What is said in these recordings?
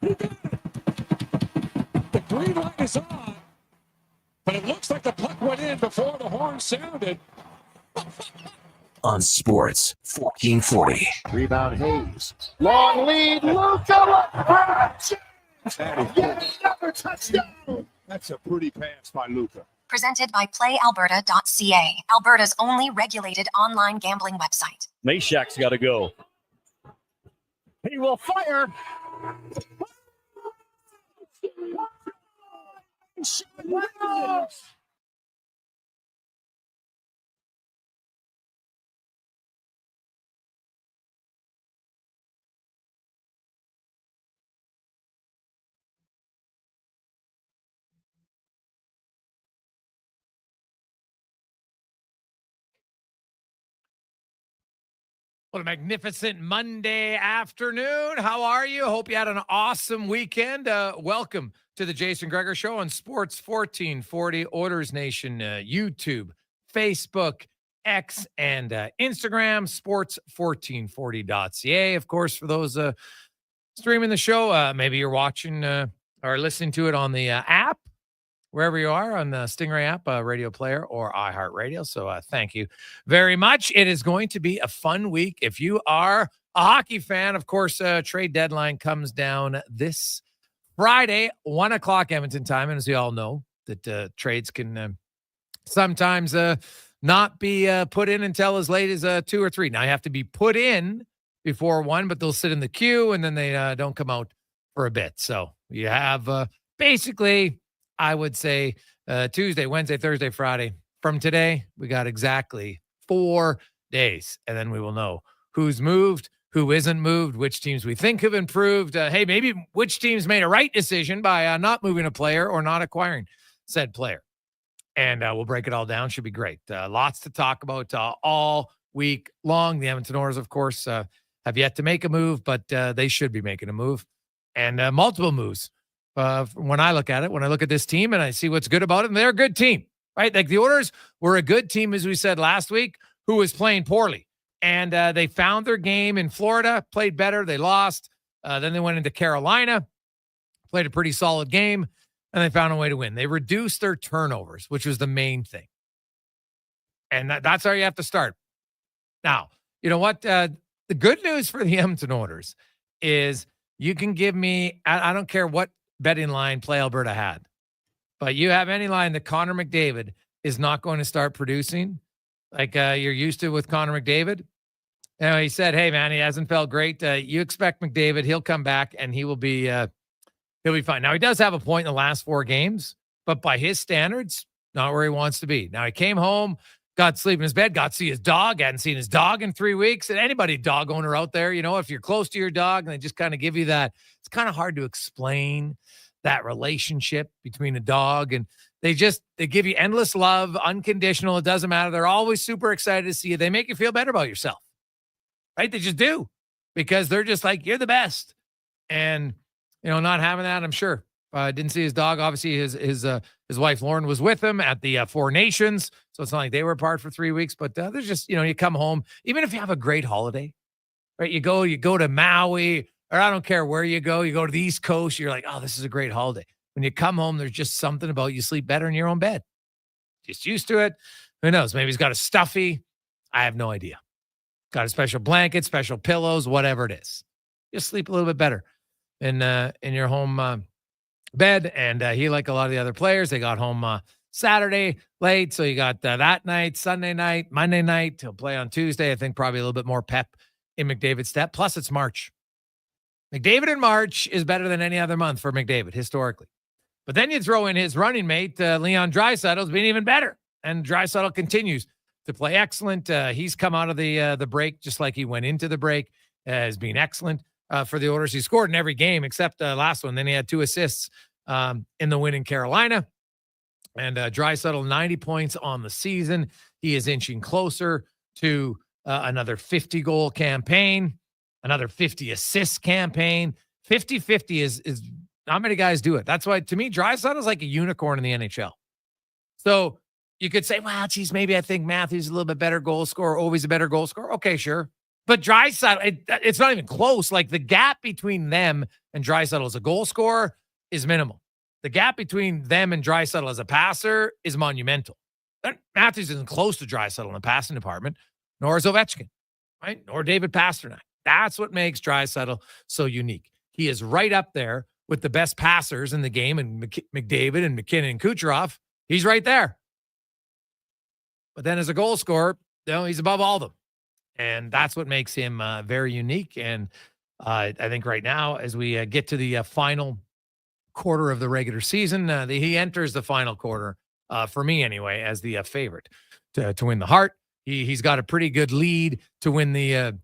The green light is on, but it looks like the puck went in before the horn sounded. On Sports 1440. Rebound Hayes. Long lead. Luka. Yet another touchdown. That's a pretty pass by Luka. Presented by PlayAlberta.ca, Alberta's only regulated online gambling website. Mashak's got to go. He will fire. What a magnificent Monday afternoon. How are you? Hope you had an awesome weekend. Welcome to the Jason Gregor Show on Sports 1440, Oilers Nation, YouTube, Facebook, X, and Instagram, sports1440.ca. Of course, for those streaming the show, maybe you're watching or listening to it on the app, wherever you are on the Stingray app, radio player, or iHeartRadio. So thank you very much. It is going to be a fun week. If you are a hockey fan, of course, trade deadline comes down this Friday, 1 o'clock Edmonton time. And as we all know, that trades can sometimes not be put in until as late as 2 or 3. Now, you have to be put in before 1, but they'll sit in the queue, and then they don't come out for a bit. So you have basically, I would say, Tuesday, Wednesday, Thursday, Friday. From today, we got exactly 4 days, and then we will know who's moved, who isn't moved, which teams we think have improved. Hey, maybe which teams made a right decision by not moving a player or not acquiring said player. And we'll break it all down. Should be great. Lots to talk about all week long. The Edmonton Oilers, of course, have yet to make a move, but they should be making a move, and multiple moves. When I look at it, when I look at this team and I see what's good about it, and they're a good team, right? Like the Oilers were a good team, as we said last week, who was playing poorly. And they found their game in Florida, played better. They lost. Then they went into Carolina, played a pretty solid game, and they found a way to win. They reduced their turnovers, which was the main thing. And that's how you have to start. Now, you know what? The good news for the Edmonton Oilers is you can give me, I don't care what betting line Play Alberta had, but you have any line that Connor McDavid is not going to start producing like you're used to with Connor McDavid. You know, he said, hey man, he hasn't felt great. You expect McDavid, he'll come back and he'll be fine. Now he does have a point in the last 4 games, but by his standards, not where he wants to be. Now he came home, got to sleep in his bed, got to see his dog, hadn't seen his dog in 3 weeks. And anybody dog owner out there, you know, if you're close to your dog and they just kind of give you that, it's kind of hard to explain that relationship between a dog, and they give you endless love, unconditional. It doesn't matter. They're always super excited to see you. They make you feel better about yourself, right? They just do, because they're just like, you're the best. And, you know, not having that, I'm sure. Didn't see his dog. Obviously his wife, Lauren, was with him at the 4 Nations. So it's not like they were apart for 3 weeks, but there's just, you know, you come home, even if you have a great holiday, right? You go to Maui, or I don't care where you go to the East Coast. You're like, oh, this is a great holiday. When you come home, there's just something about you sleep better in your own bed. Just used to it. Who knows? Maybe he's got a stuffy. I have no idea. Got a special blanket, special pillows, whatever it is. Just sleep a little bit better in your home bed. And he, like a lot of the other players, they got home Saturday late. So you got that night, Sunday night, Monday night. He'll play on Tuesday. I think probably a little bit more pep in McDavid's step. Plus, it's March. McDavid in March is better than any other month for McDavid historically. But then you throw in his running mate, Leon Draisaitl's been even better. And Draisaitl continues to play excellent. He's come out of the break just like he went into the break, has been excellent for the Oilers. He scored in every game except last one. Then he had 2 assists in the win in Carolina. And Draisaitl, 90 points on the season. He is inching closer to another 50-goal campaign, another 50-assist campaign. 50-50 is not many guys do it. That's why, to me, Draisaitl is like a unicorn in the NHL. So you could say, well, geez, maybe I think Matthews is a little bit better goal scorer. Ovi's a better goal scorer. Okay, sure. But Draisaitl, it's not even close. Like the gap between them and Draisaitl as a goal scorer is minimal. The gap between them and Draisaitl as a passer is monumental. Matthews isn't close to Draisaitl in the passing department, nor is Ovechkin, right? Nor David Pastrnak. That's what makes Draisaitl so unique. He is right up there with the best passers in the game, and McDavid and McKinnon and Kucherov. He's right there. But then as a goal scorer, he's above all of them. And that's what makes him very unique. And I think right now, as we get to the final quarter of the regular season, he enters the final quarter, for me anyway, as the favorite to win the Hart. He's got a pretty good lead to win the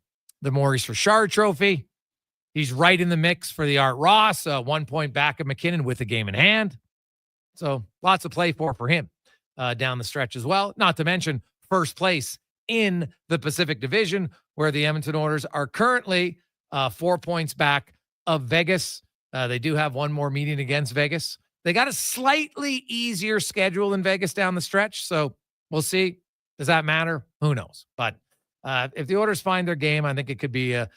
Maurice Richard Trophy. He's right in the mix for the Art Ross, 1 point back of McKinnon with the game in hand. So lots to play for him down the stretch as well. Not to mention first place in the Pacific Division, where the Edmonton Oilers are currently 4 points back of Vegas. They do have one more meeting against Vegas. They got a slightly easier schedule in Vegas down the stretch, so we'll see. Does that matter? Who knows? But if the Oilers find their game, I think it could be a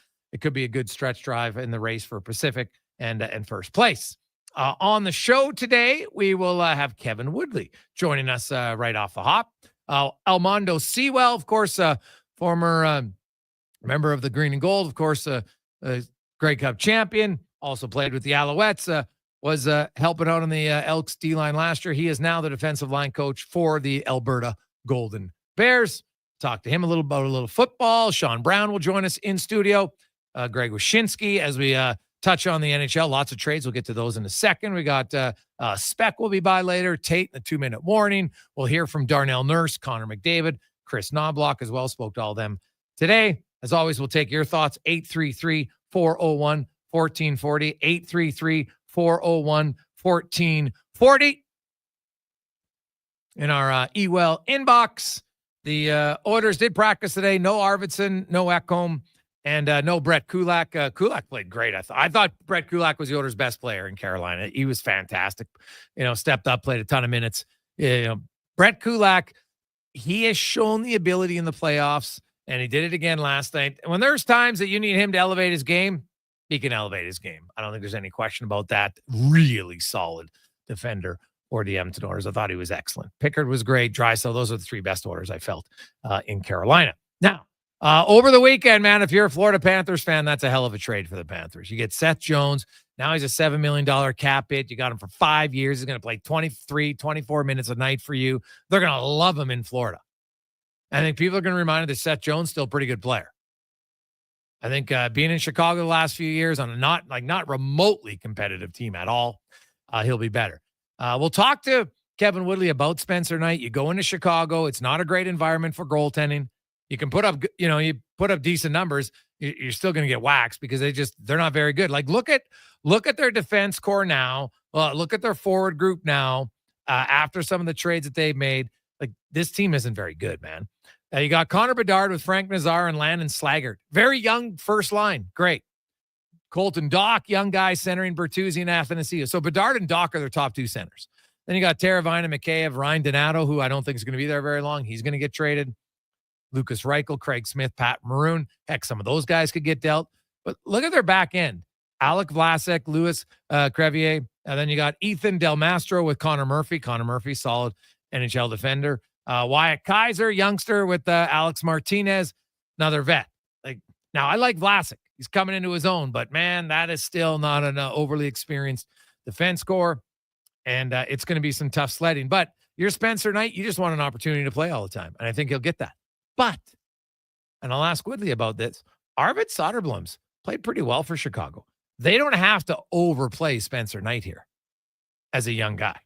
good stretch drive in the race for Pacific and first place. On the show today, we will have Kevin Woodley joining us right off the hop. Almondo Sewell, of course, former member of the Green and Gold, of course, Grey Cup champion, also played with the Alouettes, was helping out on the Elks D-line last year. He is now the defensive line coach for the Alberta Golden Bears. Talk to him a little football. Sean Brown will join us in studio. Greg Wyshynski, as we touch on the NHL. Lots of trades. We'll get to those in a second. We got Speck will be by later. Tate, the 2-minute warning. We'll hear from Darnell Nurse, Connor McDavid, Chris Knobloch as well. Spoke to all of them today. As always, we'll take your thoughts. 833-401-1440. 833-401-1440. In our eWell inbox, the Oilers did practice today. No Arvidsson, no Ekholm, and no Brett Kulak. Kulak played great. I thought Brett Kulak was the Oilers' best player in Carolina. He was fantastic. Stepped up, played a ton of minutes. Brett Kulak, he has shown the ability in the playoffs, and he did it again last night. When there's times that you need him to elevate his game, he can elevate his game. I don't think there's any question about that. Really solid defender for the Edmonton Oilers. I thought he was excellent. Pickard was great. Draisaitl, those are the three best Oilers I felt in Carolina. Now, over the weekend, man, if you're a Florida Panthers fan, that's a hell of a trade for the Panthers. You get Seth Jones. Now he's a $7 million cap hit. You got him for 5 years. He's going to play 23, 24 minutes a night for you. They're going to love him in Florida. I think people are going to remind that Seth Jones still a pretty good player. I think being in Chicago the last few years on a not remotely competitive team at all, he'll be better. We'll talk to Kevin Woodley about Spencer Knight. You go into Chicago. It's not a great environment for goaltending. You can put up, you put up decent numbers. You're still going to get waxed because they're not very good. Like look at their defense core now. Look at their forward group now. After some of the trades that they've made, like this team isn't very good, man. You got Connor Bedard with Frank Nazar and Landon Slaggert. Very young first line. Great. Colton Dock, young guy centering Bertuzzi and Athanasiou. So Bedard and Dock are their top two centers. Then you got Teravine and Mikheyev, Ryan Donato, who I don't think is going to be there very long. He's going to get traded. Lucas Reichel, Craig Smith, Pat Maroon. Heck, some of those guys could get dealt. But look at their back end. Alec Vlasic, Louis Crevier. And then you got Ethan Del Mastro with Connor Murphy. Connor Murphy, solid NHL defender. Wyatt Kaiser, youngster with Alex Martinez, another vet. Now I like Vlasic. He's coming into his own, but man, that is still not an overly experienced defense core. And it's going to be some tough sledding. But you're Spencer Knight. You just want an opportunity to play all the time. And I think he'll get that. But, and I'll ask Woodley about this, Arvid Soderblom's played pretty well for Chicago. They don't have to overplay Spencer Knight here as a young guy.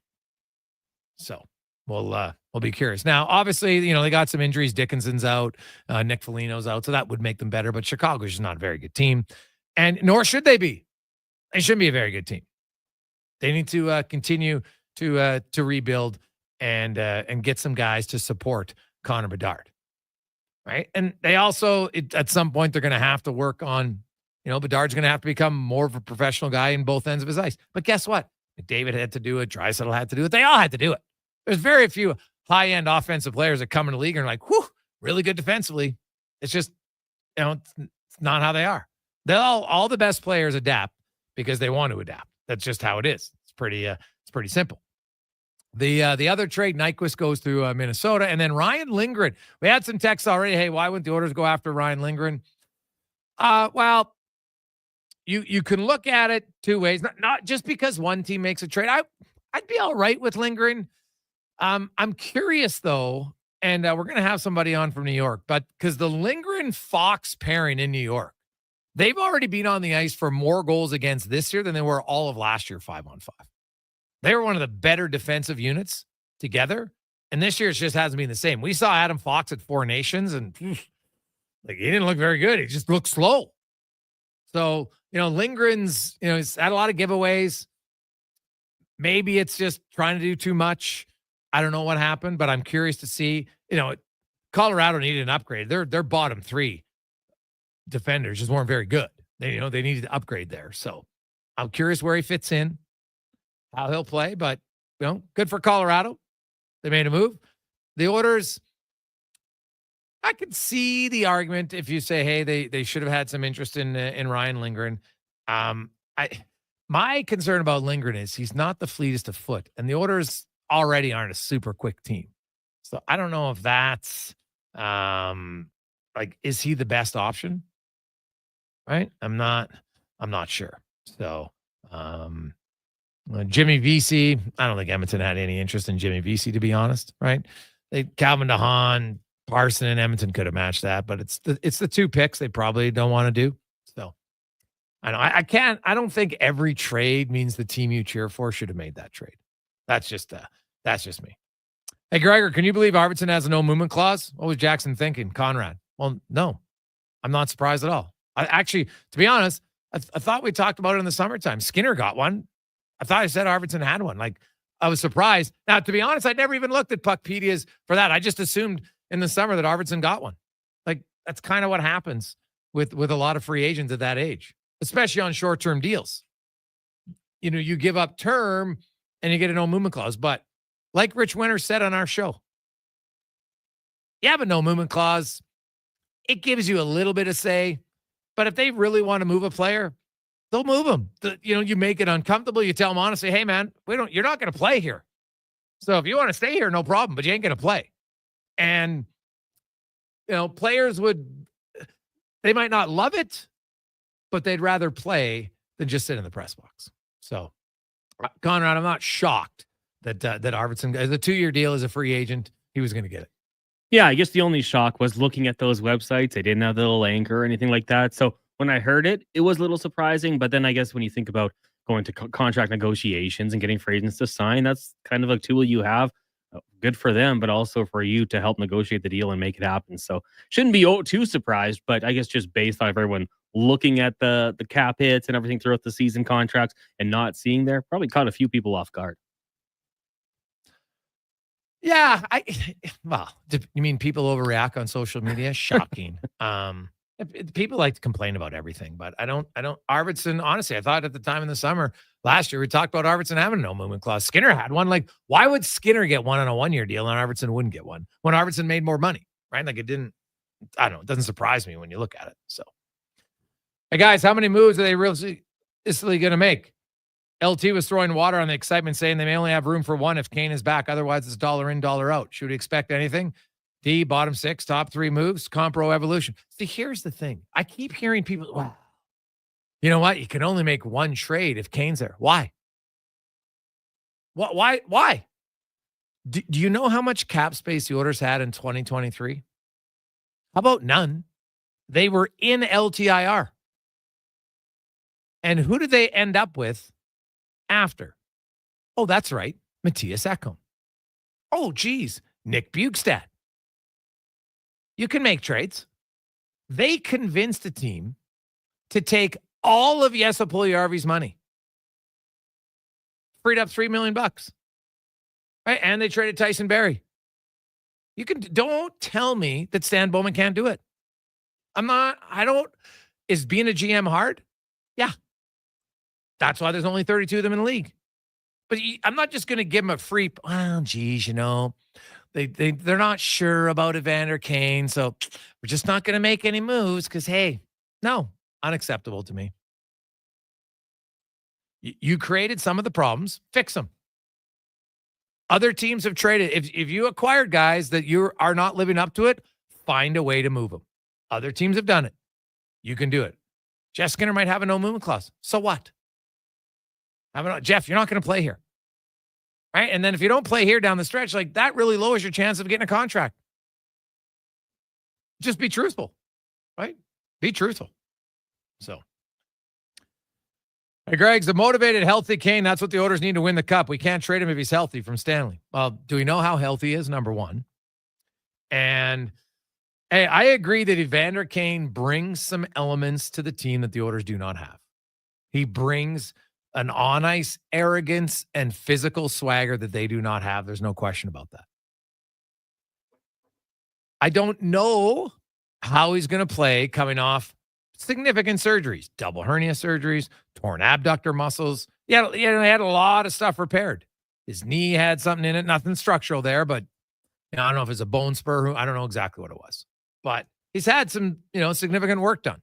So we'll be curious. Now, obviously, they got some injuries. Dickinson's out. Nick Foligno's out. So that would make them better. But Chicago's just not a very good team. And nor should they be. They shouldn't be a very good team. They need to continue to rebuild and get some guys to support Connor Bedard. Right. And they also, at some point, they're going to have to work on, Bedard's going to have to become more of a professional guy in both ends of his ice. But guess what? McDavid had to do it. Draisaitl had to do it. They all had to do it. There's very few high-end offensive players that come in the league and are like, whew, really good defensively. It's just It's not how they are. All the best players adapt because they want to adapt. That's just how it is. It's pretty simple. The other trade, Nyquist goes to Minnesota, and then Ryan Lindgren. We had some texts already. Hey, why wouldn't the Oilers go after Ryan Lindgren? Well, you can look at it two ways. Not just because one team makes a trade. I'd be all right with Lindgren. I'm curious though, and we're gonna have somebody on from New York, but because the Lindgren-Fox pairing in New York, they've already been on the ice for more goals against this year than they were all of last year 5-on-5. They were one of the better defensive units together. And this year, it just hasn't been the same. We saw Adam Fox at Four Nations, and he didn't look very good. He just looked slow. So, Lindgren's, he's had a lot of giveaways. Maybe it's just trying to do too much. I don't know what happened, but I'm curious to see. Colorado needed an upgrade. Their bottom three defenders just weren't very good. They needed to upgrade there. So I'm curious where he fits in, how he'll play, but good for Colorado. They made a move. The Oilers, I could see the argument if you say, hey, they should have had some interest in Ryan Lindgren. My concern about Lindgren is he's not the fleetest of foot, and the Oilers already aren't a super quick team. So I don't know if that's is he the best option? Right? I'm not sure. So Jimmy Vesey, I don't think Edmonton had any interest in Jimmy Vesey, to be honest, right? Calvin DeHaan, Parson, and Edmonton could have matched that, but it's the two picks they probably don't want to do. So I know I don't think every trade means the team you cheer for should have made that trade. That's just me. Hey, Gregor, can you believe Arvidsson has a no movement clause? What was Jackson thinking? Conrad? Well, no, I'm not surprised at all. To be honest, I thought we talked about it in the summertime. Skinner got one. I thought I said Arvidsson had one. I was surprised. Now, to be honest, I'd never even looked at Puckpedias for that. I just assumed in the summer that Arvidsson got one. That's kind of what happens with a lot of free agents at that age, especially on short-term deals. You give up term and you get a no movement clause. But like Rich Winter said on our show, you have a no movement clause. It gives you a little bit of say. But if they really want to move a player, they'll move them. You make it uncomfortable. You tell them honestly, hey, man, you're not going to play here. So if you want to stay here, no problem, but you ain't going to play. And, players they might not love it, but they'd rather play than just sit in the press box. So, Conrad, I'm not shocked that Arvidsson, as a 2-year deal as a free agent, he was going to get it. Yeah, I guess the only shock was looking at those websites. They didn't have the little anchor or anything like that. So when I heard it, it was a little surprising. But then I guess when you think about going to contract negotiations and getting free agents to sign, that's kind of a tool you have. Good for them, but also for you to help negotiate the deal and make it happen. So shouldn't be too surprised, but I guess just based on everyone looking at the cap hits and everything throughout the season contracts and not seeing there, probably caught a few people off guard. Yeah, you mean people overreact on social media? Shocking. People like to complain about everything, but I don't. Arvidsson, honestly, I thought at the time in the summer last year, we talked about Arvidsson having a no movement clause. Skinner had one. Why would Skinner get one on a 1-year deal and Arvidsson wouldn't get one when Arvidsson made more money, right? It didn't, I don't know. It doesn't surprise me when you look at it. So, hey guys, how many moves are they realistically going to make? LT was throwing water on the excitement, saying they may only have room for one if Kane is back. Otherwise, it's dollar in, dollar out. Should we expect anything? D, bottom 6, top 3 moves, Compro evolution. See, here's the thing. I keep hearing people, wow, you know what? You can only make one trade if Kane's there. Why? Why? Do you know how much cap space the Oilers had in 2023? How about none? They were in LTIR. And who did they end up with after? Oh, that's right. Matthias Ekholm. Oh, geez. Nick Bjugstad. You can make trades. They convinced the team to take all of Jesse Puljujärvi's money. Freed up $3 million. Right? And they traded Tyson Barrie. Don't tell me that Stan Bowman can't do it. Is being a GM hard? Yeah. That's why there's only 32 of them in the league. But I'm not just going to give them a free, well, geez, They're not sure about Evander Kane, so we're just not going to make any moves because, hey, no, unacceptable to me. You created some of the problems, fix them. Other teams have traded. If you acquired guys that you are not living up to it, find a way to move them. Other teams have done it. You can do it. Jeff Skinner might have a no movement clause. So what? Jeff, you're not going to play here. Right? And then if you don't play here down the stretch, like that really lowers your chance of getting a contract. Just be truthful, right? Be truthful. So, hey, Greg's a motivated, healthy Kane. That's what the Oilers need to win the cup. We can't trade him if he's healthy from Stanley. Well, do we know how healthy he is? Number one. And hey, I agree that Evander Kane brings some elements to the team that the Oilers do not have. He brings an on-ice arrogance and physical swagger that they do not have. There's no question about that. I don't know how he's going to play coming off significant surgeries, double hernia surgeries, torn abductor muscles. He had a lot of stuff repaired. His knee had something in it, nothing structural there, but I don't know if it's a bone spur. I don't know exactly what it was, but he's had some, significant work done.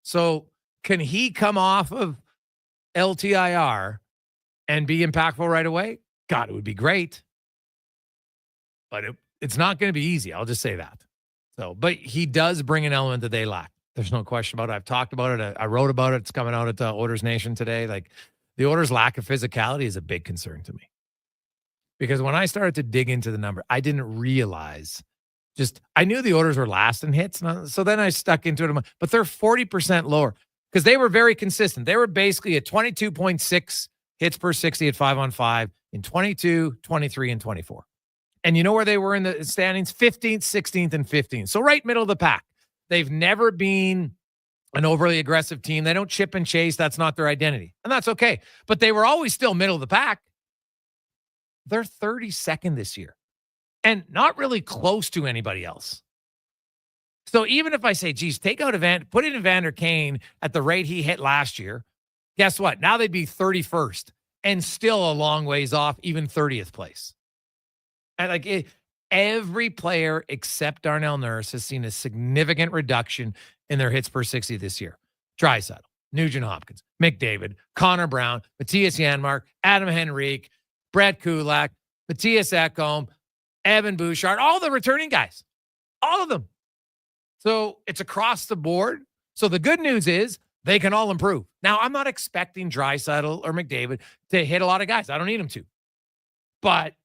So can he come off of LTIR and be impactful right away? God, it would be great. But it's not going to be easy. I'll just say that. So, but he does bring an element that they lack. There's no question about it. I've talked about it. I wrote about it. It's coming out at Oilers Nation today. Like the Oilers' lack of physicality is a big concern to me. Because when I started to dig into the number, I didn't realize I knew the Oilers were last in hits. So then I stuck into it. But they're 40% lower. Because they were very consistent. They were basically at 22.6 hits per 60 at 5-on-5 in 22, 23, and 24. And you know where they were in the standings? 15th, 16th, and 15th. So right middle of the pack. They've never been an overly aggressive team. They don't chip and chase. That's not their identity. And that's okay. But they were always still middle of the pack. They're 32nd this year. And not really close to anybody else. So even if I say, geez, put in Evander Kane at the rate he hit last year, guess what? Now they'd be 31st and still a long ways off, even 30th place. And every player except Darnell Nurse has seen a significant reduction in their hits per 60 this year. Draisaitl, Nugent Hopkins, McDavid, Connor Brown, Matthias Janmark, Adam Henrique, Brett Kulak, Matthias Ekholm, Evan Bouchard, all the returning guys, all of them. So it's across the board. So the good news is they can all improve. Now, I'm not expecting Draisaitl or McDavid to hit a lot of guys. I don't need them to. But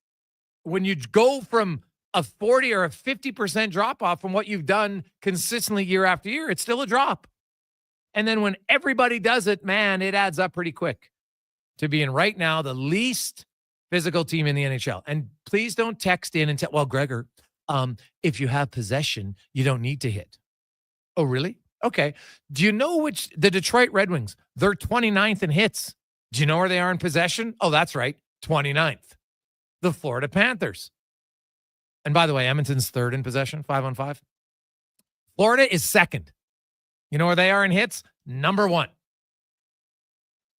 when you go from a 40 or a 50% drop off from what you've done consistently year after year, it's still a drop. And then when everybody does it, man, it adds up pretty quick to being right now the least physical team in the NHL. And please don't text in and tell, well, Gregor, if you have possession, you don't need to hit. Oh, really? Okay. Do you know the Detroit Red Wings, they're 29th in hits. Do you know where they are in possession? Oh, that's right. 29th. The Florida Panthers. And by the way, Edmonton's third in possession, 5-on-5. Florida is second. You know where they are in hits? Number one.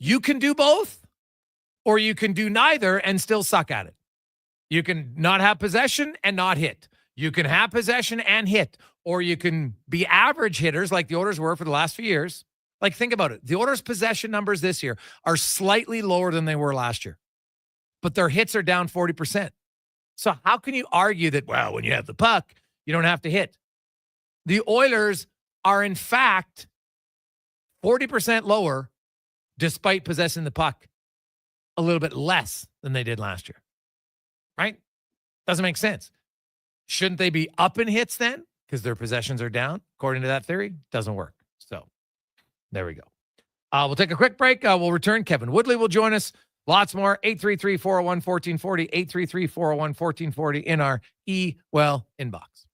You can do both, or you can do neither and still suck at it. You can not have possession and not hit. You can have possession and hit, or you can be average hitters like the Oilers were for the last few years. Like, think about it. The Oilers' possession numbers this year are slightly lower than they were last year, but their hits are down 40%. So how can you argue that, well, when you have the puck, you don't have to hit? The Oilers are, in fact, 40% lower despite possessing the puck a little bit less than they did last year. Right? Doesn't make sense. Shouldn't they be up in hits then? Because their possessions are down, according to that theory? Doesn't work. So there we go. We'll take a quick break. We'll return. Kevin Woodley will join us. Lots more. 833-401-1440. 833-401-1440 in our E-Well inbox.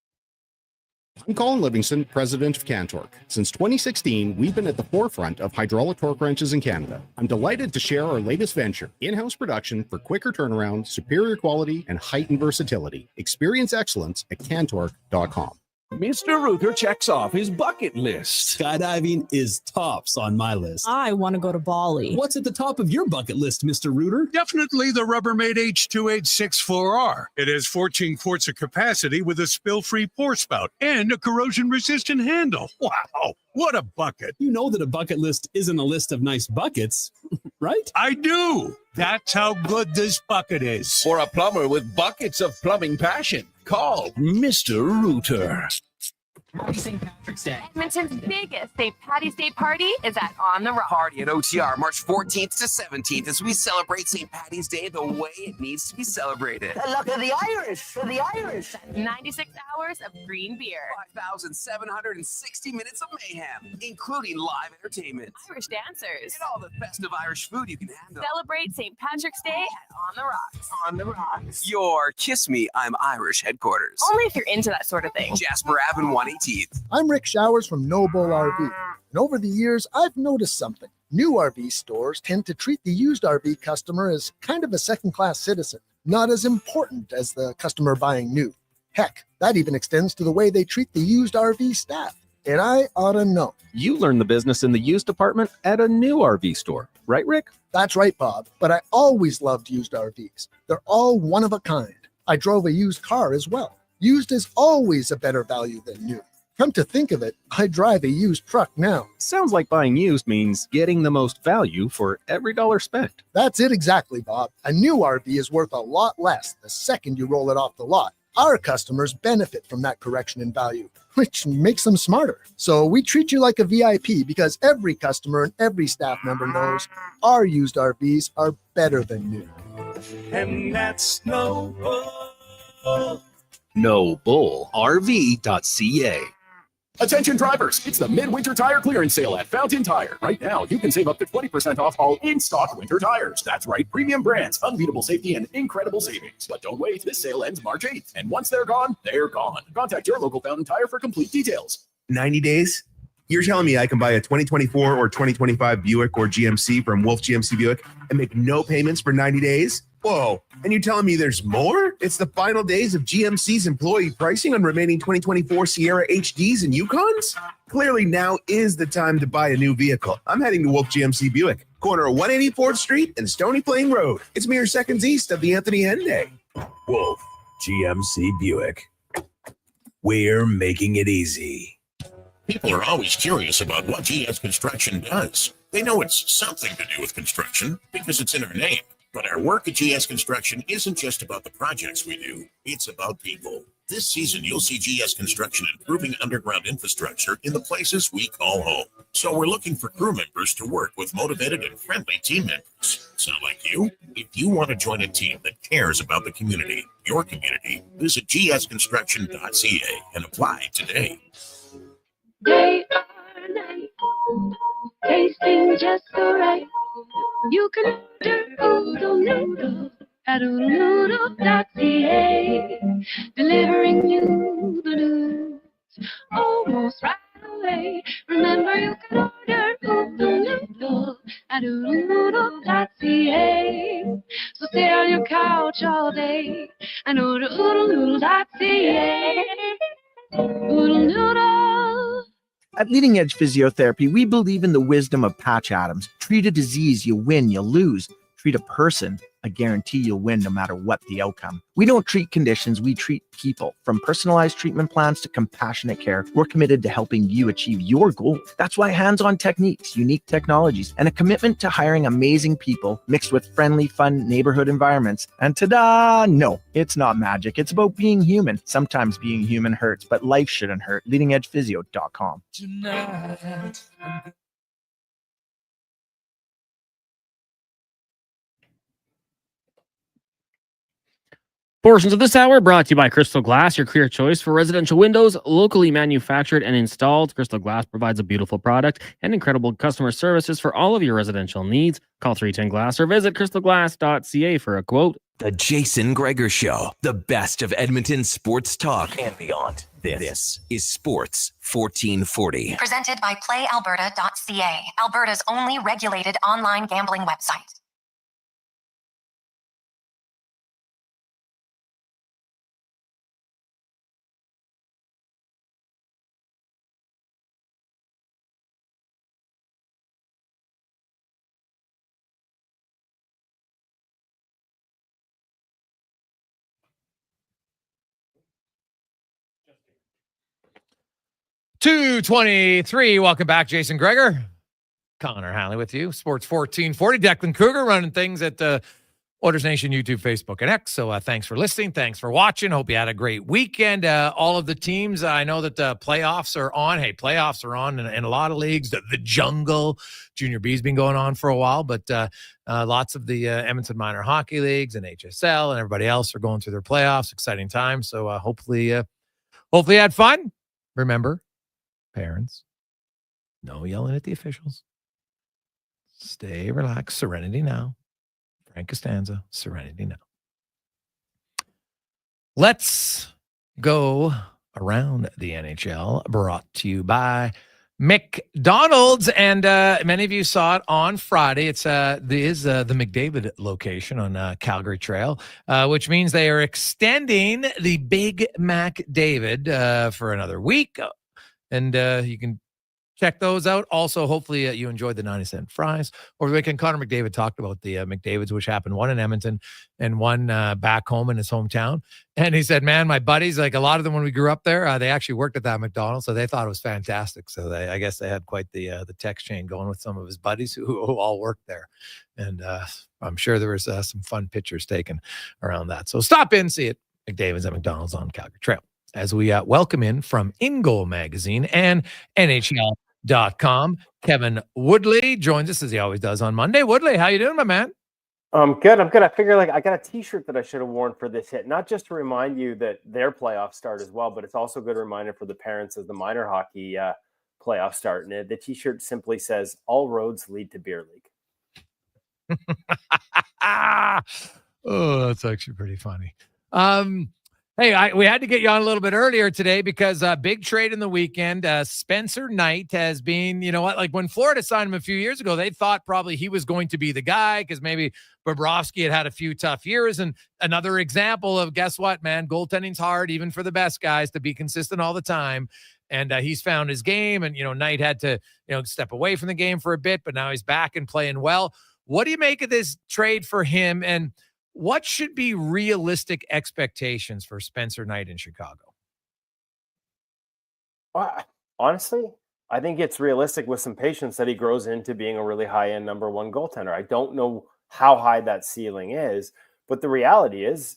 I'm Colin Livingston, president of Cantork. Since 2016, we've been at the forefront of hydraulic torque wrenches in Canada. I'm delighted to share our latest venture, in-house production for quicker turnaround, superior quality, and heightened versatility. Experience excellence at Cantork.com. Mr. Ruther checks off his bucket list. Skydiving is tops on my list. I want to go to Bali. What's at the top of your bucket list, Mr. Rooter? Definitely the Rubbermaid H2864R. It has 14 quarts of capacity with a spill-free pour spout and a corrosion-resistant handle. Wow, what a bucket. You know that a bucket list isn't a list of nice buckets, right? I do. That's how good this bucket is. For a plumber with buckets of plumbing passion, call Mr. Rooter. Happy St. Patrick's Day. Edmonton's biggest St. Patty's Day party is at On the Rock. Party at OTR March 14th to 17th as we celebrate St. Patty's Day the way it needs to be celebrated. The luck of the Irish, for the Irish. 96 hours of green beer. 5,760 minutes of mayhem, including live entertainment. Irish dancers. And all the festive Irish food you can handle. Celebrate St. Patrick's Day at On the Rocks. On the Rocks. Your Kiss Me, I'm Irish headquarters. Only if you're into that sort of thing. Jasper Ave and 118th. I'm Rick Showers from No Bull RV, and over the years, I've noticed something. New RV stores tend to treat the used RV customer as kind of a second-class citizen, not as important as the customer buying new. Heck, that even extends to the way they treat the used RV staff, and I ought to know. You learn the business in the used department at a new RV store, right, Rick? That's right, Bob, but I always loved used RVs. They're all one of a kind. I drove a used car as well. Used is always a better value than new. Come to think of it, I drive a used truck now. Sounds like buying used means getting the most value for every dollar spent. That's it exactly, Bob. A new RV is worth a lot less the second you roll it off the lot. Our customers benefit from that correction in value, which makes them smarter. So we treat you like a VIP because every customer and every staff member knows our used RVs are better than new. And that's No Bull. NoBullRV.ca. Attention drivers, it's the midwinter tire clearance sale at Fountain Tire. Right now, you can save up to 20% off all in-stock winter tires. That's right, premium brands, unbeatable safety, and incredible savings. But don't wait, this sale ends March 8th. And once they're gone, they're gone. Contact your local Fountain Tire for complete details. 90 days? You're telling me I can buy a 2024 or 2025 Buick or GMC from Wolf GMC Buick and make no payments for 90 days? Whoa, and you're telling me there's more? It's the final days of GMC's employee pricing on remaining 2024 Sierra HDs and Yukons? Clearly now is the time to buy a new vehicle. I'm heading to Wolf GMC Buick, corner of 184th Street and Stony Plain Road. It's mere seconds east of the Anthony Henday. Wolf GMC Buick. We're making it easy. People are always curious about what GS Construction does. They know it's something to do with construction because it's in our name. But our work at GS Construction isn't just about the projects we do. It's about people. This season, you'll see GS Construction improving underground infrastructure in the places we call home. So we're looking for crew members to work with motivated and friendly team members. Sound like you? If you want to join a team that cares about the community, your community, visit gsconstruction.ca and apply today. They are nice, tasting just so right. You can order oodle noodle at oodlenoodle.ca, delivering you the news almost right away. Remember, you can order oodle noodle at oodlenoodle.ca. So stay on your couch all day and order oodlenoodle.ca. Oodle noodle. At Leading Edge Physiotherapy, we believe in the wisdom of Patch Adams. Treat a disease, you win, you lose. Treat a person, I guarantee you'll win no matter what the outcome. We don't treat conditions, we treat people. From personalized treatment plans to compassionate care, we're committed to helping you achieve your goals. That's why hands-on techniques, unique technologies, and a commitment to hiring amazing people mixed with friendly, fun neighborhood environments. And ta-da! No, it's not magic. It's about being human. Sometimes being human hurts, but life shouldn't hurt. LeadingEdgePhysio.com. Tonight. Portions of this hour brought to you by Crystal Glass, your clear choice for residential windows, locally manufactured and installed. Crystal Glass provides a beautiful product and incredible customer services for all of your residential needs. Call 310 Glass or visit crystalglass.ca for a quote. The Jason Gregor Show, the best of Edmonton sports talk and beyond. This is Sports 1440. Presented by PlayAlberta.ca, Alberta's only regulated online gambling website. 2:23. Welcome back, Jason Gregor. Connor Halley with you. Sports 1440. Declan Kruger running things at the Oilers Nation YouTube, Facebook, and X. So thanks for listening. Thanks for watching. Hope you had a great weekend. All of the teams, I know that the playoffs are on. Hey, playoffs are on in a lot of leagues. The Jungle, Junior B's been going on for a while, but lots of the Edmonton minor hockey leagues and HSL and everybody else are going through their playoffs. Exciting time. So hopefully you had fun. Remember, parents, no yelling at the officials. Stay relaxed. Serenity now. Frank Costanza, serenity now. Let's go around the NHL, brought to you by McDonald's. And many of you saw it on Friday. It's the McDavid location on Calgary Trail, which means they are extending the Big Mac David for another week. And you can check those out. Also, hopefully you enjoyed the 90-cent fries. Over the weekend, Connor McDavid talked about the McDavids, which happened one in Edmonton and one back home in his hometown. And he said, man, my buddies, like a lot of them when we grew up there, they actually worked at that McDonald's, so they thought it was fantastic. So I guess they had quite the text chain going with some of his buddies who all worked there. And I'm sure there was some fun pictures taken around that. So stop in, see it. McDavid's at McDonald's on Calgary Trail. As we welcome in from In Goal Magazine and NHL.com, Kevin Woodley joins us as he always does on Monday. Woodley, how you doing, my man? I'm good. I figure I got a t-shirt that I should have worn for this hit, not just to remind you that their playoffs start as well, but it's also a good reminder for the parents as the minor hockey playoffs start. And the t-shirt simply says, all roads lead to beer league. Oh, that's actually pretty funny. Hey, we had to get you on a little bit earlier today because big trade in the weekend. Spencer Knight has been, you know what, like when Florida signed him a few years ago, they thought probably he was going to be the guy because maybe Bobrovsky had a few tough years. And another example of, guess what, man, goaltending's hard, even for the best guys, to be consistent all the time. And he's found his game. And, Knight had to, step away from the game for a bit, but now he's back and playing well. What do you make of this trade for him? And what should be realistic expectations for Spencer Knight in Chicago? Honestly, I think it's realistic with some patience that he grows into being a really high-end number one goaltender. I don't know how high that ceiling is, but the reality is,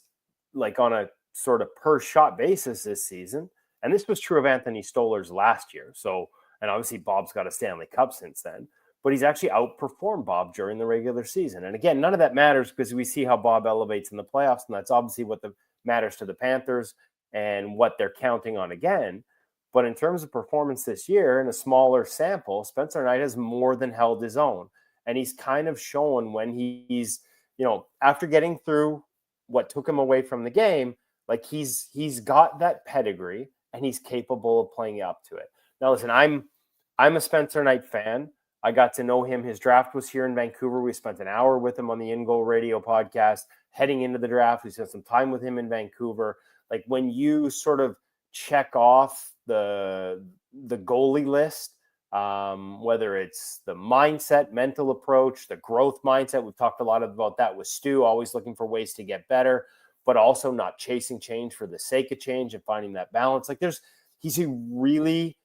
like on a sort of per shot basis this season, and this was true of Anthony Stolarz last year. So, and obviously Bob's got a Stanley Cup since then, but he's actually outperformed Bob during the regular season. And again, none of that matters because we see how Bob elevates in the playoffs, and that's obviously what matters to the Panthers and what they're counting on again. But in terms of performance this year, in a smaller sample, Spencer Knight has more than held his own. And he's kind of shown when he's, after getting through what took him away from the game, like he's got that pedigree and he's capable of playing up to it. Now, listen, I'm a Spencer Knight fan. I got to know him. His draft was here in Vancouver. We spent an hour with him on the In Goal Radio podcast. Heading into the draft, we spent some time with him in Vancouver. Like when you sort of check off the goalie list, whether it's the mindset, mental approach, the growth mindset. We've talked a lot about that with Stu, always looking for ways to get better, but also not chasing change for the sake of change and finding that balance. Like he's a really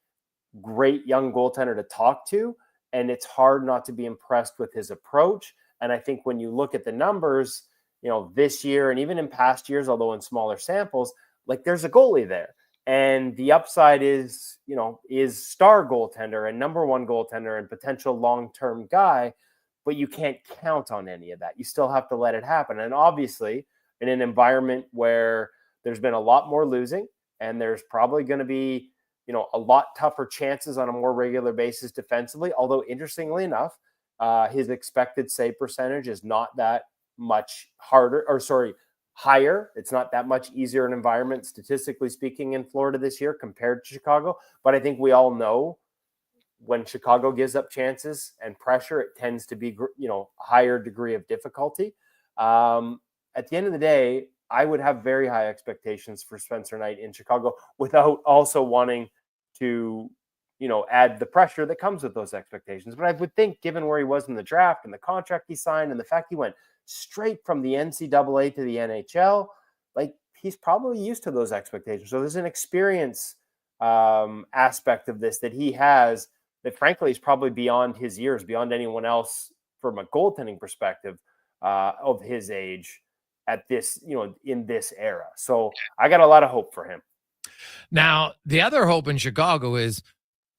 great young goaltender to talk to. And it's hard not to be impressed with his approach. And I think when you look at the numbers, this year and even in past years, although in smaller samples, like there's a goalie there. And the upside is star goaltender and number one goaltender and potential long-term guy, but you can't count on any of that. You still have to let it happen. And obviously, in an environment where there's been a lot more losing and there's probably going to be a lot tougher chances on a more regular basis defensively. Although interestingly enough, his expected save percentage is not that much higher. It's not that much easier an environment, statistically speaking, in Florida this year compared to Chicago. But I think we all know when Chicago gives up chances and pressure, it tends to be, higher degree of difficulty. At the end of the day, I would have very high expectations for Spencer Knight in Chicago without also wanting to, add the pressure that comes with those expectations. But I would think, given where he was in the draft and the contract he signed and the fact he went straight from the NCAA to the NHL, like he's probably used to those expectations. So there's an experience aspect of this that he has that frankly is probably beyond his years, beyond anyone else from a goaltending perspective of his age at this, in this era. So I got a lot of hope for him. Now, the other hope in Chicago is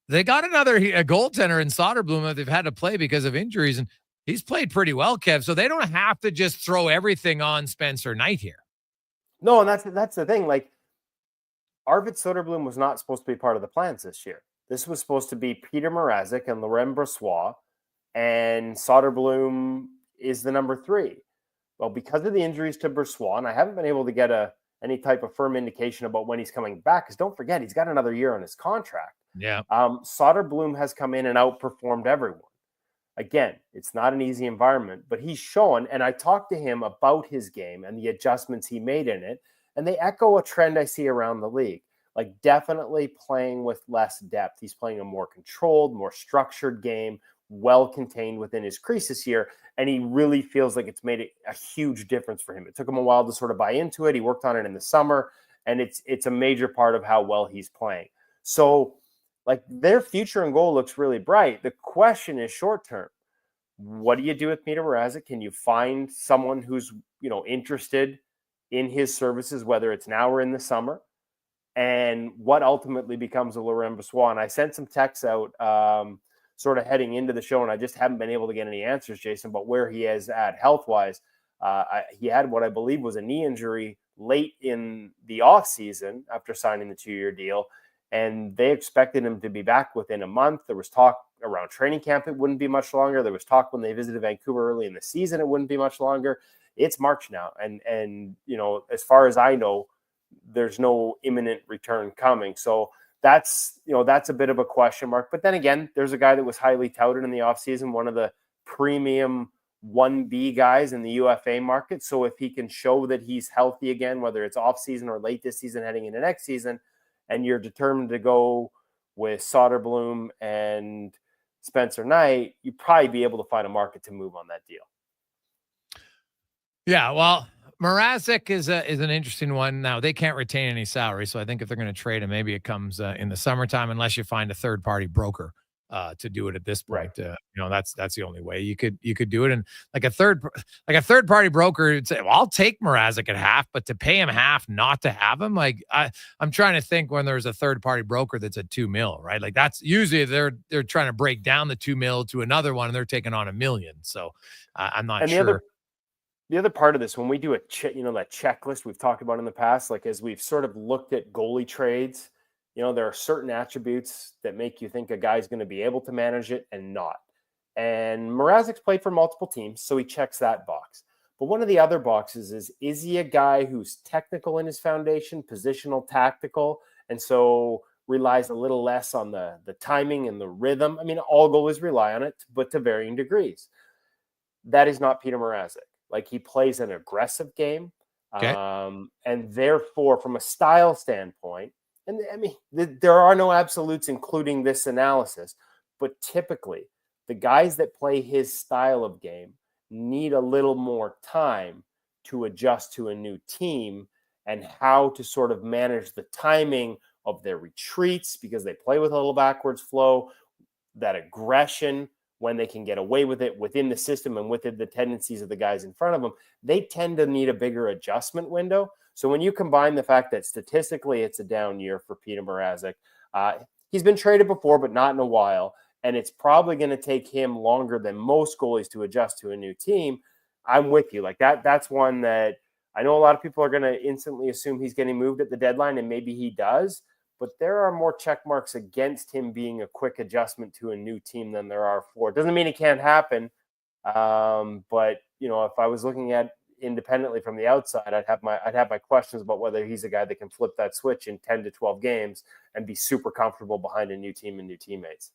they got a goaltender in Soderblom that they've had to play because of injuries, and he's played pretty well, Kev. So they don't have to just throw everything on Spencer Knight here. No, and that's the thing. Like, Arvid Soderblom was not supposed to be part of the plans this year. This was supposed to be Peter Mrazek and Laurent Brossoit, and Soderblom is the number 3. Well, because of the injuries to Brossoit, and I haven't been able to get any type of firm indication about when he's coming back, because don't forget, he's got another year on his contract. Yeah. Soderblom has come in and outperformed everyone. Again, it's not an easy environment, but he's shown, and I talked to him about his game and the adjustments he made in it, and they echo a trend I see around the league. Like, definitely playing with less depth. He's playing a more controlled, more structured game, well contained within his crease this year, and he really feels like it's made a huge difference for him. It took him a while to sort of buy into it. He worked on it in the summer, and it's a major part of how well he's playing. So, like, their future and goal looks really bright. The question is short term. What do you do with Peter Mrazek? Can you find someone who's, interested in his services, whether it's now or in the summer? And what ultimately becomes of Laurent Brossoit? And I sent some texts out sort of heading into the show, and I just haven't been able to get any answers, Jason, about where he is at health-wise. He had what I believe was a knee injury late in the offseason after signing the 2-year deal, and they expected him to be back within a month. There was talk around training camp it wouldn't be much longer. There was talk when they visited Vancouver early in the season it wouldn't be much longer. It's March now, and as far as I know, there's no imminent return coming. So that's a bit of a question mark. But then again, there's a guy that was highly touted in the offseason, one of the premium 1B guys in the UFA market. So if he can show that he's healthy again, whether it's offseason or late this season heading into next season, and you're determined to go with Soderblom and Spencer Knight, you'd probably be able to find a market to move on that deal. Yeah, well, Mrazek is an interesting one. Now, they can't retain any salary, so I think if they're going to trade him, maybe it comes in the summertime, unless you find a third-party broker to do it at this point. Right. That's the only way you could do it. And like a third-party broker would say, well, I'll take Mrazek at half, but to pay him half not to have him, like I'm trying to think when there's a third-party broker that's at $2 million, right? Like that's usually they're trying to break down the $2 million to another one, and they're taking on $1 million. So I'm not sure. The other part of this, when we do that checklist we've talked about in the past, like as we've sort of looked at goalie trades, there are certain attributes that make you think a guy's going to be able to manage it and not. And Mrazek's played for multiple teams, so he checks that box. But one of the other boxes is he a guy who's technical in his foundation, positional, tactical, and so relies a little less on the timing and the rhythm? I mean, all goalies rely on it, but to varying degrees. That is not Peter Mrazek. Like, he plays an aggressive game. Okay. And therefore, from a style standpoint, and I mean, there are no absolutes, including this analysis, but typically the guys that play his style of game need a little more time to adjust to a new team and how to sort of manage the timing of their retreats, because they play with a little backwards flow, that aggression, when they can get away with it within the system and within the tendencies of the guys in front of them, they tend to need a bigger adjustment window. So when you combine the fact that statistically it's a down year for Peter Mrazek, he's been traded before, but not in a while, and it's probably going to take him longer than most goalies to adjust to a new team. I'm with you. Like that's one that I know a lot of people are going to instantly assume he's getting moved at the deadline, and maybe he does. But there are more check marks against him being a quick adjustment to a new team than there are for. It doesn't mean it can't happen. But if I was looking at independently from the outside, I'd have my questions about whether he's a guy that can flip that switch in 10 to 12 games and be super comfortable behind a new team and new teammates.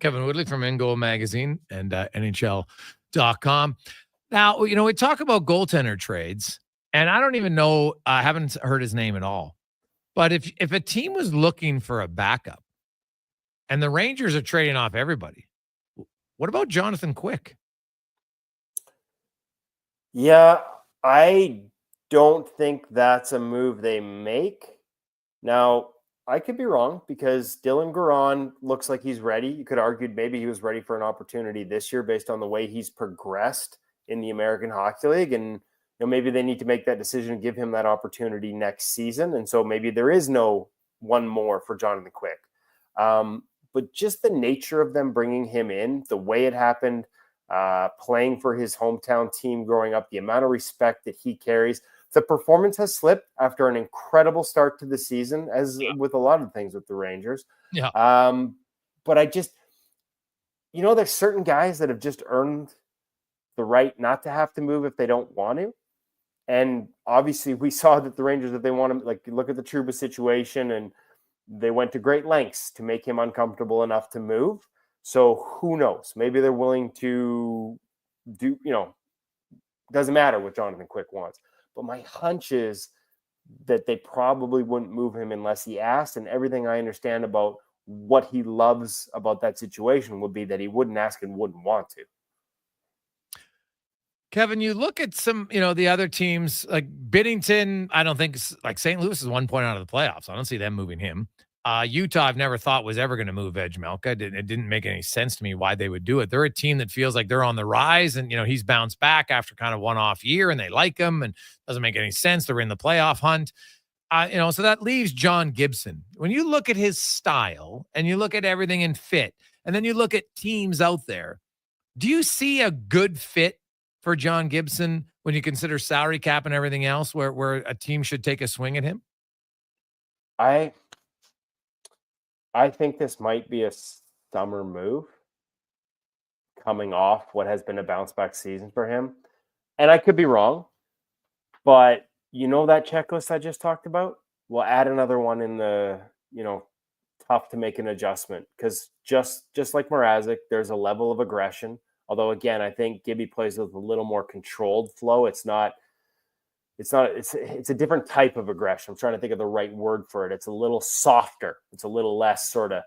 Kevin Woodley from In Goal Magazine and NHL.com. Now, we talk about goaltender trades, and I don't even know, I haven't heard his name at all. But if a team was looking for a backup and the Rangers are trading off everybody, what about Jonathan Quick? Yeah, I don't think that's a move they make. Now, I could be wrong because Dylan Garon looks like he's ready. You could argue maybe he was ready for an opportunity this year based on the way he's progressed in the American Hockey League. And maybe they need to make that decision and give him that opportunity next season. And so maybe there is no one more for Jonathan Quick. But just the nature of them bringing him in, the way it happened, playing for his hometown team growing up, the amount of respect that he carries. The performance has slipped after an incredible start to the season, as with a lot of things with the Rangers. Yeah. But I just, there's certain guys that have just earned the right not to have to move if they don't want to. And obviously we saw that the Rangers, if they want to, like, look at the Trouba situation, and they went to great lengths to make him uncomfortable enough to move. So who knows? Maybe they're willing to do, doesn't matter what Jonathan Quick wants. But my hunch is that they probably wouldn't move him unless he asked. And everything I understand about what he loves about that situation would be that he wouldn't ask and wouldn't want to. Kevin, you look at some, the other teams like Binnington. I don't think, like, St. Louis is 1 point out of the playoffs. I don't see them moving him. Utah, I've never thought was ever going to move Edgemelka. It didn't make any sense to me why they would do it. They're a team that feels like they're on the rise, and he's bounced back after kind of one-off year, and they like him, and doesn't make any sense. They're in the playoff hunt. So that leaves John Gibson. When you look at his style and you look at everything in fit, and then you look at teams out there, do you see a good fit for John Gibson when you consider salary cap and everything else, where a team should take a swing at him? I think this might be a summer move coming off what has been a bounce back season for him. And I could be wrong, but that checklist I just talked about, we'll add another one in the, tough to make an adjustment, because just like Mrazek, there's a level of aggression. Although, again, I think Gibby plays with a little more controlled flow. It's a different type of aggression. I'm trying to think of the right word for it. It's a little softer. It's a little less sort of,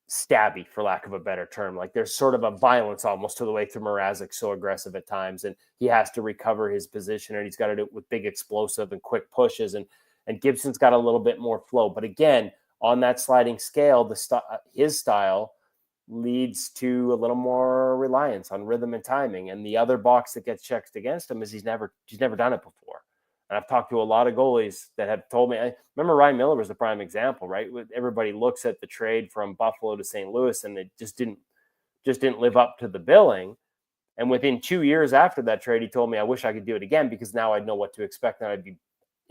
stabby, for lack of a better term. Like, there's sort of a violence almost to the way through Mrazek, so aggressive at times. And he has to recover his position, and he's got to do it with big explosive and quick pushes. And Gibson's got a little bit more flow. But again, on that sliding scale, his style leads to a little more reliance on rhythm and timing. And the other box that gets checked against him is he's never done it before. And I've talked to a lot of goalies that have told me, I remember Ryan Miller was the prime example, right? Everybody looks at the trade from Buffalo to St. Louis, and it just didn't live up to the billing. And within 2 years after that trade, he told me, I wish I could do it again, because now I'd know what to expect. And I'd be,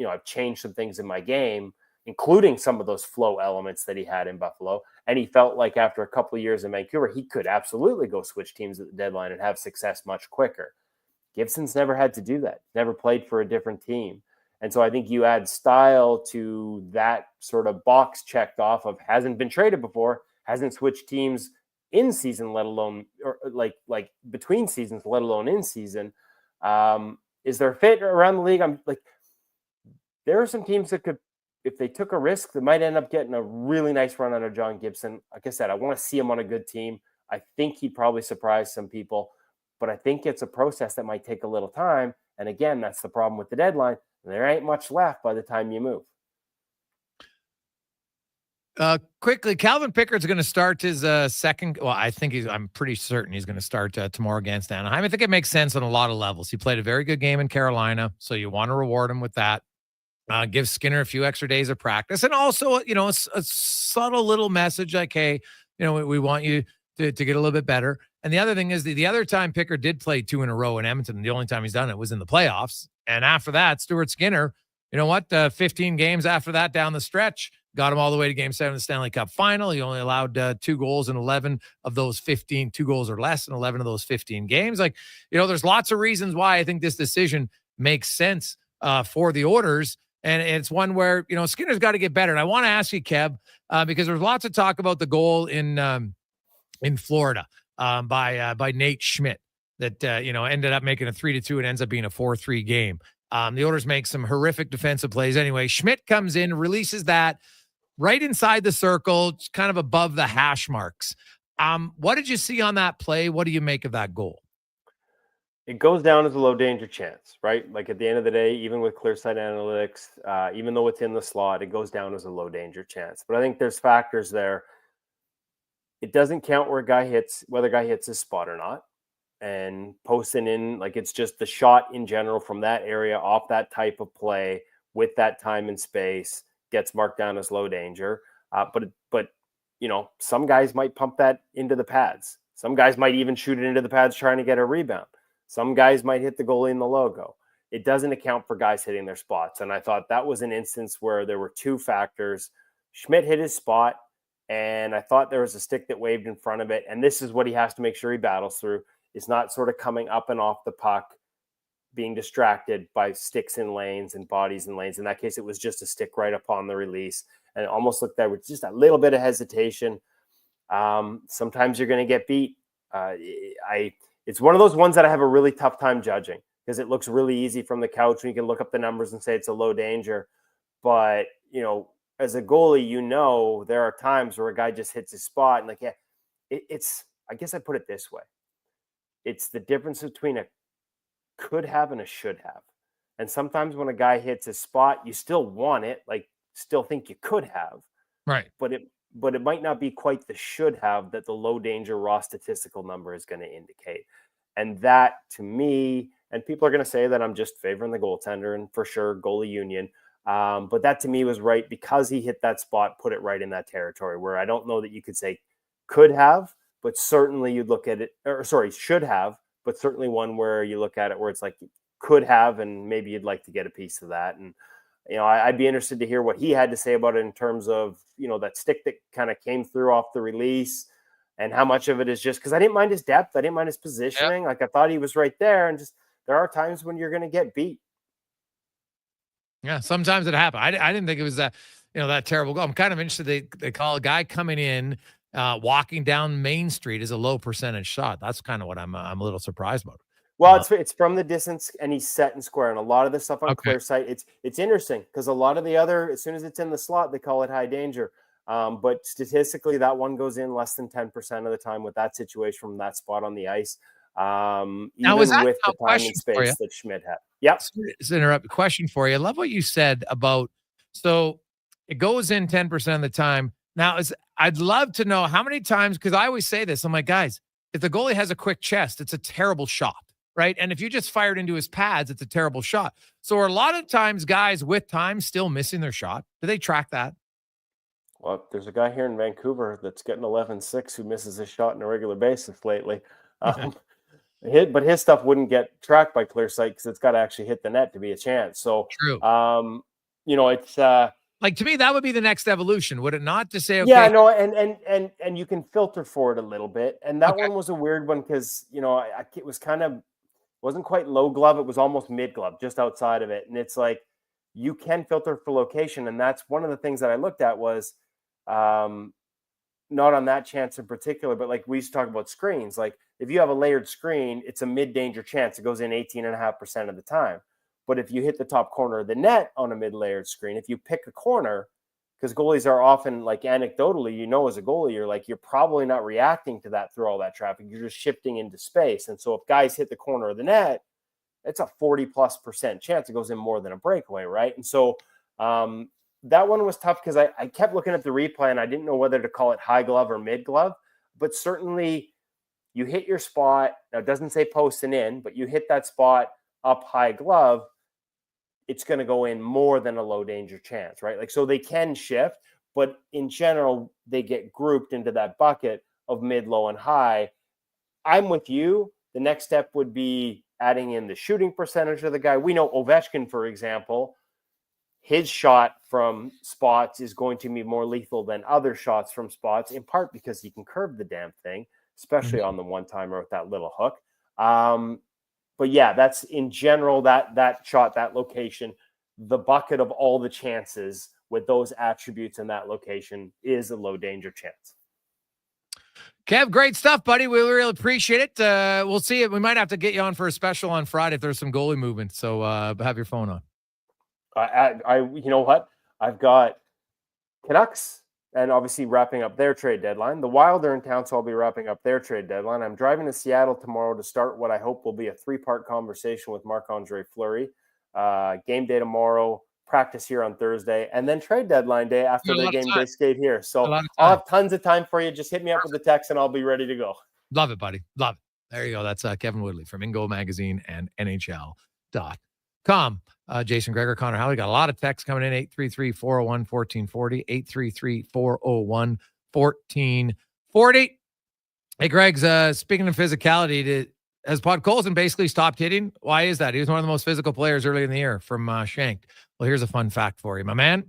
I've changed some things in my game, including some of those flow elements that he had in Buffalo. And he felt like after a couple of years in Vancouver, he could absolutely go switch teams at the deadline and have success much quicker. Gibson's never had to do that, never played for a different team. And so I think you add style to that sort of box checked off of hasn't been traded before, hasn't switched teams in season, let alone or like between seasons, let alone in season. Is there a fit around the league? I'm like, there are some teams that could, if they took a risk, they might end up getting a really nice run out of John Gibson. Like I said, I want to see him on a good team. I think he'd probably surprise some people, but I think it's a process that might take a little time. And again, that's the problem with the deadline. There ain't much left by the time you move. Quickly, Calvin Pickard's going to start his second. Well, I'm pretty certain he's going to start tomorrow against Anaheim. I think it makes sense on a lot of levels. He played a very good game in Carolina, so you want to reward him with that. Give Skinner a few extra days of practice, and also, a subtle little message like, hey, we want you to get a little bit better. And the other thing is the other time Pickard did play 2 in a row in Edmonton, the only time he's done it was in the playoffs. And after that, Stuart Skinner, 15 games after that down the stretch, got him all the way to Game 7 of the Stanley Cup Final. He only allowed 2 goals in 11 of those 15, 2 goals or less in 11 of those 15 games. There's lots of reasons why I think this decision makes sense for the Oilers. And it's one where, Skinner's got to get better. And I want to ask you, Kev, because there's lots of talk about the goal in Florida by Nate Schmidt that, ended up making a 3-2 and ends up being a 4-3 game. The Oilers make some horrific defensive plays. Anyway, Schmidt comes in, releases that right inside the circle, kind of above the hash marks. What did you see on that play? What do you make of that goal? it goes down as a low danger chance, right? Like at the end of the day, even with clear sight analytics, even though it's in the slot, it goes down as a low danger chance. But I think there's factors there. It doesn't count whether a guy hits his spot or not. And posting in, like, it's just the shot in general from that area off that type of play with that time and space gets marked down as low danger. But you know, some guys might pump that into the pads. Some guys might even shoot it into the pads trying to get a rebound. Some guys might hit the goalie in the logo. It doesn't account for guys hitting their spots. And I thought that was an instance where there were two factors. Schmidt hit his spot, and I thought there was a stick that waved in front of it. And this is what he has to make sure he battles through. Is not sort of coming up and off the puck, being distracted by sticks in lanes and bodies in lanes. In that case, it was just a stick right upon the release. And it almost looked there with just a little bit of hesitation. Sometimes you're going to get beat. It's one of those ones that I have a really tough time judging because it looks really easy from the couch and you can look up the numbers and say it's a low danger. But, you know, as a goalie, you know, there are times where a guy just hits his spot and I guess I put it this way. It's the difference between a could have and a should have. And sometimes when a guy hits his spot, you still want it, like still think you could have. Right. But it might not be quite the should have that the low danger raw statistical number is going to indicate. And that to me, and people are going to say that I'm just favoring the goaltender and for sure goalie union. But that to me was right because he hit that spot, put it right in that territory where I don't know that you could say could have, but certainly you'd look at it, should have, but certainly one where you look at it where it's like could have, and maybe you'd like to get a piece of that. And, you know, I'd be interested to hear what he had to say about it in terms of, you know, that stick that kind of came through off the release and how much of it is just because I didn't mind his depth. I didn't mind his positioning. Like I thought he was right there, and just there are times when you're going to get beat. Yeah, sometimes it happens. I didn't think it was that, you know, that terrible goal. I'm kind of interested. They call a guy coming in, walking down Main Street is a low percentage shot. That's kind of what I'm a little surprised about. Well, it's from the distance and he's set and square. And a lot of the stuff on clear sight, it's interesting because a lot of the other, as soon as it's in the slot, they call it high danger. But statistically, that one goes in less than 10% of the time with that situation from that spot on the ice. Even with the time and space that Schmidt had. Yep. It's an interrupt question for you. I love what you said about, so it goes in 10% of the time. Now, I'd love to know how many times, because I always say this, I'm like, guys, if the goalie has a quick chest, it's a terrible shot, right? And if you just fired into his pads, it's a terrible shot. So are a lot of times guys with time still missing their shot? Do they track that? Well, there's a guy here in Vancouver that's getting 11-6 who misses his shot on a regular basis lately. But his stuff wouldn't get tracked by clear sight because it's got to actually hit the net to be a chance. So, true. You know, it's like, to me, that would be the next evolution, would it not? To say, okay, yeah, no, and you can filter for it a little bit. And that one was a weird one because, you know, it was kind of wasn't quite low glove. It was almost mid glove, just outside of it. And it's like you can filter for location, and that's one of the things that I looked at was not on that chance in particular, but like we used to talk about screens. Like if you have a layered screen, it's a mid-danger chance. It goes in 18.5% of the time. But if you hit the top corner of the net on a mid-layered screen, if you pick a corner, because goalies are often like anecdotally, you know, as a goalie, you're probably not reacting to that through all that traffic. You're just shifting into space. And so if guys hit the corner of the net, it's a 40+% chance it goes in more than a breakaway, right? And so that one was tough because I kept looking at the replay and I didn't know whether to call it high glove or mid glove. But certainly you hit your spot. Now, it doesn't say post and in, but you hit that spot up high glove, it's going to go in more than a low danger chance, right? Like, so they can shift, but in general, they get grouped into that bucket of mid, low, and high. I'm with you. The next step would be adding in the shooting percentage of the guy. We know Ovechkin, for example, his shot from spots is going to be more lethal than other shots from spots, in part because he can curve the damn thing, especially on the one-timer with that little hook. But yeah, that's in general, that shot, that location, the bucket of all the chances with those attributes in that location is a low danger chance. Kev, great stuff, buddy. We really appreciate it. We'll see it. We might have to get you on for a special on Friday if there's some goalie movement. So have your phone on. You know what? I've got Canucks and obviously wrapping up their trade deadline. The Wild are in town, so I'll be wrapping up their trade deadline. I'm driving to Seattle tomorrow to start what I hope will be a 3-part conversation with Marc-Andre Fleury. Game day tomorrow, practice here on Thursday, and then trade deadline day after the game day skate here. So I'll have tons of time for you. Just hit me up with the text and I'll be ready to go. Love it, buddy. Love it. There you go. That's Kevin Woodley from Ingo Magazine and NHL.com. Jason Gregor, Connor Halley. Got a lot of texts coming in. 833-401-1440. 833-401-1440. Hey, Greg's speaking of physicality, has Podkolzin basically stopped hitting? Why is that? He was one of the most physical players early in the year from Shanked. Well, here's a fun fact for you, my man.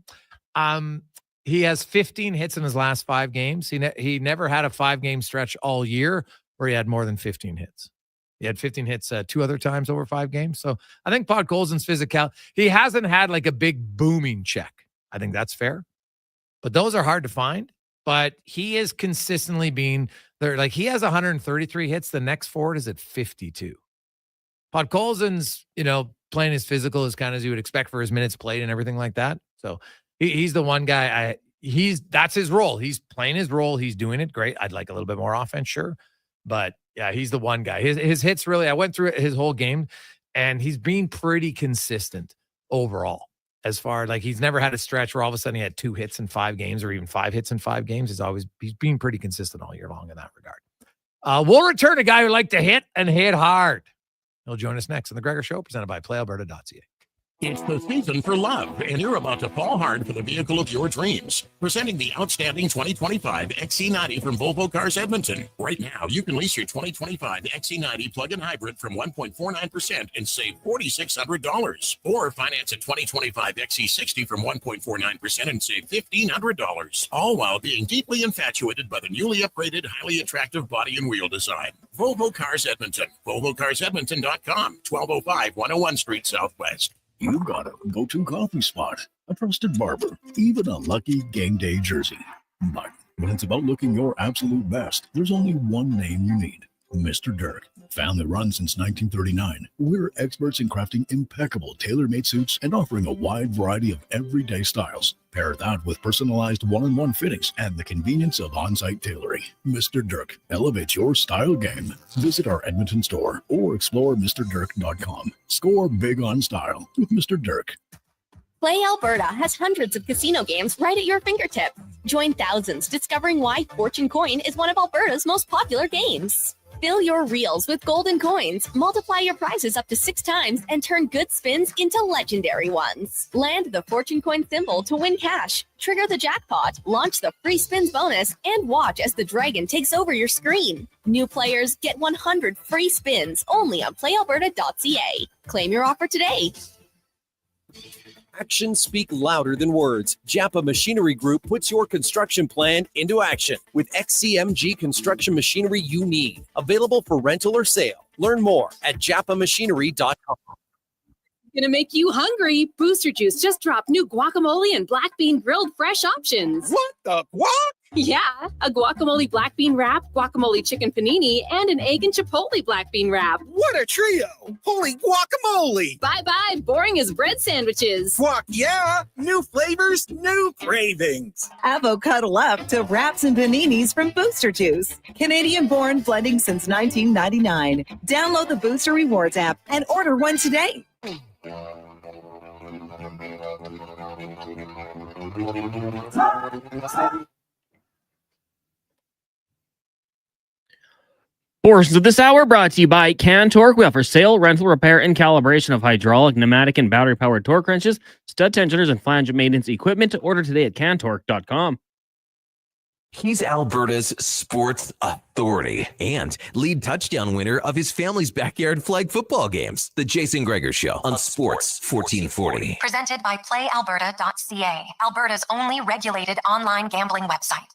He has 15 hits in his last 5 games. He never had a 5-game stretch all year where he had more than 15 hits. He had 15 hits 2 other times over 5 games. So I think Podkolzin's physical. He hasn't had like a big booming check. I think that's fair. But those are hard to find. But he is consistently being there. Like he has 133 hits. The next forward is at 52. Podkolzin's, playing his physical as kind of as you would expect for his minutes played and everything like that. So he's the one guy. That's his role. He's playing his role. He's doing it great. I'd like a little bit more offense, sure. But yeah, he's the one guy. His hits really, I went through his whole game and he's been pretty consistent overall. As far like he's never had a stretch where all of a sudden he had 2 hits in 5 games or even 5 hits in 5 games. He's been pretty consistent all year long in that regard. We'll return a guy who liked to hit and hit hard. He'll join us next on the Gregor Show, presented by PlayAlberta.ca. It's the season for love, and you're about to fall hard for the vehicle of your dreams. Presenting the outstanding 2025 XC90 from Volvo Cars Edmonton. Right now, you can lease your 2025 XC90 plug-in hybrid from 1.49% and save $4,600. Or finance a 2025 XC60 from 1.49% and save $1,500. All while being deeply infatuated by the newly upgraded, highly attractive body and wheel design. Volvo Cars Edmonton. VolvoCarsEdmonton.com. 1205 101 Street Southwest. You've got a go-to coffee spot, a trusted barber, even a lucky game day jersey. But when it's about looking your absolute best, there's only one name you need. Mr. Dirk. Family run since 1939, we're experts in crafting impeccable tailor-made suits and offering a wide variety of everyday styles. Pair that with personalized one-on-one fittings and the convenience of on-site tailoring. Mr. Dirk elevates your style game. Visit our Edmonton store or explore MrDirk.com. Score big on style with Mr. Dirk. Play Alberta has hundreds of casino games right at your fingertip. Join thousands discovering why Fortune Coin is one of Alberta's most popular games. Fill your reels with golden coins, multiply your prizes up to 6 times, and turn good spins into legendary ones. Land the Fortune Coin symbol to win cash, trigger the jackpot, launch the free spins bonus, and watch as the dragon takes over your screen. New players get 100 free spins only on PlayAlberta.ca. Claim your offer today. Actions speak louder than words. Japa Machinery Group puts your construction plan into action with XCMG construction machinery you need. Available for rental or sale. Learn more at japamachinery.com. Gonna make you hungry. Booster Juice just dropped new guacamole and black bean grilled fresh options. What the what? Yeah, a guacamole black bean wrap, guacamole chicken panini, and an egg and chipotle black bean wrap. What a trio! Holy guacamole! Bye-bye, boring as bread sandwiches. Guac, yeah! New flavors, new cravings. Avocado up to wraps and paninis from Booster Juice. Canadian-born blending since 1999. Download the Booster Rewards app and order one today. Portions of this hour brought to you by Cantork. We offer sale, rental, repair, and calibration of hydraulic, pneumatic, and battery-powered torque wrenches, stud tensioners, and flange maintenance equipment. To order today at Cantork.com. He's Alberta's sports authority and lead touchdown winner of his family's backyard flag football games. The Jason Gregor Show on Sports 1440. Presented by PlayAlberta.ca, Alberta's only regulated online gambling website.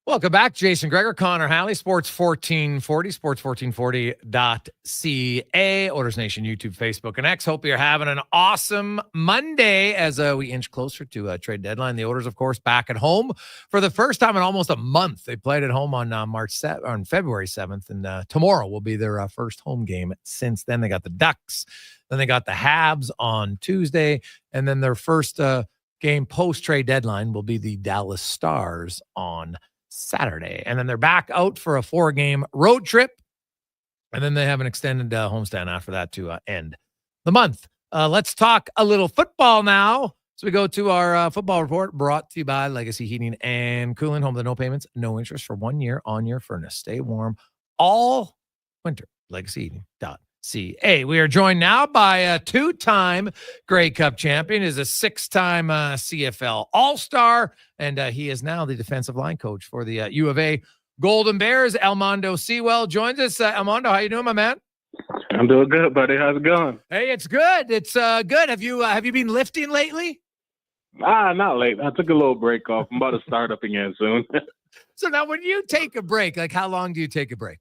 Welcome back. Jason Gregor, Connor Halley, Sports 1440, sports1440.ca, Oilers Nation, YouTube, Facebook, and X. Hope you're having an awesome Monday as we inch closer to trade deadline. The Oilers, of course, back at home for the first time in almost a month. They played at home on February 7th, and tomorrow will be their first home game since then. They got the Ducks, then they got the Habs on Tuesday, and then their first game post-trade deadline will be the Dallas Stars on Saturday. And then they're back out for a 4-game road trip. And then they have an extended homestand after that to end the month. Let's talk a little football now. So we go to our football report brought to you by Legacy Heating and Cooling. Home to no payments, no interest for 1 year on your furnace. Stay warm all winter. LegacyHeating.ca. We are joined now by a 2-time Grey Cup champion, is a 6-time CFL All-Star, and he is now the defensive line coach for the U of A Golden Bears. Elmondo Sewell joins us. Elmondo, how you doing, my man? I'm doing good, buddy. How's it going? Hey, it's good. It's good. Have you been lifting lately? Not late. I took a little break off. I'm about to start up again soon. So now when you take a break, like how long do you take a break?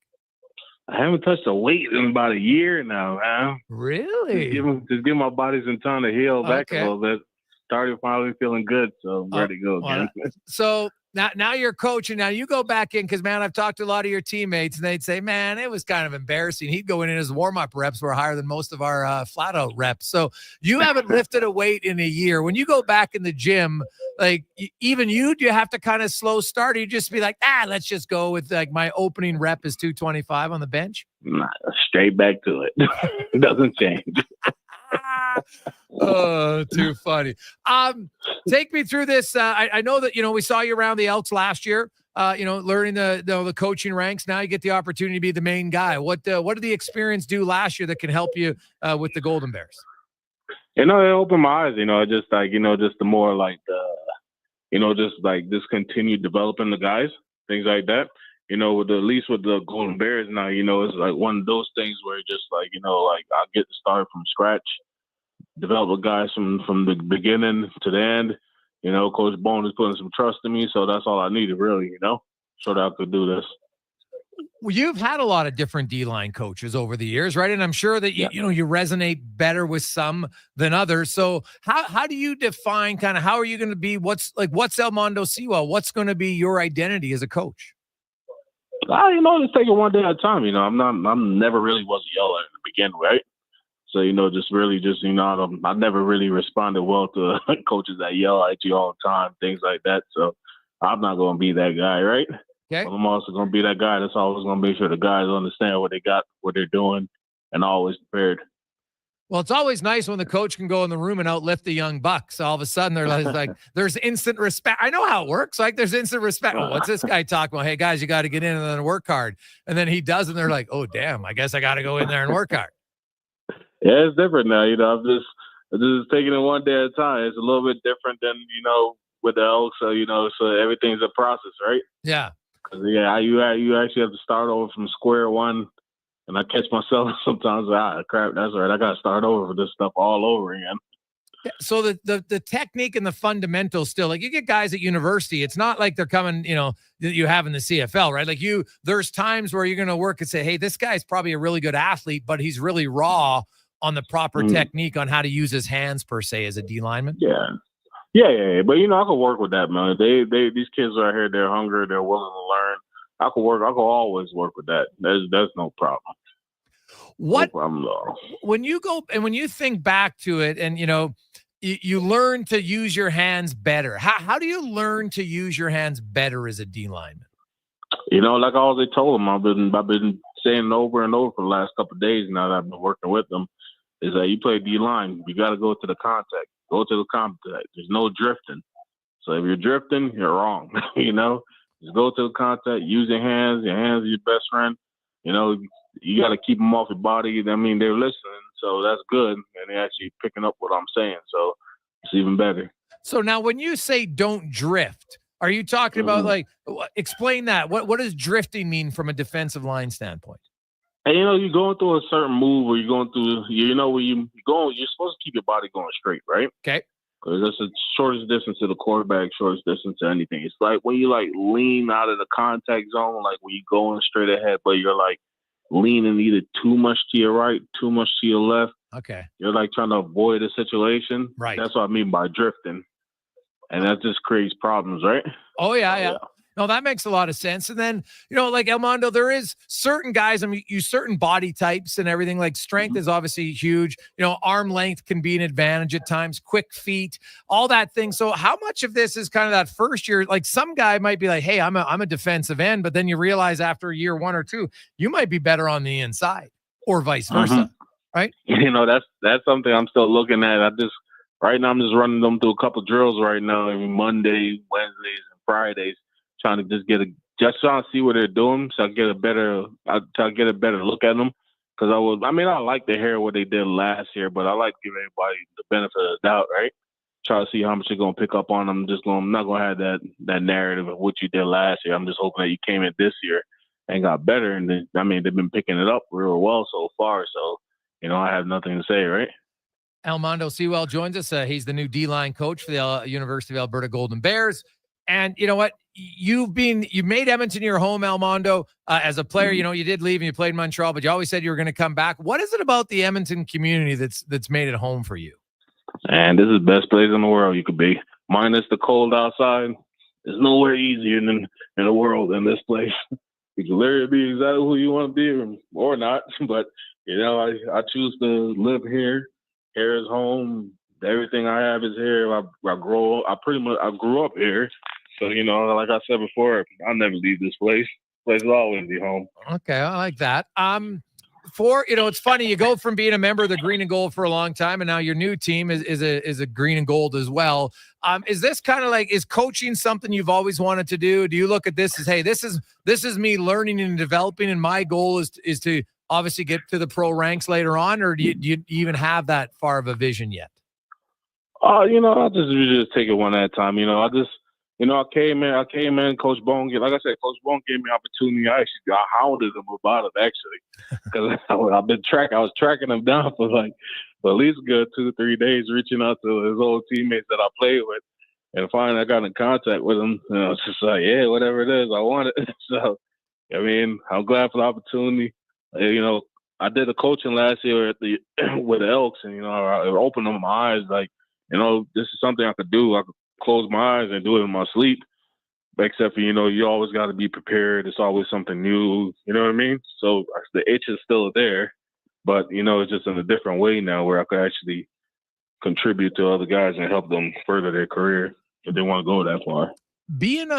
I haven't touched a weight in about a year now, man. Really? Just give my body some time to heal back a little bit. Started finally feeling good, so I'm ready to go again. So now you're coaching. Now you go back in because, man, I've talked to a lot of your teammates, and they'd say, man, it was kind of embarrassing. He'd go in and his warm-up reps were higher than most of our flat-out reps. So you haven't lifted a weight in a year. When you go back in the gym, like even do you have to kind of slow start? Or you just be like, let's just go with like my opening rep is 225 on the bench? Nah, straight back to it. It doesn't change. Oh, too funny. Take me through this. I know that, we saw you around the Elks last year, learning the coaching ranks. Now you get the opportunity to be the main guy. What did the experience do last year that can help you with the Golden Bears? It opened my eyes, just the more like just continue developing the guys, things like that. At least with the Golden Bears now, it's like one of those things where just like, I get to start from scratch, develop the guys from the beginning to the end. Coach Bone is putting some trust in me, so that's all I needed really, so that I could do this. Well, you've had a lot of different D-line coaches over the years, right? And I'm sure that you resonate better with some than others. So how do you define kind of how are you going to be? What's Elmondo Sewell? What's going to be your identity as a coach? Just take it one day at a time. I'm never really was a yeller in the beginning, right? So, I never really responded well to coaches that yell at you all the time, things like that. So I'm not going to be that guy, right? Okay. But I'm also going to be that guy that's always going to make sure the guys understand what they got, what they're doing, and always prepared. Well, it's always nice when the coach can go in the room and outlift the young bucks. All of a sudden, they're like, there's instant respect. I know how it works. Like, there's instant respect. Oh, what's this guy talking about? Hey, guys, you got to get in and then work hard. And then he does, and they're like, oh, damn, I guess I got to go in there and work hard. Yeah, it's different now. I'm just taking it one day at a time. It's a little bit different than, with the Elks. So, so everything's a process, right? Yeah. You actually have to start over from square one. And I catch myself sometimes, crap, that's right. I got to start over for this stuff all over again. So the technique and the fundamentals still, like you get guys at university, it's not like they're coming, that you have in the CFL, right? Like there's times where you're going to work and say, hey, this guy's probably a really good athlete, but he's really raw on the proper technique on how to use his hands per se as a D lineman. Yeah. But I can work with that, man. These kids right here, they're hungry, they're willing to learn. I can always work with that. That's no problem. No problem at all. When you go and when you think back to it and, you learn to use your hands better. How do you learn to use your hands better as a D lineman? Like I always told them, I've been saying it over and over for the last couple of days now that I've been working with them, is that you play D line, you got to go to the contact. Go to the contact. There's no drifting. So if you're drifting, you're wrong. Just go to the contact, use your hands. Your hands are your best friend. You got to keep them off your body. I mean, they're listening, so that's good. And they're actually picking up what I'm saying. So it's even better. So now when you say don't drift, are you talking about explain that? What does drifting mean from a defensive line standpoint? And, you're going through a certain move or you're going through, where you're supposed to keep your body going straight, right? Okay. Because that's the shortest distance to the quarterback, shortest distance to anything. It's like when you like lean out of the contact zone, like when you're going straight ahead, but you're like leaning either too much to your right, too much to your left. Okay. You're like trying to avoid a situation. Right. That's what I mean by drifting. And that just creates problems, right? Oh, yeah. No, that makes a lot of sense. And then, like Elmondo, there is certain guys, I mean, you certain body types and everything, like strength is obviously huge. Arm length can be an advantage at times, quick feet, all that thing. So how much of this is kind of that first year? Like some guy might be like, hey, I'm a defensive end, but then you realize after year 1 or 2, you might be better on the inside or vice versa, right? That's something I'm still looking at. Right now I'm just running them through a couple drills right now, every Monday, Wednesdays, and Fridays. Trying to just trying to see what they're doing, so I get a better look at them. Because I like to hear what they did last year, but I like to give everybody the benefit of the doubt, right? Try to see how much you're gonna pick up on them. I'm not gonna have that narrative of what you did last year. I'm just hoping that you came in this year and got better. And they've been picking it up real well so far. So I have nothing to say, right? Elmondo Sewell joins us. He's the new D-line coach for the University of Alberta Golden Bears. And you know what? You made Edmonton your home, Elmondo. As a player, you did leave and you played in Montreal, but you always said you were going to come back. What is it about the Edmonton community that's made it home for you? And this is the best place in the world you could be. Minus the cold outside, there's nowhere easier in the world than this place. You can literally be exactly who you want to be or not. But, I choose to live here. Here is home. Everything I have is here. I grew up here. So, like I said before, I'll never leave this place. This place will always be home. Okay, I like that. It's funny, you go from being a member of the Green and Gold for a long time, and now your new team is a Green and Gold as well. Is this kind of like, is coaching something you've always wanted to do? Do you look at this as, hey, this is me learning and developing, and my goal is to obviously get to the pro ranks later on, or do you even have that far of a vision yet? I just take it one at a time. I came in, Coach Bone, like I said, Coach Bone gave me opportunity. I hounded him about it, actually, because I was tracking him down for at least a good 2-3 days, reaching out to his old teammates that I played with. And finally I got in contact with him. And I was just like, yeah, whatever it is, I want it. So, I'm glad for the opportunity. I did the coaching last year with the Elks, and, I opened up my eyes, this is something I could do. I could close my eyes and do it in my sleep. Except for, you always got to be prepared. It's always something new. You know what I mean? So the itch is still there, but, it's just in a different way now where I could actually contribute to other guys and help them further their career if they want to go that far. Being,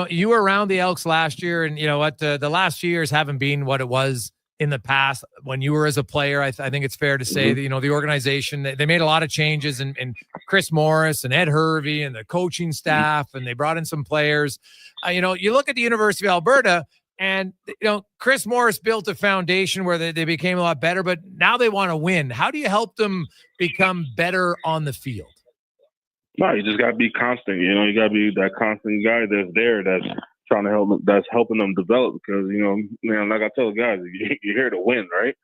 you were around the Elks last year, and the last few years haven't been what it was in the past when you were as a player. I think it's fair to say that, the organization, they made a lot of changes, and Chris Morris and Ed Hervey and the coaching staff, and they brought in some players. You look at the University of Alberta, and, Chris Morris built a foundation where they became a lot better, but now they want to win. How do you help them become better on the field? No, you just got to be constant. You got to be that constant guy that's trying to help them, that's helping them develop, because, like I tell the guys, you're here to win, right?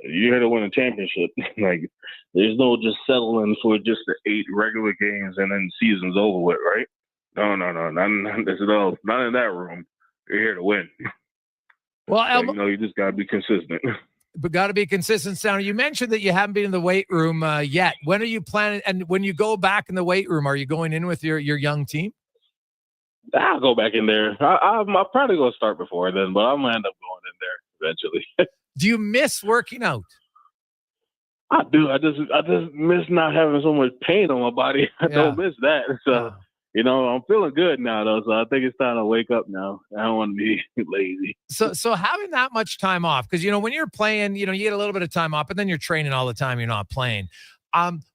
You're here to win a championship. There's no just settling for just the 8 regular games and then the season's over with, right? No, not in that room. You're here to win. Well, you just got to be consistent. But got to be consistent. Now, you mentioned that you haven't been in the weight room yet. When are you planning? And when you go back in the weight room, are you going in with your young team? I'll go back in there. I'll probably go start before then, but I'm gonna end up going in there eventually. Do you miss working out? I do. I just miss not having so much pain on my body. I don't miss that. So, I'm feeling good now though. So I think it's time to wake up now. I don't want to be lazy. So having that much time off, because when you're playing, you get a little bit of time off, but then you're training all the time. You're not playing.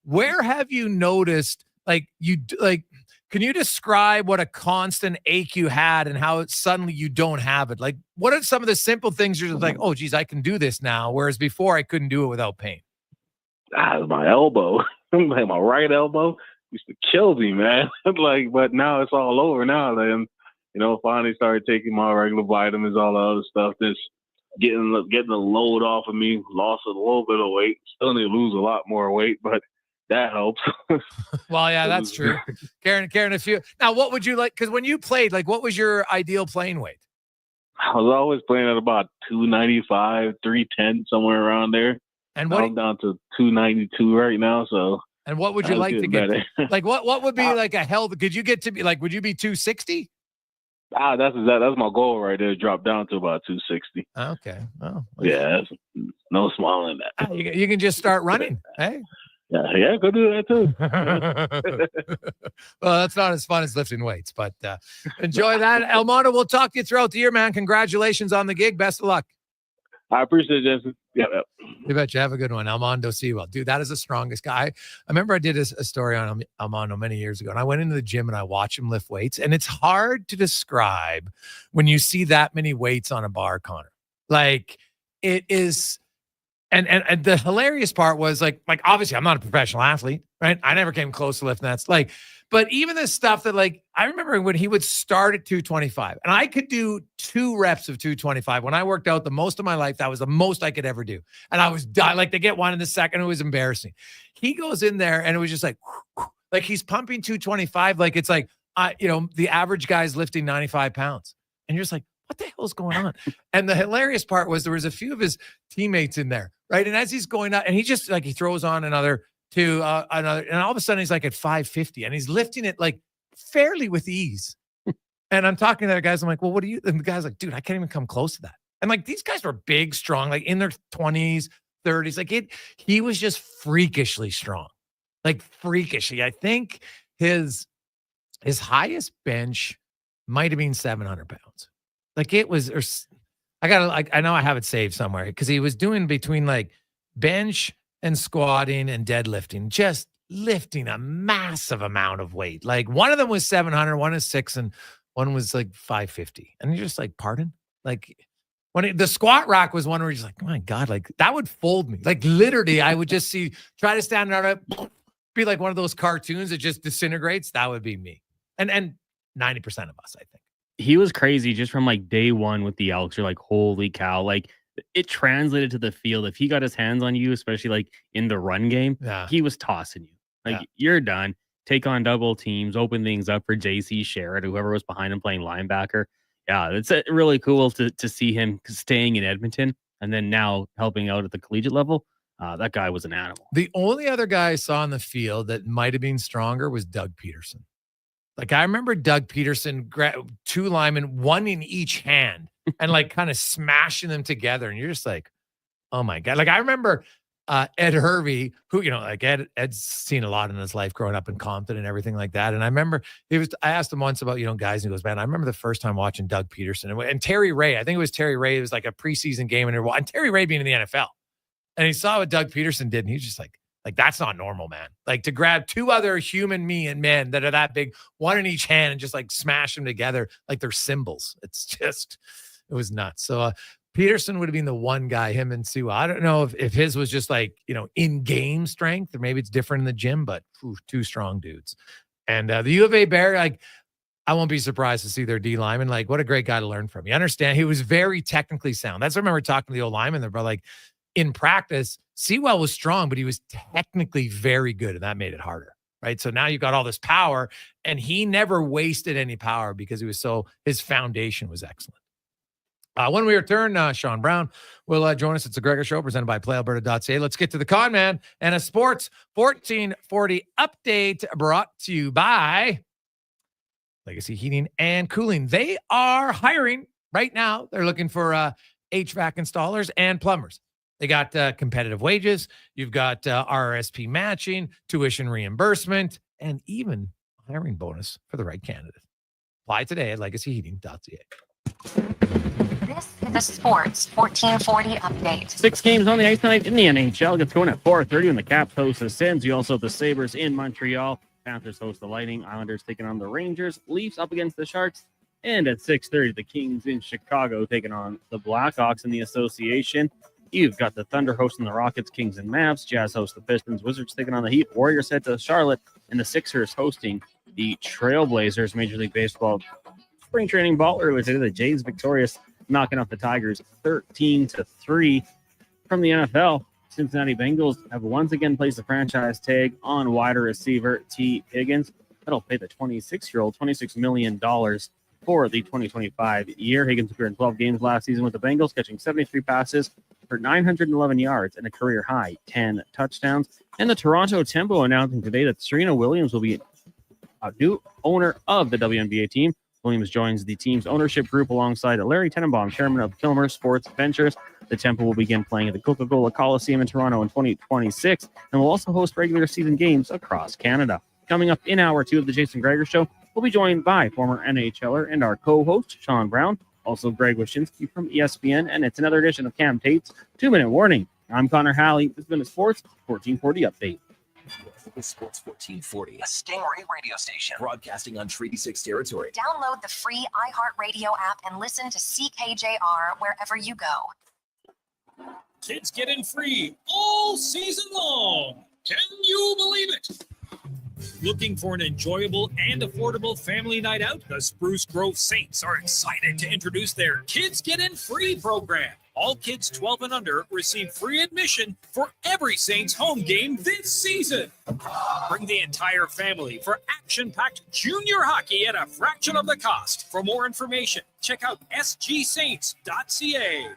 Where have you noticed, can you describe what a constant ache you had and how suddenly you don't have it? What are some of the simple things you're just like, oh, geez, I can do this now, whereas before I couldn't do it without pain? My elbow, my right elbow used to kill me, man. But now it's all over now. Then, finally started taking my regular vitamins, all the other stuff. Just getting the load off of me. Lost a little bit of weight. Still need to lose a lot more weight, but that helps. Well, yeah, that's true. Karen, if you now, what would you like? Because when you played, like, what was your ideal playing weight? I was always playing at about 295, 310, somewhere around there. And I'm down to 292 right now. So. And what would you like to get? Like, what would be like a hell? Could you get to be like? Would you be 260? That's my goal right there. Drop down to about 260. Okay. Oh, yeah, that's no smaller than that. You can just start running. Hey. Yeah, go do that too. Well, that's not as fun as lifting weights, but enjoy that. Elmondo, we'll talk to you throughout the year, man. Congratulations on the gig. Best of luck. I appreciate it, Jason. Yeah. You bet you. Have a good one. Elmondo Sewell. Dude, that is the strongest guy. I remember I did a story on Elmondo many years ago, and I went into the gym and I watched him lift weights, and it's hard to describe when you see that many weights on a bar, Connor. Like, it is... And the hilarious part was like obviously I'm not a professional athlete, right? I never came close to lifting that. Like, but even the stuff that like I remember when he would start at 225, and I could do 2 reps of 225. When I worked out the most of my life, that was the most I could ever do. And I was dying, like to get one in the second, it was embarrassing. He goes in there and it was just like he's pumping 225, like it's like the average guy's lifting 95 pounds, and you're just like, what the hell is going on? And the hilarious part was there was a few of his teammates in there, right? And as he's going out, and he just like he throws on another, and all of a sudden he's like at 550, and he's lifting it like fairly with ease. And I'm talking to the guys, I'm like, well, what do you? And the guy's like, dude, I can't even come close to that. And like these guys were big, strong, like in their 20s, 30s. Like he was just freakishly strong, like freakishly. I think his highest bench might have been 700 pounds. Like it was, or I know I have it saved somewhere because he was doing between like bench and squatting and deadlifting, just lifting a massive amount of weight. Like one of them was 700, one is 6, and one was like 550. And you're just like, pardon? Like when the squat rack was one where you're just like, oh my God, like that would fold me. Like literally, I would just try to stand out, be like one of those cartoons that just disintegrates. That would be me. And 90% of us, I think. He was crazy just from like day one with the Elks. You're like, holy cow. Like it translated to the field. If he got his hands on you, especially like in the run game, he was tossing you. Like you're done. Take on double teams, open things up for JC Sherrod, whoever was behind him playing linebacker. Yeah, it's really cool to see him staying in Edmonton and then now helping out at the collegiate level. That guy was an animal. The only other guy I saw on the field that might have been stronger was Doug Peterson. Like I remember Doug Peterson, 2 linemen, 1 in each hand, and like kind of smashing them together. And you're just like, oh my God. Like I remember Ed Hervey, who, like Ed's seen a lot in his life growing up in Compton and everything like that. And I remember I asked him once about, guys, and he goes, man, I remember the first time watching Doug Peterson and Terry Ray. I think it was Terry Ray. It was like a preseason game and Terry Ray being in the NFL. And he saw what Doug Peterson did. And he was just like, that's not normal, man. Like to grab 2 other human men that are that big, 1 in each hand, and just like smash them together like they're cymbals. It was nuts. So Peterson would have been the one guy, him and Sue. I don't know if his was just like, in-game strength, or maybe it's different in the gym, but 2 strong dudes. And the U of A Bear, like, I won't be surprised to see their D lineman. Like, what a great guy to learn from. You understand? He was very technically sound. That's what I remember talking to the old lineman there, but like in practice, Sewell was strong, but he was technically very good, and that made it harder, right? So now you got all this power, and he never wasted any power because his foundation was excellent. When we return, Sean Brown will join us. It's the Gregor Show presented by PlayAlberta.ca. Let's get to the con man and a sports 1440 update brought to you by Legacy Heating and Cooling. They are hiring right now. They're looking for HVAC installers and plumbers. They got competitive wages. You've got RRSP matching, tuition reimbursement, and even a hiring bonus for the right candidate. Apply today at legacyheating.ca. This is the Sports 1440 update. 6 games on the ice tonight in the NHL. Gets going at 4:30 when the Caps host the Sens. You also have the Sabres in Montreal. Panthers host the Lightning. Islanders taking on the Rangers. Leafs up against the Sharks. And at 6:30, the Kings in Chicago taking on the Blackhawks in the Association. You've got the Thunder hosting the Rockets, Kings, and Mavs. Jazz host the Pistons. Wizards taking on the Heat. Warriors head to Charlotte. And the Sixers hosting the Trailblazers. Major League Baseball spring training ball earlier today. The Jays victorious, knocking off the Tigers 13-3. From the NFL, Cincinnati Bengals have once again placed a franchise tag on wide receiver T. Higgins. That'll pay the 26-year-old $26 million for the 2025 year. Higgins appeared in 12 games last season with the Bengals, catching 73 passes for 911 yards and a career-high 10 touchdowns. And the Toronto Tempo announcing today that Serena Williams will be a new owner of the WNBA team. Williams joins the team's ownership group alongside Larry Tenenbaum, chairman of Kilmer Sports Ventures. The Temple will begin playing at the Coca-Cola Coliseum in Toronto in 2026 and will also host regular season games across Canada. Coming up in hour 2 of the Jason Gregor Show, we'll be joined by former NHLer and our co-host, Sean Brown, also Greg Wyshynski from ESPN, and it's another edition of Cam Tate's 2-Minute Warning. I'm Connor Halley. This has been a Sports 1440 update. Sports 1440, a Stingray radio station broadcasting on Treaty 6 territory. Download the free iHeartRadio app and listen to CKJR wherever you go. Kids get in free all season long. Can you believe it? Looking for an enjoyable and affordable family night out? The Spruce Grove Saints are excited to introduce their Kids Get In Free program. All kids 12 and under receive free admission for every Saints home game this season. Bring the entire family for action-packed junior hockey at a fraction of the cost. For more information, check out sgsaints.ca.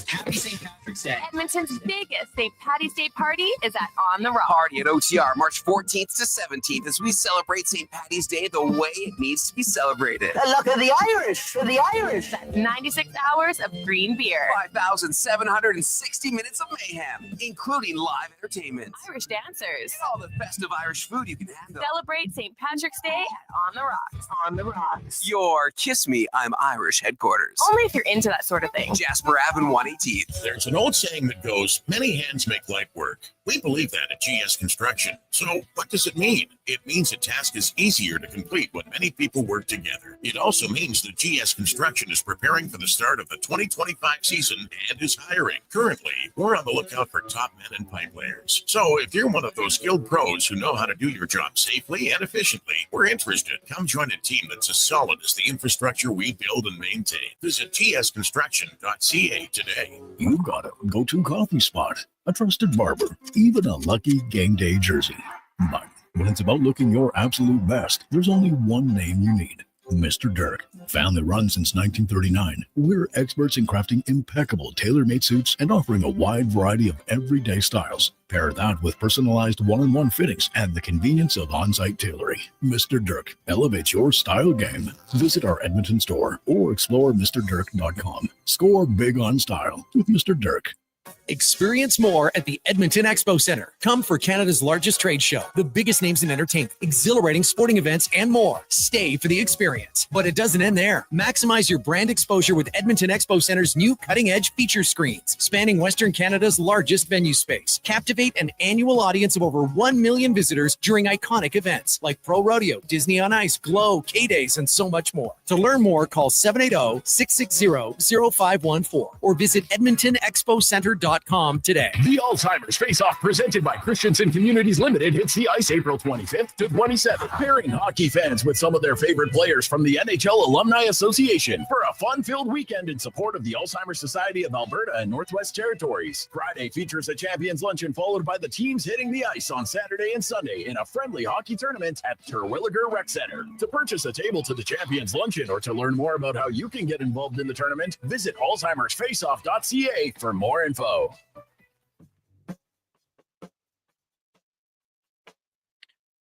Happy St. Patrick's Day. Edmonton's biggest St. Patty's Day party is at On the Rock. Party at OTR March 14th to 17th as we celebrate St. Patty's Day the way it needs to be celebrated. Look at the Irish. The Irish. That's 96 hours of green beer. 5,760 minutes of mayhem, including live entertainment. Irish dancers. And all the festive Irish food you can handle. Celebrate St. Patrick's Day at On the Rocks. On the Rocks. Your Kiss Me, I'm Irish headquarters. Only if you're into that sort of thing. Jasper Ave 118th. There's an old saying that goes, many hands make light work. We believe that at GS Construction. So what does it mean? It means a task is easier to complete when many people work together. It also means that GS Construction is preparing for the start of the 2025 season and is hiring. Currently, we're on the lookout for top men and pipe layers. So if you're one of those skilled pros who know how to do your job safely and efficiently, we're interested. Come join a team that's as solid as the infrastructure we build and maintain. Visit tsconstruction.ca today. You got a go-to coffee spot, a trusted barber, even a lucky game day jersey. But when it's about looking your absolute best, there's only one name you need. Mr. Dirk. Family run since 1939. We're experts in crafting impeccable tailor-made suits and offering a wide variety of everyday styles. Pair that with personalized one-on-one fittings and the convenience of on-site tailoring. Mr. Dirk elevates your style game. Visit our Edmonton store or explore MrDirk.com. Score big on style with Mr. Dirk. Experience more at the Edmonton Expo Center. Come for Canada's largest trade show, the biggest names in entertainment, exhilarating sporting events, and more. Stay for the experience. But it doesn't end there. Maximize your brand exposure with Edmonton Expo Center's new cutting-edge feature screens, spanning Western Canada's largest venue space. Captivate an annual audience of over 1 million visitors during iconic events like Pro Rodeo, Disney on Ice, Glow, K-Days, and so much more. To learn more, call 780-660-0514 or visit EdmontonExpoCenter.com today. The Alzheimer's Face-Off presented by Christensen Communities Limited hits the ice April 25th to 27th, pairing hockey fans with some of their favorite players from the NHL Alumni Association for a fun-filled weekend in support of the Alzheimer's Society of Alberta and Northwest Territories. Friday features a Champions Luncheon followed by the teams hitting the ice on Saturday and Sunday in a friendly hockey tournament at Terwilliger Rec Center. To purchase a table to the Champions Luncheon or to learn more about how you can get involved in the tournament, visit alzheimersfaceoff.ca for more info.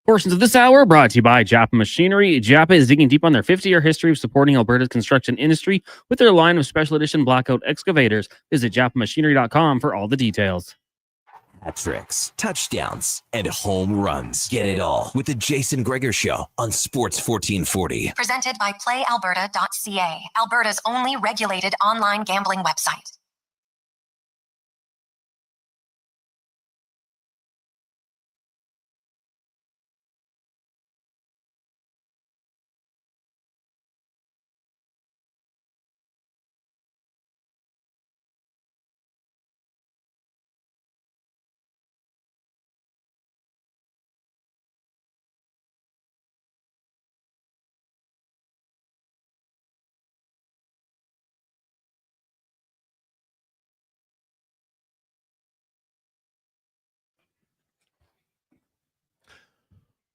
Portions of this hour brought to you by Japa Machinery. Japa is digging deep on their 50-year history of supporting Alberta's construction industry with their line of special edition blackout excavators. Visit japamachinery.com for all the details. Hat-tricks, touchdowns, and home runs. Get it all with the Jason Gregor Show on Sports 1440. Presented by PlayAlberta.ca, Alberta's only regulated online gambling website.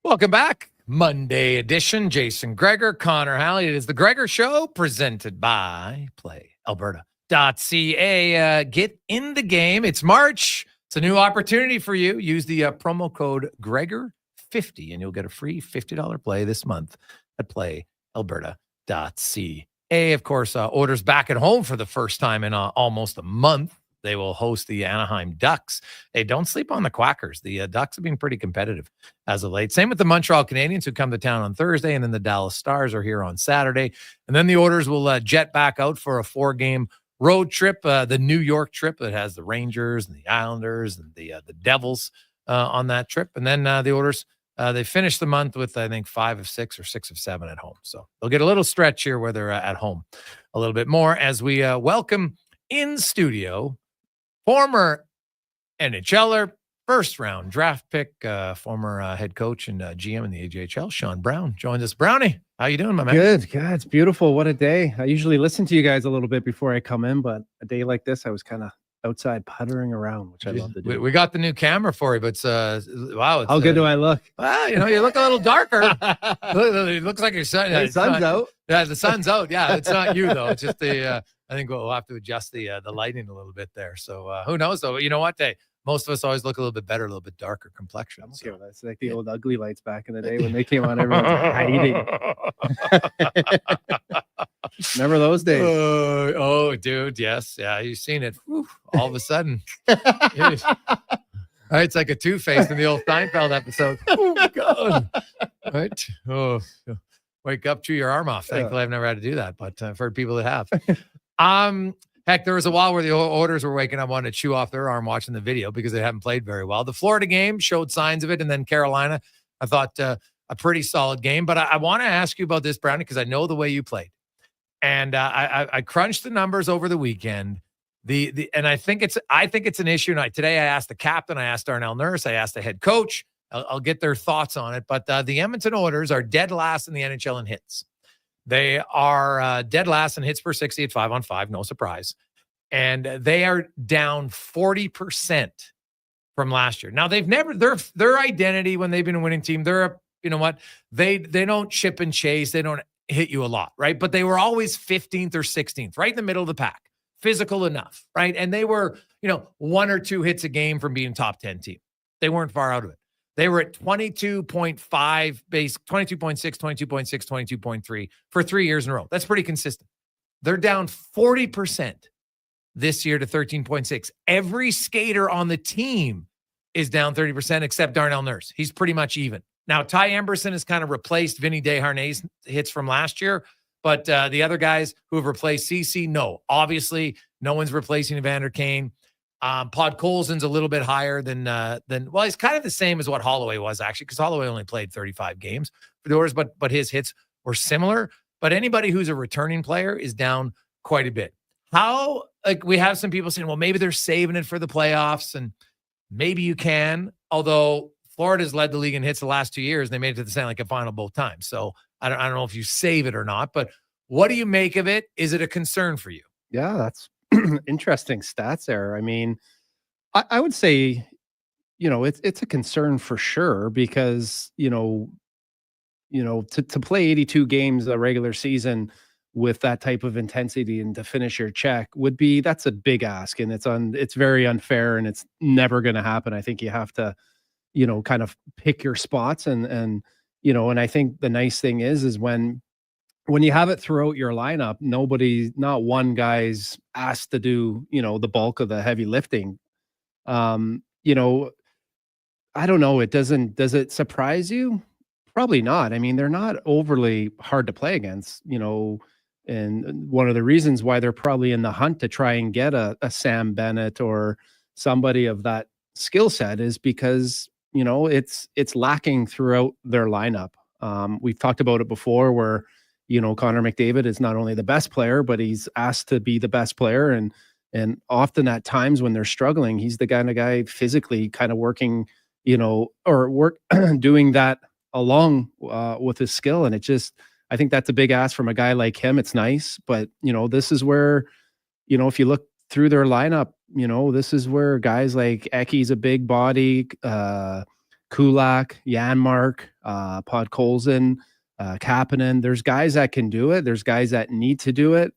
Welcome back. Monday edition. Jason Gregor, Connor Halley. It is the Gregor Show presented by PlayAlberta.ca. Get in the game. It's March. It's a new opportunity for you. Use the promo code Gregor50 and you'll get a free $50 play this month at PlayAlberta.ca. Of course, Oilers back at home for the first time in almost a month. They will host the Anaheim Ducks. Hey, don't sleep on the Quackers. The Ducks have been pretty competitive as of late. Same with the Montreal Canadiens, who come to town on Thursday, and then the Dallas Stars are here on Saturday. And then the Oilers will jet back out for a 4-game road trip, the New York trip that has the Rangers and the Islanders and the Devils on that trip. And then the Oilers, they finish the month with, I think, 5 of 6 or 6 of 7 at home. So they'll get a little stretch here where they're at home a little bit more as we welcome in studio former NHLer, first-round draft pick, former head coach and GM in the AJHL, Sean Brown, joins us. Brownie, how you doing, my man? Good. It's beautiful. What a day. I usually listen to you guys a little bit before I come in, but a day like this, I was kind of outside puttering around, which I love to do. We got the new camera for you, but wow. It's, how good do I look? Well, you look a little darker. It looks like your sun. The sun's out. Yeah, the sun's out. Yeah, it's not you, though. It's just I think we'll have to adjust the lighting a little bit there. So who knows, though? You know what? Most of us always look a little bit better, a little bit darker complexion. Okay, well, that's like the old ugly lights back in the day when they came on, everyone's hiding. Remember those days? Oh, dude, yes. Yeah, you've seen it. Whew, all of a sudden. It's like a Two-Face in the old Seinfeld episode. Oh, God. Right? Oh, wake up, chew your arm off. Thankfully, I've never had to do that, but I've heard people that have. Heck, there was a while where the Oilers were waking up wanting to chew off their arm watching the video because they haven't played very well. The Florida game showed signs of it, and then Carolina, I thought a pretty solid game. But I want to ask you about this, Brownie, because I know the way you played. And I crunched the numbers over the weekend. And I think it's an issue. And today I asked the captain, I asked Darnell Nurse, I asked the head coach. I'll get their thoughts on it. But the Edmonton Oilers are dead last in the NHL in hits. They are dead last in hits per 60 at 5-on-5. No surprise. And they are down 40% from last year. Now they've never their identity when they've been a winning team. They're they don't chip and chase. They don't hit you a lot, right? But they were always 15th or 16th, right in the middle of the pack. Physical enough, right? And they were 1 or 2 hits a game from being top 10 team. They weren't far out of it. They were at 22.5 base, 22.6, 22.6, 22.3 for 3 years in a row. That's pretty consistent. They're down 40% this year to 13.6. Every skater on the team is down 30% except Darnell Nurse. He's pretty much even. Now, Ty Emberson has kind of replaced Vinny Desharnais' hits from last year, but the other guys who have replaced CC, no. Obviously, no one's replacing Evander Kane. Podkolzin's a little bit higher than he's kind of the same as what Holloway was, actually, because Holloway only played 35 games for the Oilers, but his hits were similar. But anybody who's a returning player is down quite a bit. We have some people saying, well, maybe they're saving it for the playoffs, and maybe you can, although Florida's led the league in hits the last 2 years. They made it to the Stanley Cup final both times. So I don't know if you save it or not, but what do you make of it? Is it a concern for you? Yeah, that's interesting stats there. I mean, I would say, it's a concern for sure because, to play 82 games a regular season with that type of intensity and to finish your check that's a big ask, and it's very unfair, and it's never going to happen. I think you have to, kind of pick your spots and I think the nice thing is when you have it throughout your lineup, not one guy's asked to do, the bulk of the heavy lifting. I don't know. Does it surprise you? Probably not. I mean, they're not overly hard to play against, and one of the reasons why they're probably in the hunt to try and get a Sam Bennett or somebody of that skill set is because, it's lacking throughout their lineup. We've talked about it before where, Connor McDavid is not only the best player, but he's asked to be the best player. And often at times when they're struggling, he's the kind of guy physically kind of working, doing that along with his skill. And I think that's a big ask from a guy like him. It's nice, but this is where, if you look through their lineup, this is where guys like Ecky's a big body, Kulak, Janmark, Podkolzin, Kapanen. There's guys that can do it. There's guys that need to do it.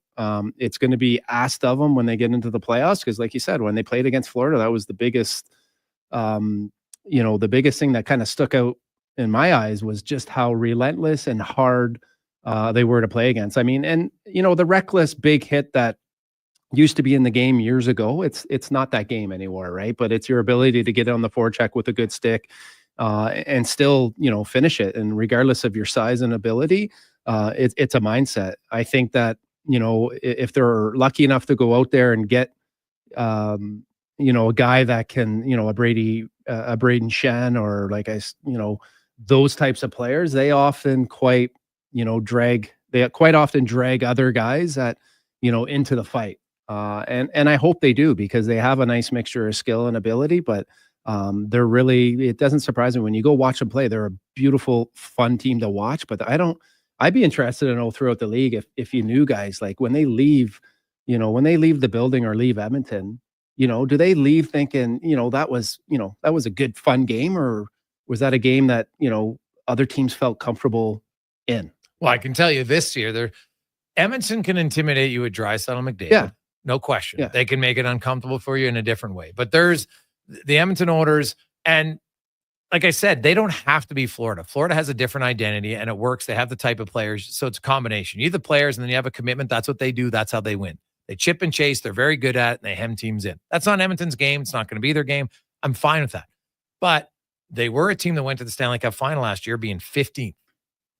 It's going to be asked of them when they get into the playoffs, because like you said, when they played against Florida, that was the biggest, the biggest thing that kind of stuck out in my eyes was just how relentless and hard they were to play against. I mean, and the reckless big hit that used to be in the game years ago, it's not that game anymore, right? But it's your ability to get on the forecheck with a good stick and still, finish it. And regardless of your size and ability, it's a mindset. I think that, if they're lucky enough to go out there and get, a guy that can, a Braden Shen, or those types of players, they quite often drag other guys that, into the fight. And I hope they do, because they have a nice mixture of skill and ability, but it doesn't surprise me when you go watch them play. They're a beautiful, fun team to watch, but I'd be interested to know throughout the league if you knew guys, like when they leave the building or leave Edmonton, do they leave thinking, that was a good, fun game, or was that a game that, other teams felt comfortable in? Well, I can tell you this year, Edmonton can intimidate you with Draisaitl and McDavid. Yeah. No question. Yeah. They can make it uncomfortable for you in a different way. But there's the Edmonton Oilers, and like I said, they don't have to be Florida. Florida has a different identity, and it works. They have the type of players, so it's a combination. You have the players, and then you have a commitment. That's what they do. That's how they win. They chip and chase. They're very good at it, and they hem teams in. That's not Edmonton's game. It's not going to be their game. I'm fine with that. But they were a team that went to the Stanley Cup final last year being 15th.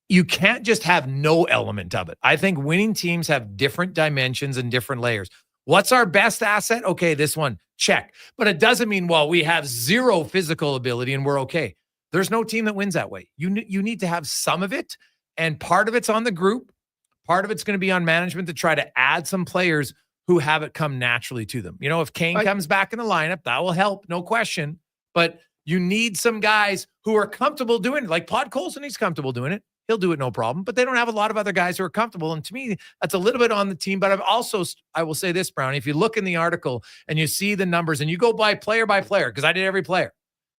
You can't just have no element of it. I think winning teams have different dimensions and different layers. What's our best asset? Okay, this one, check. But it doesn't mean, we have zero physical ability and we're okay. There's no team that wins that way. You need to have some of it, and part of it's on the group. Part of it's going to be on management to try to add some players who have it come naturally to them. If Kane comes back in the lineup, that will help, no question. But you need some guys who are comfortable doing it. Like Podkolzin, he's comfortable doing it. He'll do it no problem. But they don't have a lot of other guys who are comfortable. And to me, that's a little bit on the team. But I will say this, Brownie, if you look in the article and you see the numbers and you go by player, because I did every player,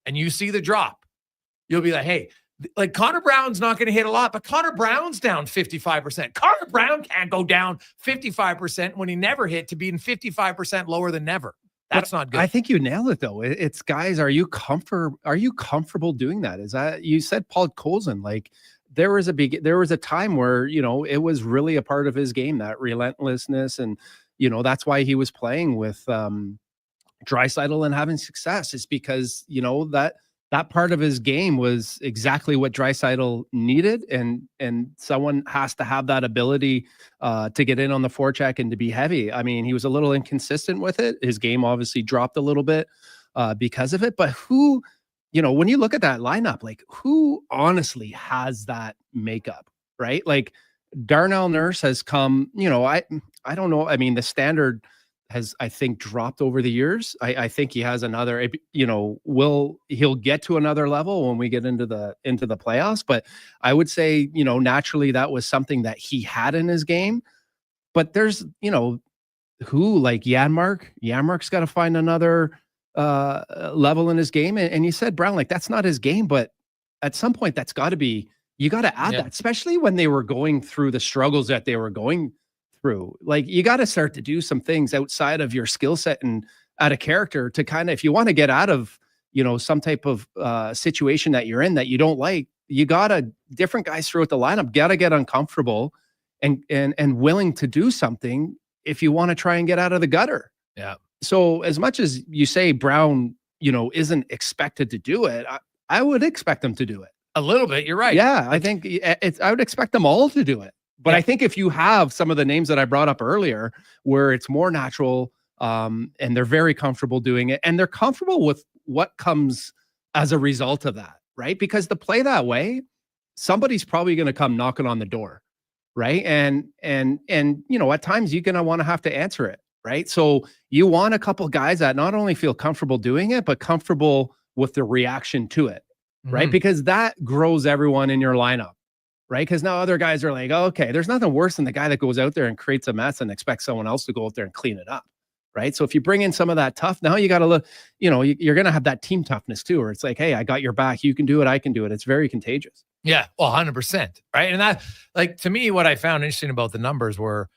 and you see the drop, you'll be like, hey, like Connor Brown's not going to hit a lot, but Connor Brown's down 55%. Connor Brown can't go down 55% when he never hit to being 55% lower than never. That's not good. I think you nailed it, though. It's guys, are you comfortable doing that? Is that, you said Podkolzin, like, there was a time where, it was really a part of his game, that relentlessness. And, that's why he was playing with Draisaitl and having success, is because, that part of his game was exactly what Draisaitl needed. And someone has to have that ability to get in on the forecheck and to be heavy. I mean, he was a little inconsistent with it. His game obviously dropped a little bit because of it. But when you look at that lineup, like, who honestly has that makeup, right? Like, Darnell Nurse has come, I don't know. I mean, the standard has, I think, dropped over the years. I think he has another, he'll get to another level when we get into the playoffs. But I would say, naturally that was something that he had in his game. But there's, who, like Janmark's got to find another level in his game. And you said, Brown, like, that's not his game, but at some point that's got to be, you got to add that, especially when they were going through the struggles that they were going through. Like, you got to start to do some things outside of your skill set and out of character to kind of, if you want to get out of, some type of situation that you're in that you don't like, you gotta, different guys throughout the lineup gotta get uncomfortable and willing to do something if you want to try and get out of the gutter. Yeah. So as much as you say Brown, isn't expected to do it, I would expect him to do it. A little bit, you're right. Yeah, I think I would expect them all to do it. But I think if you have some of the names that I brought up earlier, where it's more natural, and they're very comfortable doing it, and they're comfortable with what comes as a result of that, right? Because to play that way, somebody's probably going to come knocking on the door, right? And at times you're going to want to have to answer it, right? So you want a couple guys that not only feel comfortable doing it, but comfortable with the reaction to it, right? Because that grows everyone in your lineup. Right. Because now other guys are like, oh, okay, there's nothing worse than the guy that goes out there and creates a mess and expects someone else to go out there and clean it up. right? So if you bring in some of that tough, now you got to look, you're going to have that team toughness too, where it's like, hey, I got your back. You can do it. I can do it. It's very contagious. Yeah, well, 100%. Right. And that, like, to me, what I found interesting about the numbers were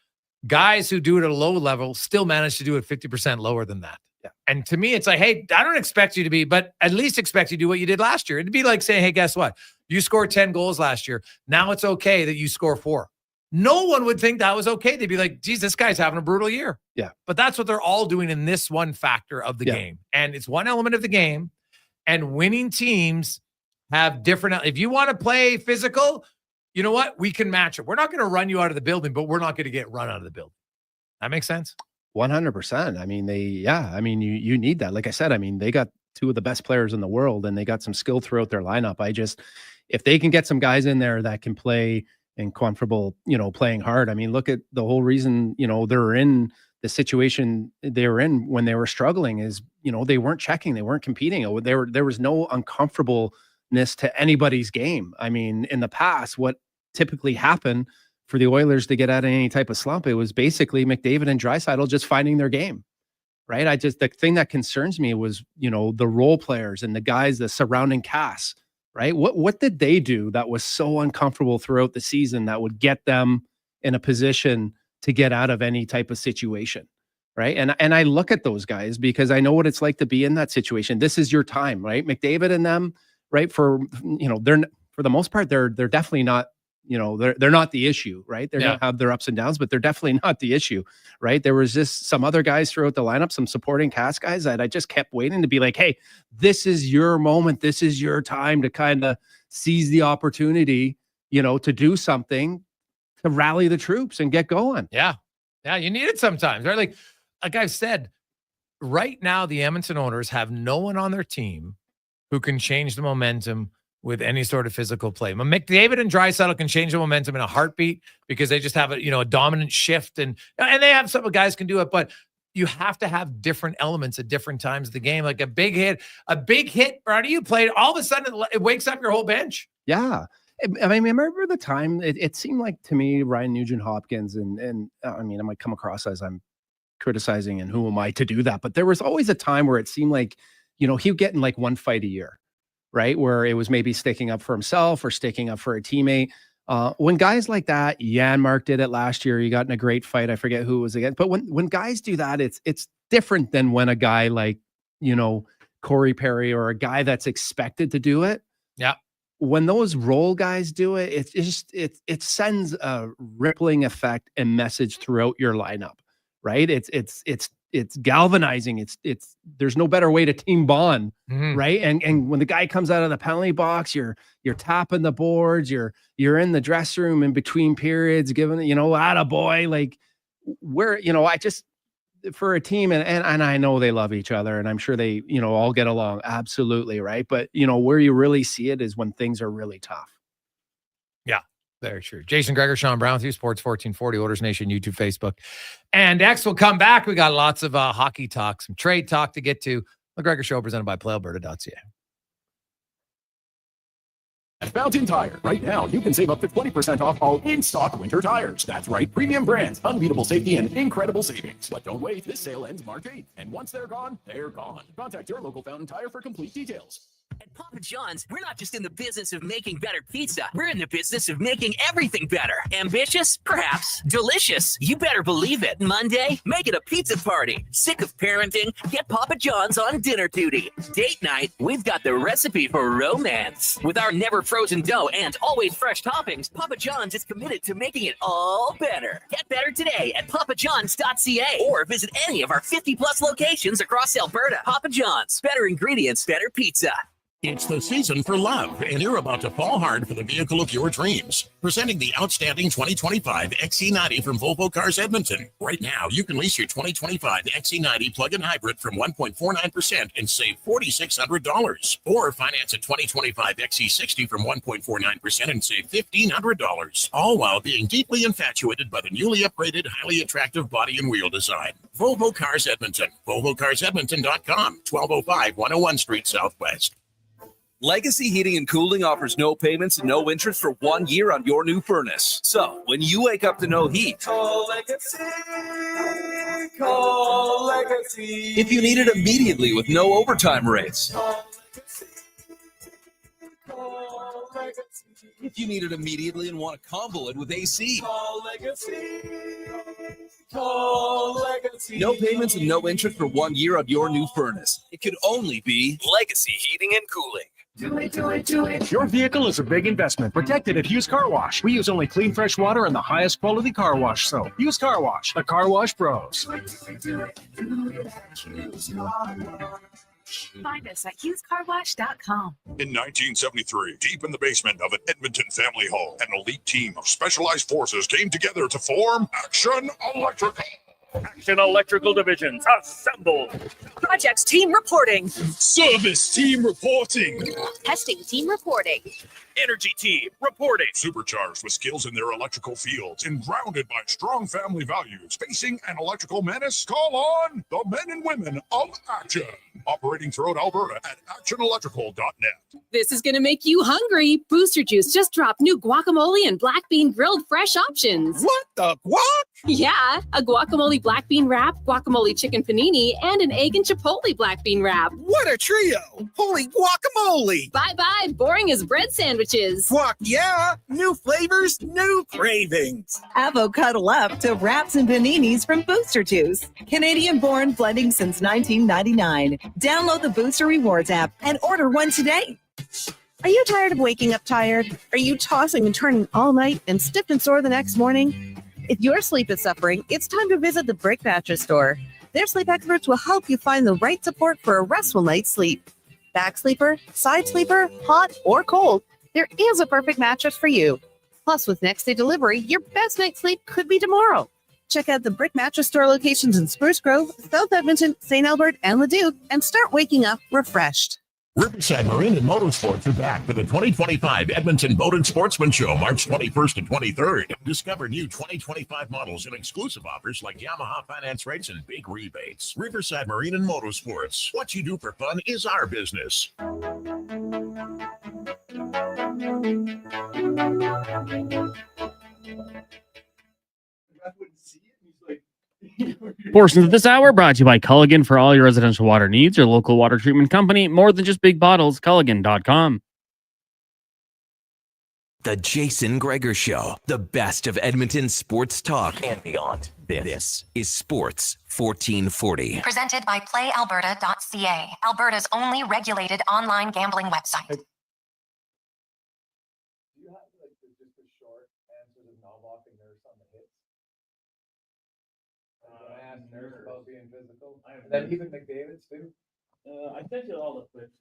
guys who do it at a low level still manage to do it 50% lower than that. Yeah. And to me, it's like, hey, I don't expect you to be, but at least expect you to do what you did last year. It'd be like saying, hey, guess what? You scored 10 goals last year. Now it's okay that you score 4. No one would think that was okay. They'd be like, geez, this guy's having a brutal year. Yeah. But that's what they're all doing in this one factor of the game. And it's one element of the game. And winning teams have different. If you want to play physical, you know what? We can match it. We're not going to run you out of the building, but we're not going to get run out of the building. That makes sense? 100%. I mean, you need that. Like I said, I mean, they got 2 of the best players in the world and they got some skill throughout their lineup. If they can get some guys in there that can play and comfortable, playing hard. I mean, look at the whole reason, they're in the situation they were in when they were struggling is, they weren't checking, they weren't competing. There was no uncomfortableness to anybody's game. I mean, in the past, what typically happened for the Oilers to get out of any type of slump, it was basically McDavid and Draisaitl just finding their game, right? The thing that concerns me was, the role players and the guys, the surrounding cast, right? What did they do that was so uncomfortable throughout the season that would get them in a position to get out of any type of situation, right? And I look at those guys because I know what it's like to be in that situation. This is your time, right? McDavid and them, right? For the most part, they're definitely not, they're not the issue, right? They're going to have their ups and downs, but they're definitely not the issue, right? There was just some other guys throughout the lineup, some supporting cast guys that I just kept waiting to be like, hey, this is your moment. This is your time to kind of seize the opportunity, to do something, to rally the troops and get going. Yeah. Yeah. You need it sometimes, right? Like I've said, right now, the Edmonton owners have no one on their team who can change the momentum with any sort of physical play. McDavid and Draisaitl can change the momentum in a heartbeat because they just have a dominant shift and they have some guys can do it, but you have to have different elements at different times of the game. Like a big hit, Brady, you played, all of a sudden it wakes up your whole bench. Yeah. I mean, remember the time it seemed like to me, Ryan Nugent-Hopkins and I mean, I might come across as I'm criticizing and who am I to do that? But there was always a time where it seemed like, he would get in like one fight a year, right? Where it was maybe sticking up for himself or sticking up for a teammate. When guys like that, Janmark did it last year. He got in a great fight. I forget who it was again. But when guys do that, it's different than when a guy like, Corey Perry or a guy that's expected to do it. Yeah. When those role guys do it, it sends a rippling effect and message throughout your lineup, right? It's galvanizing. There's no better way to team bond, right? And when the guy comes out of the penalty box, you're tapping the boards, you're in the dressing room in between periods, giving attaboy, like where I just for a team and I know they love each other and I'm sure they all get along absolutely, right? But where you really see it is when things are really tough. Yeah. Very true. Jason Gregor, Sean Brown with you, Sports 1440, Oilers Nation, YouTube, Facebook. And X will come back. We got lots of hockey talk, some trade talk to get to. The Gregor Show presented by PlayAlberta.ca. At Fountain Tire, right now, you can save up to 20% off all in-stock winter tires. That's right, premium brands, unbeatable safety, and incredible savings. But don't wait, this sale ends March 8th. And once they're gone, they're gone. Contact your local Fountain Tire for complete details. At Papa John's, we're not just in the business of making better pizza. We're in the business of making everything better. Ambitious? Perhaps. Delicious? You better believe it. Monday? Make it a pizza party. Sick of parenting? Get Papa John's on dinner duty. Date night? We've got the recipe for romance. With our never frozen dough and always fresh toppings, Papa John's is committed to making it all better. Get better today at papajohns.ca or visit any of our 50-plus locations across Alberta. Papa John's. Better ingredients, better pizza. It's the season for love, and you're about to fall hard for the vehicle of your dreams. Presenting the outstanding 2025 XC90 from Volvo Cars Edmonton. Right now, you can lease your 2025 XC90 plug-in hybrid from 1.49% and save $4,600. Or finance a 2025 XC60 from 1.49% and save $1,500. All while being deeply infatuated by the newly upgraded, highly attractive body and wheel design. Volvo Cars Edmonton. VolvoCarsEdmonton.com. 1205 101 Street Southwest. Legacy Heating and Cooling offers no payments and no interest for 1 year on your new furnace. So, when you wake up to no heat, Call Legacy. If you need it immediately with no overtime rates. Call Legacy. If you need it immediately and want to combo it with AC. Call Legacy. Call Legacy. No payments and no interest for 1 year on your new furnace. It could only be Legacy Heating and Cooling. Do it, do it, do it. Your vehicle is a big investment. Protect it at Hughes Car Wash. We use only clean, fresh water and the highest quality car wash soap. Hughes Car Wash, the car wash pros. Find us at HughesCarWash.com. In 1973, deep in the basement of an Edmonton family home, an elite team of specialized forces came together to form Action Electrical. Action Electrical Divisions, assemble. Projects team reporting. Service team reporting. Testing team reporting. Energy team reporting. Supercharged with skills in their electrical fields and grounded by strong family values. Facing an electrical menace? Call on the men and women of Action. Operating throughout Alberta at actionelectrical.net. This is going to make you hungry. Booster Juice just dropped new guacamole and black bean grilled fresh options. What the what? Yeah, a guacamole black bean wrap, guacamole chicken panini, and an egg and chipotle black bean wrap. What a trio! Holy guacamole! Bye-bye, boring as bread sandwiches. Guac, yeah! New flavors, new cravings. Avocado up to wraps and paninis from Booster Juice. Canadian-born, blending since 1999. Download the Booster Rewards app and order one today. Are you tired of waking up tired? Are you tossing and turning all night and stiff and sore the next morning? If your sleep is suffering, it's time to visit the Brick Mattress Store. Their sleep experts will help you find the right support for a restful night's sleep. Back sleeper, side sleeper, hot or cold, there is a perfect mattress for you. Plus, with next day delivery, your best night's sleep could be tomorrow. Check out the Brick Mattress Store locations in Spruce Grove, South Edmonton, St. Albert, and Leduc, and start waking up refreshed. Riverside Marine and Motorsports are back for the 2025 Edmonton Boat and Sportsman Show, March 21st and 23rd. Discover new 2025 models and exclusive offers like Yamaha finance rates and big rebates. Riverside Marine and Motorsports. What you do for fun is our business. Portions of this hour brought to you by Culligan for all your residential water needs. Your local water treatment company, more than just big bottles. Culligan.com. The Jason Gregor Show, the best of Edmonton sports talk and beyond. This is Sports 1440. Presented by PlayAlberta.ca, Alberta's only regulated online gambling website. Nurse about being physical. Then even McDavid's too. I sent you all the clips.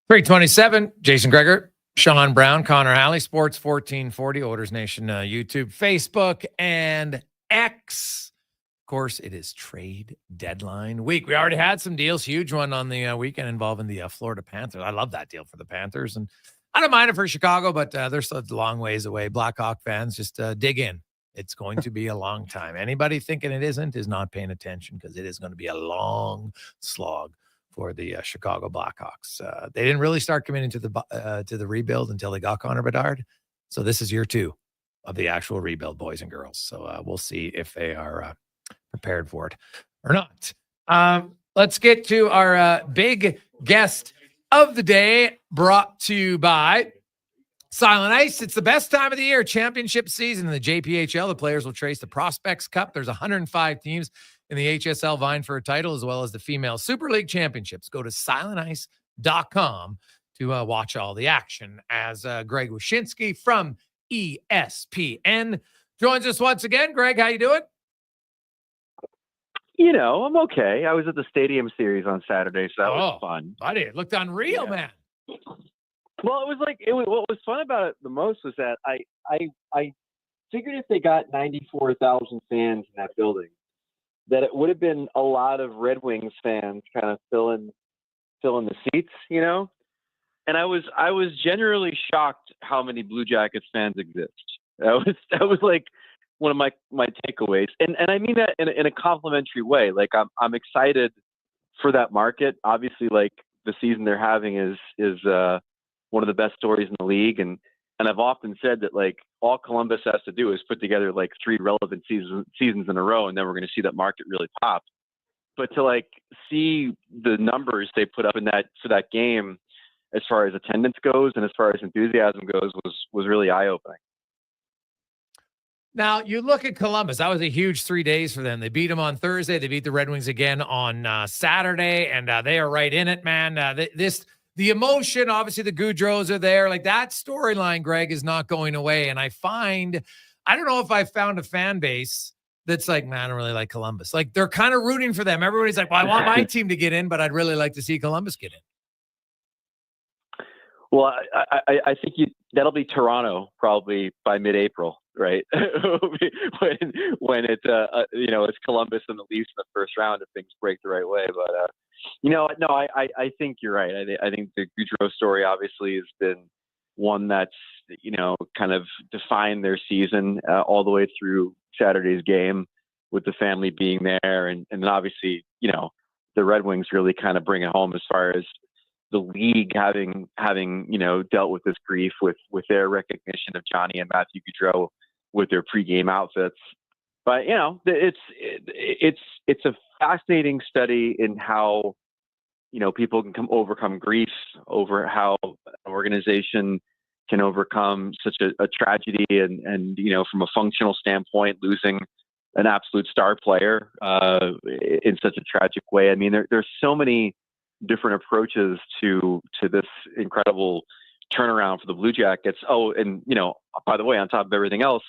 327, Jason Gregor, Sean Brown, Connor Halley, Sports 1440, Oilers Nation, YouTube, Facebook, and X. Of course, it is trade deadline week. We already had some deals, huge one on the weekend involving the Florida Panthers. I love that deal for the Panthers, and I don't mind it for Chicago, but they're still a long ways away. Blackhawk fans, just dig in. It's going to be a long time. Anybody thinking it isn't is not paying attention, because it is going to be a long slog for the Chicago Blackhawks. They didn't really start committing to the rebuild until they got Connor Bedard. So this is year 2 of the actual rebuild, boys and girls. So we'll see if they are prepared for it or not. Let's get to our big guest of the day, brought to you by Silent Ice. It's the best time of the year, championship season in the JPHL. The players will chase the Prospects Cup. There's 105 teams in the HSL vying for a title, as well as the Female Super League Championships. Go to silentice.com to watch all the action, as Greg Wyshynski from ESPN joins us once again. Greg, how you doing? You know, I'm okay. I was at the Stadium Series on Saturday, so that was fun. Buddy, it looked unreal, man. Well, it was like what was fun about it the most was that I figured if they got 94,000 fans in that building, that it would have been a lot of Red Wings fans kind of filling the seats, you know. And I was generally shocked how many Blue Jackets fans exist. That was like one of my takeaways, and I mean that in a complimentary way. Like I'm excited for that market. Obviously, like the season they're having is one of the best stories in the league, and And I've often said that like all Columbus has to do is put together like 3 relevant seasons in a row, and then we're going to see that market really pop. But to like see the numbers they put up in that for that game, as far as attendance goes and as far as enthusiasm goes, was really eye opening. Now, you look at Columbus. That was a huge 3 days for them. They beat them on Thursday. They beat the Red Wings again on Saturday, and they are right in it, man. The emotion, obviously, the Goudreaus are there. Like, that storyline, Greg, is not going away. And I don't know if I found a fan base that's like, man, I don't really like Columbus. Like, they're kind of rooting for them. Everybody's like, well, I want my team to get in, but I'd really like to see Columbus get in. Well, I think that'll be Toronto probably by mid-April, right? when it's it's Columbus and the Leafs in the first round if things break the right way. But I think you're right. I think the Goudreau story obviously has been one that's kind of defined their season all the way through Saturday's game, with the family being there, and then obviously the Red Wings really kind of bring it home as far as the league having dealt with this grief with their recognition of Johnny and Matthew Gaudreau with their pregame outfits. But it's a fascinating study in how people can overcome grief, over how an organization can overcome such a tragedy, and from a functional standpoint, losing an absolute star player in such a tragic way. I mean, there's so many different approaches to this incredible turnaround for the Blue Jackets. Oh, and by the way, on top of everything else,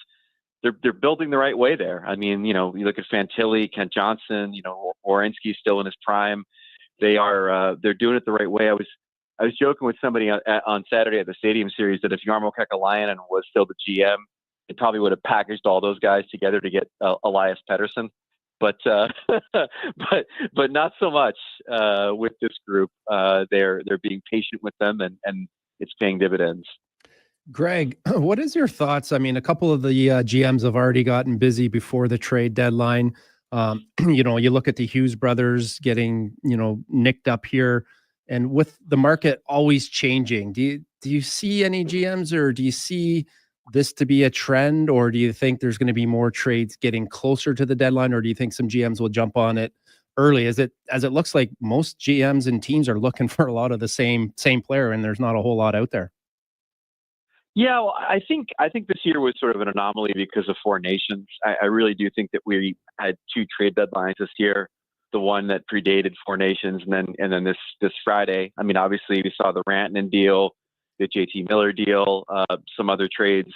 they're building the right way there. I mean, you look at Fantilli, Kent Johnson, Werenski's still in his prime. They're doing it the right way. I was joking with somebody on Saturday at the Stadium Series that if Jarmo Kekalainen was still the GM, it probably would have packaged all those guys together to get Elias Pettersson. But not so much with this group. They're being patient with them, and it's paying dividends. Greg, what is your thoughts? I mean, a couple of the GMs have already gotten busy before the trade deadline. You look at the Hughes brothers getting nicked up here, and with the market always changing, do you see any GMs, or do you see this to be a trend, or do you think there's going to be more trades getting closer to the deadline, or do you think some GMs will jump on it early? As it looks like most GMs and teams are looking for a lot of the same player, and there's not a whole lot out there. Yeah, well, I think this year was sort of an anomaly because of Four Nations. I really do think that we had 2 trade deadlines this year. The one that predated Four Nations, and then this Friday. I mean, obviously we saw the Rantanen deal, the JT Miller deal, some other trades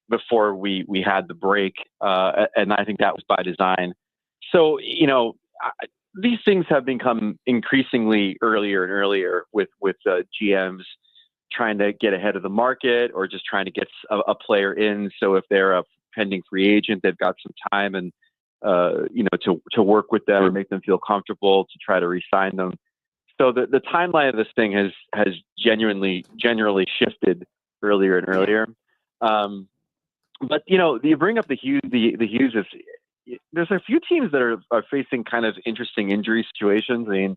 before we had the break, and I think that was by design. So these things have become increasingly earlier and earlier with GMs trying to get ahead of the market, or just trying to get a player in. So if they're a pending free agent, they've got some time and to work with them or make them feel comfortable to try to re-sign them. So the timeline of this thing has generally shifted earlier and earlier. But you bring up the Hughes. There's a few teams that are facing kind of interesting injury situations. I mean,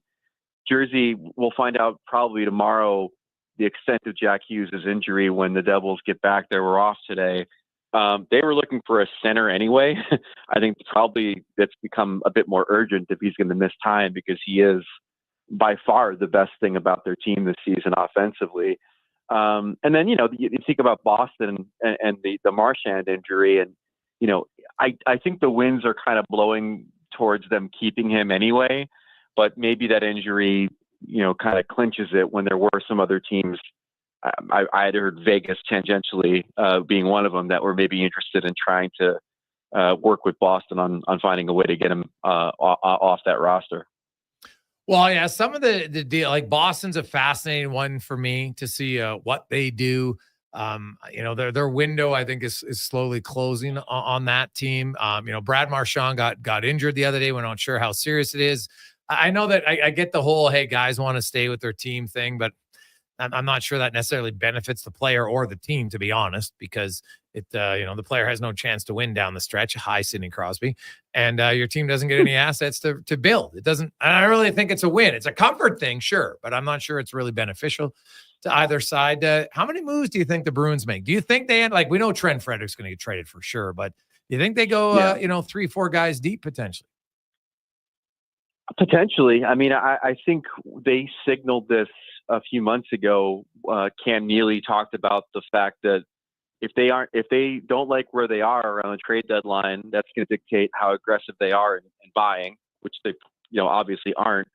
Jersey, we'll find out probably tomorrow the extent of Jack Hughes' injury when the Devils get back. They were off today. They were looking for a center anyway. I think probably that's become a bit more urgent if he's going to miss time, because he is by far the best thing about their team this season offensively. And then, you think about Boston and the Marchand injury, and, I think the winds are kind of blowing towards them keeping him anyway, but maybe that injury, kind of clinches it when there were some other teams. I had heard Vegas tangentially being one of them that were maybe interested in trying to work with Boston on finding a way to get him off that roster. Well, yeah, some of the deal, like Boston's a fascinating one for me to see what they do. Their window, I think, is slowly closing on that team. Brad Marchand got injured the other day. We're not sure how serious it is. I know that I get the whole, hey, guys want to stay with their team thing, but I'm not sure that necessarily benefits the player or the team, to be honest, because the player has no chance to win down the stretch. Hi, Sidney Crosby. And your team doesn't get any assets to build. It doesn't, I really think it's a win. It's a comfort thing, sure, but I'm not sure it's really beneficial to either side. How many moves do you think the Bruins make? Do you think they end, like, we know Trent Frederick's going to get traded for sure, but do you think they go, 3-4 guys deep potentially? Potentially. I mean, I think they signaled this a few months ago. Cam Neely talked about the fact that if they don't like where they are around the trade deadline, that's going to dictate how aggressive they are in buying, which they obviously aren't,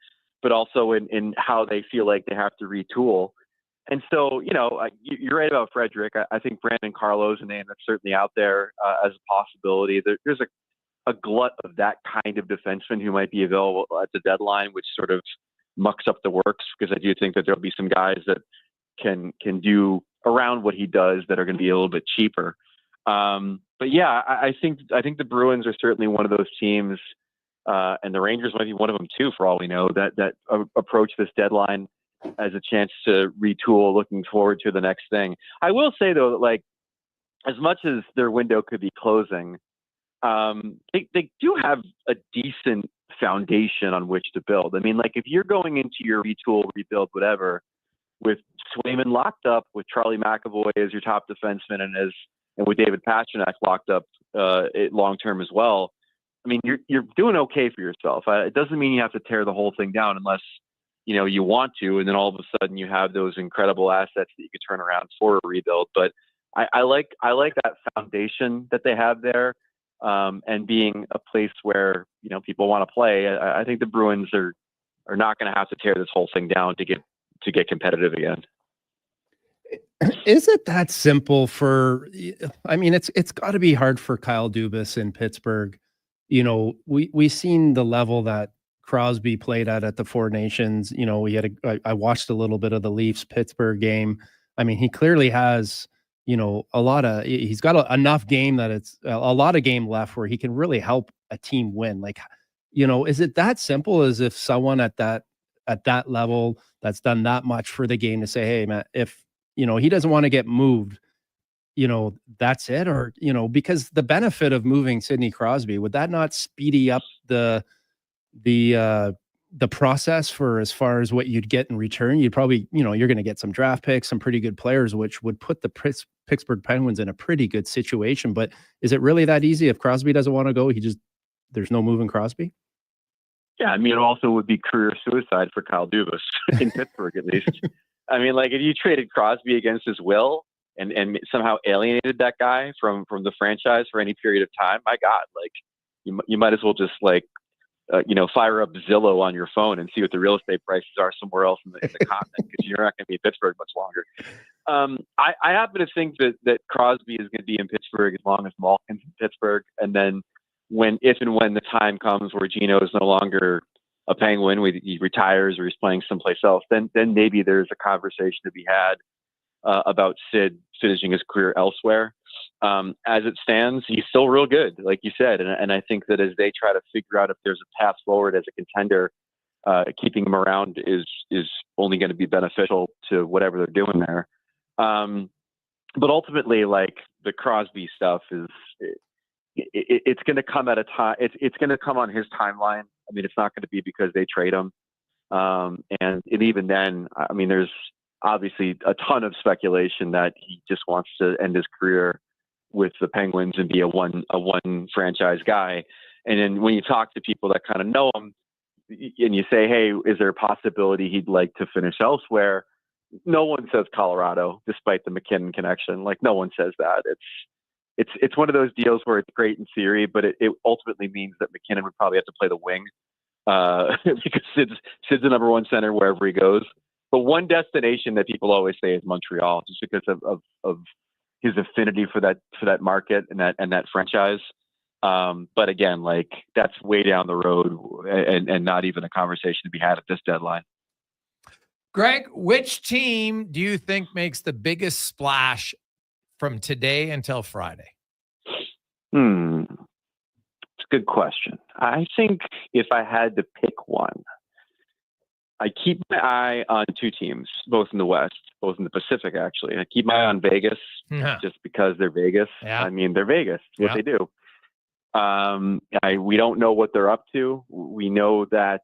but also in how they feel like they have to retool. And so, you're right about Frederick. I think Brandon Carlo is a name that's certainly out there as a possibility. There's a glut of that kind of defenseman who might be available at the deadline, which sort of mucks up the works, because I do think that there'll be some guys that can do around what he does that are going to be a little bit cheaper. But yeah, I think the Bruins are certainly one of those teams, and the Rangers might be one of them too, for all we know, that approach this deadline as a chance to retool, looking forward to the next thing. I will say though, that like, as much as their window could be closing, they do have a decent foundation on which to build. I mean, like, if you're going into your retool, rebuild, whatever, with Swayman locked up, with Charlie McAvoy as your top defenseman, and with David Pastrnak locked up long term as well, I mean, you're doing okay for yourself. It doesn't mean you have to tear the whole thing down unless you want to, and then all of a sudden you have those incredible assets that you could turn around for a rebuild. But I like that foundation that they have there. And being a place where people want to play, I think the Bruins are not going to have to tear this whole thing down to get competitive again. Is it that simple I mean, it's got to be hard for Kyle Dubas in Pittsburgh. We've seen the level that Crosby played at the Four Nations. I watched a little bit of the Leafs Pittsburgh game. I mean, he clearly has he's got enough game that it's a lot of game left where he can really help a team win. Like, is it that simple as if someone at that level that's done that much for the game to say, hey man, if he doesn't want to get moved, that's it? Or, because the benefit of moving Sidney Crosby, would that not speedy up the process for as far as what you'd get in return? You'd probably, you're going to get some draft picks, some pretty good players, which would put the Pittsburgh Penguins in a pretty good situation. But is it really that easy? If Crosby doesn't want to go, there's no moving Crosby? Yeah, I mean, it also would be career suicide for Kyle Dubas in Pittsburgh, at least. I mean, like, if you traded Crosby against his will and somehow alienated that guy from the franchise for any period of time, my God, like, you might as well just fire up Zillow on your phone and see what the real estate prices are somewhere else in the continent, because you're not going to be in Pittsburgh much longer. I happen to think that Crosby is going to be in Pittsburgh as long as Malkin's in Pittsburgh, and then if and when the time comes where Gino is no longer a Penguin, he retires or he's playing someplace else, then maybe there's a conversation to be had about Sid finishing his career elsewhere. As it stands, he's still real good, like you said. And I think that as they try to figure out if there's a path forward as a contender, keeping him around is only going to be beneficial to whatever they're doing there. But ultimately, like, the Crosby stuff it's going to come at a time. It's going to come on his timeline. I mean, it's not going to be because they trade him. And even then, I mean, there's obviously a ton of speculation that he just wants to end his career with the Penguins and be a one franchise guy. And then when you talk to people that kind of know him and you say, hey, is there a possibility he'd like to finish elsewhere? No one says Colorado, despite the McKinnon connection. Like, no one says that. It's one of those deals where it's great in theory, but it ultimately means that McKinnon would probably have to play the wing because Sid's the number one center wherever he goes. But one destination that people always say is Montreal, just because of his affinity for that market and that franchise. But again, like, that's way down the road and not even a conversation to be had at this deadline. Greg, which team do you think makes the biggest splash from today until Friday? It's a good question. I think if I had to pick one, I keep my eye on two teams, both in the West, both in the Pacific, actually. I keep my eye on Vegas just because they're Vegas. Yeah. I mean, they're Vegas. It's what they do. We don't know what they're up to. We know that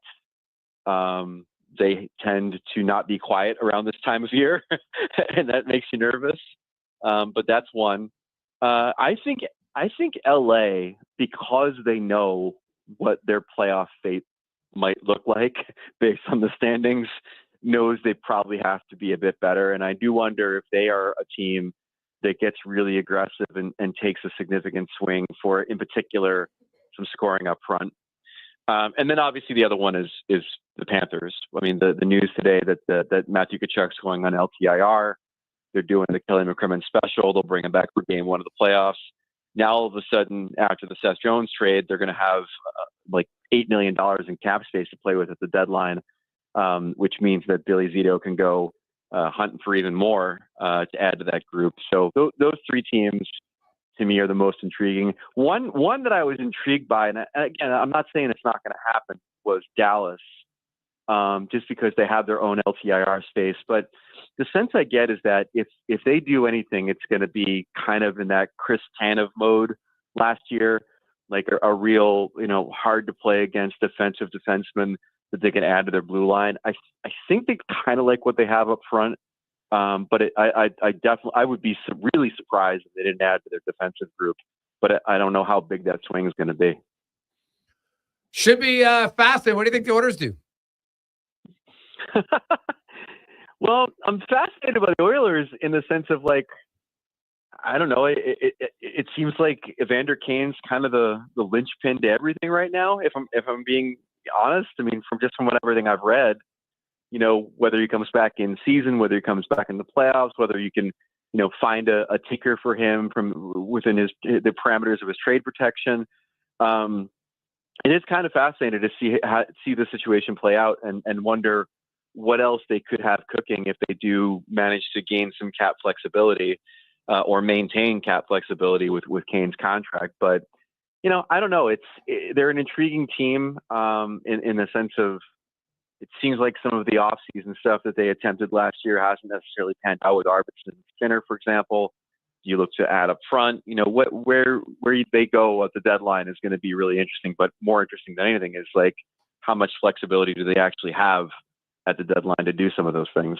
they tend to not be quiet around this time of year, and that makes you nervous. But that's one. I think LA, because they know what their playoff fate might look like based on the standings, knows they probably have to be a bit better. And I do wonder if they are a team that gets really aggressive and takes a significant swing for, in particular, some scoring up front. And then obviously the other one is the Panthers. I mean, the news today that Matthew Tkachuk's going on LTIR. They're doing the Kelly McCrimmon special. They'll bring him back for game one of the playoffs. Now, all of a sudden, after the Seth Jones trade, they're going to have like $8 million in cap space to play with at the deadline, which means that Billy Zito can go hunting for even more to add to that group. So those three teams, to me, are the most intriguing. One that I was intrigued by, and again, I'm not saying it's not going to happen, was Dallas, just because they have their own LTIR space. But the sense I get is that if they do anything, it's going to be kind of in that Chris Tanev mode last year, like a real, hard to play against defensive defenseman that they can add to their blue line. I think they kind of like what they have up front. But I definitely would be really surprised if they didn't add to their defensive group. But I don't know how big that swing is going to be. Should be fascinating. What do you think the Oilers do? Well, I'm fascinated by the Oilers in the sense of, like, I don't know. It seems like Evander Kane's kind of the linchpin to everything right now. If I'm being honest, I mean, from everything I've read, whether he comes back in season, whether he comes back in the playoffs, whether you can, find a ticker for him from within the parameters of his trade protection. It is kind of fascinating to see the situation play out and wonder what else they could have cooking if they do manage to gain some cap flexibility or maintain cap flexibility with Kane's contract. But, I don't know. They're an intriguing team in the sense of, it seems like some of the offseason stuff that they attempted last year hasn't necessarily panned out with Arvidsson and Skinner, for example. You look to add up front, where they go at the deadline is going to be really interesting. But more interesting than anything is, like, how much flexibility do they actually have at the deadline to do some of those things?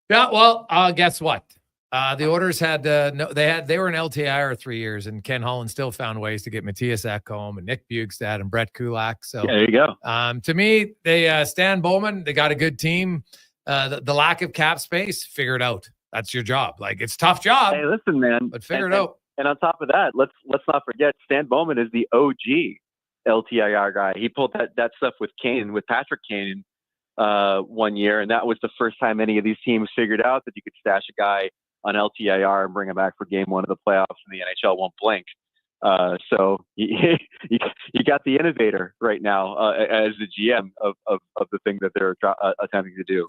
Yeah, well, guess what? The Oilers had they were in LTIR 3 years, and Ken Holland still found ways to get Matthias Ekholm and Nick Bjugstad and Brett Kulak. So there you go. To me, they Stan Bowman, they got a good team. The lack of cap space, figure it out. That's your job. Like, it's a tough job. Hey, listen, man. But figure it out. And on top of that, let's not forget Stan Bowman is the OG LTIR guy. He pulled that stuff with Patrick Kane 1 year, and that was the first time any of these teams figured out that you could stash a guy on LTIR and bring him back for game one of the playoffs, and the NHL won't blink. So you got the innovator right now as the GM of the thing that they're attempting to do.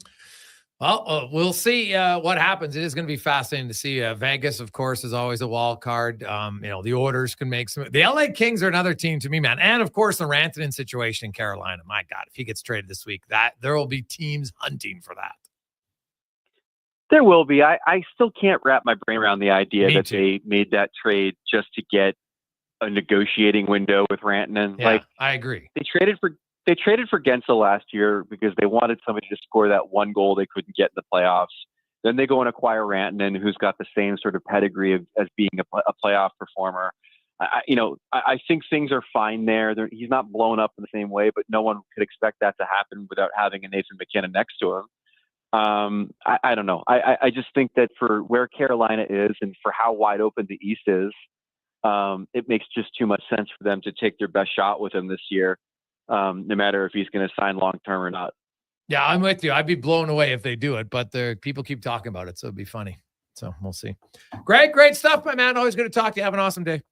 Well, we'll see what happens. It is going to be fascinating to see. Vegas, of course, is always a wild card. The Oilers can make some. The LA Kings are another team to me, man. And, of course, the Rantanen situation in Carolina. My God, if he gets traded this week, there will be teams hunting for that. There will be. I still can't wrap my brain around the idea that they made that trade just to get a negotiating window with Rantanen. Yeah, I agree. They traded for Gensel last year because they wanted somebody to score that one goal they couldn't get in the playoffs. Then they go and acquire Rantanen, who's got the same sort of pedigree as being a playoff performer. I think things are fine there. He's not blown up in the same way, but no one could expect that to happen without having a Nathan McKinnon next to him. I don't know. I just think that for where Carolina is and for how wide open the East is, it makes just too much sense for them to take their best shot with him this year, no matter if he's going to sign long-term or not. Yeah, I'm with you. I'd be blown away if they do it, but people keep talking about it, so it'd be funny. So we'll see. Great stuff, my man. Always good to talk to you. Have an awesome day.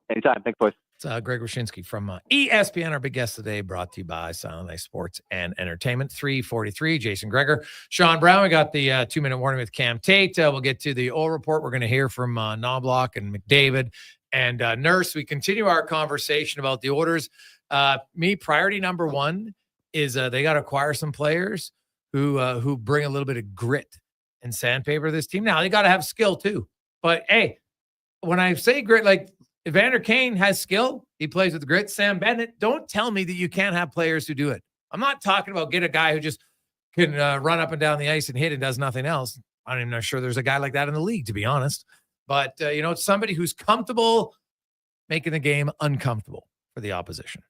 Anytime. Thanks, boys. It's Greg Wyshynski from ESPN. Our big guest today, brought to you by Silent Ice Sports and Entertainment. 3:43, Jason Gregor. Sean Brown, we got the 2-minute warning with Cam Tate. We'll get to the oil report. We're going to hear from Knobloch and McDavid and Nurse. We continue our conversation about the orders. Priority number one is they got to acquire some players who bring a little bit of grit and sandpaper to this team. Now, they got to have skill too. But, hey, when I say grit, like Evander Kane has skill. He plays with grit. Sam Bennett, don't tell me that you can't have players who do it. I'm not talking about get a guy who just can run up and down the ice and hit and does nothing else. I'm even not sure there's a guy like that in the league, to be honest. But, it's somebody who's comfortable making the game uncomfortable for the opposition.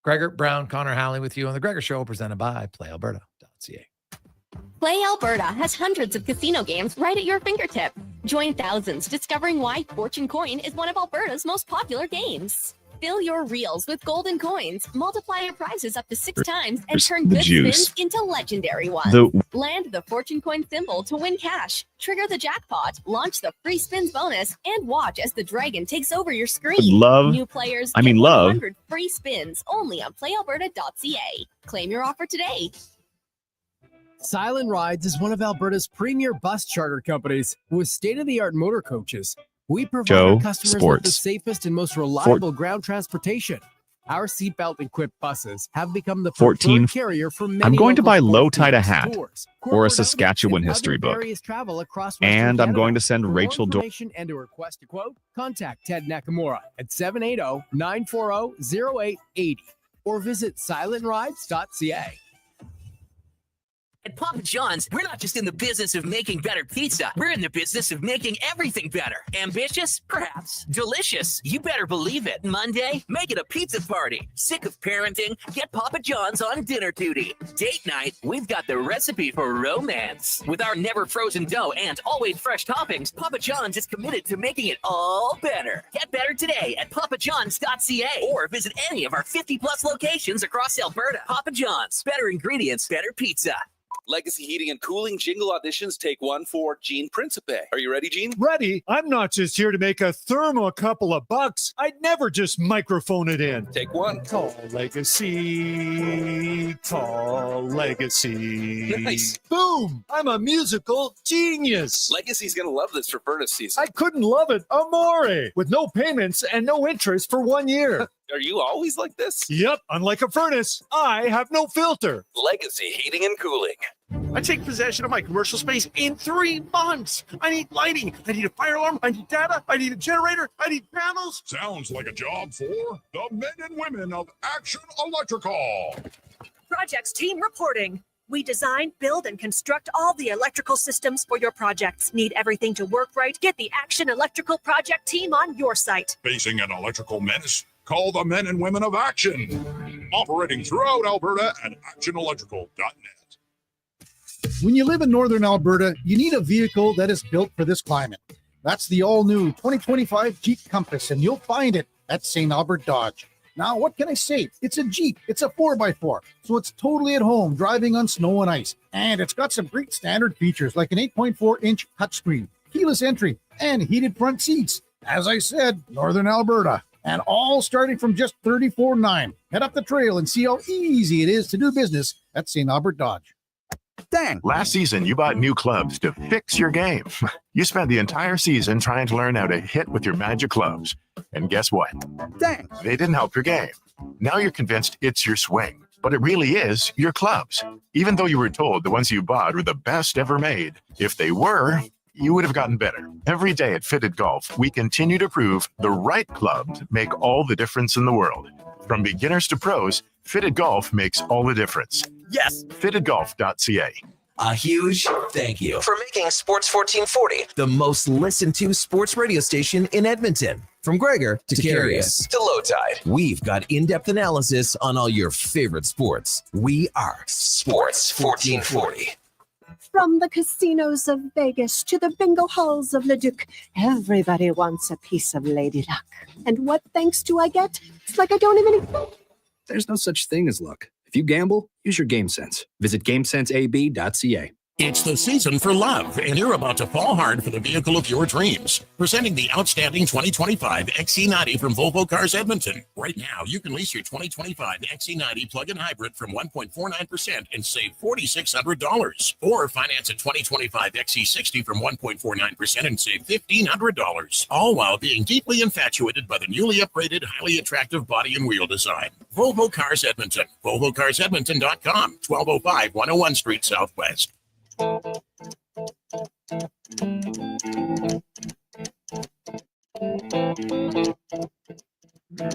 Gregor, Brown, Connor Halley with you on The Gregor Show, presented by PlayAlberta.ca. Play Alberta has hundreds of casino games right at your fingertip. Join thousands discovering why Fortune Coin is one of Alberta's most popular games. Fill your reels with golden coins, multiply your prizes up to 6 times, and turn good spins into legendary ones. Land the Fortune Coin symbol to win cash, trigger the jackpot, launch the free spins bonus, and watch as the dragon takes over your screen. New players get 100 free spins only on playalberta.ca. Claim your offer today. Silent Rides is one of Alberta's premier bus charter companies with state-of-the-art motor coaches. We provide our customers with the safest and most reliable ground transportation. Our seatbelt-equipped buses have become the preferred carrier for many. I'm going to buy local Low Tide a hat stores, or a Saskatchewan history book. And I'm going to send Rachel and to request a quote, contact Ted Nakamura at 780-940-0880 or visit silentrides.ca. At Papa John's, we're not just in the business of making better pizza. We're in the business of making everything better. Ambitious? Perhaps. Delicious? You better believe it. Monday? Make it a pizza party. Sick of parenting? Get Papa John's on dinner duty. Date night? We've got the recipe for romance. With our never frozen dough and always fresh toppings, Papa John's is committed to making it all better. Get better today at papajohns.ca or visit any of our 50-plus locations across Alberta. Papa John's. Better ingredients, better pizza. Legacy Heating and Cooling jingle auditions, take one for Gene Principe. Are you ready, Gene? Ready. I'm not just here to make a thermo a couple of bucks. I'd never just microphone it in. Take one. Tall legacy, tall legacy. Nice. Boom! I'm a musical genius. Legacy's going to love this for furnace season. I couldn't love it amore. With no payments and no interest for 1 year. Are you always like this? Yep. Unlike a furnace, I have no filter. Legacy Heating and Cooling. I take possession of my commercial space in 3 months. I need lighting. I need a fire alarm. I need data. I need a generator. I need panels. Sounds like a job for the men and women of Action Electrical. Projects team reporting. We design, build, and construct all the electrical systems for your projects. Need everything to work right? Get the Action Electrical project team on your site. Facing an electrical menace? Call the men and women of Action. Operating throughout Alberta at actionelectrical.net. When you live in northern Alberta, you need a vehicle that is built for this climate. That's the all-new 2025 Jeep Compass, and you'll find it at St. Albert Dodge. Now, what can I say? It's a Jeep. It's a 4x4, so it's totally at home driving on snow and ice. And it's got some great standard features like an 8.4-inch touchscreen, keyless entry, and heated front seats. As I said, northern Alberta. And all starting from just $34,900. Head up the trail and see how easy it is to do business at St. Albert Dodge. Dang. Last season, you bought new clubs to fix your game. You spent the entire season trying to learn how to hit with your magic clubs. And guess what? Dang. They didn't help your game. Now you're convinced it's your swing, but it really is your clubs. Even though you were told the ones you bought were the best ever made, if they were, you would have gotten better. Every day at Fitted Golf, we continue to prove the right clubs make all the difference in the world. From beginners to pros, Fitted Golf makes all the difference. Yes. FittedGolf.ca. A huge thank you for making Sports 1440 the most listened to sports radio station in Edmonton. From Gregor to Carius to Low Tide, we've got in-depth analysis on all your favorite sports. We are Sports 1440. From the casinos of Vegas to the bingo halls of Leduc, everybody wants a piece of Lady Luck. And what thanks do I get? It's like I don't even... There's no such thing as luck. If you gamble, use your game sense. Visit GameSenseAB.ca. It's the season for love, and you're about to fall hard for the vehicle of your dreams. Presenting the outstanding 2025 XC90 from Volvo Cars Edmonton. Right now, you can lease your 2025 XC90 plug-in hybrid from 1.49% and save $4,600. Or finance a 2025 XC60 from 1.49% and save $1,500. All while being deeply infatuated by the newly upgraded, highly attractive body and wheel design. Volvo Cars Edmonton. VolvoCarsEdmonton.com. 1205 101 Street Southwest.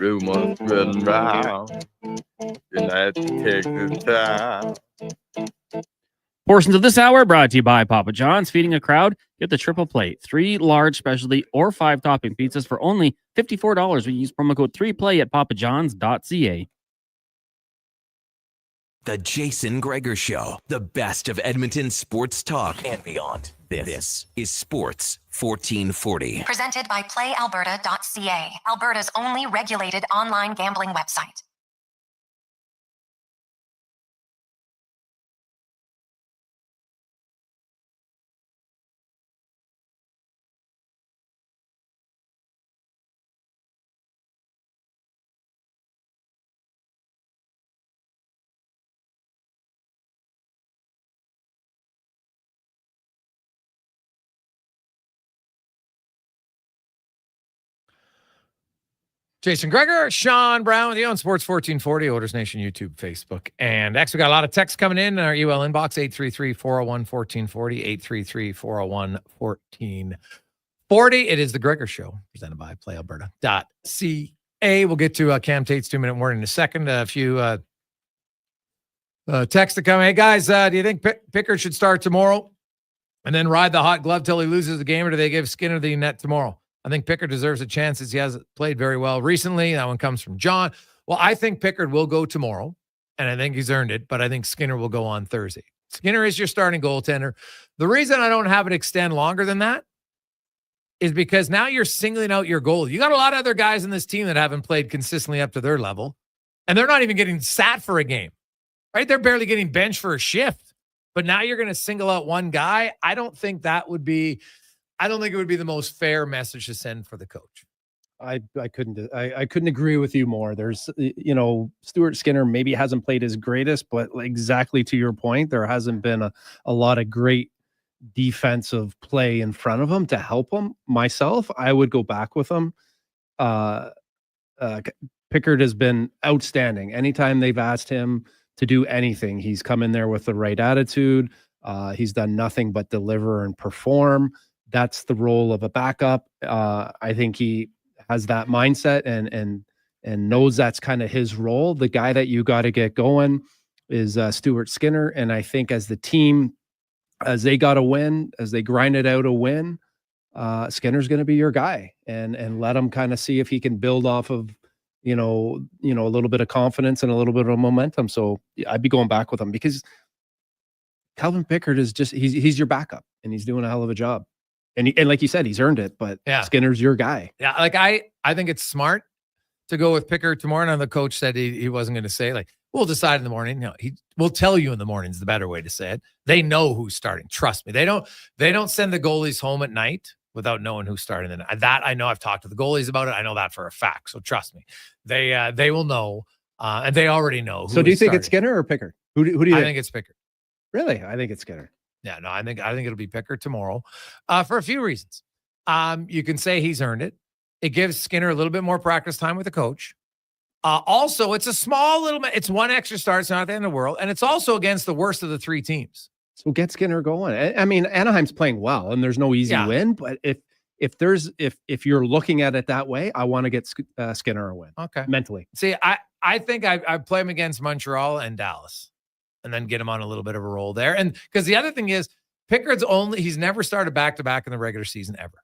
Rumors spreading round. United Texas town. Portions of this hour brought to you by Papa John's. Feeding a crowd, get the triple plate. 3 large specialty or 5 topping pizzas for only $54 when you use promo code 3play at papajohns.ca. The Jason Gregor Show, the best of Edmonton sports talk and beyond. This is Sports 1440. Presented by PlayAlberta.ca, Alberta's only regulated online gambling website. Jason Gregor, Sean Brown with you on Sports 1440, Oilers Nation, YouTube, Facebook, and X. We got a lot of texts coming in our UL inbox, 833-401-1440, 833-401-1440. It is the Gregor Show, presented by PlayAlberta.ca. We'll get to Cam Tate's 2-minute warning in a second. A few texts to come. Hey, guys, do you think Pickard should start tomorrow and then ride the hot glove till he loses the game, or do they give Skinner the net tomorrow? I think Pickard deserves a chance as he hasn't played very well recently. That one comes from John. Well, I think Pickard will go tomorrow, and I think he's earned it, but I think Skinner will go on Thursday. Skinner is your starting goaltender. The reason I don't have it extend longer than that is because now you're singling out your goalie. You got a lot of other guys in this team that haven't played consistently up to their level, and they're not even getting sat for a game, right? They're barely getting benched for a shift, but now you're going to single out one guy. I don't think it would be the most fair message to send for the coach. I couldn't agree with you more. There's, Stuart Skinner maybe hasn't played his greatest, but exactly to your point, there hasn't been a lot of great defensive play in front of him to help him. Myself, I would go back with him. Pickard has been outstanding. Anytime they've asked him to do anything, he's come in there with the right attitude. He's done nothing but deliver and perform. That's the role of a backup. I think he has that mindset and knows that's kind of his role. The guy that you got to get going is Stuart Skinner. And I think as the team, as they got a win, as they grinded out a win, Skinner's going to be your guy, and let him kind of see if he can build off of, a little bit of confidence and a little bit of momentum. So I'd be going back with him because Calvin Pickard is just, he's your backup and he's doing a hell of a job. And like you said, he's earned it, but yeah, Skinner's your guy. Yeah, like I think it's smart to go with Pickard tomorrow. And the coach said he wasn't going to say, like, we'll decide in the morning. No, we'll tell you in the morning is the better way to say it. They know who's starting. Trust me. They don't send the goalies home at night without knowing who's starting. That I know. I've talked to the goalies about it. I know that for a fact. So trust me, they will know, and they already know. So do you think it's Skinner or Pickard? Who do you think? I think it's Pickard. Really? I think it's Skinner. Yeah, no, I think it'll be Pickard tomorrow, for a few reasons. You can say he's earned it. It gives Skinner a little bit more practice time with the coach. Also, it's a small it's one extra start. It's not the end of the world, and it's also against the worst of the 3 teams. So get Skinner going. I mean, Anaheim's playing well, and there's no easy win. But if you're looking at it that way, I want to get Skinner a win. Okay, mentally. See, I think I play him against Montreal and Dallas, and then get him on a little bit of a roll there. And because the other thing is, Pickard's he's never started back-to-back in the regular season ever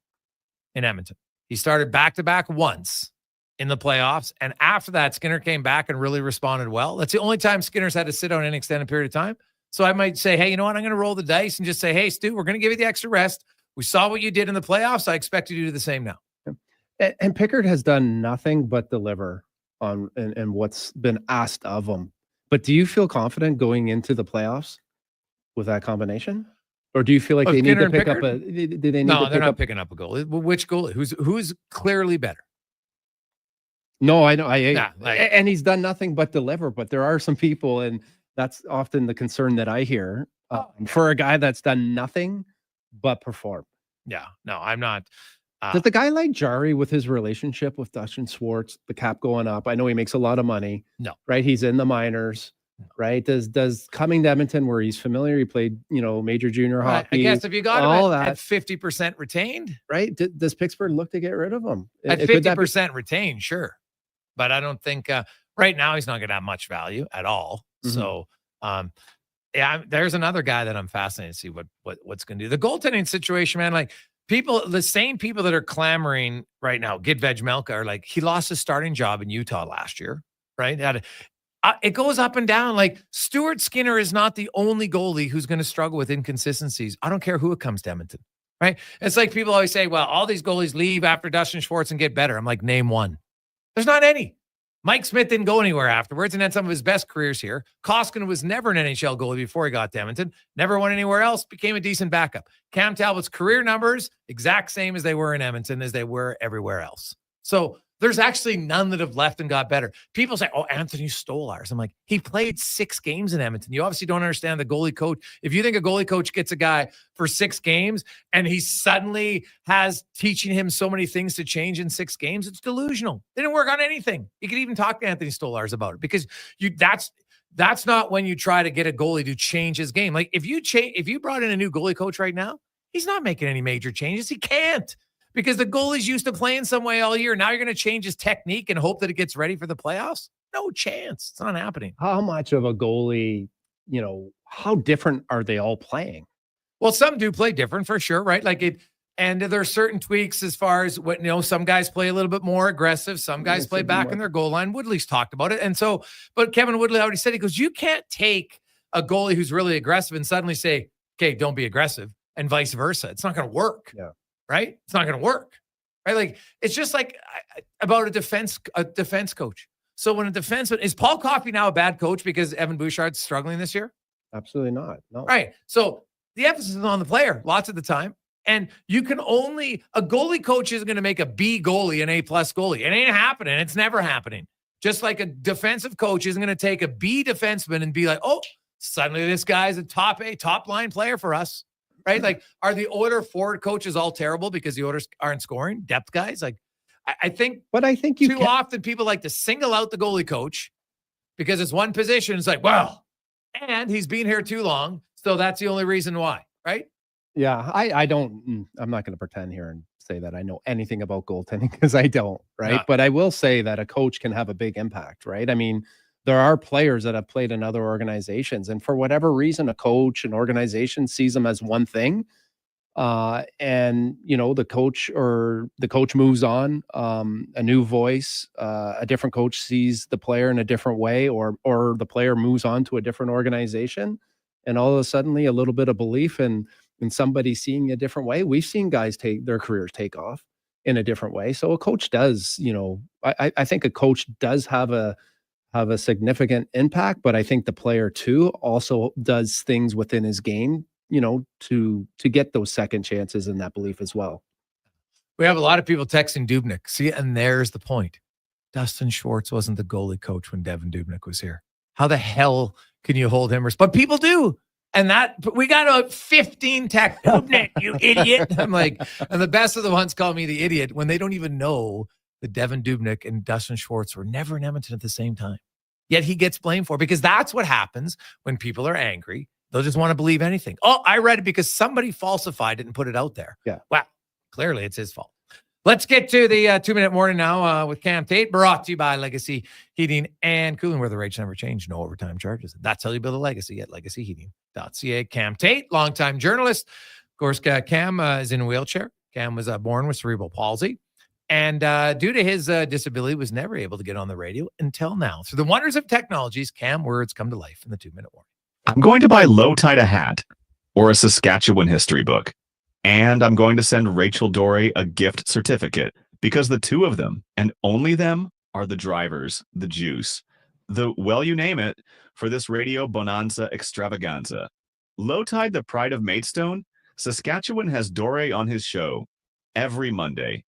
in Edmonton. He started back-to-back once in the playoffs. And after that, Skinner came back and really responded well. That's the only time Skinner's had to sit out an extended period of time. So I might say, hey, you know what? I'm going to roll the dice and just say, hey, Stu, we're going to give you the extra rest. We saw what you did in the playoffs. I expect you to do the same now. And Pickard has done nothing but deliver on and what's been asked of him. But do you feel confident going into the playoffs with that combination? Or do you feel like Oh, they need Skinner to and pick up Pickard? a? Do they need No, to they're pick not up? picking up a goalie. Which goalie? Who's clearly better? No, I know. And he's done nothing but deliver. But there are some people, and that's often the concern that I hear for a guy that's done nothing but perform. Yeah, no, I'm not. Does the guy like Jari with his relationship with Dustin Schwartz, the cap going up? I know he makes a lot of money. No. Right? He's in the minors. Right? Does coming to Edmonton where he's familiar, he played, major junior hockey. I guess if you got all him that at 50% retained, right? Does Pittsburgh look to get rid of him? at Could that be- 50% retained, sure. But I don't think right now he's not going to have much value at all. Mhm. So, yeah, there's another guy that I'm fascinated to see what's going to do. The goaltending situation, man, like the same people that are clamoring right now, get Vejmelka, are like, he lost his starting job in Utah last year, right? It goes up and down. Like Stuart Skinner is not the only goalie who's going to struggle with inconsistencies. I don't care who it comes to Edmonton, right? It's like people always say, well, all these goalies leave after Dustin Schwartz and get better. I'm like, name one. There's not any. Mike Smith didn't go anywhere afterwards and had some of his best careers here. Koskinen was never an NHL goalie before he got to Edmonton. Never went anywhere else. Became a decent backup. Cam Talbot's career numbers, exact same as they were in Edmonton as they were everywhere else. So there's actually none that have left and got better. People say, oh, Anthony Stolarz. I'm like, he played 6 games in Edmonton. You obviously don't understand the goalie coach. If you think a goalie coach gets a guy for 6 games and he suddenly has teaching him so many things to change in 6 games, it's delusional. They didn't work on anything. You could even talk to Anthony Stolarz about it because that's not when you try to get a goalie to change his game. Like if you brought in a new goalie coach right now, he's not making any major changes. He can't. Because the goalie's used to playing some way all year. Now you're going to change his technique and hope that it gets ready for the playoffs? No chance. It's not happening. How much of a goalie, how different are they all playing? Well, some do play different for sure, right? And there are certain tweaks as far as what, some guys play a little bit more aggressive. Some guys play back in their goal line. Woodley's talked about it. And so, but Kevin Woodley already said, he goes, you can't take a goalie who's really aggressive and suddenly say, okay, don't be aggressive, and vice versa. It's not going to work. Yeah. Right? It's not going to work. Right? Like it's just like about a defense coach. So when a defenseman is Paul Coffey now a bad coach because Evan Bouchard's struggling this year? Absolutely not. No. Right. So the emphasis is on the player lots of the time. And you can only a goalie coach isn't going to make a B goalie an A+ goalie. It ain't happening. It's never happening. Just like a defensive coach isn't going to take a B defenseman and be like, oh, suddenly this guy's a top line player for us. Right? Like, are the Oilers forward coaches all terrible because the Oilers aren't scoring? Depth guys? Like, I think too often people like to single out the goalie coach because it's one position. It's like, well, and he's been here too long. So that's the only reason why. Right? Yeah. I'm not going to pretend here and say that I know anything about goaltending because I don't. Right. No. But I will say that a coach can have a big impact. Right. I mean, there are players that have played in other organizations, and for whatever reason, a coach, an organization sees them as one thing. And the coach moves on, a new voice, a different coach sees the player in a different way, or the player moves on to a different organization. And all of a sudden a little bit of belief in somebody seeing a different way. We've seen guys take their careers take off in a different way. So a coach does, I think a coach does have a significant impact, but I think the player too also does things within his game, to get those second chances and that belief as well. We have a lot of people texting Dubnyk. See, and there's the point. Dustin Schwartz wasn't the goalie coach when Devin Dubnyk was here. How the hell can you hold him? But people do. And we got a 15 text, Dubnyk, you idiot. I'm like, and the best of the ones call me the idiot when they don't even know that Devin Dubnyk and Dustin Schwartz were never in Edmonton at the same time. Yet he gets blamed for it because that's what happens when people are angry. They'll just want to believe anything. Oh, I read it because somebody falsified it and put it out there. Yeah. Well, clearly it's his fault. Let's get to the 2-minute warning now with Cam Tate, brought to you by Legacy Heating and Cooling, where the rates never change, no overtime charges. That's how you build a legacy at legacyheating.ca. Cam Tate, longtime journalist. Of course, Cam is in a wheelchair. Cam was born with cerebral palsy. And due to his disability, was never able to get on the radio until now. Through the wonders of technologies, Cam words come to life in the 2-minute warning. I'm going to buy Low Tide a hat or a Saskatchewan history book. And I'm going to send Rachel Dorey a gift certificate because the two of them, and only them, are the drivers, the juice, you name it, for this Radio Bonanza extravaganza. Low Tide, the pride of Maidstone, Saskatchewan has Dore on his show every Monday.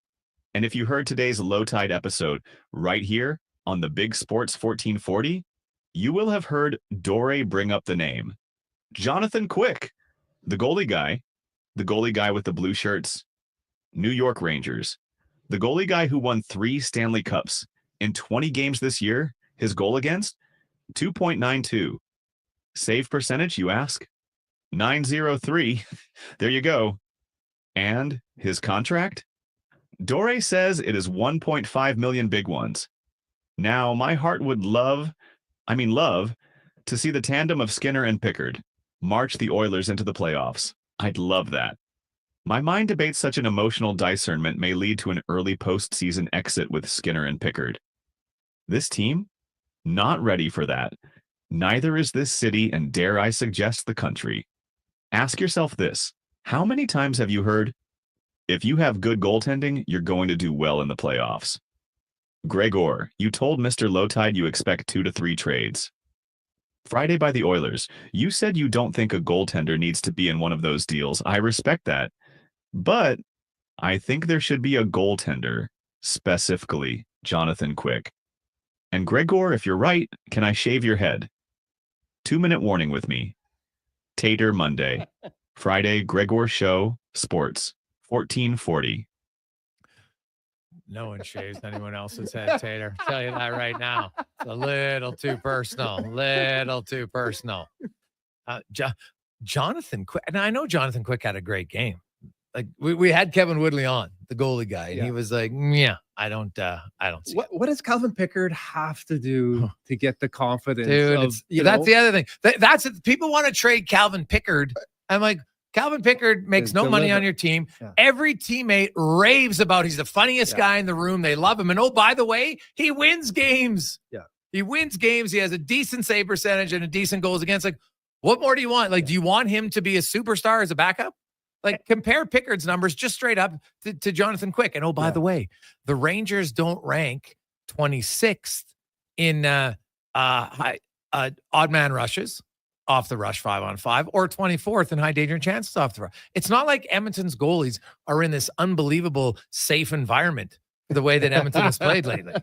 And if you heard today's Low Tide episode right here on the Big Sports 1440, you will have heard Dore bring up the name. Jonathan Quick, the goalie guy with the blue shirts, New York Rangers, the goalie guy who won 3 Stanley Cups in 20 games this year, his goal against, 2.92. Save percentage, you ask? 903. There you go. And his contract? Dore says it is 1.5 million big ones. Now, my heart would love to see the tandem of Skinner and Pickard march the Oilers into the playoffs. I'd love that. My mind debates such an emotional discernment may lead to an early postseason exit with Skinner and Pickard. This team? Not ready for that. Neither is this city, and dare I suggest the country. Ask yourself this. How many times have you heard, if you have good goaltending, you're going to do well in the playoffs? Gregor, you told Mr. Lowtide you expect 2 to 3 trades. Friday by the Oilers, you said you don't think a goaltender needs to be in one of those deals. I respect that. But I think there should be a goaltender, specifically Jonathan Quick. And Gregor, if you're right, can I shave your head? 2-minute warning with me. Tater Monday. Friday, Gregor Show, Sports, 1440. No one shaves anyone else's head, Tater. I'll tell you that right now. It's a little too personal. Jonathan Quick. And I know Jonathan Quick had a great game. Like we had Kevin Woodley on, the goalie guy, and he was like, yeah, I don't see what does Calvin Pickard have to do to get the confidence? Dude, that's the other thing. That's people want to trade Calvin Pickard. I'm like, Calvin Pickard makes no money on your team. Yeah. Every teammate raves about he's the funniest guy in the room. They love him. And oh, by the way, he wins games. Yeah. He wins games. He has a decent save percentage and a decent goals against. Like, what more do you want? Like, do you want him to be a superstar as a backup? Like, compare Pickard's numbers just straight up to Jonathan Quick. And oh, by the way, the Rangers don't rank 26th in odd man rushes off the rush 5-on-5 or 24th in high danger chances off the rush. It's not like Edmonton's goalies are in this unbelievable safe environment the way that Edmonton has played lately.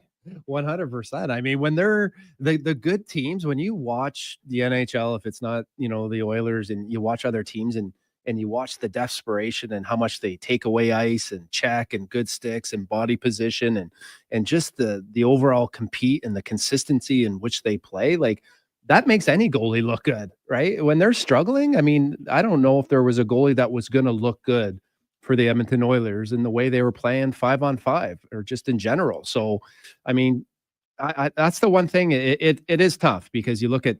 100%. I mean, when they're the good teams, when you watch the NHL, if it's not, the Oilers, and you watch other teams and you watch the desperation and how much they take away ice and check and good sticks and body position and just the overall compete and the consistency in which they play, like that makes any goalie look good, right? When they're struggling, I mean, I don't know if there was a goalie that was going to look good for the Edmonton Oilers in the way they were playing 5-on-5 or just in general. So, I mean, I that's the one thing. It is tough because you look at,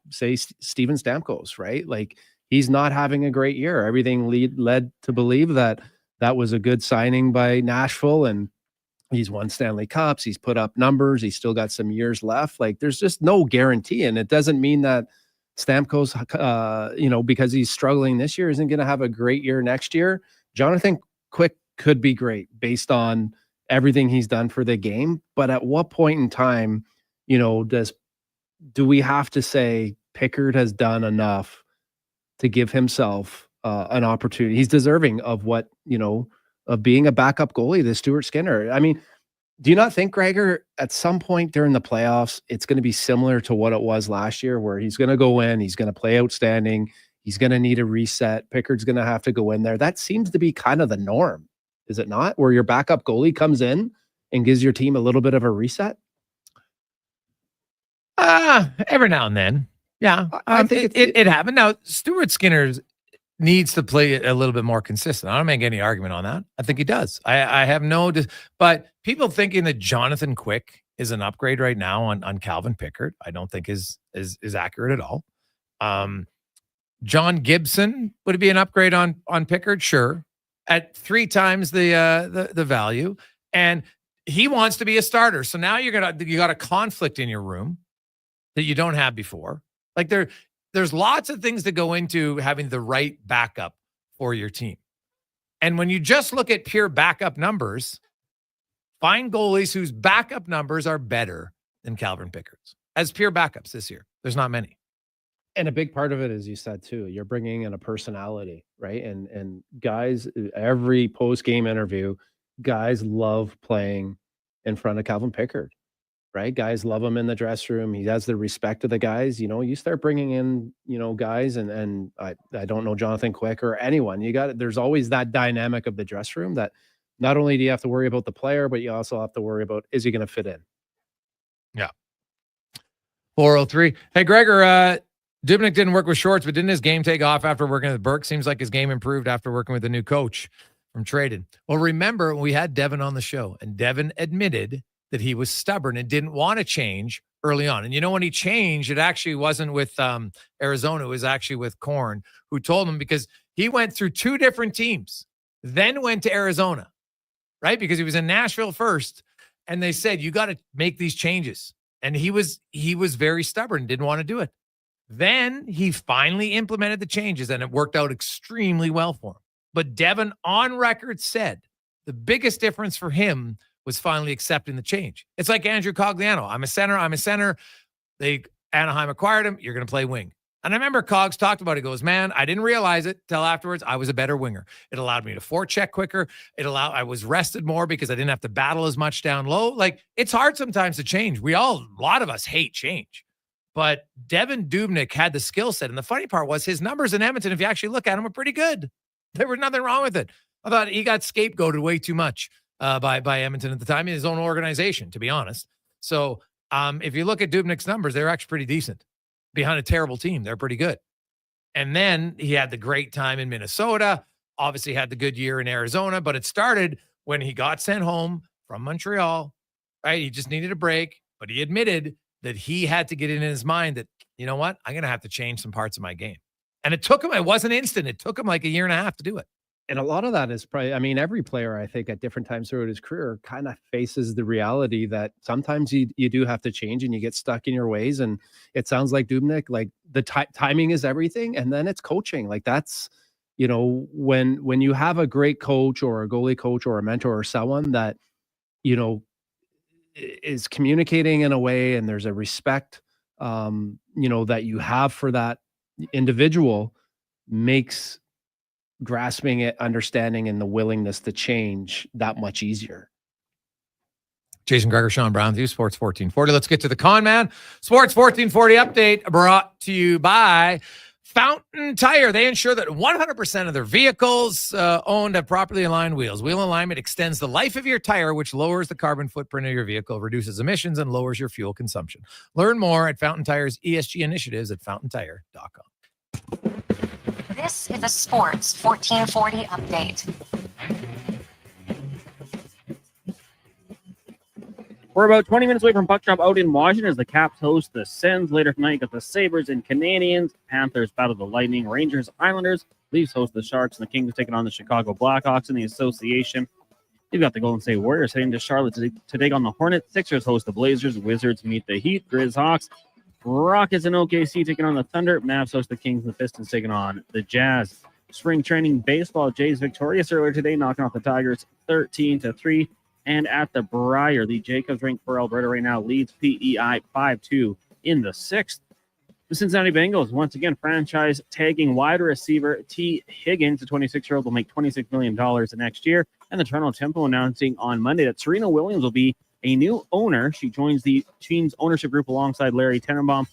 say Steven Stamkos, right? Like, he's not having a great year. Everything led to believe that was a good signing by Nashville, and he's won Stanley Cups. He's put up numbers. He's still got some years left. Like, there's just no guarantee. And it doesn't mean that Stamkos, because he's struggling this year, isn't going to have a great year next year. Jonathan Quick could be great based on everything he's done for the game. But at what point in time, do we have to say Pickard has done enough to give himself an opportunity? He's deserving of what, of being a backup goalie to Stuart Skinner. I mean, do you not think, Gregor, at some point during the playoffs, it's going to be similar to what it was last year, where he's going to go in, he's going to play outstanding, he's going to need a reset, Pickard's going to have to go in there? That seems to be kind of the norm, is it not? Where your backup goalie comes in and gives your team a little bit of a reset? Every now and then. Yeah, I think it happened. Now, Stuart Skinner needs to play a little bit more consistent. I don't make any argument on that. I think he does. I have but people thinking that Jonathan Quick is an upgrade right now on Calvin Pickard, I don't think is accurate at all. John Gibson, would it be an upgrade on Pickard? Sure, at 3 times the value, and he wants to be a starter. So now you got a conflict in your room that you don't have before. Like there's lots of things that go into having the right backup for your team. And when you just look at pure backup numbers, find goalies whose backup numbers are better than Calvin Pickard's as pure backups this year. There's not many. And a big part of it, as you said too, you're bringing in a personality, right? And guys, every post game interview, guys love playing in front of Calvin Pickard, right? Guys love him in the dressing room. He has the respect of the guys. You start bringing in, guys, and I don't know Jonathan Quick or anyone. There's always that dynamic of the dressing room that not only do you have to worry about the player, but you also have to worry about, is he going to fit in? Yeah. 403. Hey, Gregor, Dubnyk didn't work with Shorts, but didn't his game take off after working with Burke? Seems like his game improved after working with the new coach from Traded. Well, remember, we had Devin on the show, and Devin admitted that he was stubborn and didn't want to change early on. And when he changed, it actually wasn't with Arizona. It was actually with Korn, who told him, because he went through 2 different teams, then went to Arizona, right? Because he was in Nashville first, and they said, you got to make these changes. And he was very stubborn, didn't want to do it. Then he finally implemented the changes, and it worked out extremely well for him. But Devin on record said the biggest difference for him was finally accepting the change. It's like Andrew Cogliano. I'm a center. Anaheim acquired him. You're going to play wing. And I remember Cogs talked about it. He goes, man, I didn't realize it till afterwards. I was a better winger. It allowed me to forecheck quicker. I was rested more because I didn't have to battle as much down low. Like, it's hard sometimes to change. A lot of us hate change. But Devin Dubnyk had the skill set. And the funny part was his numbers in Edmonton, if you actually look at them, were pretty good. There was nothing wrong with it. I thought he got scapegoated way too much by Edmonton at the time in his own organization, to be honest. So if you look at Dubnyk's numbers, they're actually pretty decent. Behind a terrible team, they're pretty good. And then he had the great time in Minnesota, obviously had the good year in Arizona, but it started when he got sent home from Montreal, right? He just needed a break, but he admitted that he had to get it in his mind that, you know what, I'm going to have to change some parts of my game. And it took him, it wasn't instant. It took him like a year and a half to do it. And a lot of that is probably, every player, I think, at different times throughout his career kind of faces the reality that sometimes you do have to change and you get stuck in your ways. And it sounds like Dubnyk, like the timing is everything. And then it's coaching. Like that's, when you have a great coach or a goalie coach or a mentor or someone that, is communicating in a way and there's a respect, that you have for that individual, makes grasping it, understanding, and the willingness to change that much easier. Jason Gregor, Sean Brown, View Sports 1440. Let's get to the Con Man. Sports 1440 update brought to you by Fountain Tire. They ensure that 100% of their vehicles owned have properly aligned wheels. Wheel alignment extends the life of your tire, which lowers the carbon footprint of your vehicle, reduces emissions, and lowers your fuel consumption. Learn more at Fountain Tire's ESG initiatives at fountaintire.com. This is a Sports 1440 update. We're about 20 minutes away from puck drop out in Washington as the Caps host the Sens. Later tonight, got the Sabres and Canadians. Panthers battle the Lightning. Rangers, Islanders. Leafs host the Sharks. And the Kings taking on the Chicago Blackhawks in the association. You've got the Golden State Warriors heading to Charlotte to take on the Hornets. Sixers host the Blazers. Wizards meet the Heat. Grizz, Hawks. Rockets and OKC taking on the Thunder. Mavs host the Kings and the Pistons taking on the Jazz. Spring training baseball. Jays victorious earlier today, knocking off the Tigers 13-3. And at the Briar, the Jacobs rink for Alberta right now leads PEI 5-2 in the 6th. The Cincinnati Bengals, once again, franchise tagging wide receiver T. Higgins, a 26-year-old, will make $26 million next year. And the Toronto Tempo announcing on Monday that Serena Williams will be a new owner. She joins the team's ownership group alongside Larry Tenenbaum,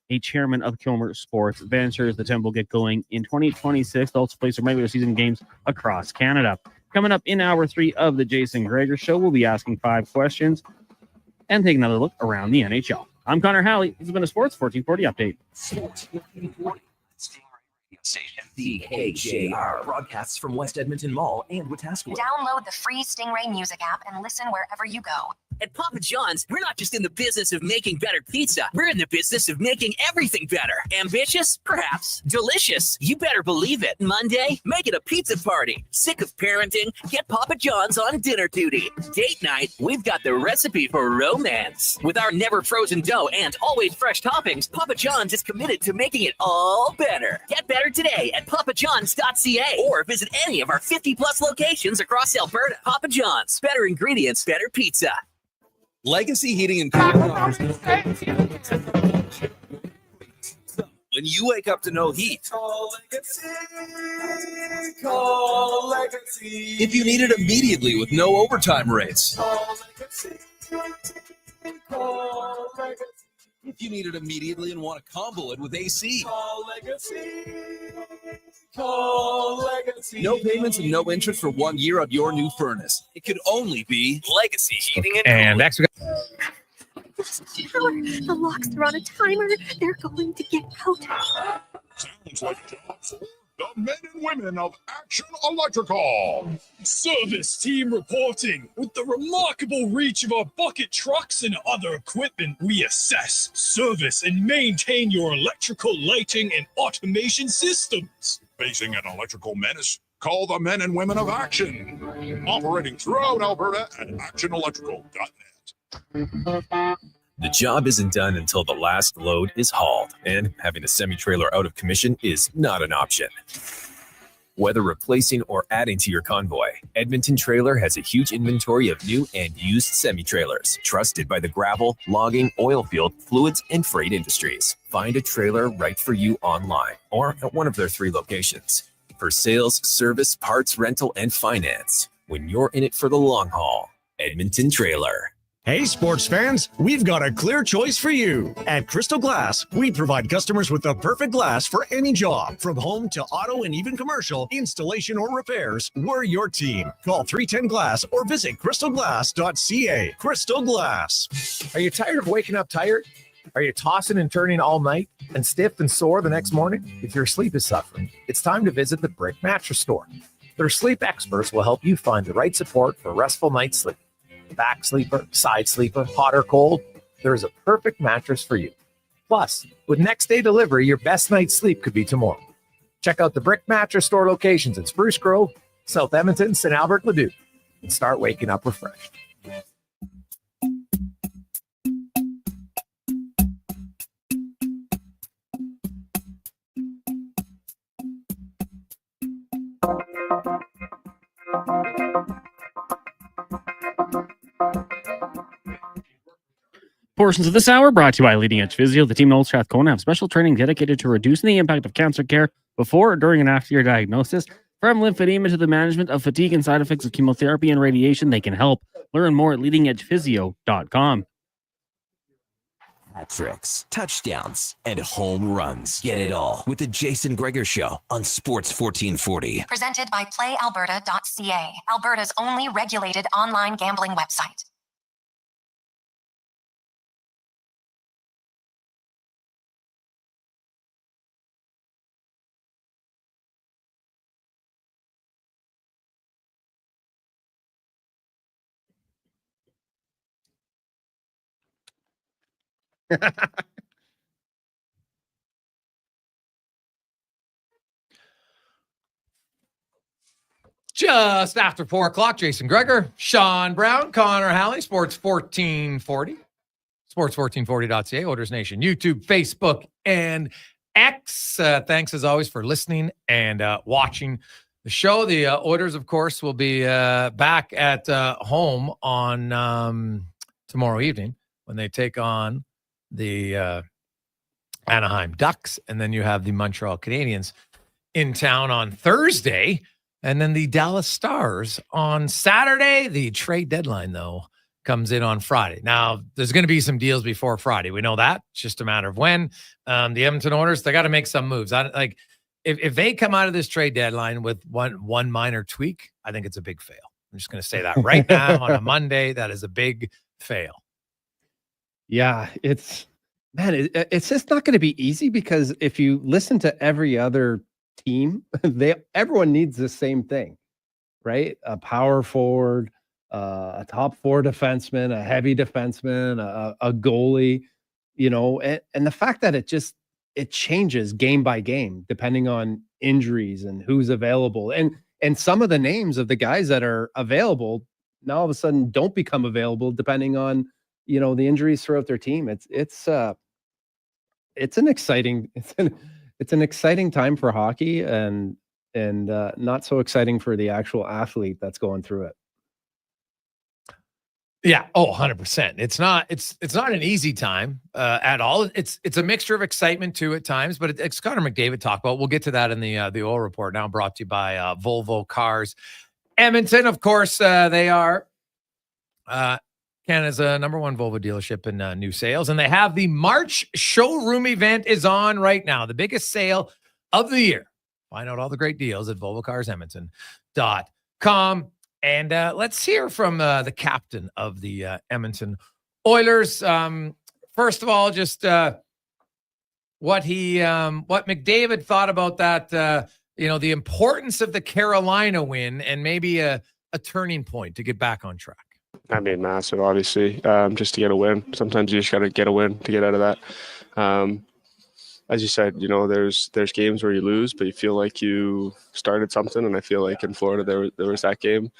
a chairman of Kilmer Sports Ventures. The Tempo will get going in 2026. They'll also play some regular season games across Canada. Coming up in hour 3 of the Jason Gregor Show, we'll be asking 5 questions and taking another look around the NHL. I'm Connor Halley. This has been a Sports 1440 update. Sports 1440. Station. The KJR broadcasts from West Edmonton Mall and Wetaskiwin. Download the free Stingray music app and listen wherever you go. At Papa John's, we're not just in the business of making better pizza. We're in the business of making everything better. Ambitious? Perhaps. Delicious? You better believe it. Monday? Make it a pizza party. Sick of parenting? Get Papa John's on dinner duty. Date night? We've got the recipe for romance. With our never frozen dough and always fresh toppings, Papa John's is committed to making it all better. Get better today at papajohns.ca or visit any of our 50-plus locations across Alberta. Papa John's. Better ingredients, better pizza. Legacy Heating and Cooling offers when you wake up to no heat. Call Legacy. Call Legacy. If you need it immediately with no overtime rates. Call Legacy. Call Legacy. If you need it immediately and want to combo it with AC. Call Legacy. Call Legacy. No payments and no interest for 1 year on your new furnace. It could only be Legacy Heating and And next we got The locks are on a timer. They're going to get out. Sounds like a job for the men and women of Action Electrical. Service team reporting. With the remarkable reach of our bucket trucks and other equipment, we assess, service, and maintain your electrical lighting and automation systems. Facing an electrical menace? Call the men and women of Action. Operating throughout Alberta at actionelectrical.net. The job isn't done until the last load is hauled, and having a semi-trailer out of commission is not an option. Whether replacing or adding to your convoy, Edmonton Trailer has a huge inventory of new and used semi-trailers, trusted by the gravel, logging, oil field, fluids, and freight industries. Find a trailer right for you online or at one of their 3 locations. For sales, service, parts, rental, and finance, when you're in it for the long haul, Edmonton Trailer. Hey, sports fans, we've got a clear choice for you. At Crystal Glass, we provide customers with the perfect glass for any job. From home to auto and even commercial, installation or repairs, we're your team. Call 310 Glass or visit crystalglass.ca. Crystal Glass. Are you tired of waking up tired? Are you tossing and turning all night and stiff and sore the next morning? If your sleep is suffering, it's time to visit the Brick Mattress Store. Their sleep experts will help you find the right support for a restful night's sleep. Back sleeper, side sleeper, hot or cold, there is a perfect mattress for you. Plus, with next day delivery, your best night's sleep could be tomorrow. Check out the Brick Mattress Store locations in Spruce Grove, South Edmonton, St. Albert, Leduc, and start waking up refreshed. Portions of this hour brought to you by Leading Edge Physio. The team in Old Strathcona have special training dedicated to reducing the impact of cancer care before, during, and after your diagnosis. From lymphedema to the management of fatigue and side effects of chemotherapy and radiation, they can help. Learn more at leadingedgephysio.com. Hat tricks, touchdowns, and home runs. Get it all with the Jason Gregor Show on Sports 1440. Presented by PlayAlberta.ca, Alberta's only regulated online gambling website. Just after 4 o'clock, Jason Gregor, Sean Brown, Connor Halley, Sports 1440, sports1440.ca, Oilers Nation, YouTube, Facebook, and X. Thanks as always for listening and watching the show. The Oilers, of course, will be back at home on tomorrow evening when they take on the Anaheim Ducks, and then you have the Montreal Canadiens in town on Thursday. And then the Dallas Stars on Saturday. The trade deadline, though, comes in on Friday. Now, there's going to be some deals before Friday. We know that. It's just a matter of when. The Edmonton Oilers, they got to make some moves. If they come out of this trade deadline with one minor tweak, I think it's a big fail. I'm just going to say that right now on a Monday. That is a big fail. Yeah, it's just not going to be easy, because if you listen to every other team, everyone needs the same thing, right? A power forward, a top 4 defenseman, a heavy defenseman, a goalie, and the fact that it changes game by game depending on injuries and who's available, and some of the names of the guys that are available now all of a sudden don't become available depending on the injuries throughout their team. It's an exciting time for hockey, and not so exciting for the actual athlete that's going through it. Yeah. Oh, 100%. It's not an easy time at all. It's a mixture of excitement too at times, but it's Connor McDavid talked about. We'll get to that in the oil report now, brought to you by Volvo Cars. Edmonton, of course, they are Canada's number one Volvo dealership in new sales, and they have the March showroom event is on right now, the biggest sale of the year. Find out all the great deals at volvocarsedmonton.com. And let's hear from the captain of the Edmonton Oilers. First of all, just what McDavid thought about that, the importance of the Carolina win and maybe a turning point to get back on track. I mean, massive, obviously, just to get a win. Sometimes you just got to get a win to get out of that. As you said, there's games where you lose, but you feel like you started something. And I feel like in Florida, there was that game.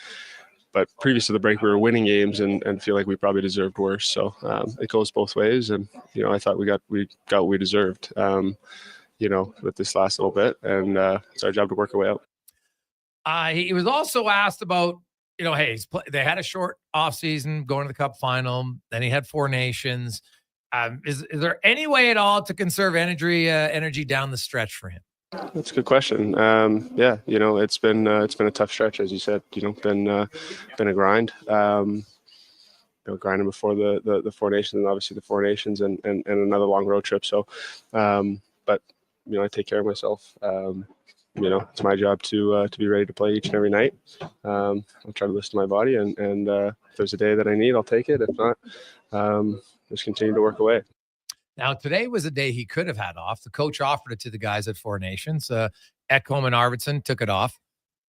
But previous to the break, we were winning games and feel like we probably deserved worse. So it goes both ways. And, I thought we got what we deserved, with this last little bit. And it's our job to work our way out. He was also asked about, hey, they had a short offseason going to the Cup final. Then he had Four Nations. Is there any way at all to conserve energy down the stretch for him? That's a good question. Yeah, it's been a tough stretch, as you said. Been a grind. Grinding before the Four Nations, and obviously the Four Nations, and another long road trip. So, but I take care of myself. It's my job to be ready to play each and every night. I'll try to listen to my body, and if there's a day that I need, I'll take it. If not, just continue to work away. Now, today was a day he could have had off. The coach offered it to the guys at Four Nations. Ekholm and Arvidsson took it off.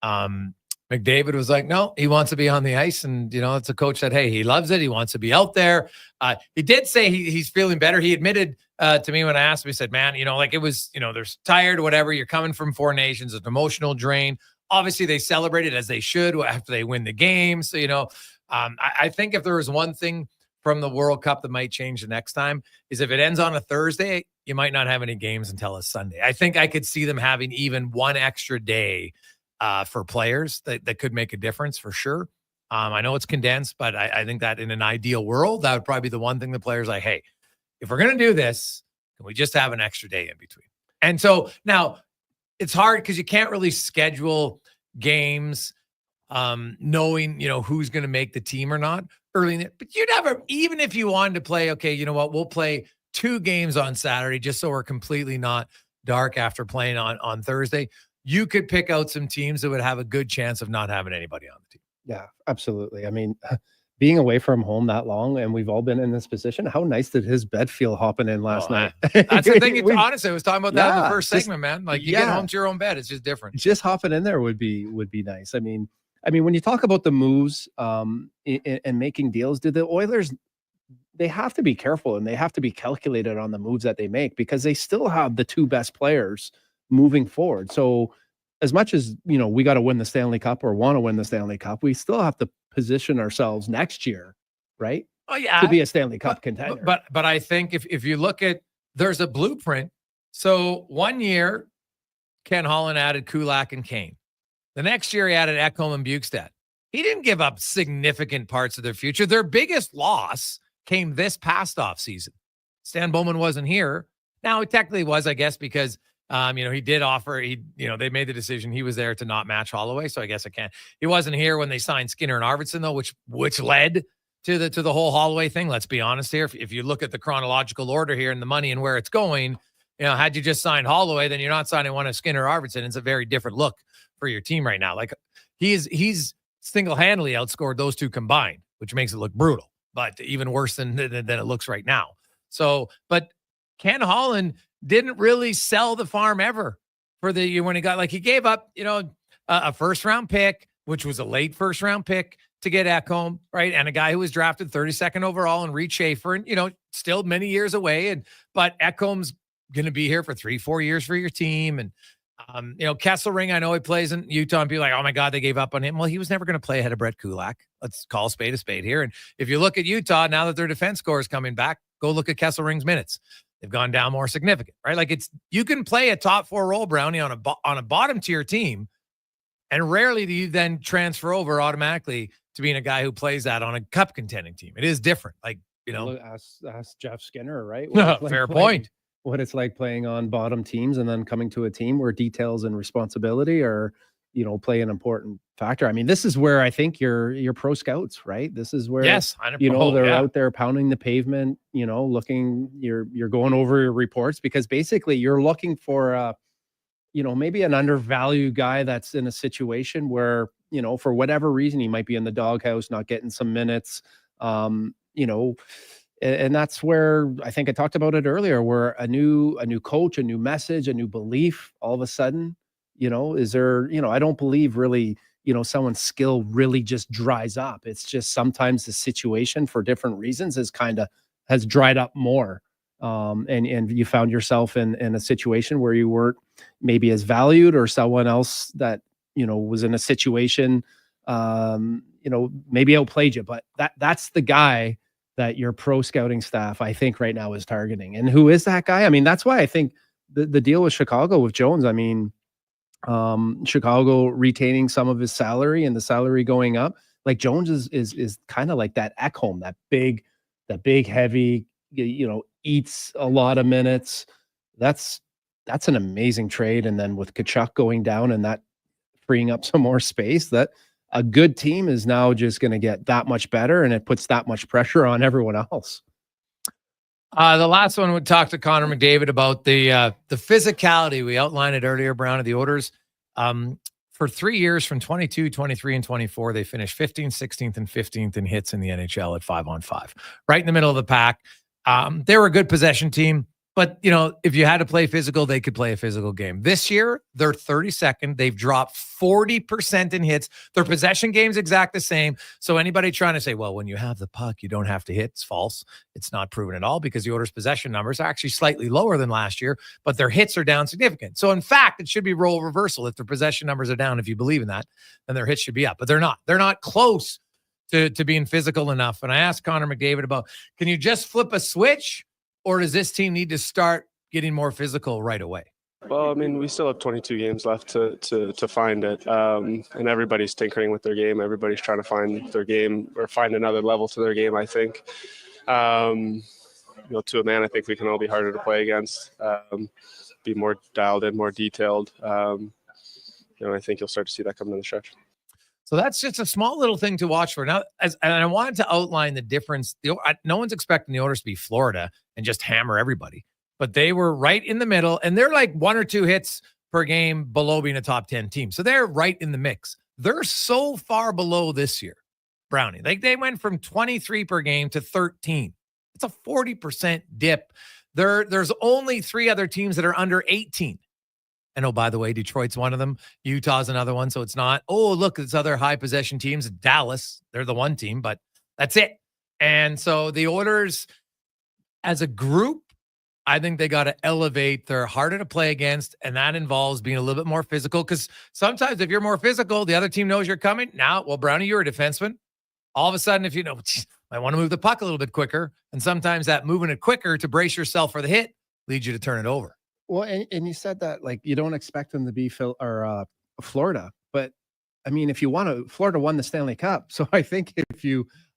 McDavid was like, no, he wants to be on the ice. And, it's a coach that, hey, he loves it. He wants to be out there. He did say he's feeling better. He admitted to me when I asked him, he said, man, it was, there's tired, whatever. You're coming from Four Nations, an emotional drain. Obviously, they celebrated as they should after they win the game. So, I think if there was one thing from the World Cup that might change the next time is if it ends on a Thursday, you might not have any games until a Sunday. I think I could see them having even one extra day for players that could make a difference for sure. I know it's condensed, but I think that in an ideal world, that would probably be the one thing the players like, hey, if we're going to do this, can we just have an extra day in between? And so now it's hard because you can't really schedule games knowing, who's going to make the team or not early in it. But you never, even if you wanted to play, okay, you know what, we'll play 2 games on Saturday just so we're completely not dark after playing on Thursday. You could pick out some teams that would have a good chance of not having anybody on the team. Yeah, absolutely. I mean, being away from home that long, and we've all been in this position, how nice did his bed feel hopping in last night? That's the thing. Honestly, I was talking about that in the first segment, man. Like you get home to your own bed, it's just different. Just hopping in there would be nice. I mean, when you talk about the moves and making deals, do the Oilers, they have to be careful and they have to be calculated on the moves that they make because they still have the 2 best players moving forward. So as much as, we got to win the Stanley Cup or want to win the Stanley Cup, we still have to position ourselves next year, right? Oh, yeah. To be a Stanley Cup contender. But I think if you look at, there's a blueprint. So one year, Ken Holland added Kulak and Kane. The next year, he added Ekholm and Bukestad. He didn't give up significant parts of their future. Their biggest loss came this past offseason. Stan Bowman wasn't here. Now, it technically was, I guess, because, he did offer, they made the decision. He was there to not match Holloway. So I guess I can't. He wasn't here when they signed Skinner and Arvidsson, though, which led to the whole Holloway thing. Let's be honest here. If you look at the chronological order here and the money and where it's going, had you just signed Holloway, then you're not signing one of Skinner or Arvidsson. It's a very different look for your team right now. Like he's single-handedly outscored those 2 combined, which makes it look brutal, but even worse than it looks right now. So, but Ken Holland didn't really sell the farm ever for the when he got, he gave up, a first-round pick, which was a late first-round pick to get Ekholm, right? And a guy who was drafted 32nd overall and Reed Schaefer, and, still many years away. But Ekholm's going to be here for 3-4 years for your team. And, Kesselring, I know he plays in Utah and be like, oh my God, they gave up on him. Well, he was never going to play ahead of Brett Kulak. Let's call a spade here. And if you look at Utah, now that their defense score is coming back, go look at Kesselring's minutes. They've gone down more significant, right? You can play a top 4 role, Brownie, on a bottom tier team, and rarely do you then transfer over automatically to being a guy who plays that on a cup contending team. It is different. Like, ask Jeff Skinner, right? Fair point. What it's like playing on bottom teams and then coming to a team where details and responsibility are, play an important factor. I mean, this is where I think your pro scouts, right? This is where, they're out there pounding the pavement, looking, you're going over your reports, because basically you're looking for, maybe an undervalued guy that's in a situation where, for whatever reason, he might be in the doghouse, not getting some minutes, and that's where I think I talked about it earlier, where a new coach, a new message, a new belief, all of a sudden, is there, I don't believe really, someone's skill really just dries up. It's just sometimes the situation for different reasons has dried up more. And you found yourself in a situation where you weren't maybe as valued, or someone else that, was in a situation, maybe outplayed you, but that's the guy that your pro scouting staff, I think right now is targeting. And who is that guy? I mean, that's why I think the deal with Chicago with Jones, I mean, Chicago retaining some of his salary and the salary going up, like Jones is kind of like that Ekholm, that big heavy, eats a lot of minutes. That's an amazing trade. And then with Tkachuk going down and that freeing up some more space, that a good team is now just going to get that much better, and it puts that much pressure on everyone else. The last one would talk to Connor McDavid about the physicality. We outlined it earlier, Brown, of the Oilers. For 3 years, from 22, 23, and 24, they finished 15th, 16th, and 15th in hits in the NHL at 5-on-5. Right in the middle of the pack. They were a good possession team, but, if you had to play physical, they could play a physical game. This year, they're 32nd. They've dropped 40% in hits. Their possession game's exact the same. So anybody trying to say, well, when you have the puck, you don't have to hit, it's false. It's not proven at all, because the Oilers' possession numbers are actually slightly lower than last year, but their hits are down significant. So in fact, it should be role reversal. If their possession numbers are down, if you believe in that, then their hits should be up, but they're not. They're not close to being physical enough. And I asked Connor McDavid about, can you just flip a switch, or does this team need to start getting more physical right away? Well, I mean, we still have 22 games left to find it, and everybody's tinkering with their game. Everybody's trying to find their game or find another level to their game, I think. To a man, I think we can all be harder to play against, be more dialed in, more detailed. I think you'll start to see that come in the stretch. So that's just a small little thing to watch for. Now, and I wanted to outline the difference. No one's expecting the Oilers to be Florida and just hammer everybody, but they were right in the middle, and they're like 1 or 2 hits per game below being a top 10 team. So they're right in the mix. They're so far below this year, Brownie. Like, they went from 23 per game to 13. It's a 40% dip. There's only 3 other teams that are under 18. And oh, by the way, Detroit's one of them. Utah's another one. So it's not, oh, look, it's other high possession teams. Dallas, they're the one team, but that's it. And so the Oilers, as a group, I think they got to elevate. They're harder to play against, and that involves being a little bit more physical, because sometimes if you're more physical, the other team knows you're coming. Now, well, Brownie, you're a defenseman. All of a sudden, if I want to move the puck a little bit quicker, and sometimes that moving it quicker to brace yourself for the hit leads you to turn it over. Well, and you said that, like, you don't expect them to be Florida, but I mean, if you want to, Florida won the Stanley Cup. So I think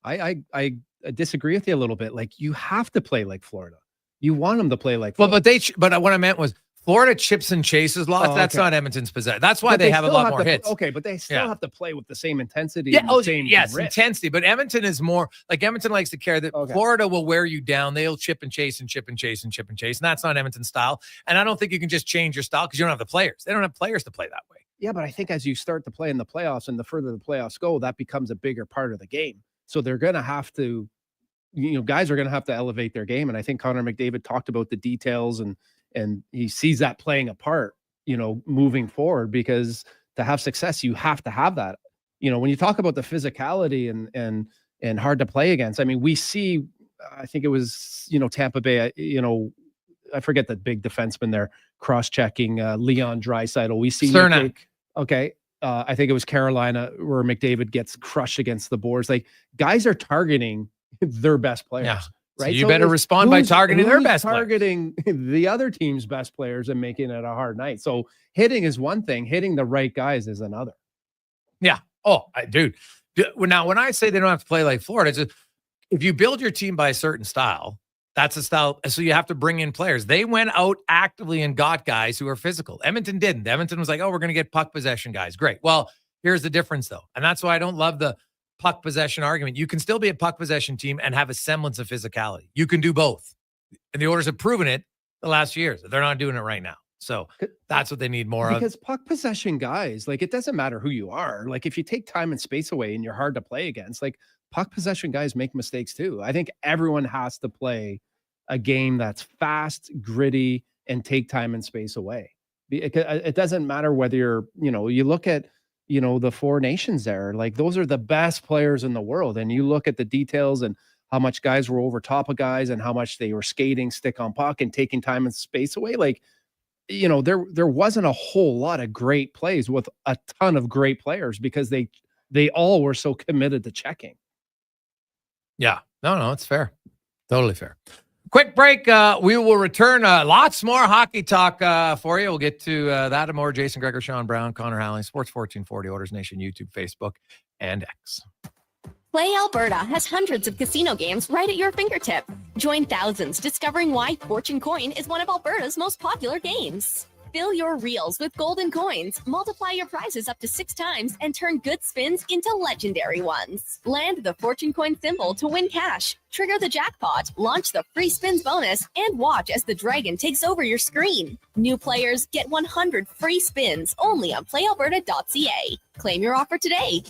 I disagree with you a little bit. Like, you have to play like Florida. You want them to play like Florida. Well, but what I meant was Florida chips and chases lots. Oh, That's okay. not Edmonton's possession. That's why they have a lot more hits. Okay, but they still have to play with the same intensity. Yeah, and the same yes, grit. intensity. But Edmonton is more like, Edmonton likes to carry that. Okay. Florida will wear you down. They'll chip and chase and chip and chase and chip and chase. And that's not Edmonton's style. And I don't think you can just change your style because you don't have the players. They don't have players to play that way. Yeah, but I think as you start to play in the playoffs, and the further the playoffs go, that becomes a bigger part of the game. So they're going to have to, guys are going to have to elevate their game. And I think Connor McDavid talked about the details, and he sees that playing a part, moving forward, because to have success, you have to have that. When you talk about the physicality and hard to play against, I mean, we see, I think it was, Tampa Bay, I forget the big defenseman there, cross-checking Leon Draisaitl. We see Cernak. Okay. I think it was Carolina where McDavid gets crushed against the boards. Like, guys are targeting their best players. Yeah. Right. So you better respond by targeting their best players. Targeting the other team's best players and making it a hard night. So hitting is one thing. Hitting the right guys is another. Yeah. Oh, dude. Now, when I say they don't have to play like Florida, it's just, if you build your team by a certain style, that's a style. So you have to bring in players. They went out actively and got guys who are physical. Edmonton didn't. Edmonton was like, oh, we're going to get puck possession guys. Great. Well, here's the difference, though. And that's why I don't love the puck possession argument. You can still be a puck possession team and have a semblance of physicality. You can do both. And the Oilers have proven it the last few years. They're not doing it right now. So that's what they need more of. Because puck possession guys, like, it doesn't matter who you are. Like, if you take time and space away and you're hard to play against, like, puck possession guys make mistakes too. I think everyone has to play a game that's fast, gritty, and take time and space away. It doesn't matter whether you're, you look at, the four nations there, like, those are the best players in the world. And you look at the details and how much guys were over top of guys and how much they were skating stick on puck and taking time and space away. Like, there wasn't a whole lot of great plays with a ton of great players because they all were so committed to checking. Yeah, no, it's fair. Totally fair. Quick break. We will return. Lots more hockey talk for you. We'll get to that and more. Jason Gregor, Sean Brown, Connor Halley, Sports 1440, Oilers Nation, YouTube, Facebook, and X. Play Alberta has hundreds of casino games right at your fingertip. Join thousands discovering why Fortune Coin is one of Alberta's most popular games. Fill your reels with golden coins, multiply your prizes up to 6 times, and turn good spins into legendary ones. Land the Fortune Coin symbol to win cash, trigger the jackpot, launch the free spins bonus, and watch as the dragon takes over your screen. New players get 100 free spins only on playalberta.ca. Claim your offer today.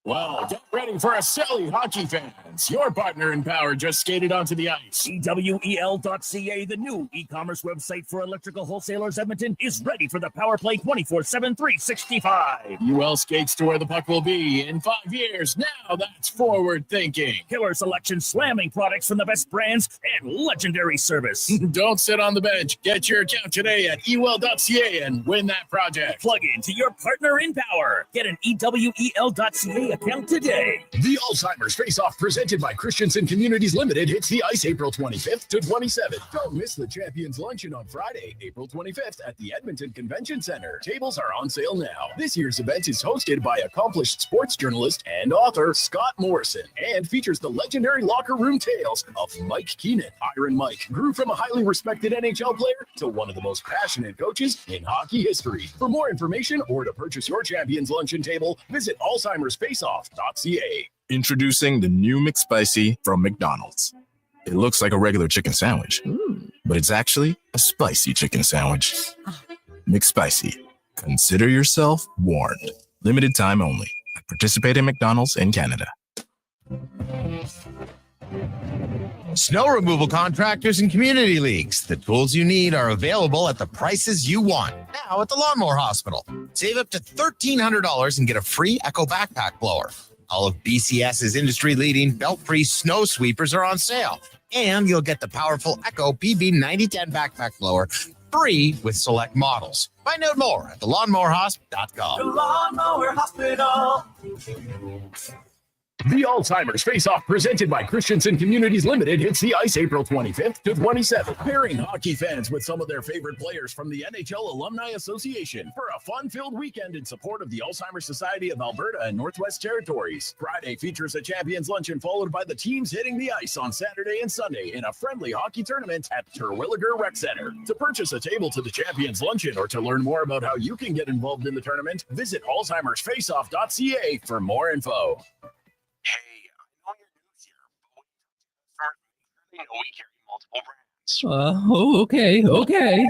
Well, get ready for a silly hockey fans. Your partner in power just skated onto the ice. EWEL.ca, the new e-commerce website for electrical wholesalers Edmonton, is ready for the power play 24/7, 365. UL skates to where the puck will be in 5 years. Now that's forward thinking. Killer selection, slamming products from the best brands, and legendary service. Don't sit on the bench. Get your account today at EWEL.ca and win that project. Plug into your partner in power. Get an EWEL.ca account today. The Alzheimer's Face-Off presented by Christensen Communities Limited hits the ice April 25th to 27th. Don't miss the Champions Luncheon on Friday, April 25th at the Edmonton Convention Center. Tables are on sale now. This year's event is hosted by accomplished sports journalist and author Scott Morrison and features the legendary locker room tales of Mike Keenan. Iron Mike grew from a highly respected NHL player to one of the most passionate coaches in hockey history. For more information or to purchase your Champions Luncheon table, visit alzheimersfaceoff.ca. Introducing the new McSpicy from McDonald's. It looks like a regular chicken sandwich, but it's actually a spicy chicken sandwich. McSpicy. Consider yourself warned. Limited time only. Participate in McDonald's in Canada. Snow removal contractors and community leagues. The tools you need are available at the prices you want. Now at the Lawnmower Hospital. Save up to $1,300 and get a free Echo backpack blower. All of BCS's industry-leading belt-free snow sweepers are on sale. And you'll get the powerful Echo PB9010 backpack blower free with select models. Find out more at thelawnmowerhospital.com. The Lawnmower Hospital. The Alzheimer's Face-Off presented by Christensen Communities Limited hits the ice April 25th to 27th. Pairing hockey fans with some of their favorite players from the NHL Alumni Association for a fun-filled weekend in support of the Alzheimer's Society of Alberta and Northwest Territories. Friday features a Champions Luncheon followed by the teams hitting the ice on Saturday and Sunday in a friendly hockey tournament at Terwilliger Rec Center. To purchase a table to the Champions Luncheon or to learn more about how you can get involved in the tournament, visit alzheimersfaceoff.ca for more info. We carry multiple brands. Okay.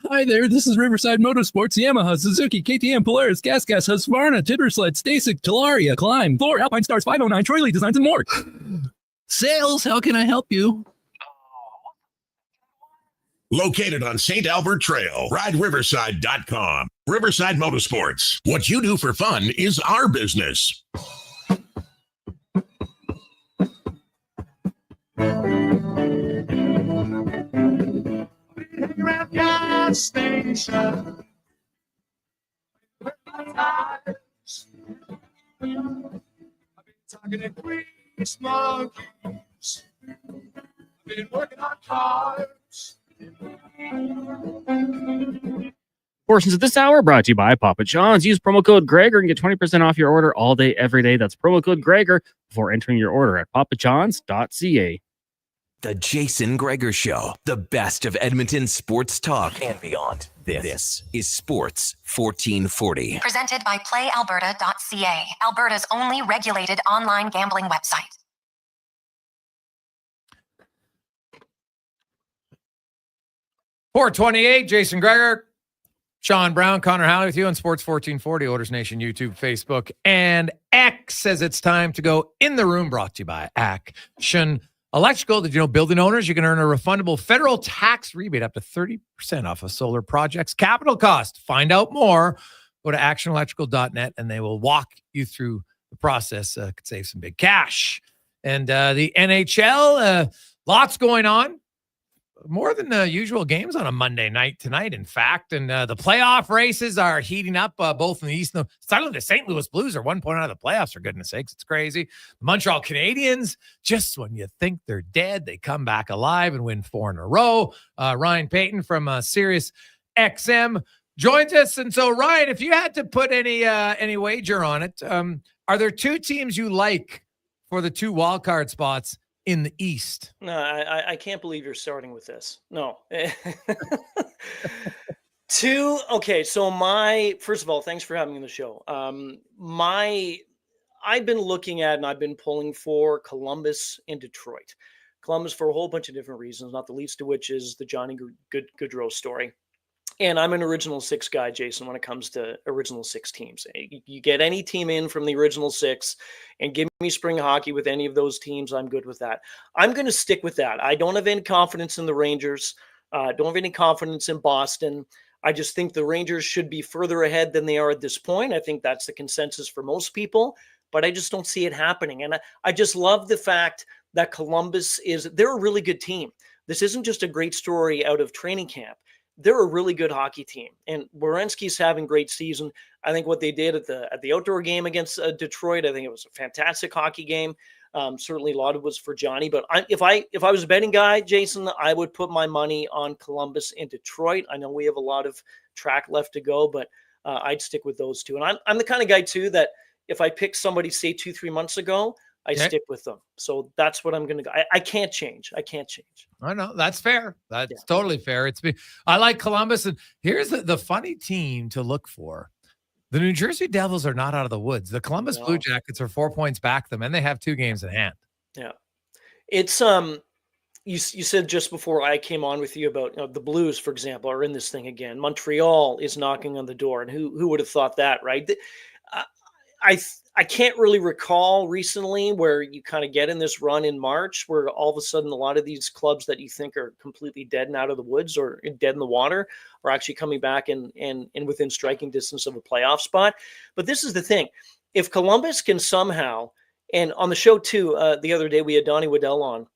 Hi there, this is Riverside Motorsports, Yamaha, Suzuki, KTM, Polaris, Gas, Husqvarna, Tibbersled, Stasic, Talaria, Climb, Thor, Alpine Stars, 509, Troy Lee Designs, and more. Sales, how can I help you? Located on St. Albert Trail, rideriverside.com. Riverside Motorsports. What you do for fun is our business. Around gas station. I've been talking to grease monkeys. I've been working on cars. Portions of this hour brought to you by Papa John's. Use promo code Gregor and get 20% off your order all day, every day. That's promo code Gregor before entering your order at papajohns.ca. The Jason Gregor Show, the best of Edmonton sports talk and beyond. This is Sports 1440. Presented by PlayAlberta.ca, Alberta's only regulated online gambling website. .428, Jason Gregor, Sean Brown, Connor Halley with you on Sports 1440, Oilers Nation, YouTube, Facebook, and X. Says it's time to go in the room, brought to you by Action Electrical. Did you know building owners, you can earn a refundable federal tax rebate up to 30% off of solar projects. Capital cost. Find out more. Go to actionelectrical.net and they will walk you through the process. Could save some big cash. And the NHL, lots going on. More than the usual games on a Monday night tonight, in fact. And the playoff races are heating up both in the East. Suddenly, the St. Louis Blues are 1 point out of the playoffs, for goodness sakes. It's crazy. The Montreal Canadiens, just when you think they're dead, they come back alive and win 4 in a row. Ryan Payton from Sirius XM joins us. And so, Ryan, if you had to put any wager on it, are there 2 teams you like for the 2 wildcard spots in the East? No, I can't believe you're starting with this. No. 2. Okay. So first of all, thanks for having me on the show. I've been looking at and I've been pulling for Columbus and Detroit. Columbus for a whole bunch of different reasons, not the least of which is the Johnny Gaudreau story. And I'm an original 6 guy, Jason, when it comes to original 6 teams. You get any team in from the original 6 and give me spring hockey with any of those teams, I'm good with that. I'm going to stick with that. I don't have any confidence in the Rangers. Don't have any confidence in Boston. I just think the Rangers should be further ahead than they are at this point. I think that's the consensus for most people, but I just don't see it happening. And I just love the fact that Columbus they're a really good team. This isn't just a great story out of training camp. They're a really good hockey team, and Werenski's having a great season. I think what they did at the outdoor game against Detroit, I think it was a fantastic hockey game. Certainly a lot of it was for Johnny, but if I was a betting guy, Jason, I would put my money on Columbus and Detroit. I know we have a lot of track left to go, but I'd stick with those 2. And I'm the kind of guy too that if I pick somebody, say 2-3 months ago, I stick with them. So that's what I'm going to go. I can't change. I know that's fair. That's totally fair. I like Columbus. And here's the funny team to look for. The New Jersey Devils are not out of the woods. The Columbus Blue Jackets are 4 points back them, and they have 2 games in hand. Yeah. It's, you said just before I came on with you about the Blues, for example, are in this thing again. Montreal is knocking on the door. And who would have thought that, right? I can't really recall recently where you kind of get in this run in March where all of a sudden a lot of these clubs that you think are completely dead and out of the woods or dead in the water are actually coming back and within striking distance of a playoff spot. But this is the thing. If Columbus can somehow, and on the show too, the other day we had Donnie Waddell on,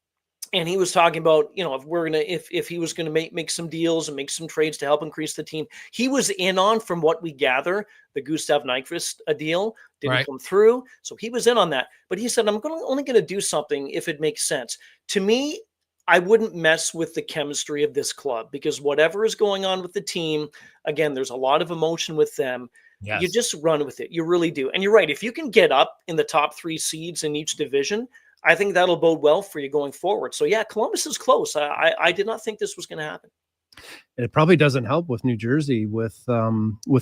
and he was talking about, if he was going to make some deals and make some trades to help increase the team. He was in on, from what we gather, the Gustav Nyquist deal didn't come through. So he was in on that. But he said, I'm only going to do something if it makes sense. To me, I wouldn't mess with the chemistry of this club because whatever is going on with the team, again, there's a lot of emotion with them. Yes. You just run with it. You really do. And you're right. If you can get up in the top 3 seeds in each division, I think that'll bode well for you going forward. So yeah, Columbus is close. I did not think this was going to happen. It probably doesn't help with New Jersey with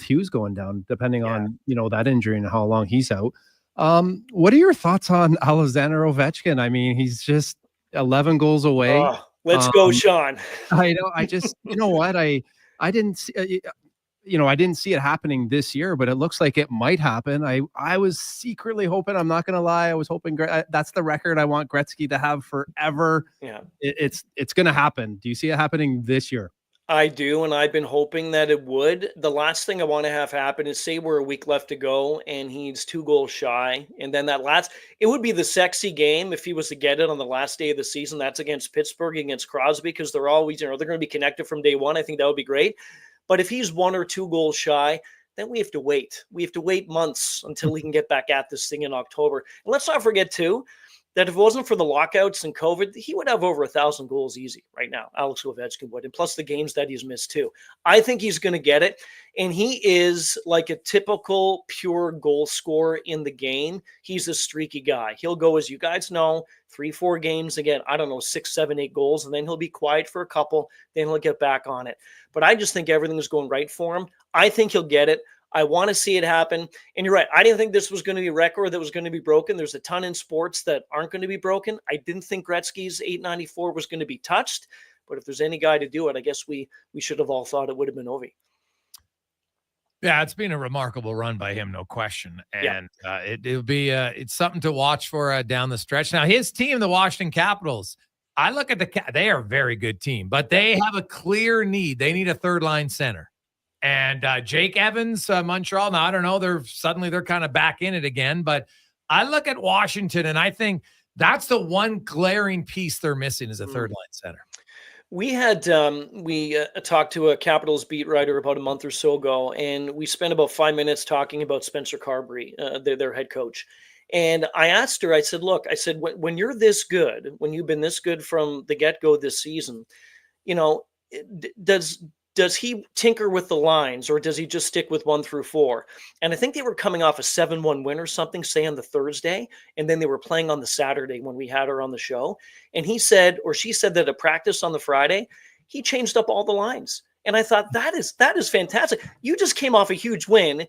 Hughes going down, depending on, that injury and how long he's out. What are your thoughts on Alexander Ovechkin? I mean, he's just 11 goals away. Let's go, Sean. I know. I just, what? I didn't see, I didn't see it happening this year, but it looks like it might happen. I was secretly hoping, I'm not going to lie. I was hoping that's the record I want Gretzky to have forever. Yeah. It's going to happen. Do you see it happening this year? I do, and I've been hoping that it would. The last thing I want to have happen is, say we're a week left to go and he's 2 goals shy, and then it would be the sexy game if he was to get it on the last day of the season. That's against Pittsburgh, against Crosby, because they're always, they're going to be connected from day one. I think that would be great. But if he's 1 or 2 goals shy, then we have to wait. We have to wait months until he can get back at this thing in October. And let's not forget, too, that if it wasn't for the lockouts and COVID, he would have over 1,000 goals easy right now. Alex Ovechkin would, and plus the games that he's missed too. I think he's going to get it, and he is like a typical pure goal scorer in the game. He's a streaky guy. He'll go, as you guys know, 3-4 games again. I don't know, 6, 7, 8 goals, and then he'll be quiet for a couple. Then he'll get back on it. But I just think everything is going right for him. I think he'll get it. I want to see it happen. And you're right. I didn't think this was going to be a record that was going to be broken. There's a ton in sports that aren't going to be broken. I didn't think Gretzky's 894 was going to be touched. But if there's any guy to do it, I guess we should have all thought it would have been Ovi. Yeah, it's been a remarkable run by him, no question. And it'll be it's something to watch for down the stretch. Now, his team, the Washington Capitals, I look at they are a very good team, but they have a clear need. They need a third line center. And Jake Evans, Montreal, now I don't know, they're kind of back in it again. But I look at Washington, and I think that's the one glaring piece they're missing is a third line center. We had talked to a Capitals beat writer about a month or so ago, and we spent about 5 minutes talking about Spencer Carberry, their head coach. And I asked her, I said, look, when you're this good, when you've been this good from the get-go this season, does he tinker with the lines, or does he just stick with 1 through 4? And I think they were coming off a 7-1 win or something, say on the Thursday, and then they were playing on the Saturday when we had her on the show. And he said, or she said, that at practice on the Friday, he changed up all the lines. And I thought, that is fantastic. You just came off a huge win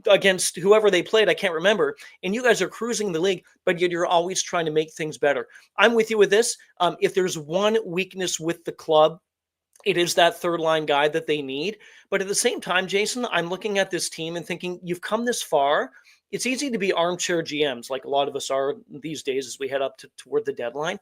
against whoever they played, I can't remember, and you guys are cruising the league, but yet you're always trying to make things better. I'm with you with this. If there's one weakness with the club, it is that third line guy that they need. But at the same time, Jason, I'm looking at this team and thinking, you've come this far. It's easy to be armchair GMs, like a lot of us are these days as we head up toward the deadline.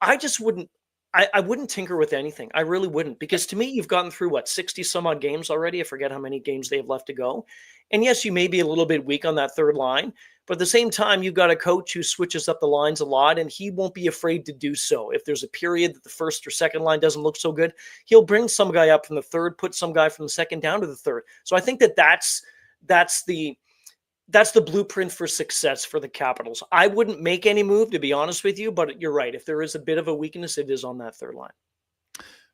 I just wouldn't. I wouldn't tinker with anything. I really wouldn't, because to me, you've gotten through 60 some odd games already. I forget how many games they have left to go. And yes, you may be a little bit weak on that third line, but at the same time, you've got a coach who switches up the lines a lot, and he won't be afraid to do so. If there's a period that the first or second line doesn't look so good, he'll bring some guy up from the third, put some guy from the second down to the third. So I think that's the blueprint for success for the Capitals. I wouldn't make any move, to be honest with you, but you're right. If there is a bit of a weakness, it is on that third line.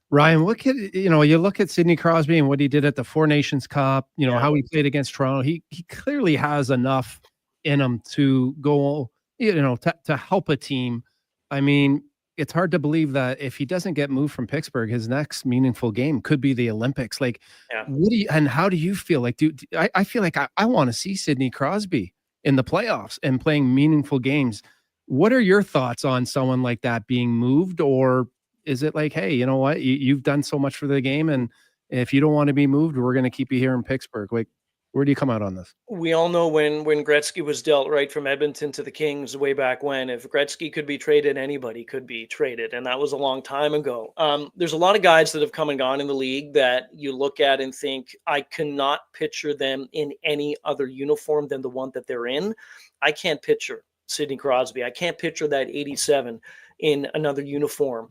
Ryan, you look at Sidney Crosby and what he did at the Four Nations Cup, how he played against Toronto. He clearly has enough in him to go, to help a team. I mean, it's hard to believe that if he doesn't get moved from Pittsburgh, his next meaningful game could be the Olympics. Like, how do you feel? Like, I feel like I want to see Sidney Crosby in the playoffs and playing meaningful games. What are your thoughts on someone like that being moved, or is it like, hey, you know what, you've done so much for the game, and if you don't want to be moved, we're going to keep you here in Pittsburgh? Like, where do you come out on this? We all know when Gretzky was dealt right from Edmonton to the Kings way back when. If Gretzky could be traded, anybody could be traded, and that was a long time ago. There's a lot of guys that have come and gone in the league that you look at and think, I cannot picture them in any other uniform than the one that they're in. I can't picture Sidney Crosby. I can't picture that 87 in another uniform.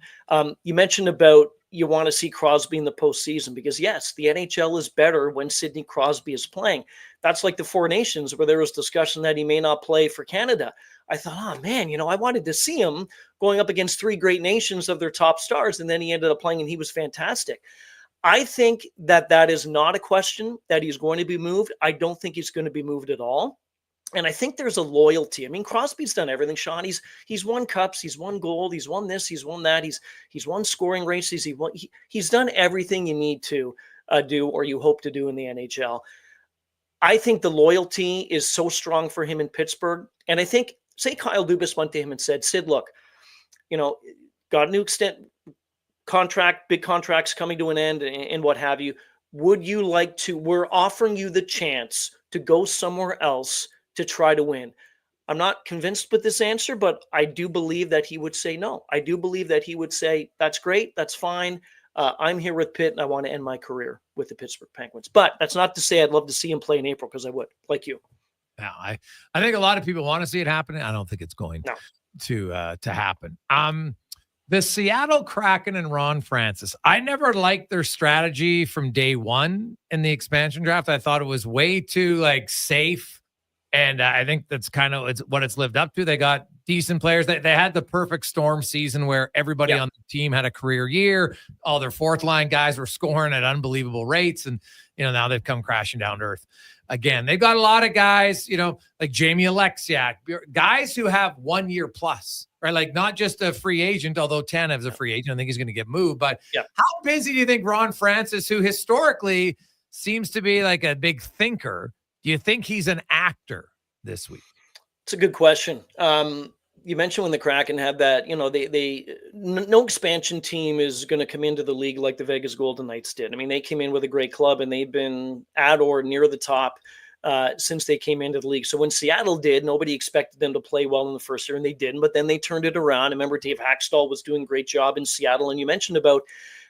You mentioned about you want to see Crosby in the postseason because, yes, the NHL is better when Sidney Crosby is playing. That's like the Four Nations where there was discussion that he may not play for Canada. I thought, oh, man, I wanted to see him going up against three great nations of their top stars, and then he ended up playing, and he was fantastic. I think that is not a question that he's going to be moved. I don't think he's going to be moved at all. And I think there's a loyalty. I mean, Crosby's done everything, Sean. He's won cups, he's won gold, he's won this, he's won that, he's won scoring races, he's done everything you need to do or you hope to do in the NHL. I think the loyalty is so strong for him in Pittsburgh. And I think, say Kyle Dubas went to him and said, Sid, look, got a new extent contract, big contracts coming to an end and what have you. Would you like to, we're offering you the chance to go somewhere else to try to win. I'm not convinced with this answer, but I do believe that he would say no. I do believe that he would say, that's great, that's fine. I'm here with Pitt, and I want to end my career with the Pittsburgh Penguins. But that's not to say I'd love to see him play in April, because I would, like you. Yeah, I think a lot of people want to see it happening. I don't think it's going to happen. The Seattle Kraken and Ron Francis. I never liked their strategy from day one in the expansion draft. I thought it was way too safe And I think that's kind of what it's lived up to. They got decent players. They had the perfect storm season where everybody on the team had a career year. All their fourth line guys were scoring at unbelievable rates. And, now they've come crashing down to earth again. They've got a lot of guys, like Jamie Alexiak, guys who have 1 year plus, right? Like not just a free agent, although Tanev's a free agent. I think he's going to get moved. But how busy do you think Ron Francis, who historically seems to be like a big thinker, do you think he's an actor this week? It's a good question. You mentioned when the Kraken had that, no expansion team is going to come into the league like the Vegas Golden Knights did. I mean, they came in with a great club and they've been at or near the top since they came into the league. So when Seattle did, nobody expected them to play well in the first year, and they didn't. But then they turned it around. I remember Dave Haxtell was doing a great job in Seattle. And you mentioned about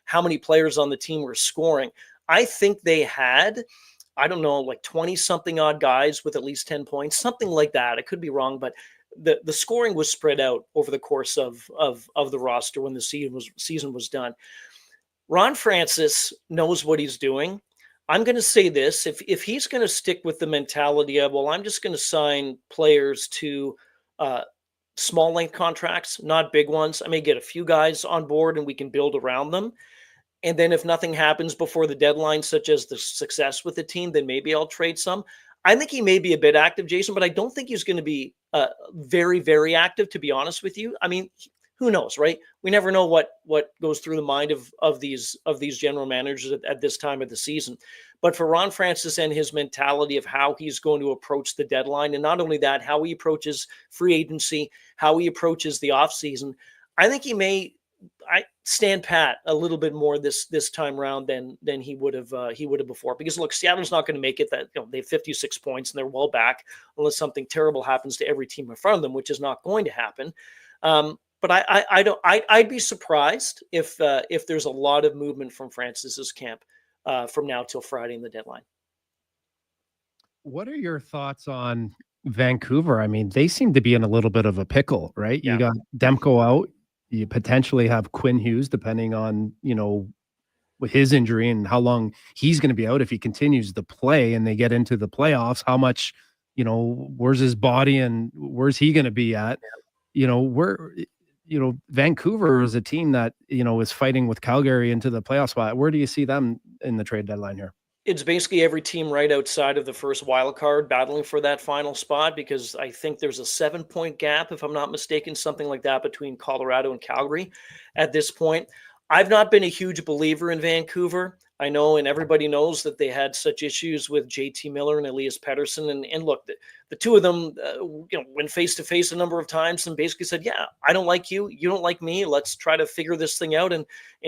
how many players on the team were scoring. I think they had, I don't know, like 20-something odd guys with at least 10 points, something like that. I could be wrong, but the scoring was spread out over the course of the roster when the season was done. Ron Francis knows what he's doing. I'm going to say this, if he's going to stick with the mentality of, well, I'm just going to sign players to small length contracts, not big ones. I may get a few guys on board and we can build around them. And then if nothing happens before the deadline, such as the success with the team, then maybe I'll trade some. I think he may be a bit active, Jason, but I don't think he's going to be very, very active, to be honest with you. I mean, who knows, right? We never know what goes through the mind of these general managers at this time of the season. But for Ron Francis and his mentality of how he's going to approach the deadline, and not only that, how he approaches free agency, how he approaches the offseason, I think he may stand pat a little bit more this time around than he would have before. Because look, Seattle's not going to make it. That they have 56 points and they're well back unless something terrible happens to every team in front of them, which is not going to happen. But I'd be surprised if there's a lot of movement from Francis's camp from now till Friday in the deadline. What are your thoughts on Vancouver? I mean, they seem to be in a little bit of a pickle, right? You got Demko out. You potentially have Quinn Hughes, depending on, with his injury and how long he's going to be out. If he continues to play and they get into the playoffs, how much, where's his body and where's he going to be at? Vancouver is a team that, is fighting with Calgary into the playoff spot. Where do you see them in the trade deadline here? It's basically every team right outside of the first wild card battling for that final spot, because I think there's a 7-point gap, if I'm not mistaken, something like that, between Colorado and Calgary at this point. I've not been a huge believer in Vancouver. I know, and everybody knows that they had such issues with JT Miller and Elias Pettersson. And look, the two of them, went face to face a number of times and basically said, yeah, I don't like you. You don't like me. Let's try to figure this thing out and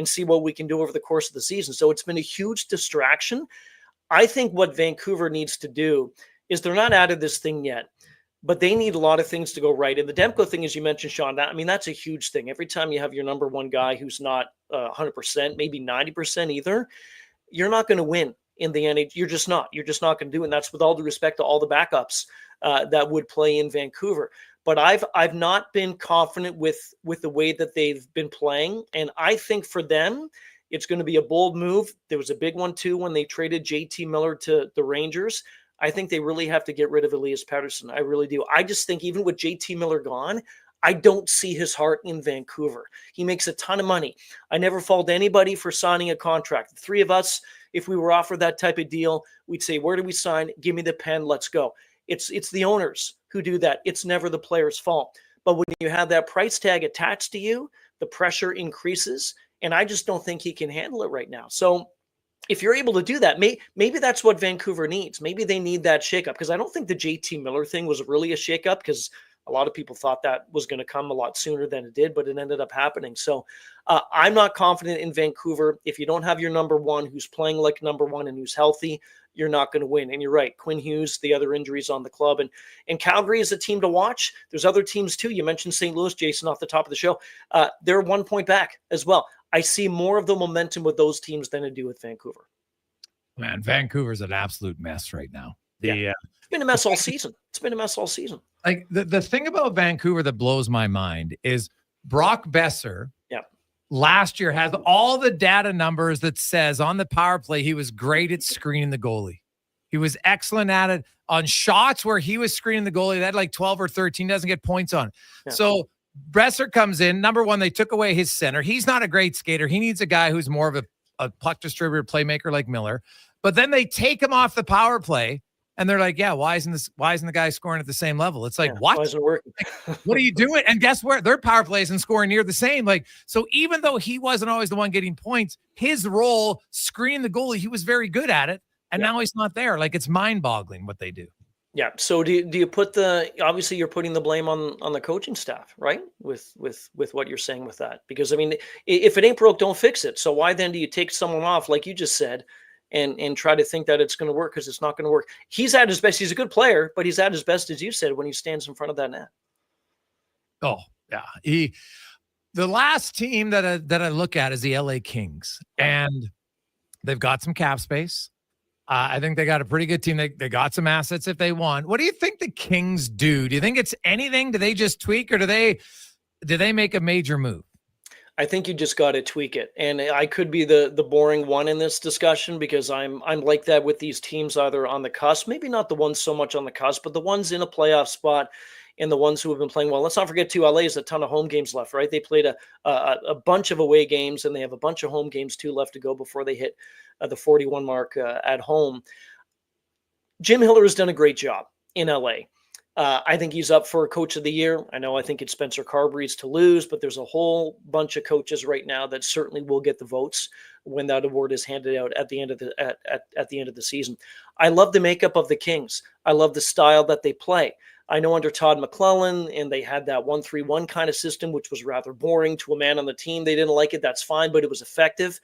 see what we can do over the course of the season. So it's been a huge distraction. I think what Vancouver needs to do is, they're not out of this thing yet, but they need a lot of things to go right. And the Demko thing, as you mentioned, Sean, that's a huge thing. Every time you have your number one guy who's not 100%, maybe 90% either, you're not going to win in the NHL. You're just not going to do it. And that's with all due respect to all the backups that would play in Vancouver. But I've not been confident with the way that they've been playing. And I think for them, it's going to be a bold move. There was a big one too when they traded JT Miller to the Rangers. I think they really have to get rid of Elias Pettersson. I really do. I just think even with JT Miller gone, I don't see his heart in Vancouver. He makes a ton of money. I never fault anybody for signing a contract. The three of us, if we were offered that type of deal, we'd say, where do we sign? Give me the pen. Let's go. It's the owners who do that. It's never the player's fault. But when you have that price tag attached to you, the pressure increases. And I just don't think he can handle it right now. So if you're able to do that, maybe that's what Vancouver needs. Maybe they need that shakeup, because I don't think the JT Miller thing was really a shakeup, because a lot of people thought that was going to come a lot sooner than it did, but it ended up happening. So I'm not confident in Vancouver. If you don't have your number one who's playing like number one and who's healthy, you're not going to win. And you're right, Quinn Hughes, the other injuries on the club. And Calgary is a team to watch. There's other teams too. You mentioned St. Louis, Jason, off the top of the show. They're 1 point back as well. I see more of the momentum with those teams than I do with Vancouver. Man, Vancouver's an absolute mess right now. It's been a mess all season. Like the thing about Vancouver that blows my mind is Brock Besser last year has all the data numbers that says on the power play he was great at screening the goalie. He was excellent at it on shots where he was screening the goalie. That like 12 or 13 doesn't get points on. Yeah. So Bresser comes in. Number one, they took away his center. He's not a great skater. He needs a guy who's more of a puck distributor, playmaker like Miller. But then they take him off the power play, and they're like, "Yeah, why isn't the guy scoring at the same level?" It's like, what? Why isn't it working? What are you doing? And guess where? Their power play isn't scoring near the same. Like, so even though he wasn't always the one getting points, his role screening the goalie, he was very good at it. And now he's not there. Like, it's mind-boggling what they do. Yeah. So do you put obviously you're putting the blame on the coaching staff, right? With what you're saying with that, because I mean, if it ain't broke, don't fix it. So why then do you take someone off, like you just said, and try to think that it's going to work, because it's not going to work? He's at his best. He's a good player, but he's at his best, as you said, when he stands in front of that net. Oh yeah. The last team that I look at is the LA Kings, and they've got some cap space. I think they got a pretty good team. They got some assets if they want. What do you think the Kings do? Do you think it's anything? Do they just tweak, or do they make a major move? I think you just got to tweak it. And I could be the boring one in this discussion, because I'm like that with these teams, either on the cusp, maybe not the ones so much on the cusp, but the ones in a playoff spot and the ones who have been playing well. Let's not forget too, LA has a ton of home games left, right? They played a bunch of away games, and they have a bunch of home games too left to go before they hit the 41 mark at home. Jim Hiller has done a great job in LA. I think he's up for Coach of the Year. I think it's Spencer Carberry's to lose, but there's a whole bunch of coaches right now that certainly will get the votes when that award is handed out at the end of the season. I love the makeup of the Kings. I love the style that they play. I know under Todd McClellan, and they had that 1-3-1 kind of system, which was rather boring to a man on the team. They didn't like it. That's fine, but it was effective.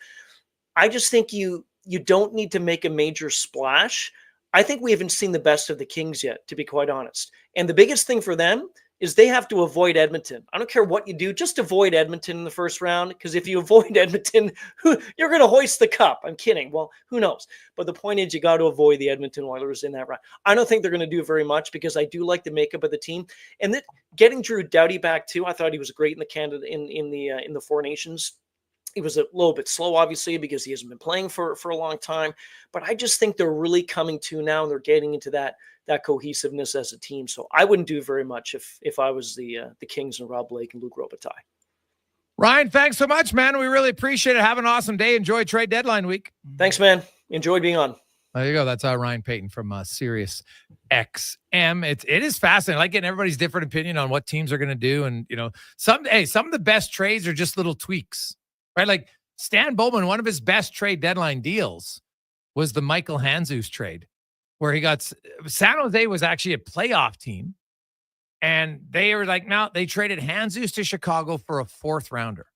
I just think you don't need to make a major splash. I think we haven't seen the best of the Kings yet, to be quite honest. And the biggest thing for them is they have to avoid Edmonton. I don't care what you do, just avoid Edmonton in the first round, because if you avoid Edmonton, you're going to hoist the cup. I'm kidding. Well, who knows? But the point is, you got to avoid the Edmonton Oilers in that round. I don't think they're going to do very much, because I do like the makeup of the team. And that getting Drew Doughty back too, I thought he was great in the Canada in the Four Nations. He was a little bit slow, obviously, because he hasn't been playing for a long time. But I just think they're really coming to now, and they're getting into that cohesiveness as a team. So I wouldn't do very much if I was the Kings and Rob Blake and Luc Robitaille. Ryan, thanks so much, man. We really appreciate it. Have an awesome day. Enjoy trade deadline week. Thanks, man. Enjoyed being on. There you go. That's Ryan Payton from Sirius XM. It is fascinating. I like getting everybody's different opinion on what teams are going to do. And, some of the best trades are just little tweaks, right? Like Stan Bowman, one of his best trade deadline deals was the Michael Handzus trade, where he got San Jose was actually a playoff team. And they were like, no, they traded Handzus to Chicago for a 4th rounder.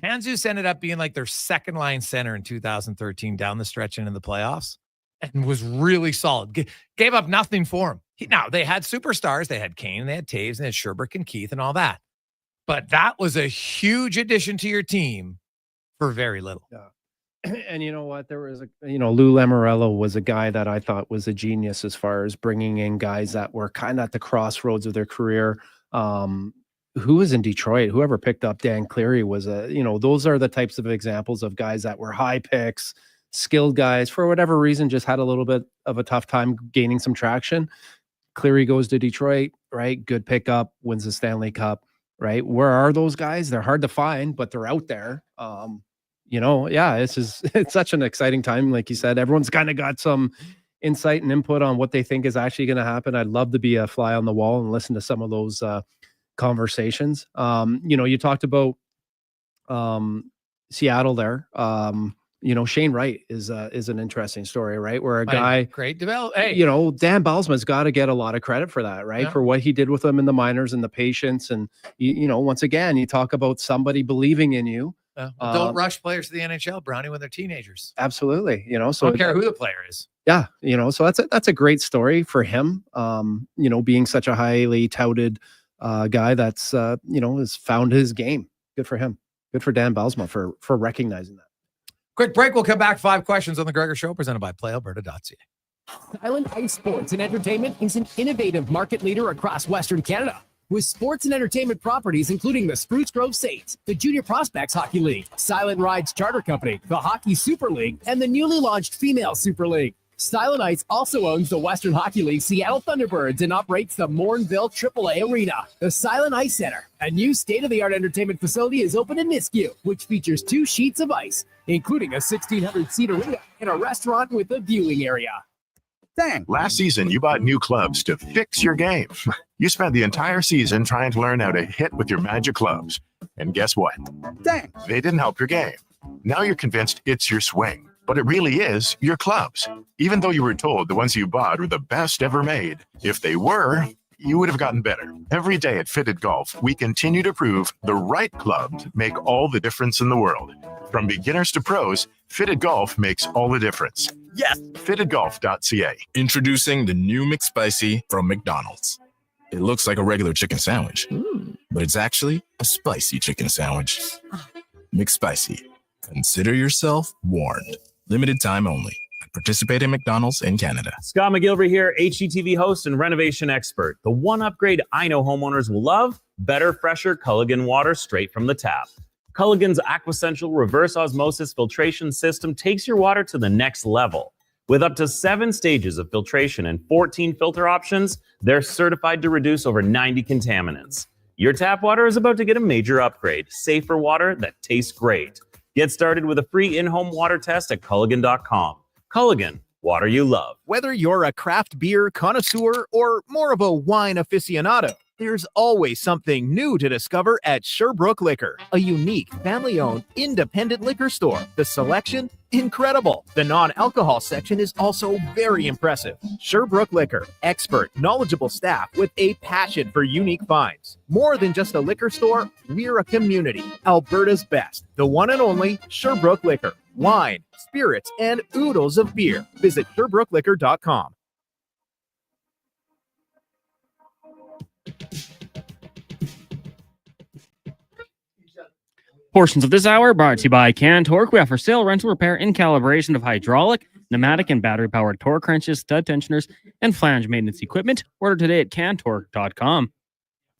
Handzus ended up being like their second line center in 2013 down the stretch into the playoffs, and was really solid. Gave up nothing for him. Now, they had superstars. They had Kane, they had Taves, and they had Sherbrooke and Keith and all that. But that was a huge addition to your team for very little. Yeah. And you know what? There was Lou Lamoriello was a guy that I thought was a genius as far as bringing in guys that were kind of at the crossroads of their career. Who was in Detroit? Whoever picked up Dan Cleary was those are the types of examples of guys that were high picks, skilled guys, for whatever reason, just had a little bit of a tough time gaining some traction. Cleary goes to Detroit, right? Good pickup, wins the Stanley Cup, right? Where are those guys? They're hard to find, but they're out there. It's such an exciting time. Like you said, everyone's kind of got some insight and input on what they think is actually going to happen. I'd love to be a fly on the wall and listen to some of those conversations. You talked about Seattle there. Shane Wright is an interesting story, right? Where a guy, great develop. Hey, Dan Balsman's got to get a lot of credit for that, right? Yeah. For what he did with them in the minors and the patience. And, once again, you talk about somebody believing in you. Don't rush players to the NHL, Brownie, when they're teenagers. Absolutely. So I don't care who the player is. Yeah. So that's a great story for him. Being such a highly touted guy that's, has found his game. Good for him. Good for Dan Balsma for recognizing that. Quick break. We'll come back. 5 questions on the Gregor Show, presented by PlayAlberta.ca. Island Ice Sports and Entertainment is an innovative market leader across Western Canada, with sports and entertainment properties including the Spruce Grove Saints, the Junior Prospects Hockey League, Silent Rides Charter Company, the Hockey Super League, and the newly launched Female Super League. Silent Ice also owns the Western Hockey League Seattle Thunderbirds and operates the Morinville AAA Arena. The Silent Ice Center, a new state-of-the-art entertainment facility, is open in Nisku, which features 2 sheets of ice, including a 1,600-seat arena and a restaurant with a viewing area. Dang. Last season, you bought new clubs to fix your game. You spent the entire season trying to learn how to hit with your magic clubs. And guess what? Dang. They didn't help your game. Now you're convinced it's your swing, but it really is your clubs. Even though you were told the ones you bought were the best ever made, if they were, you would have gotten better. Every day at Fitted Golf, we continue to prove the right clubs make all the difference in the world. From beginners to pros, Fitted Golf makes all the difference. Yes! FittedGolf.ca. Introducing the new McSpicy from McDonald's. It looks like a regular chicken sandwich, but it's actually a spicy chicken sandwich. McSpicy. Consider yourself warned. Limited time only. Participate in McDonald's in Canada. Scott McGilvery here, HGTV host and renovation expert. The one upgrade I know homeowners will love: better, fresher Culligan water straight from the tap. Culligan's Aquasential reverse osmosis filtration system takes your water to the next level. With up to 7 stages of filtration and 14 filter options, they're certified to reduce over 90 contaminants. Your tap water is about to get a major upgrade. Safer water that tastes great. Get started with a free in-home water test at Culligan.com. Culligan, water you love. Whether you're a craft beer connoisseur or more of a wine aficionado, there's always something new to discover at Sherbrooke Liquor, a unique, family-owned, independent liquor store. The selection, incredible. The non-alcohol section is also very impressive. Sherbrooke Liquor, expert, knowledgeable staff with a passion for unique finds. More than just a liquor store, we're a community. Alberta's best, the one and only Sherbrooke Liquor. Wine, spirits, and oodles of beer. Visit SherbrookeLiquor.com. Portions of this hour brought to you by Can Torque. We offer sale, rental, repair, and calibration of hydraulic, pneumatic, and battery-powered torque wrenches, stud tensioners, and flange maintenance equipment. Order today at cantorque.com.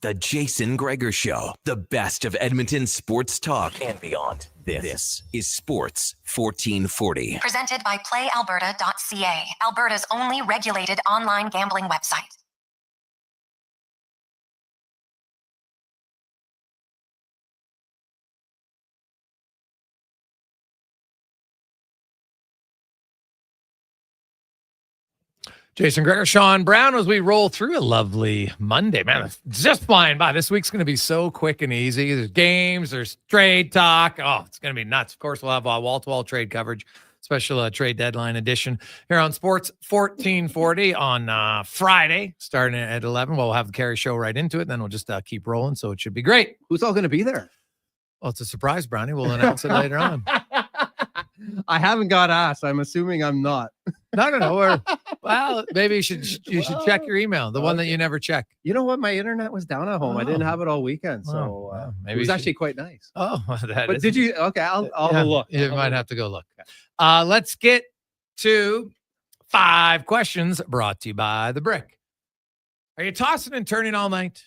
The Jason Gregor Show, the best of Edmonton sports talk and beyond. This is Sports 1440. Presented by PlayAlberta.ca, Alberta's only regulated online gambling website. Jason Gregor, Sean Brown, as we roll through a lovely Monday. Man, it's just flying by. This week's going to be so quick and easy. There's games, there's trade talk. Oh, it's going to be nuts. Of course, we'll have wall-to-wall trade coverage, special trade deadline edition here on Sports 1440 on Friday, starting at 11. We'll have the Carey Show right into it, and then we'll just keep rolling, so it should be great. Who's all going to be there? Well, it's a surprise, Brownie. We'll announce it later on. I haven't got asked. I'm assuming I'm not. No. Well, maybe you should check your email, the one that you never check. You know what? My internet was down at home. I didn't have it all weekend, so maybe it was actually quite nice. Oh, but did you? Okay, I'll have a look. You might have to go look. Let's get to 5 questions brought to you by The Brick. Are you tossing and turning all night?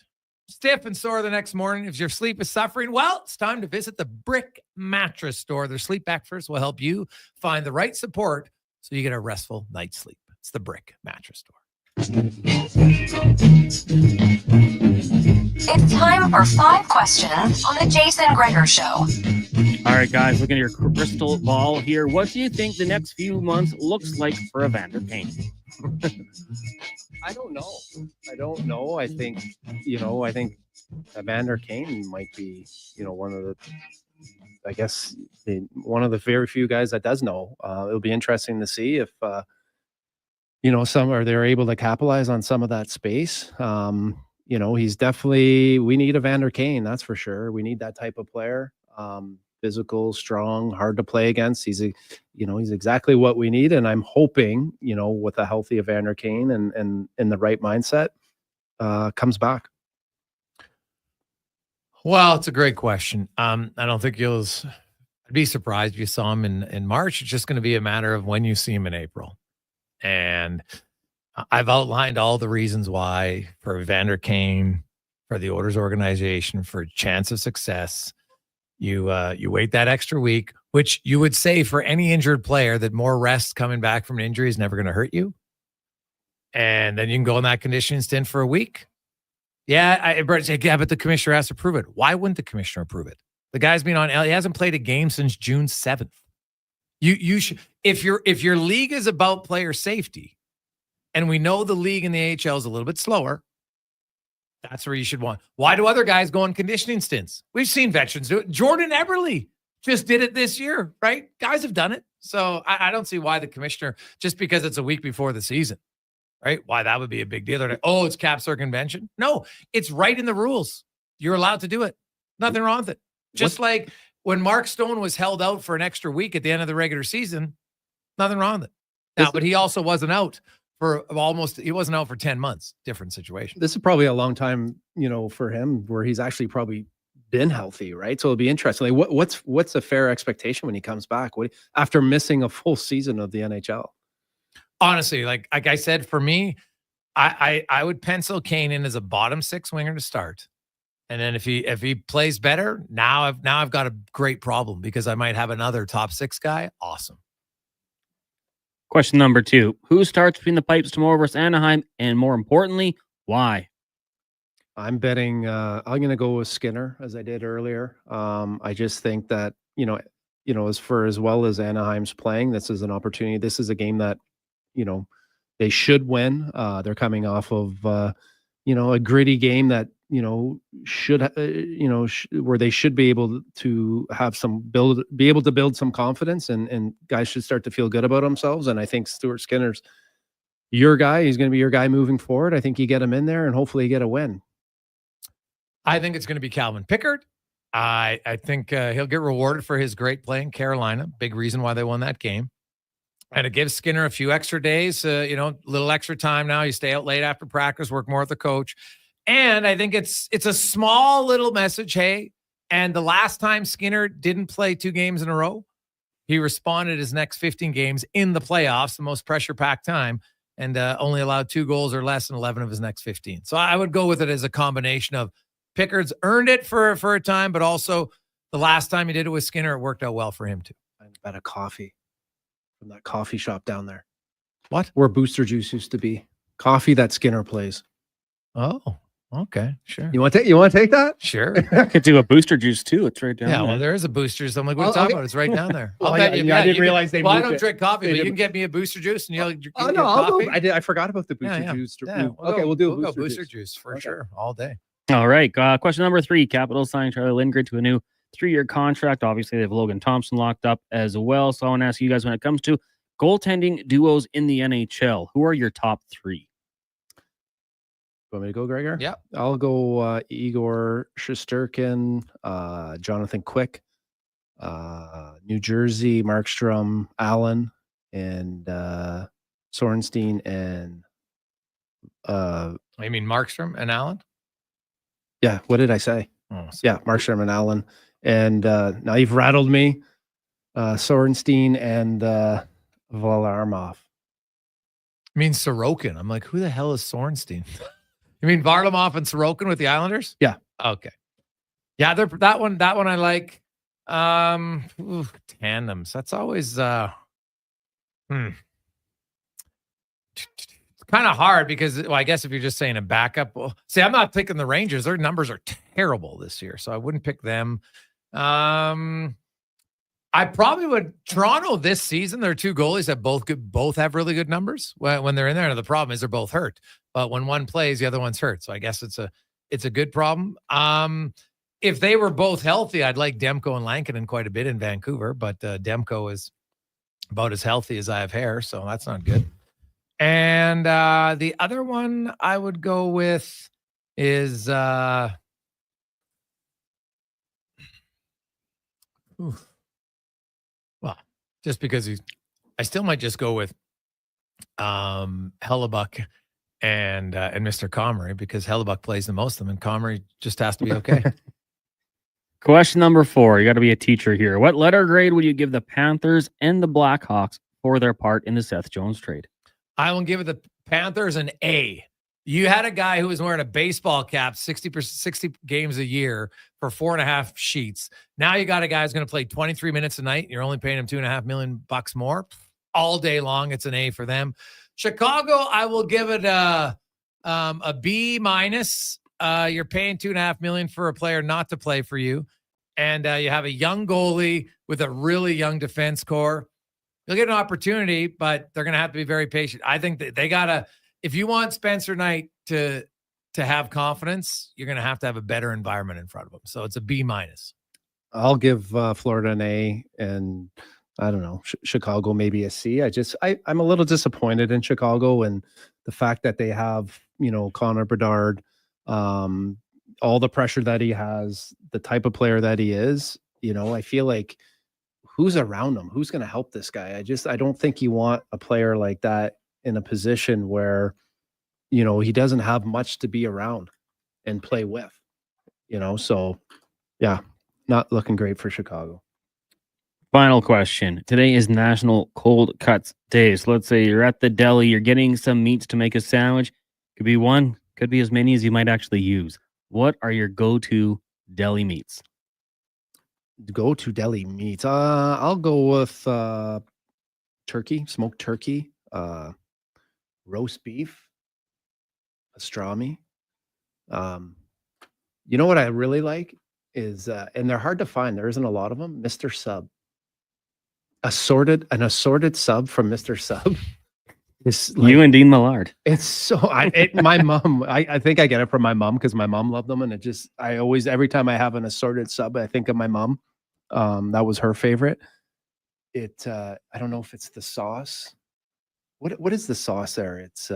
Stiff and sore the next morning? If your sleep is suffering, well, it's time to visit the Brick Mattress Store. Their Sleep Experts will help you find the right support so you get a restful night's sleep. It's the Brick Mattress Store. It's time for 5 questions on the Jason Gregor Show. All right, guys, looking at your crystal ball here. What do you think the next few months looks like for Evander Kane? I don't know. I think Evander Kane might be, one of the very few guys that does know. It'll be interesting to see if, they're able to capitalize on some of that space. He's definitely, we need Evander Kane. That's for sure. We need that type of player. Physical, strong, hard to play against. He's exactly what we need. And I'm hoping, with a healthy Evander Kane and in the right mindset, comes back. Well, it's a great question. I don't think I'd be surprised if you saw him in March. It's just going to be a matter of when you see him in April. And I've outlined all the reasons why for Evander Kane, for the Oilers organization, for chance of success. You wait that extra week which you would say for any injured player that more rest coming back from an injury is never going to hurt you. And then you can go on that conditioning stint for a week. Yeah, but the commissioner has to approve it. Why wouldn't the commissioner approve it? The guy's been on. He hasn't played a game since June 7th. You should, if your league is about player safety, and we know the league in the AHL is a little bit slower, that's where you should want. Why do other guys go on conditioning stints? We've seen veterans do it. Jordan Eberle just did it this year, right? Guys have done it. So I don't see why the commissioner, just because it's a week before the season, right? Why that would be a big deal. They're like, oh, it's cap circumvention. No, it's right in the rules. You're allowed to do it. Nothing wrong with it. Just like when Mark Stone was held out for an extra week at the end of the regular season, nothing wrong with it. Now, but he also wasn't out for he wasn't out for 10 months. Different situation. This is probably a long time, for him where he's actually probably been healthy, right? So it'll be interesting. Like what's a fair expectation when he comes back? After missing a full season of the NHL? Honestly, like I said, for me, I would pencil Kane in as a bottom 6 winger to start. And then if he plays better, now I've got a great problem because I might have another top 6 guy. Awesome. Question number 2. Who starts between the pipes tomorrow versus Anaheim? And more importantly, why? I'm betting I'm going to go with Skinner, as I did earlier. I just think that, as well as Anaheim's playing, this is an opportunity. This is a game that, they should win. They're coming off of, a gritty game that, where they should be able to have be able to build some confidence, and guys should start to feel good about themselves. And I think Stuart Skinner's your guy. He's going to be your guy moving forward. I think you get him in there and hopefully you get a win. I think it's going to be Calvin Pickard. I think he'll get rewarded for his great play in Carolina. Big reason why they won that game. And it gives Skinner a few extra days, a little extra time now. You stay out late after practice, work more with the coach. And I think it's a small little message. Hey, and the last time Skinner didn't play 2 games in a row, he responded his next 15 games in the playoffs, the most pressure-packed time, and only allowed 2 goals or less in 11 of his next 15. So I would go with it as a combination of Pickard's earned it for a time, but also the last time he did it with Skinner, it worked out well for him too. I bet a coffee from that coffee shop down there. What? Where Booster Juice used to be. Coffee that Skinner plays. Oh, okay, sure. You want to take that? Sure. I could do a Booster Juice too. It's right down there. Yeah, well, there is a Booster Juice. I'm like, what are you talking about? It's right down there. Well, I didn't realize they moved I don't it. drink coffee, but you can get me a Booster Juice and you'll get I'll coffee. go. I forgot about the Booster Juice. Yeah, We'll do a Booster Juice for sure all day. All right. Question number 3. Capitals signing Charlie Lindgren to a new 3-year contract. Obviously, they have Logan Thompson locked up as well. So I want to ask you guys, when it comes to goaltending duos in the NHL, who are your top 3? Want me to go, Gregor? Yeah. I'll go Igor Shesterkin, Jonathan Quick, New Jersey, Markstrom, Allen, and Sorenstein, and You mean Markstrom and Allen? Yeah, what did I say? Oh, yeah, Markstrom and Allen. And now you've rattled me. Sorenstein and Varlamov. I mean Sorokin. I'm like, who the hell is Sorenstein? You mean Varlamov and Sorokin with the Islanders? Yeah. Okay. Yeah, that one I like. Tandems. That's always it's kind of hard because, well, I guess if you're just saying a backup, well, see, I'm not picking the Rangers. Their numbers are terrible this year, so I wouldn't pick them. I probably would. Toronto this season, their 2 goalies have both have really good numbers when they're in there. And the problem is they're both hurt, but when one plays, the other one's hurt. So I guess it's a good problem. If they were both healthy, I'd like Demko and Lankinen quite a bit in Vancouver, but Demko is about as healthy as I have hair, so that's not good. And the other one I would go with is well, just because I still might just go with Hellebuck and Mr. Comrie, because Hellebuck plays the most of them and Comrie just has to be okay. Question number 4. You got to be a teacher here. What letter grade would you give the Panthers and the Blackhawks for their part in the Seth Jones trade? I will give the Panthers an A, You had a guy who was wearing a baseball cap 60 games a year for 4.5 sheets. Now you got a guy who's going to play 23 minutes a night. And you're only paying him $2.5 million more all day long. It's an A for them. Chicago, I will give it a B minus. You're paying $2.5 million for a player not to play for you. And you have a young goalie with a really young defense core. You'll get an opportunity, but they're going to have to be very patient. I think that they got to, if you want Spencer Knight to have confidence, you're going to have a better environment in front of him. So it's a B minus. I'll give Florida an A, and I don't know, Chicago maybe a C. I'm a little disappointed in Chicago and the fact that they have, Connor Bedard, all the pressure that he has, the type of player that he is. I feel like who's around him? Who's going to help this guy? I don't think you want a player like that in a position where, he doesn't have much to be around and play with, so yeah, not looking great for Chicago. Final question. Today is National Cold Cuts Day. So let's say you're at the deli, you're getting some meats to make a sandwich. Could be one, could be as many as you might actually use. What are your go-to deli meats? Go-to deli meats. I'll go with turkey, smoked turkey, roast beef, pastrami. You know what I really like is, and they're hard to find. There isn't a lot of them. Mr. Sub. An assorted sub from Mr. Sub. You and Dean Millard. It's so my mom, I think I get it from my mom because my mom loved them. And every time I have an assorted sub, I think of my mom. That was her favorite. I don't know if it's the sauce. What is the sauce there? It's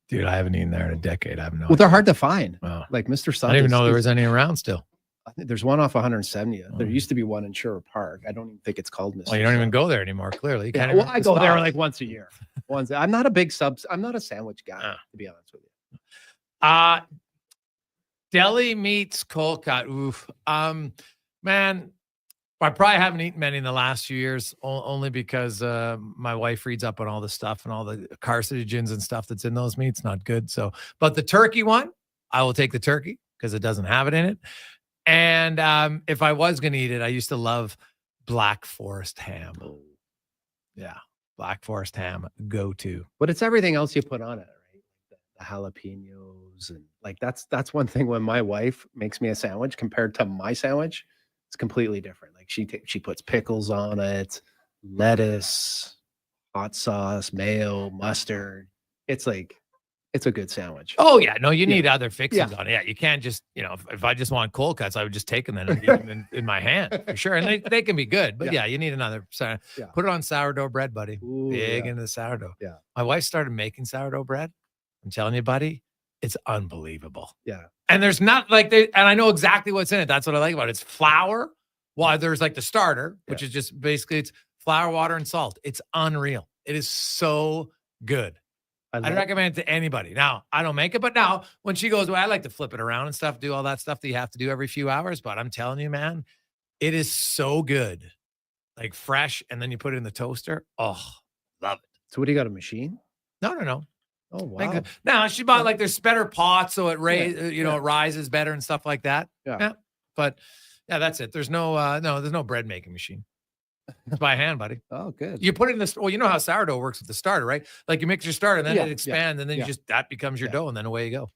dude, I haven't eaten there in a decade. I have no Well, they're hard to find. Wow. Like Mr. Sub. I didn't even know there was any around still. I think there's one off 170. There used to be one in Sherwood Park. I don't even think it's called Mr. Well, you don't even go there anymore, clearly. Yeah, well, I go there like once a year. I'm not a big subs. I'm not a sandwich guy, to be honest with you. Deli meats, cold cut. Oof. Man, I probably haven't eaten many in the last few years, only because my wife reads up on all the stuff and all the carcinogens and stuff that's in those meats. Not good. So, but the turkey one, I will take the turkey because it doesn't have it in it. And if I was going to eat it, I used to love Black Forest ham. Yeah, Black Forest ham, go-to. But it's everything else you put on it, right? The jalapenos and like that's one thing when my wife makes me a sandwich compared to my sandwich, it's completely different. Like she puts pickles on it, lettuce, hot sauce, mayo, mustard. It's a good sandwich. Oh yeah, no, you need other fixings on it. Yeah, you can't just, if I just want cold cuts, I would just take them and eat them in my hand for sure. And they can be good, but you need another. Put it on sourdough bread, buddy. Ooh, Big into the sourdough. Yeah. My wife started making sourdough bread. I'm telling you, buddy, it's unbelievable. Yeah. And there's not and I know exactly what's in it. That's what I like about it. It's flour. Well, there's like the starter, which is just basically it's flour, water, and salt. It's unreal. It is so good. I'd recommend it to anybody. Now, I don't make it, but now when she goes away, I like to flip it around and stuff, do all that stuff that you have to do every few hours. But I'm telling you, man, it is so good. Like fresh, and then you put it in the toaster. Oh, love it. So what do you got, a machine? No. Oh, wow. Now she bought there's better pots, so it it rises better and stuff like that. Yeah. But that's it. There's there's no bread making machine. It's by hand, buddy. Oh, good. You put it in this. Well, you know how sourdough works with the starter, right? Like you mix your starter, and then it expands, and then that becomes your dough, and then away you go.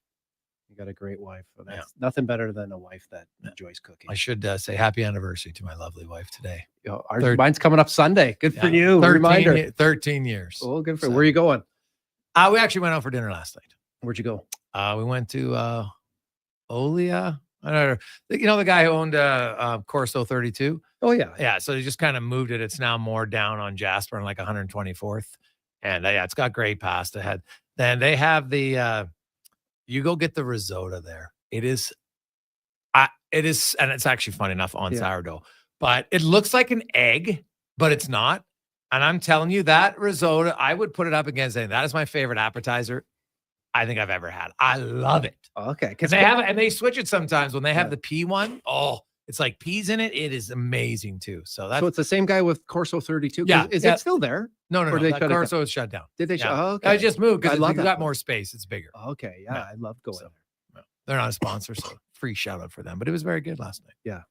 You got a great wife. That's nothing better than a wife that enjoys cooking. I should say happy anniversary to my lovely wife today. Mine's coming up Sunday. Good for you. 13 years. Oh, good for you. Where are you going? We actually went out for dinner last night. Where'd you go? We went to Olia. I don't know. The guy who owned Corso 32? Oh, yeah. Yeah, so they just kind of moved it. It's now more down on Jasper on like 124th. And it's got great pasta. Then they have the you go get the risotto there. It is, and it's actually funny enough on sourdough, but it looks like an egg, but it's not. And I'm telling you, that risotto, I would put it up against anything. That is my favorite appetizer I think I've ever had. I love it. Okay. Because they have it, and they switch it sometimes when they have the pea one. Oh, It's like peas in it. It is amazing too. So that's So it's the same guy with Corso 32. Yeah, Is yeah. it still there? no. Or did they That shut it down? Corso is shut down. Did they? Yeah. Oh, okay. I just moved I because love it's that got one. more space. It's bigger. Okay, yeah, I love going there. No, they're not a sponsor, so free shout out for them. But it was very good last night. Yeah.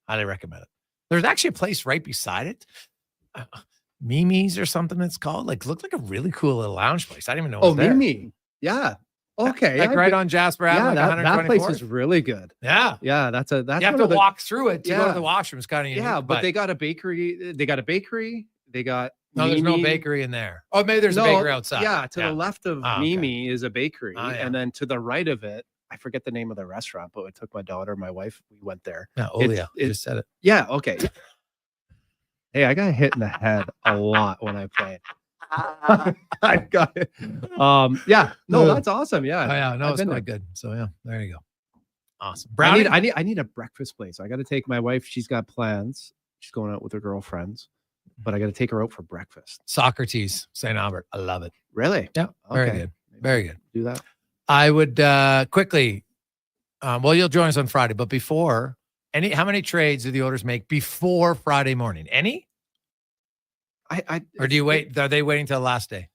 Highly recommend it. There's actually a place right beside it. Mimi's or something it's called. Like looked like a really cool little lounge place. I didn't even know. It Oh, was there. Mimi. Yeah. Okay. Like I've right been- on Jasper Yeah, Ave, like that place 124th. is really good. Yeah. Yeah, that's You have one to of the- walk through it to go to Yeah. the washroom. It's kind of unique. Yeah, but they got a bakery. They got a bakery. They got no, there's no Mimi. bakery in there. Oh, maybe there's a No, bakery outside. Yeah, to the left of Oh, okay. Mimi is a bakery, Oh, yeah. and then to the right of it, I forget the name of the restaurant, but I took my daughter, my wife, we went there. Yeah, It's- Olia. You just said it. Yeah, okay. Hey, I got hit in the head a lot when I played. I got it. Yeah, no, that's awesome. Yeah. Oh, yeah, no, I've it's been quite there. good. So yeah, there you go. Awesome. I Brownie. need a breakfast place. I got to take my wife. She's got plans. She's going out with her girlfriends, but I got to take her out for breakfast. Socrates, St. Albert. I love it. Really? Yeah. Very Okay. good. Very good. Do that. I would quickly. Well, you'll join us on Friday, but before how many trades do the Oilers make before Friday morning? Any? Or do you wait? Are they waiting till the last day?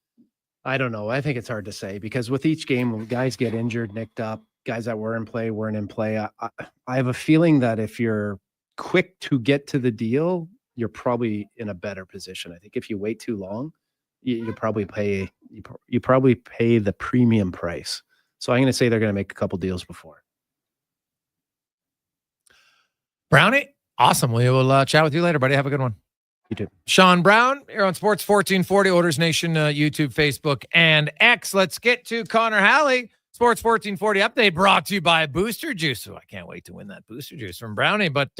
I don't know. I think it's hard to say because with each game, when guys get injured, nicked up, guys that were in play weren't in play. I have a feeling that if you're quick to get to the deal, you're probably in a better position. I think if you wait too long, you probably pay the premium price. So I'm going to say they're going to make a couple deals before. Brownie, awesome. We will chat with you later, buddy. Have a good one. You too. Sean Brown, here on Sports 1440, Oilers Nation, YouTube, Facebook, and X. Let's get to Connor Halley. Sports 1440 update brought to you by Booster Juice. Oh, I can't wait to win that Booster Juice from Brownie. But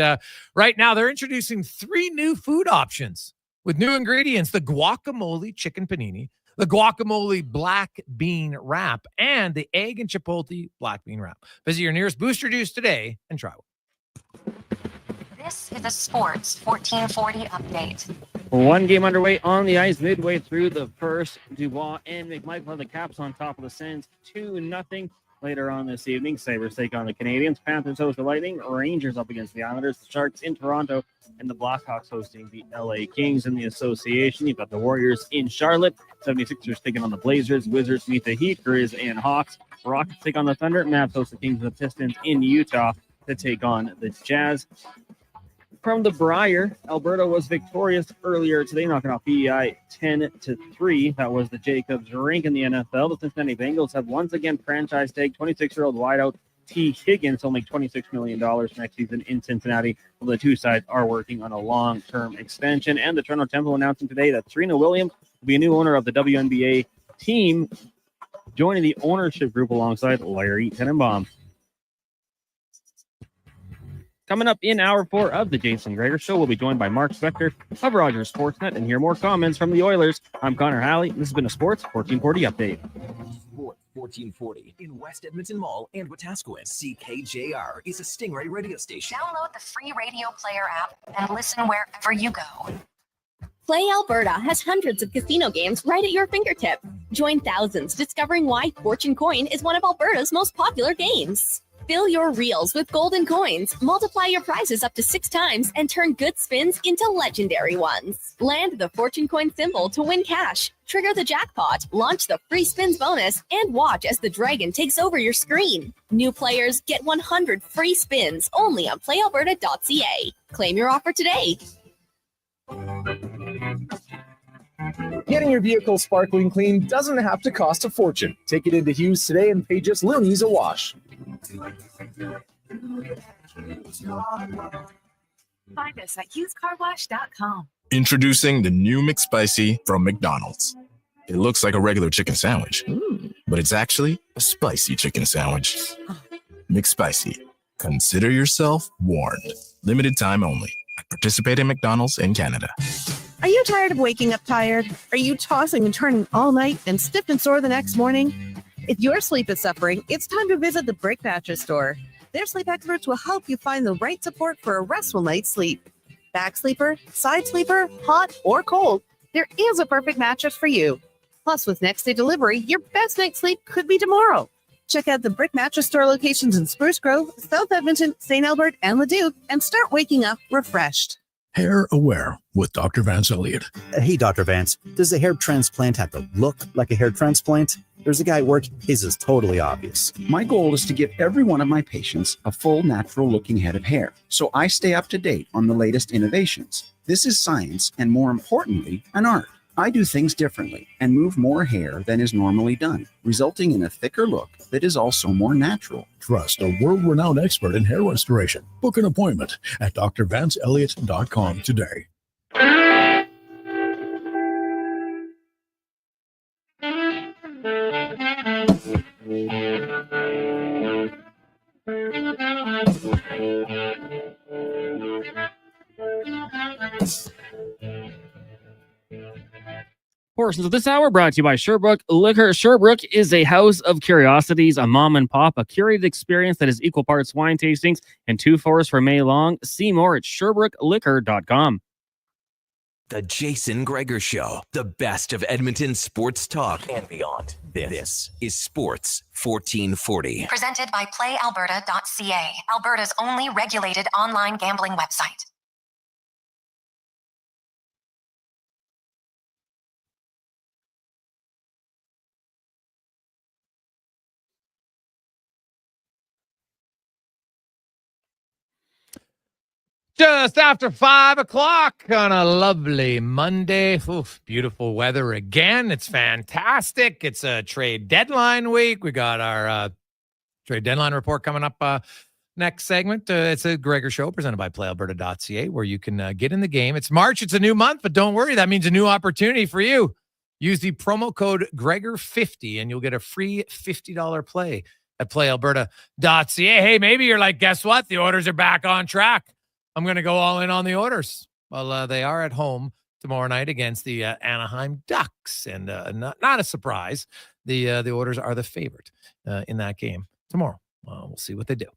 right now, they're introducing 3 new food options with new ingredients: the guacamole chicken panini, the guacamole black bean wrap, and the egg and chipotle black bean wrap. Visit your nearest Booster Juice today and try one. This is a Sports 1440 update. One game underway on the ice midway through the first. Dubois and McMichael have the Caps on top of the Sens 2-0. Later on this evening, Sabres take on the Canadians. Panthers host the Lightning. Rangers up against the Islanders. The Sharks in Toronto. And the Blackhawks hosting the LA Kings in the association. You've got the Warriors in Charlotte. 76ers taking on the Blazers. Wizards meet the Heat. Grizz and Hawks. Rockets take on the Thunder. Mavs host the Kings and the Pistons in Utah to take on the Jazz. From the Briar, Alberta was victorious earlier today, knocking off PEI 10-3. That was the Jacobs rink in the NFL. The Cincinnati Bengals have once again franchise tagged 26-year-old wideout T. Higgins. He'll make $26 million next season in Cincinnati. Well, the two sides are working on a long-term extension. And the Toronto Temple announcing today that Serena Williams will be a new owner of the WNBA team, joining the ownership group alongside Larry Tenenbaum. Coming up in hour 4 of the Jason Gregor Show, we'll be joined by Mark Spector of Rogers Sportsnet and hear more comments from the Oilers. I'm Connor Halley. This has been a Sports 1440 update. Sport 1440 in West Edmonton Mall and Wetaskiwin. CKJR is a Stingray radio station. Download the free radio player app and listen wherever you go. Play Alberta has hundreds of casino games right at your fingertip. Join thousands discovering why Fortune Coin is one of Alberta's most popular games. Fill your reels with golden coins, multiply your prizes up to 6 times, and turn good spins into legendary ones. Land the Fortune Coin symbol to win cash, trigger the jackpot, launch the free spins bonus, and watch as the dragon takes over your screen. New players get 100 free spins only on playalberta.ca. Claim your offer today. Getting your vehicle sparkling clean doesn't have to cost a fortune. Take it into Hughes today and pay just loonies a wash. Find us at HughesCarWash.com. Introducing the new McSpicy from McDonald's. It looks like a regular chicken sandwich, but it's actually a spicy chicken sandwich. McSpicy. Consider yourself warned. Limited time only. Participate in McDonald's in Canada. Are you tired of waking up tired? Are you tossing and turning all night and stiff and sore the next morning? If your sleep is suffering, it's time to visit the Brick Mattress Store. Their sleep experts will help you find the right support for a restful night's sleep. Back sleeper, side sleeper, hot or cold, there is a perfect mattress for you. Plus, with next day delivery, your best night's sleep could be tomorrow. Check out the Brick Mattress Store locations in Spruce Grove, South Edmonton, St. Albert, and Leduc, and start waking up refreshed. Hair Aware with Dr. Vance Elliott. Hey, Dr. Vance, does a hair transplant have to look like a hair transplant? There's a guy at work, his is totally obvious. My goal is to give every one of my patients a full, natural-looking head of hair, so I stay up to date on the latest innovations. This is science, and more importantly, an art. I do things differently and move more hair than is normally done, resulting in a thicker look that is also more natural. Trust a world-renowned expert in hair restoration. Book an appointment at drvanceelliott.com today. Portions of this hour brought to you by Sherbrooke Liquor. Sherbrooke is a house of curiosities, a mom and pop, a curated experience that is equal parts wine tastings and 2 fours for May long. See more at SherbrookeLiquor.com. The Jason Gregor Show, the best of Edmonton sports talk and beyond. This is Sports 1440. Presented by PlayAlberta.ca, Alberta's only regulated online gambling website. Just after 5 o'clock on a lovely Monday. Oof, beautiful weather again. It's fantastic. It's a trade deadline week. We got our trade deadline report coming up next segment. It's a Gregor Show presented by PlayAlberta.ca where you can get in the game. It's March. It's a new month, but don't worry. That means a new opportunity for you. Use the promo code Gregor50 and you'll get a free $50 play at PlayAlberta.ca. Hey, maybe you're like, guess what? The orders are back on track. I'm going to go all in on the orders. Well, they are at home tomorrow night against the Anaheim Ducks, and not a surprise. The orders are the favorite in that game tomorrow. We'll see what they do.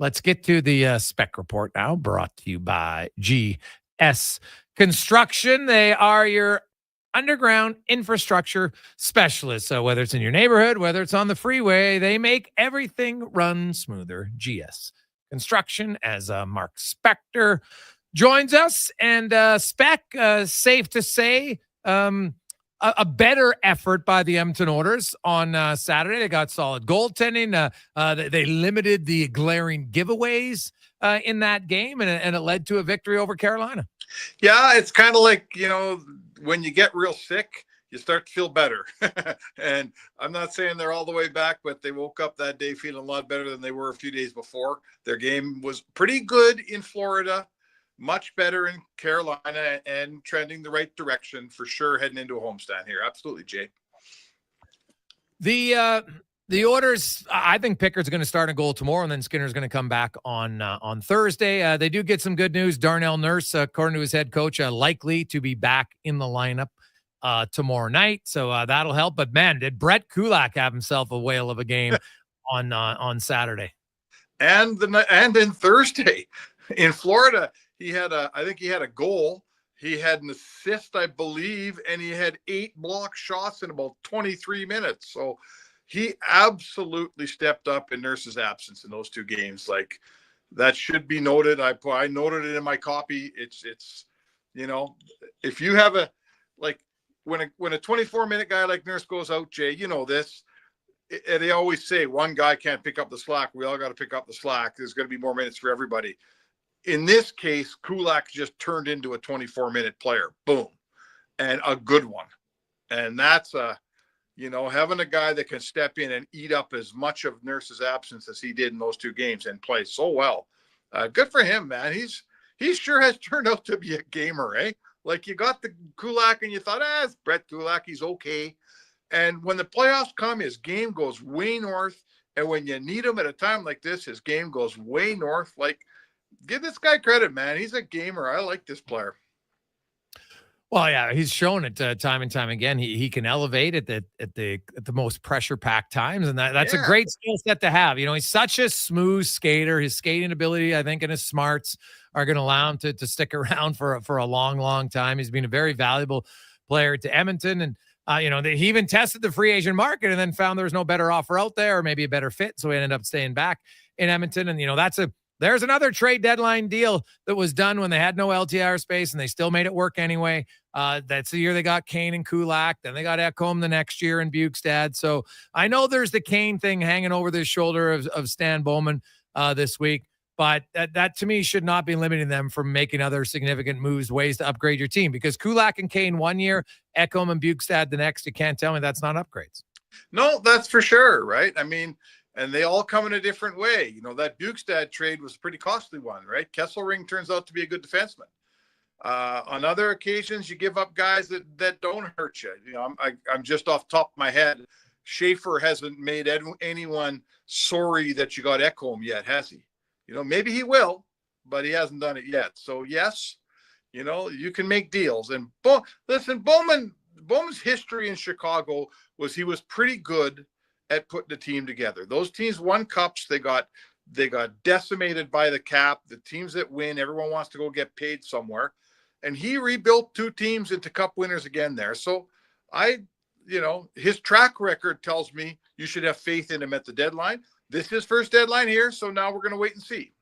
Let's get to the spec report now, brought to you by GS Construction. They are your underground infrastructure specialists. So whether it's in your neighborhood, whether it's on the freeway, they make everything run smoother. GS Construction, as Mark Spector joins us, and Spec, safe to say, a better effort by the Edmonton Oilers on Saturday. They got solid goaltending. They limited the glaring giveaways in that game, and it led to a victory over Carolina. Yeah, it's kind of like, when you get real sick, you start to feel better. And I'm not saying they're all the way back, but they woke up that day feeling a lot better than they were a few days before. Their game was pretty good in Florida, much better in Carolina, and trending the right direction for sure heading into a homestand here. Absolutely, Jay. The Oilers, I think Pickard's going to start a goal tomorrow, and then Skinner's going to come back on Thursday. They do get some good news. Darnell Nurse, according to his head coach, likely to be back in the lineup tomorrow night, so that'll help. But man, did Brett Kulak have himself a whale of a game on Saturday, and then Thursday in Florida, I think he had a goal, he had an assist, I believe, and he had 8 block shots in about 23 minutes. So he absolutely stepped up in Nurse's absence in those 2 games. Like, that should be noted. I noted it in my copy. It's if you have when a 24-minute guy like Nurse goes out, Jay, they always say one guy can't pick up the slack. We all got to pick up the slack. There's going to be more minutes for everybody. In this case, Kulak just turned into a 24-minute player. Boom. And a good one. And that's having a guy that can step in and eat up as much of Nurse's absence as he did in those 2 games and play so well. Good for him, man. He sure has turned out to be a gamer, eh? Like, you got the Kulak and you thought, it's Brett Kulak, he's okay. And when the playoffs come, his game goes way north. And when you need him at a time like this, his game goes way north. Like, give this guy credit, man. He's a gamer. I like this player. Well, yeah, he's shown it time and time again. He can elevate at the most pressure packed times, and that's a great skill set to have. He's such a smooth skater. His skating ability, I think, and his smarts are going to allow him to stick around for a long, long time. He's been a very valuable player to Edmonton, and He even tested the free agent market and then found there was no better offer out there or maybe a better fit. So he ended up staying back in Edmonton. And, there's another trade deadline deal that was done when they had no LTIR space and they still made it work anyway. That's the year they got Kane and Kulak. Then they got Ekholm the next year in Bukestad. So I know there's the Kane thing hanging over the shoulder of Stan Bowman this week, but that to me should not be limiting them from making other significant moves, ways to upgrade your team, because Kulak and Kane 1 year, Ekholm and Bukestad the next. You can't tell me that's not upgrades. No, that's for sure, right? I mean, and they all come in a different way. That Bukestad trade was a pretty costly one, right? Kesselring turns out to be a good defenseman. On other occasions, you give up guys that don't hurt you. I'm just off the top of my head. Schaefer hasn't made anyone sorry that you got Ekholm yet, has he? Maybe he will, but he hasn't done it yet. So yes, you can make deals. And listen, Bowman's history in Chicago was he was pretty good at putting the team together. Those teams won cups. They got decimated by the cap. The teams that win, everyone wants to go get paid somewhere. And he rebuilt 2 teams into cup winners again there. So his track record tells me you should have faith in him at the deadline. This is his first deadline here. So now we're going to wait and see.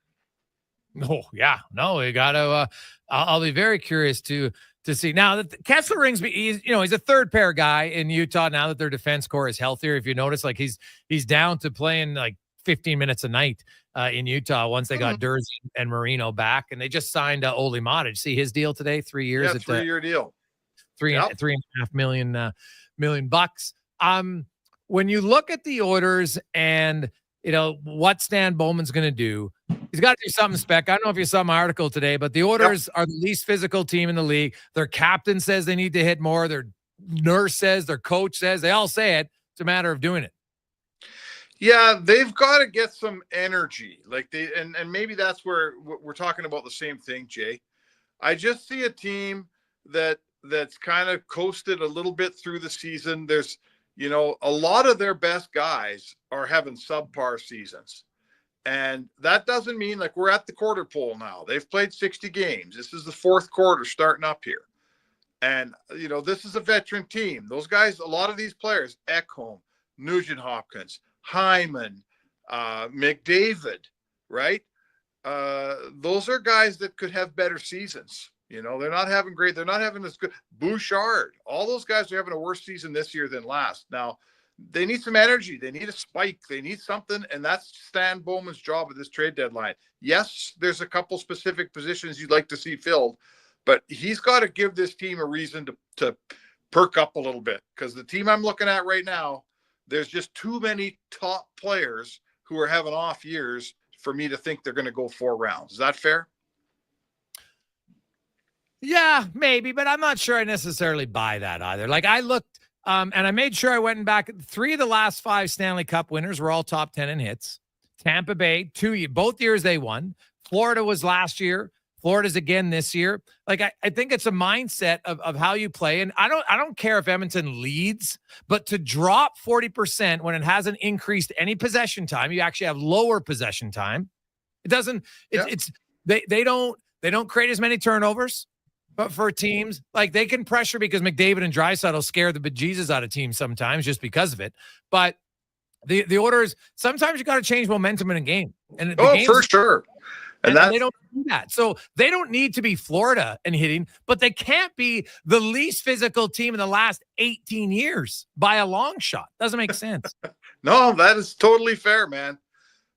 Oh yeah. No, we got to, I'll be very curious to see now that Kesselring's, he's a third pair guy in Utah now that their defense core is healthier. If you notice, like he's down to playing like 15 minutes a night in Utah once they got Dursey and Marino back, and they just signed Oli Mottage. See his deal today, 3 years. Yeah, 3-year deal. $3.5 million bucks. When you look at the orders and what Stan Bowman's going to do, he's got to do something spec. I don't know if you saw my article today, but the Oilers are the least physical team in the league. Their captain says they need to hit more. Their nurse says, their coach says, they all say it. It's a matter of doing it. Yeah, they've got to get some energy. And maybe that's where we're talking about the same thing, Jay. I just see a team that's kind of coasted a little bit through the season. There's, a lot of their best guys are having subpar seasons. And that doesn't mean we're at the quarter pole now. They've played 60 games. This is the 4th quarter starting up here. And, this is a veteran team. Those guys, a lot of these players, Ekholm, Nugent Hopkins, Hyman, McDavid, right? Those are guys that could have better seasons. They're not having as good. Bouchard, all those guys are having a worse season this year than last. Now, they need some energy. They need a spike. They need something, and that's Stan Bowman's job at this trade deadline. Yes, there's a couple specific positions you'd like to see filled, but he's got to give this team a reason to perk up a little bit, because the team I'm looking at right now, there's just too many top players who are having off years for me to think they're going to go 4 rounds. Is that fair? Yeah, maybe, but I'm not sure I necessarily buy that either. I looked, and I made sure I went and back. 3 of the last 5 Stanley Cup winners were all top 10 in hits. Tampa Bay, both years they won. Florida was last year. Florida's again this year. I think it's a mindset of how you play. And I don't care if Edmonton leads, but to drop 40% when it hasn't increased any possession time, you actually have lower possession time. It doesn't, they don't create as many turnovers. But for teams, they can pressure because McDavid and Draisaitl scare the bejesus out of teams sometimes just because of it. But the orders, sometimes you got to change momentum in a game. And for sure. And they don't do that. So they don't need to be Florida and hitting, but they can't be the least physical team in the last 18 years by a long shot. Doesn't make sense. No, that is totally fair, man.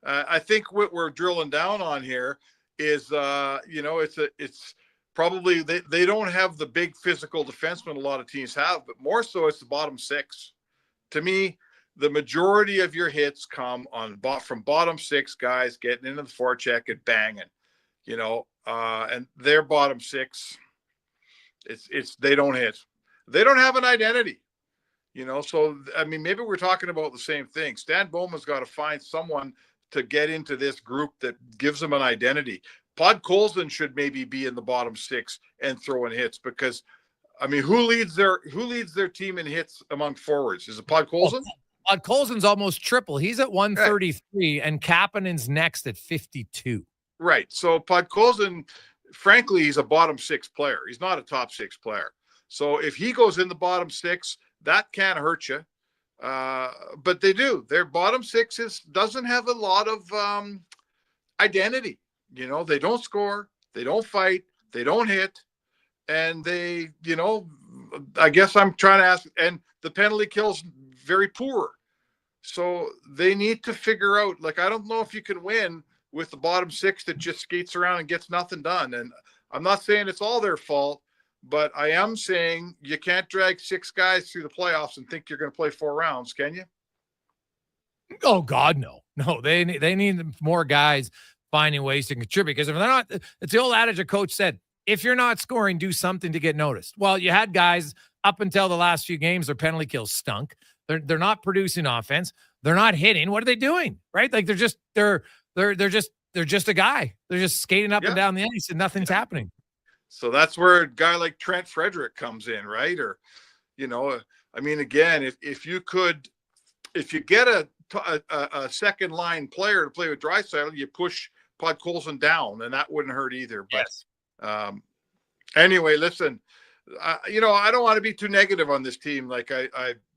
I think what we're drilling down on here is, it's probably they don't have the big physical defensemen a lot of teams have, but more so it's the bottom 6. To me, the majority of your hits come from bottom 6 guys getting into the forecheck and banging, and their bottom 6, they don't hit. They don't have an identity, so, maybe we're talking about the same thing. Stan Bowman's got to find someone to get into this group that gives them an identity. Podkolzin should maybe be in the bottom 6 and throwing hits, because who leads their team in hits among forwards? Is it Podkolzin? Podkolzin's almost triple. He's at 133 and Kapanen's next at 52. Right. So Podkolzin, frankly, he's a bottom 6 player. He's not a top 6 player. So if he goes in the bottom 6, that can hurt you. But they do. Their bottom six doesn't have a lot of identity. You know, they don't score, they don't fight, they don't hit, and they, you know, I guess I'm trying to ask, and the penalty kill's very poor. So they need to figure out, like, I don't know if you can win with the bottom six that just skates around and gets nothing done. And I'm not saying it's all their fault, but I am saying you can't drag 6 guys through the playoffs and think you're going to play 4 rounds, can you? Oh God, no. They need more guys finding ways to contribute, because if they're not, it's the old adage a coach said, if you're not scoring, do something to get noticed. Well, you had guys up until the last few games, their penalty kills stunk. They're not producing offense. They're not hitting. What are they doing? Right? Like they're just a guy. They're just skating up and down the ice and nothing's happening. So that's where a guy like Trent Frederick comes in, right? Or, you know, I mean, again, if you get a second line player to play with Draisaitl, you push Podkolzin down, and that wouldn't hurt either. But anyway, listen, you know, I don't want to be too negative on this team. Like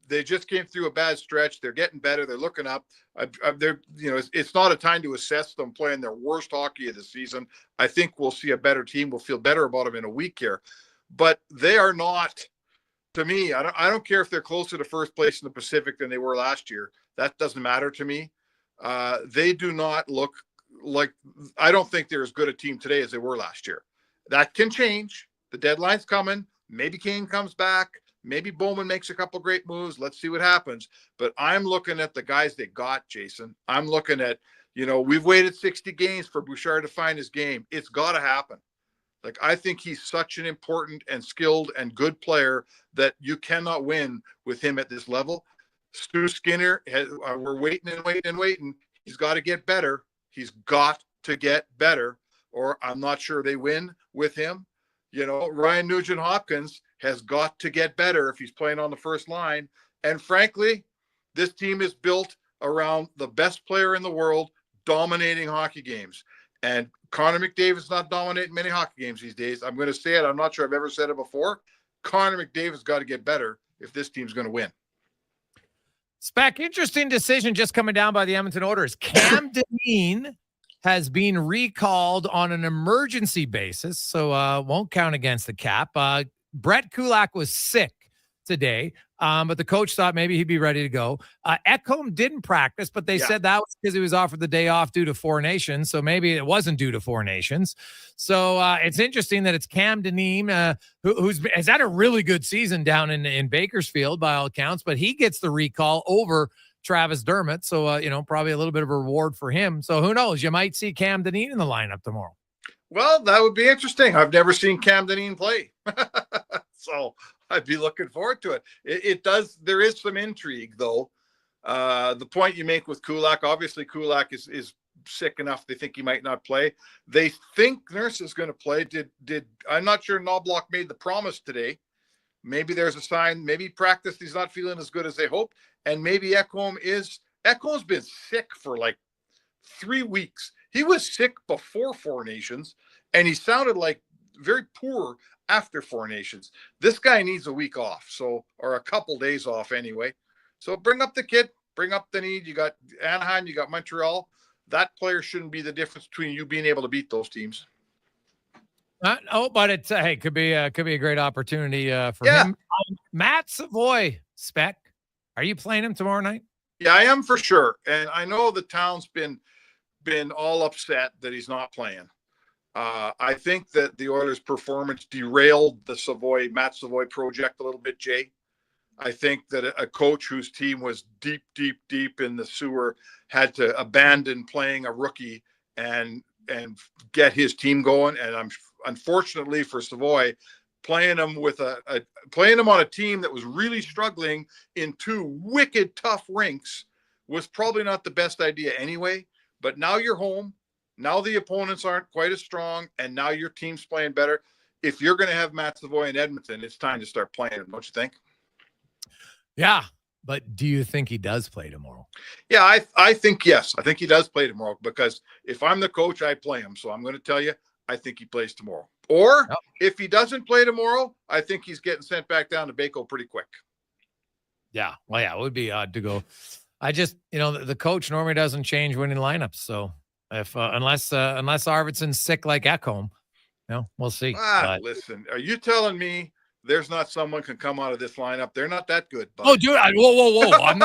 they just came through a bad stretch. They're getting better. They're looking up. They're, you know, it's not a time to assess them playing their worst hockey of the season. I think we'll see a better team. We'll feel better about them in a week here, but they are not, to me, I don't care if they're closer to first place in the Pacific than they were last year. That doesn't matter to me. They do not look like, I don't think they're as good a team today as they were last year. That can change. The deadline's coming. Maybe Kane comes back. Maybe Bowman makes a couple great moves. Let's see what happens. But I'm looking at the guys they got, Jason. I'm looking at, you know, we've waited 60 games for Bouchard to find his game. It's got to happen. Like, I think he's such an important and skilled and good player that you cannot win with him at this level. Stu Skinner, we're waiting and waiting and waiting. He's got to get better. He's got to get better, or I'm not sure they win with him. You know, Ryan Nugent-Hopkins has got to get better if he's playing on the first line. And frankly, this team is built around the best player in the world dominating hockey games. And Connor McDavid's not dominating many hockey games these days. I'm going to say it. I'm not sure I've ever said it before. Connor McDavid's got to get better if this team's going to win. Spec, interesting decision just coming down by the Edmonton Oilers. Cam Dineen has been recalled on an emergency basis, so won't count against the cap. Brett Kulak was sick today, but the coach thought maybe he'd be ready to go. Ekholm didn't practice, but they said that was because he was offered the day off due to Four Nations, so maybe it wasn't due to Four Nations. So it's interesting that it's Cam Dineen, has had a really good season down in Bakersfield by all accounts, but he gets the recall over Travis Dermott. So, you know, probably a little bit of a reward for him. So who knows? You might see Cam Dineen in the lineup tomorrow. Well, that would be interesting. I've never seen Cam Dineen play. So I'd be looking forward to it. It does. There is some intrigue, though. The point you make with Kulak, obviously Kulak is sick enough. They think he might not play. They think Nurse is going to play. I'm not sure Knobloch made the promise today. Maybe there's a sign. Maybe he practiced. He's not feeling as good as they hoped. And maybe Ekholm's been sick for like 3 weeks. He was sick before Four Nations, and he sounded like very poor after Four Nations. This guy needs a week off, or a couple days off anyway. So bring up the kid, bring up the need. You got Anaheim, you got Montreal. That player shouldn't be the difference between you being able to beat those teams. But it's could be a great opportunity for him. Matt Savoy, Spec, are you playing him tomorrow night? Yeah, I am for sure. And I know the town's been all upset that he's not playing. I think that the Oilers' performance derailed the Matt Savoy project a little bit, Jay. I think that a coach whose team was deep, deep, deep in the sewer had to abandon playing a rookie and get his team going. And unfortunately for Savoy, playing him on a team that was really struggling in 2 wicked tough rinks was probably not the best idea anyway. But now you're home. Now the opponents aren't quite as strong, and now your team's playing better. If you're going to have Matt Savoy in Edmonton, it's time to start playing him, don't you think? Yeah, but do you think he does play tomorrow? Yeah, I think yes. I think he does play tomorrow, because if I'm the coach, I play him. So I'm going to tell you, I think he plays tomorrow. Or if he doesn't play tomorrow, I think he's getting sent back down to Baco pretty quick. Yeah. Well, yeah, it would be odd to go. I just, the coach normally doesn't change winning lineups. So if unless Arvidsson's sick like Ekholm, we'll see. Listen, are you telling me there's not someone can come out of this lineup? They're not that good. Bud. Oh, dude! Whoa! I'm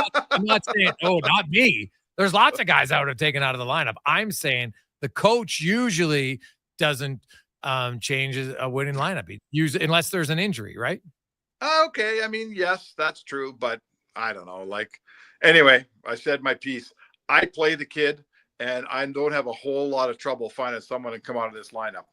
not saying. Oh, not me. There's lots of guys out taken out of the lineup. I'm saying the coach usually doesn't change a winning lineup. Usually, unless there's an injury, right? Okay. I mean, yes, that's true, but I don't know. Anyway, I said my piece. I play the kid, and I don't have a whole lot of trouble finding someone to come out of this lineup.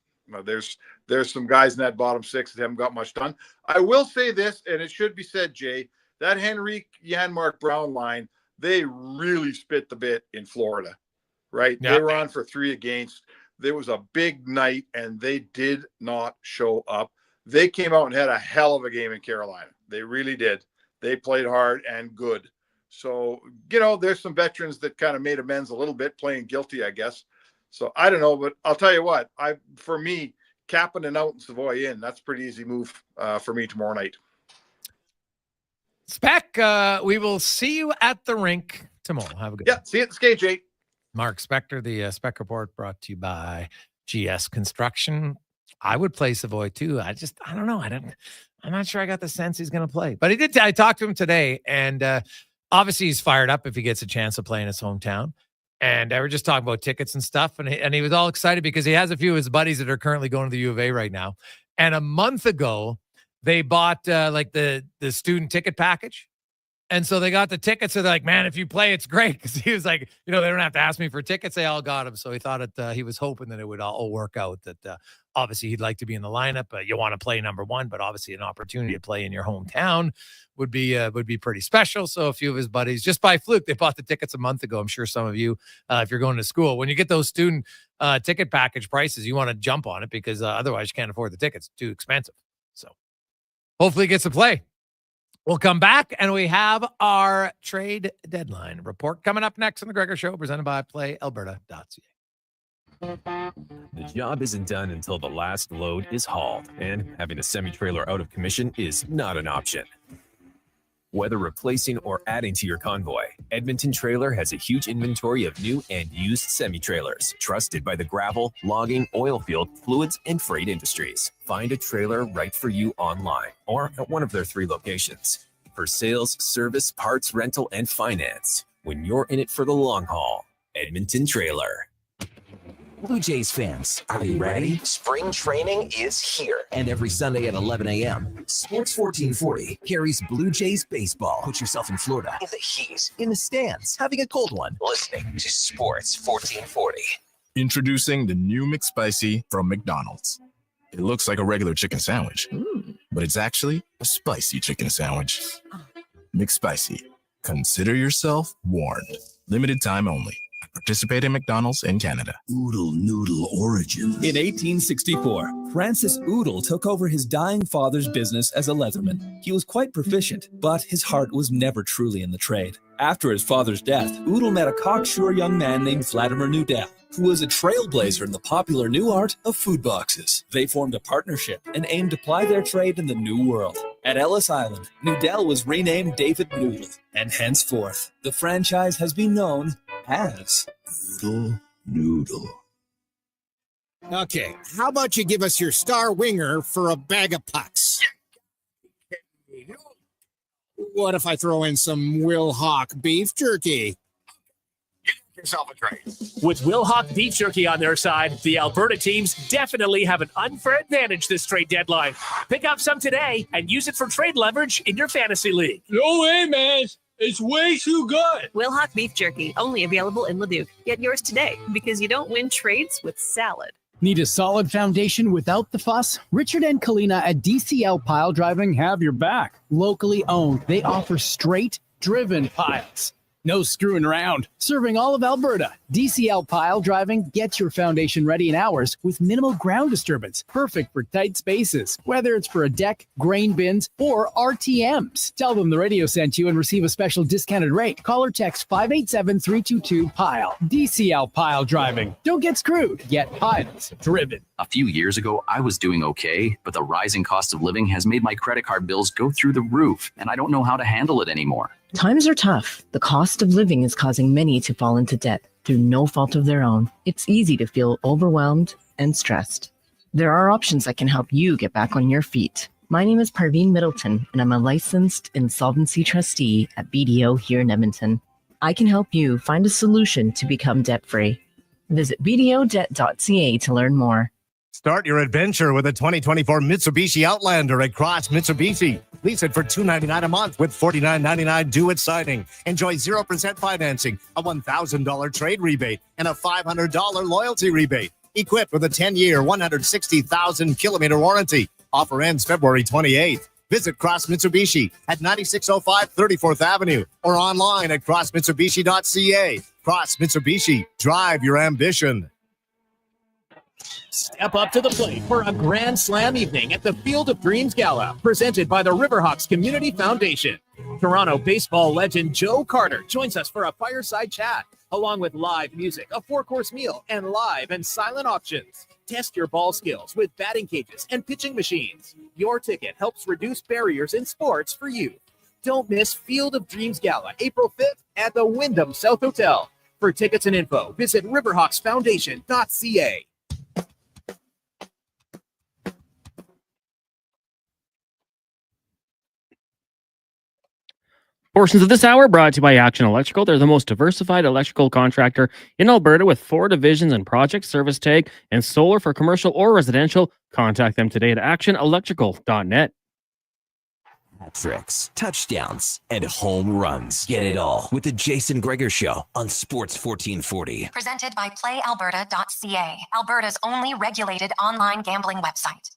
There's some guys in that bottom six that haven't got much done. I will say this, and it should be said, Jay, that Henrique Janmark Brown line, they really spit the bit in Florida, right? Yeah. They were on for 3 against. There was a big night, and they did not show up. They came out and had a hell of a game in Carolina. They really did. They played hard and good. So, there's some veterans that kind of made amends a little bit, playing guilty, I guess. So I don't know, but I'll tell you what, for me, Kapanen out and Savoy in, that's a pretty easy move for me tomorrow night. Spec, we will see you at the rink tomorrow. Have a good see you at the skate, Jay. Mark Spector, the Spec Report brought to you by GS Construction. I would play Savoy too. I don't know. I'm not sure I got the sense he's going to play, but he did. I talked to him today, and obviously he's fired up if he gets a chance to play in his hometown. And we were just talking about tickets and stuff. And he was all excited because he has a few of his buddies that are currently going to the U of A right now. And a month ago, they bought the student ticket package. And so they got the tickets. So they're like, man, if you play, it's great. Because he was like, they don't have to ask me for tickets. They all got them. So he thought he was hoping that it would all work out. That obviously he'd like to be in the lineup. You want to play number one, but obviously an opportunity to play in your hometown would be pretty special. So a few of his buddies, just by fluke, they bought the tickets a month ago. I'm sure some of you, if you're going to school, when you get those student ticket package prices, you want to jump on it because otherwise you can't afford the tickets. Too expensive. So hopefully he gets to play. We'll come back, and we have our trade deadline report coming up next on The Gregor Show, presented by PlayAlberta.ca. The job isn't done until the last load is hauled, and having a semi-trailer out of commission is not an option. Whether replacing or adding to your convoy, Edmonton Trailer has a huge inventory of new and used semi-trailers, trusted by the gravel, logging, oil field, fluids, and freight industries. Find a trailer right for you online or at one of their 3 locations. For sales, service, parts, rental, and finance, when you're in it for the long haul, Edmonton Trailer. Blue Jays fans, are you ready? Spring training is here. And every Sunday at 11 a.m., Sports 1440 carries Blue Jays baseball. Put yourself in Florida, in the heat, in the stands, having a cold one, listening to Sports 1440. Introducing the new McSpicy from McDonald's. It looks like a regular chicken sandwich, but it's actually a spicy chicken sandwich. McSpicy. Consider yourself warned. Limited time only. Participate in McDonald's in Canada. Oodle Noodle origins. In 1864, Francis Oodle took over his dying father's business as a leatherman. He was quite proficient, but his heart was never truly in the trade. After his father's death, Oodle met a cocksure young man named Vladimir Nudell, who was a trailblazer in the popular new art of food boxes. They formed a partnership and aimed to ply their trade in the New World. At Ellis Island, Nudell was renamed David Noodle, and henceforth, the franchise has been known as Oodle Noodle. Okay, how about you give us your star winger for a bag of pucks? What if I throw in some Will Hawk beef jerky? Yourself a trade. With Will Hawk beef jerky on their side, the Alberta teams definitely have an unfair advantage this trade deadline. Pick up some today and use it for trade leverage in your fantasy league. No way, man. It's way too good. Will Hawk beef jerky, only available in Leduc. Get yours today because you don't win trades with salad. Need a solid foundation without the fuss? Richard and Kalina at DCL Pile Driving have your back. Locally owned, they offer straight, driven piles. No screwing around. Serving all of Alberta. DCL Pile Driving gets your foundation ready in hours with minimal ground disturbance. Perfect for tight spaces. Whether it's for a deck, grain bins, or RTMs. Tell them the radio sent you and receive a special discounted rate. Call or text 587-322-PILE. DCL Pile Driving. Don't get screwed. Get piles driven. A few years ago, I was doing okay, but the rising cost of living has made my credit card bills go through the roof, and I don't know how to handle it anymore. Times are tough. The cost of living is causing many to fall into debt through no fault of their own. It's easy to feel overwhelmed and stressed. There are options that can help you get back on your feet. My name is Parveen Middleton, and I'm a licensed insolvency trustee at BDO here in Edmonton. I can help you find a solution to become debt-free. Visit bdodebt.ca to learn more. Start your adventure with a 2024 Mitsubishi Outlander at Cross Mitsubishi. Lease it for $299 a month with $49.99 due at signing. Enjoy 0% financing, a $1,000 trade rebate, and a $500 loyalty rebate. Equipped with a 10-year, 160,000-kilometer warranty. Offer ends February 28th. Visit Cross Mitsubishi at 9605 34th Avenue or online at crossmitsubishi.ca. Cross Mitsubishi, drive your ambition. Step up to the plate for a Grand Slam evening at the Field of Dreams Gala, presented by the Riverhawks Community Foundation. Toronto baseball legend Joe Carter joins us for a fireside chat, along with live music, a 4-course meal, and live and silent auctions. Test your ball skills with batting cages and pitching machines. Your ticket helps reduce barriers in sports for you. Don't miss Field of Dreams Gala, April 5th at the Wyndham South Hotel. For tickets and info, visit riverhawksfoundation.ca. Portions of this hour brought to you by Action Electrical. They're the most diversified electrical contractor in Alberta with 4 divisions in project, service tag, and solar for commercial or residential. Contact them today at actionelectrical.net. Tricks, touchdowns, and home runs. Get it all with the Jason Gregor Show on Sports 1440. Presented by PlayAlberta.ca, Alberta's only regulated online gambling website.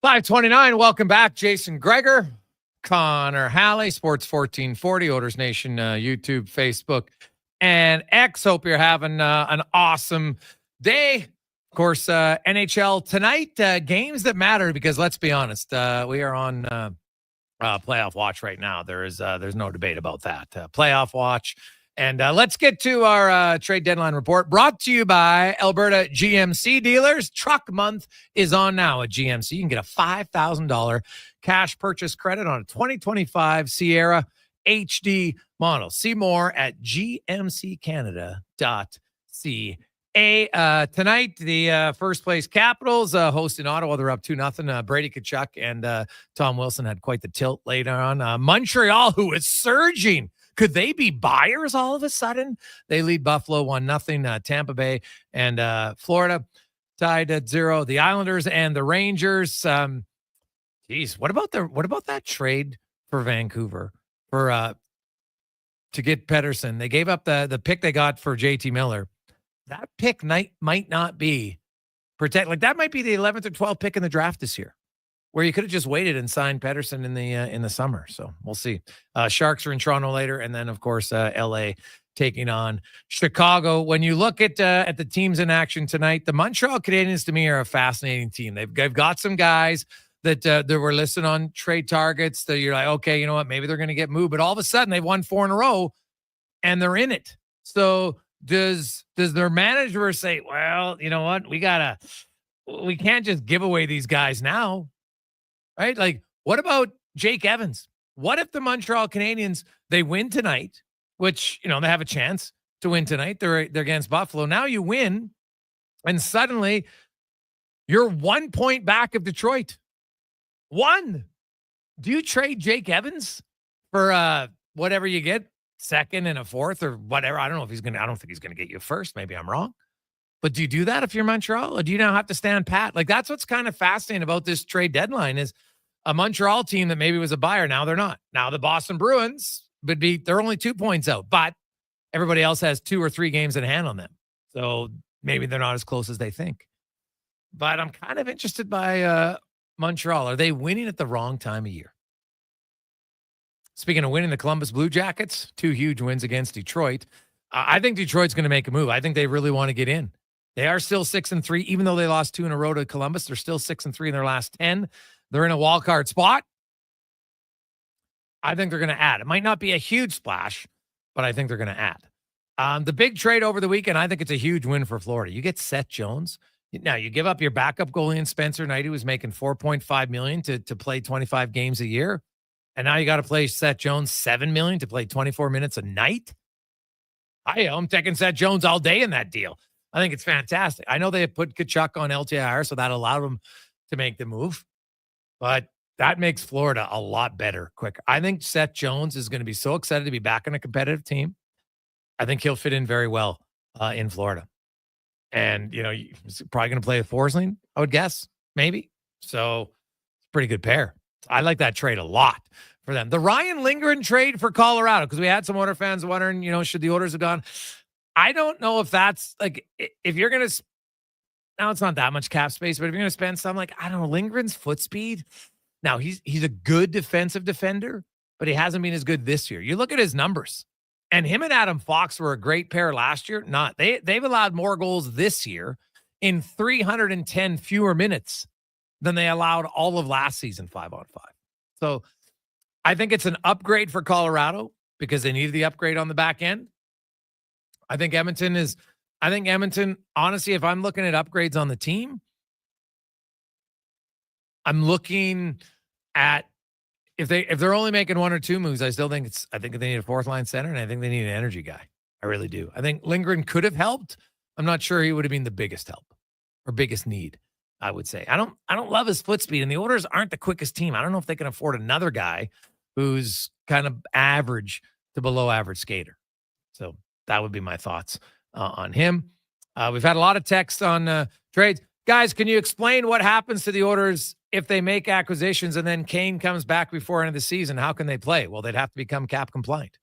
$5:29. Welcome back, Jason Gregor, Connor Halley, Sports 1440, Oilers Nation, YouTube, Facebook, and X. Hope you're having an awesome day. Of course, NHL tonight, games that matter, because let's be honest, we are on playoff watch right now. There's no debate about that. Playoff watch. And let's get to our trade deadline report, brought to you by Alberta GMC dealers. Truck month is on now at GMC. You can get a $5,000 cash purchase credit on a 2025 Sierra HD model. See more at gmccanada.ca. Tonight, the first place Capitals hosting Ottawa. They're up 2-0. Brady Tkachuk and Tom Wilson had quite the tilt later on. Montreal, who is surging. Could they be buyers all of a sudden? They lead Buffalo 1-0. Tampa Bay and Florida tied at 0. The Islanders and the Rangers. Geez, what about that trade for Vancouver for to get Pettersson? They gave up the pick they got for JT Miller. That pick might not be protect. Like, that might be the 11th or 12th pick in the draft this year, where you could have just waited and signed Pettersson in the summer. So we'll see. Sharks are in Toronto later, and then of course LA taking on Chicago. When you look at the teams in action tonight, the Montreal Canadiens to me are a fascinating team. They've got some guys that were listed on trade targets that you're like, okay, you know what, maybe they're going to get moved, but all of a sudden they've won 4 in a row and they're in it. So does their manager say, well, you know what, we can't just give away these guys now. Right? Like, what about Jake Evans? What if the Montreal Canadiens, they win tonight, which, they have a chance to win tonight. They're against Buffalo. Now you win, and suddenly you're 1 point back of Detroit. 1. Do you trade Jake Evans for whatever you get? second and a fourth or whatever. I don't know if he's going to, I don't think he's going to get you first. Maybe I'm wrong. But do you do that if you're Montreal, or do you now have to stand pat? Like, that's what's kind of fascinating about this trade deadline is a Montreal team that maybe was a buyer. Now they're not. Now the Boston Bruins they're only 2 points out, but everybody else has 2 or 3 games in hand on them. So maybe they're not as close as they think. But I'm kind of interested by Montreal. Are they winning at the wrong time of year? Speaking of winning, the Columbus Blue Jackets, 2 huge wins against Detroit. I think Detroit's going to make a move. I think they really want to get in. They are still 6-3, even though they lost 2 in a row to Columbus. They're still 6-3 in their last 10. They're in a wild card spot. I think they're going to add. It might not be a huge splash, but I think they're going to add. The big trade over the weekend, I think it's a huge win for Florida. You get Seth Jones. Now, you give up your backup goalie in Spencer Knight, who was making $4.5 million to play 25 games a year. And now you got to play Seth Jones $7 million to play 24 minutes a night. I'm taking Seth Jones all day in that deal. I think it's fantastic. I know they put Kachuk on LTIR, so that allowed them to make the move. But that makes Florida a lot better quicker. I think Seth Jones is going to be so excited to be back in a competitive team. I think he'll fit in very well in Florida. And, he's probably going to play with Forsling, I would guess, maybe. So, it's a pretty good pair. I like that trade a lot for them. The Ryan Lindgren trade for Colorado, because we had some Oilers fans wondering, should the Oilers have gone? I don't know if that's like, if you're going to, now it's not that much cap space, but if you're going to spend some, like, I don't know, Lindgren's foot speed. Now, he's a good defensive defender, but he hasn't been as good this year. You look at his numbers, and him and Adam Fox were a great pair last year. They've allowed more goals this year in 310 fewer minutes than they allowed all of last season 5-on-5. So I think it's an upgrade for Colorado because they needed the upgrade on the back end. I think Edmonton, honestly, if I'm looking at upgrades on the team, I'm looking at if they're only making 1 or 2 moves, I think they need a 4th line center, and I think they need an energy guy. I really do. I think Lindgren could have helped. I'm not sure he would have been the biggest help or biggest need, I would say. I don't love his foot speed, and the Oilers aren't the quickest team. I don't know if they can afford another guy who's kind of average to below average skater. So that would be my thoughts on him. We've had a lot of texts on trades. Guys, can you explain what happens to the Oilers if they make acquisitions and then Kane comes back before end of the season? How can they play? Well, they'd have to become cap compliant.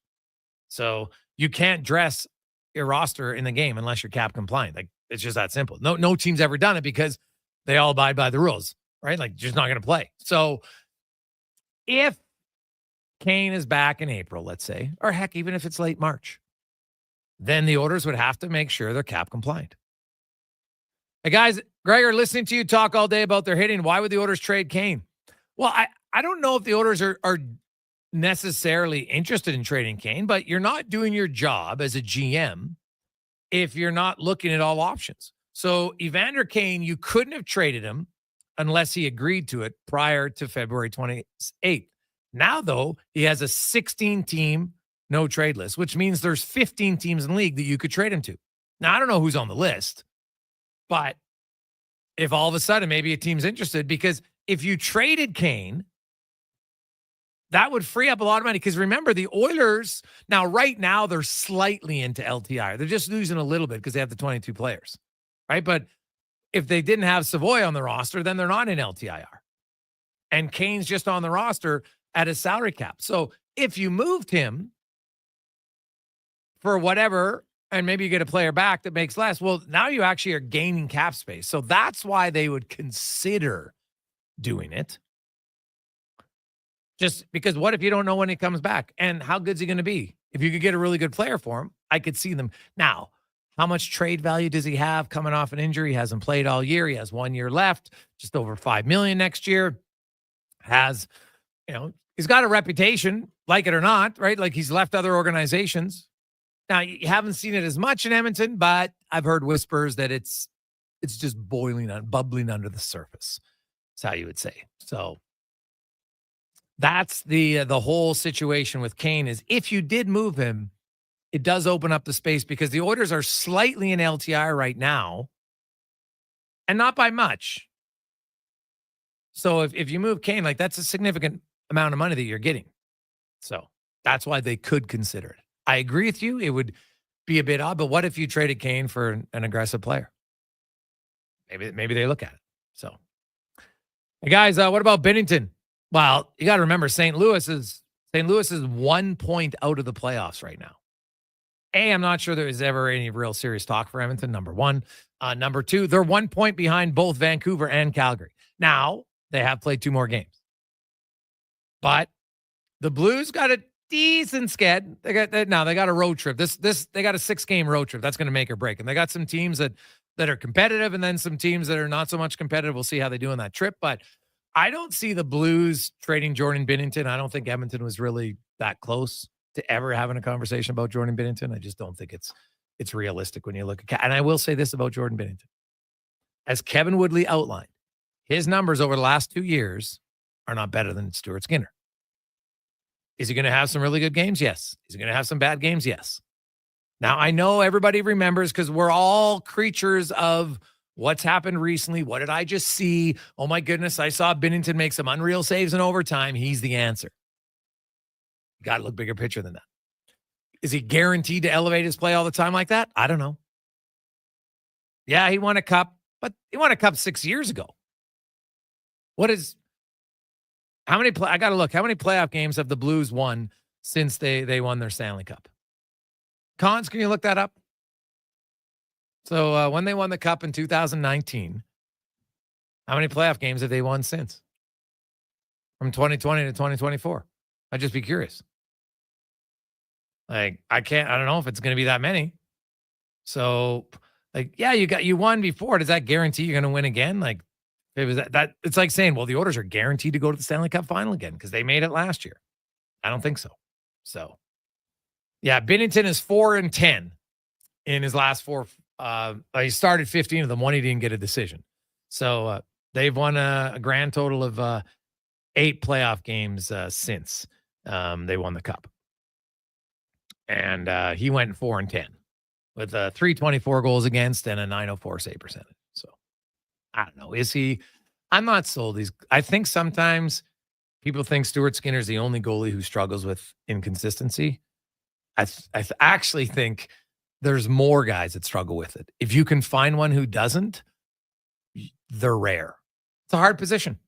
So you can't dress your roster in the game unless you're cap compliant. Like, it's just that simple. No team's ever done it because they all abide by the rules, right? Like, just not going to play. So if Kane is back in April, let's say, or heck, even if it's late March, then the Oilers would have to make sure they're cap compliant. Hey, guys, Gregor, listening to you talk all day about their hitting, why would the Oilers trade Kane? Well, I don't know if the Oilers are necessarily interested in trading Kane, but you're not doing your job as a GM if you're not looking at all options. So Evander Kane, you couldn't have traded him unless he agreed to it prior to February 28th. Now, though, he has a 16-team no-trade list, which means there's 15 teams in the league that you could trade him to. Now, I don't know who's on the list, but if all of a sudden maybe a team's interested, because if you traded Kane, that would free up a lot of money. Because remember, the Oilers, now right now, they're slightly into LTIR. They're just losing a little bit because they have the 22 players, right? But if they didn't have Savoy on the roster, then they're not in LTIR. And Kane's just on the roster at a salary cap. So if you moved him for whatever, and maybe you get a player back that makes less, well, now you actually are gaining cap space. So that's why they would consider doing it. Just because what if you don't know when he comes back? And how good's he going to be? If you could get a really good player for him, I could see them. Now, how much trade value does he have coming off an injury? He hasn't played all year. He has 1 year left, just over $5 million next year. He's got a reputation, like it or not, right? Like, he's left other organizations. Now, you haven't seen it as much in Edmonton, but I've heard whispers that it's just bubbling under the surface. That's how you would say. So that's the whole situation with Kane is if you did move him, it does open up the space because the Oilers are slightly in LTIR right now and not by much. So if you move Kane, like, that's a significant amount of money that you're getting. So that's why they could consider it. I agree with you. It would be a bit odd, but what if you traded Kane for an aggressive player? Maybe they look at it. So, hey guys, what about Binnington? Well, you got to remember St. Louis is 1 point out of the playoffs right now. I'm not sure there was ever any real serious talk for Edmonton, number one. Number two, they're 1 point behind both Vancouver and Calgary. Now, they have played 2 more games. But the Blues got a decent sked. They got a road trip. They got a 6-game road trip. That's going to make or break. And they got some teams that are competitive and then some teams that are not so much competitive. We'll see how they do on that trip. But I don't see the Blues trading Jordan Binnington. I don't think Edmonton was really that close to ever having a conversation about Jordan Binnington. I just don't think it's realistic when you look at. And I will say this about Jordan Binnington. As Kevin Woodley outlined, his numbers over the last 2 years are not better than Stuart Skinner. Is he going to have some really good games? Yes. Is he going to have some bad games? Yes. Now, I know everybody remembers because we're all creatures of what's happened recently. What did I just see? Oh, my goodness. I saw Binnington make some unreal saves in overtime. He's the answer. You got to look bigger picture than that. Is he guaranteed to elevate his play all the time like that? I don't know. Yeah, he won a cup, but he won a cup 6 years ago. I got to look. How many playoff games have the Blues won since they won their Stanley Cup? Cons, can you look that up? So when they won the Cup in 2019, how many playoff games have they won since? From 2020 to 2024. I'd just be curious. I don't know if it's going to be that many. So, you won before. Does that guarantee you're going to win again? Like, it was that it's like saying, well, the Oilers are guaranteed to go to the Stanley Cup final again because they made it last year. I don't think so. So, yeah, Binnington is 4-10 in his last 4. He started 15 of them. One he didn't get a decision. So they've won a grand total of 8 playoff games since they won the Cup. And he went 4-10 with 324 goals against and a 904 save percentage. So I don't know. Is he? I'm not sold. I think sometimes people think Stuart Skinner is the only goalie who struggles with inconsistency. I actually think there's more guys that struggle with it. If you can find one who doesn't, they're rare. It's a hard position.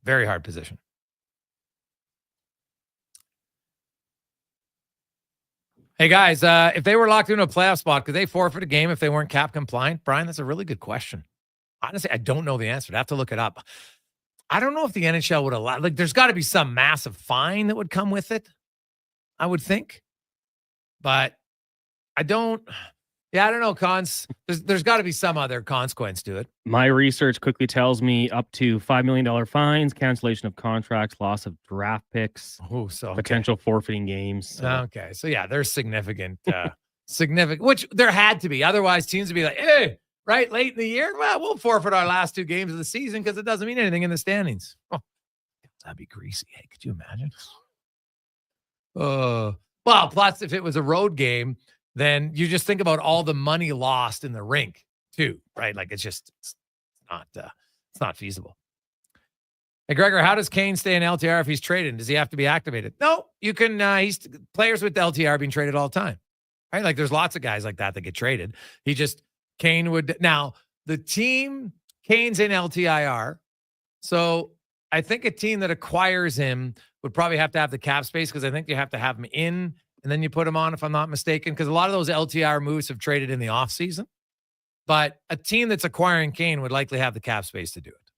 Very hard position. Hey, guys, if they were locked into a playoff spot, could they forfeit a game if they weren't cap compliant? Brian, that's a really good question. Honestly, I don't know the answer. I'd have to look it up. I don't know if the NHL would allow, there's got to be some massive fine that would come with it, I would think. But I don't know, Cons. There's got to be some other consequence to it. My research quickly tells me up to $5 million fines, cancellation of contracts, loss of draft picks, potential forfeiting games. So. Okay. So, yeah, there's significant, which there had to be. Otherwise, teams would be like, hey, right, late in the year, well, we'll forfeit our last 2 games of the season because it doesn't mean anything in the standings. Oh, that'd be greasy. Hey, could you imagine? Well, plus if it was a road game, then you just think about all the money lost in the rink too, right? Like it's not feasible. Hey, Gregor, how does Kane stay in LTR if he's traded? Does he have to be activated? No, you can. Players with LTR being traded all the time, right? Like there's lots of guys like that get traded. Kane would now the team Kane's in LTIR, so I think a team that acquires him would probably have to have the cap space because I think you have to have him in. And then you put him on, if I'm not mistaken, because a lot of those LTR moves have traded in the offseason. But a team that's acquiring Kane would likely have the cap space to do it,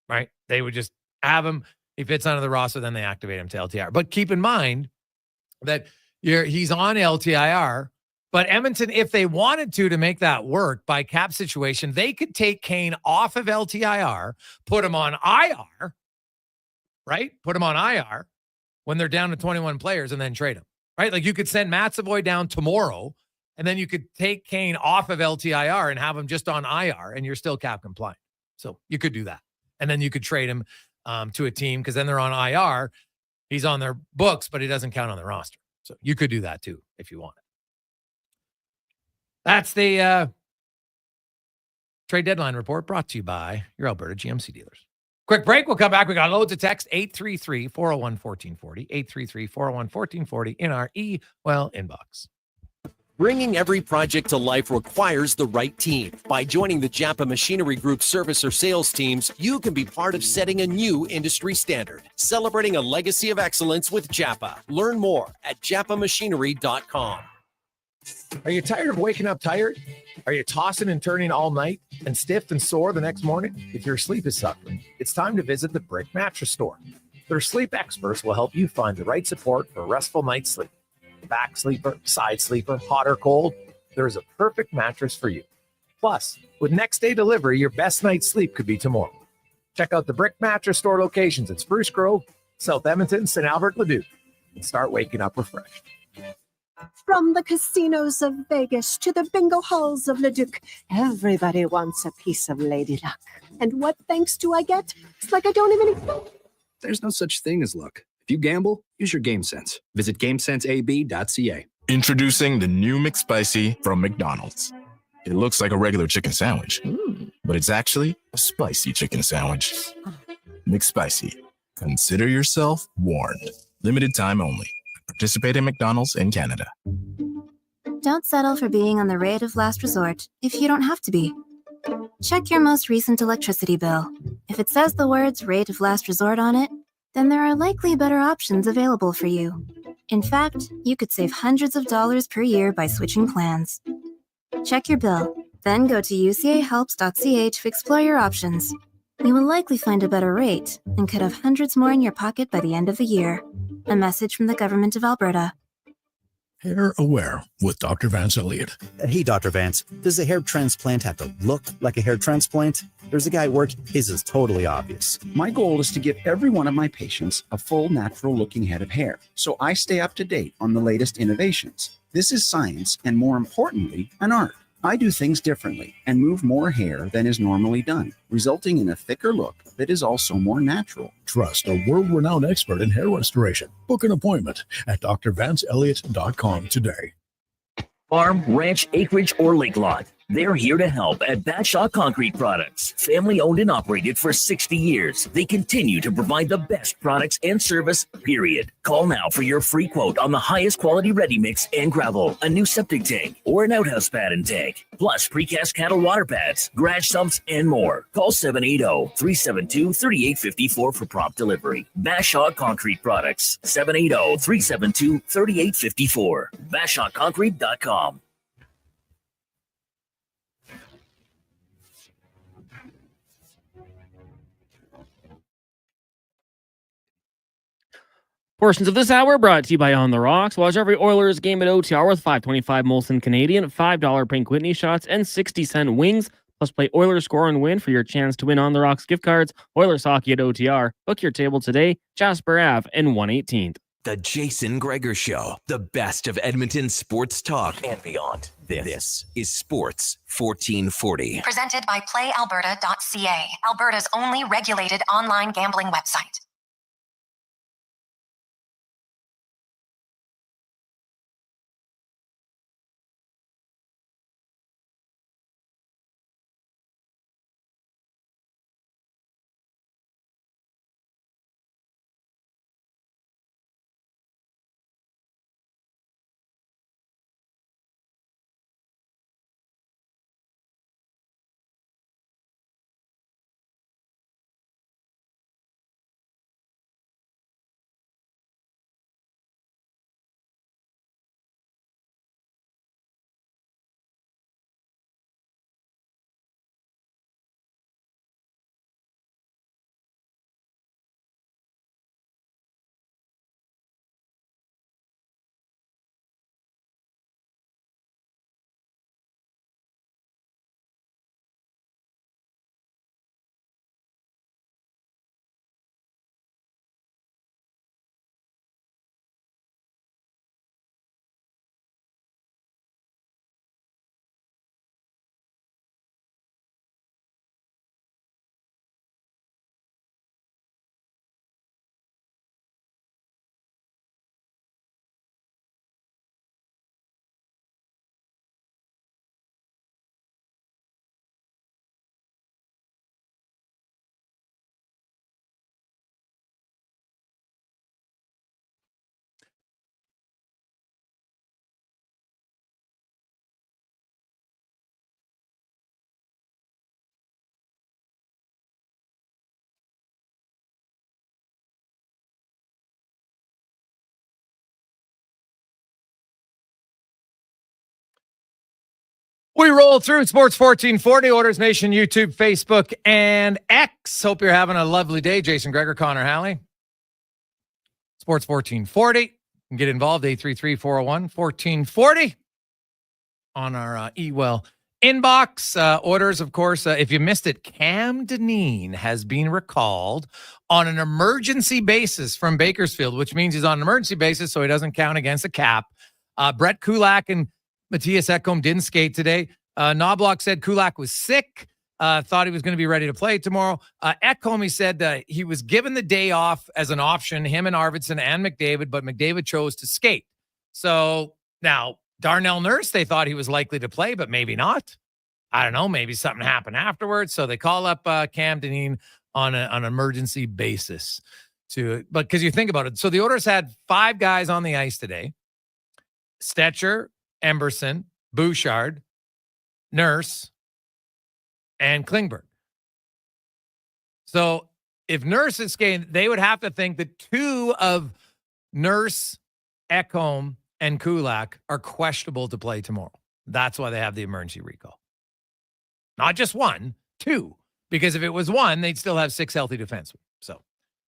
right? They would just have him. He fits onto the roster, then they activate him to LTR. But keep in mind that he's on LTIR. But Edmonton, if they wanted to make that work by cap situation, they could take Kane off of LTIR, put him on IR, right? Put him on IR when they're down to 21 players and then trade him. Right? Like you could send Matt Savoy down tomorrow and then you could take Kane off of LTIR and have him just on IR and you're still cap compliant. So you could do that. And then you could trade him to a team because then they're on IR. He's on their books, but he doesn't count on the roster. So you could do that too if you wanted. That's the trade deadline report brought to you by your Alberta GMC dealers. Quick break. We'll come back. We got loads of text. 833-401-1440. 833-401-1440 in our inbox. Bringing every project to life requires the right team. By joining the Japa Machinery Group service or sales teams, you can be part of setting a new industry standard. Celebrating a legacy of excellence with Japa. Learn more at japamachinery.com. Are you tired of waking up tired? Are you tossing and turning all night and stiff and sore the next morning? If your sleep is suffering, it's time to visit the Brick Mattress Store. Their sleep experts will help you find the right support for a restful night's sleep. Back sleeper, side sleeper, hot or cold, there is a perfect mattress for you. Plus, with next day delivery, your best night's sleep could be tomorrow. Check out the Brick Mattress Store locations at Spruce Grove, South Edmonton, St. Albert, Leduc, and start waking up refreshed. From the casinos of Vegas to the bingo halls of Leduc, everybody wants a piece of Lady Luck. And what thanks do I get? It's like I don't even exist. There's no such thing as luck. If you gamble, use your game sense. Visit GameSenseAB.ca. Introducing the new McSpicy from McDonald's. It looks like a regular chicken sandwich, but it's actually a spicy chicken sandwich. McSpicy. Consider yourself warned. Limited time only. Participate in McDonald's in Canada. Don't settle for being on the rate of last resort if you don't have to be. Check your most recent electricity bill. If it says the words rate of last resort on it, then there are likely better options available for you. In fact, you could save hundreds of dollars per year by switching plans. Check your bill, then go to ucahelps.ca to explore your options. You will likely find a better rate and could have hundreds more in your pocket by the end of the year. A message from the Government of Alberta. Hair Aware with Dr. Vance Elliott. Hey, Dr. Vance, does a hair transplant have to look like a hair transplant? There's a guy at work, his is totally obvious. My goal is to give every one of my patients a full natural looking head of hair, so I stay up to date on the latest innovations. This is science and, more importantly, an art. I do things differently and move more hair than is normally done, resulting in a thicker look that is also more natural. Trust a world-renowned expert in hair restoration. Book an appointment at drvanceelliott.com today. Farm, ranch, acreage, or lake lot. They're here to help at Bashaw Concrete Products. Family owned and operated for 60 years. They continue to provide the best products and service, period. Call now for your free quote on the highest quality ready mix and gravel, a new septic tank, or an outhouse pad and tank, plus precast cattle water pads, garage sumps, and more. Call 780-372-3854 for prompt delivery. Bashaw Concrete Products, 780-372-3854. BashawConcrete.com. Portions of this hour brought to you by On the Rocks. Watch every Oilers game at OTR with $5.25 Molson Canadian, $5 Pink Whitney shots, and 60-cent wings. Plus, play Oilers score and win for your chance to win On the Rocks gift cards. Oilers hockey at OTR. Book your table today. Jasper Ave and 118th. The Jason Gregor Show. The best of Edmonton sports talk and beyond. This is Sports 1440. Presented by PlayAlberta.ca, Alberta's only regulated online gambling website. We roll through Sports 1440, Orders Nation, YouTube, Facebook, and X. Hope you're having a lovely day. Jason Gregor, Connor Halley. Sports 1440. You can get involved, 833-401-1440 on our eWell inbox. Orders, of course, if you missed it, Cam Dineen has been recalled on an emergency basis from Bakersfield, which means he's on an emergency basis, so he doesn't count against the cap. Brett Kulak and Matthias Ekholm didn't skate today. Knobloch said Kulak was sick, thought he was going to be ready to play tomorrow. Ekholm, he said he was given the day off as an option, him and Arvidsson and McDavid, but McDavid chose to skate. So now Darnell Nurse, they thought he was likely to play, but maybe not. I don't know. Maybe something happened afterwards. So they call up Cam Dineen on an emergency basis. But because you think about it, so the Oilers had 5 guys on the ice today: Stetcher, Emberson, Bouchard, Nurse, and Klingberg. So if Nurse is skating, they would have to think that 2 of Nurse, Ekholm, and Kulak are questionable to play tomorrow. That's why they have the emergency recall. Not just 1, 2. Because if it was 1, they'd still have 6 healthy defensemen. So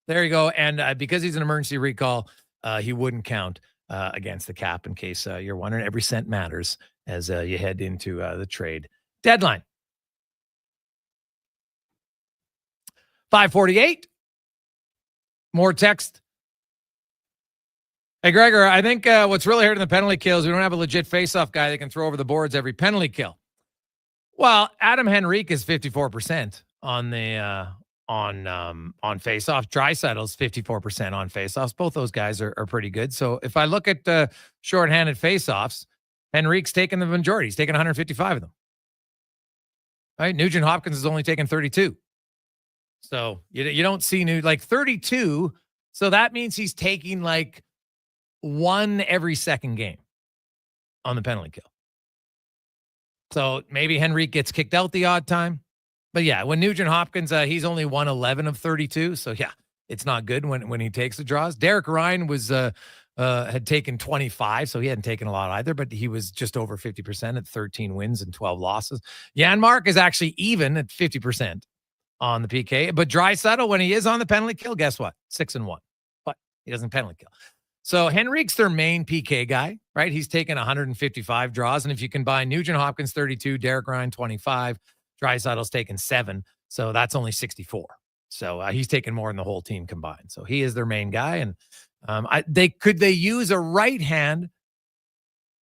there you go. And because he's an emergency recall, he wouldn't count against the cap, in case you're wondering. Every cent matters as you head into the trade deadline. 5:48. More text. Hey, Gregor, I think what's really hurting the penalty kill is we don't have a legit face-off guy that can throw over the boards every penalty kill. Well, Adam Henrique is 54% on the on face-off. Draisaitl's 54% on face-offs. Both those guys are pretty good. So if I look at the shorthanded face-offs, Henrique's taken the majority. He's taken 155 of them. Right? Nugent Hopkins has only taken 32. So you don't see like 32. So that means he's taking like 1 every second game on the penalty kill. So maybe Henrique gets kicked out the odd time. But yeah, when Nugent Hopkins, he's only won 11 of 32. So yeah, it's not good when he takes the draws. Derek Ryan had taken 25, so he hadn't taken a lot either, but he was just over 50% at 13 wins and 12 losses. Janmark is actually even at 50% on the PK. But Draisaitl, when he is on the penalty kill, guess what? 6-1. But he doesn't penalty kill. So Henrique's their main PK guy, right? He's taken 155 draws. And if you combine Nugent Hopkins 32, Derek Ryan 25, Draisaitl's taken 7. So that's only 64. So he's taken more than the whole team combined. So he is their main guy. And they use a right hand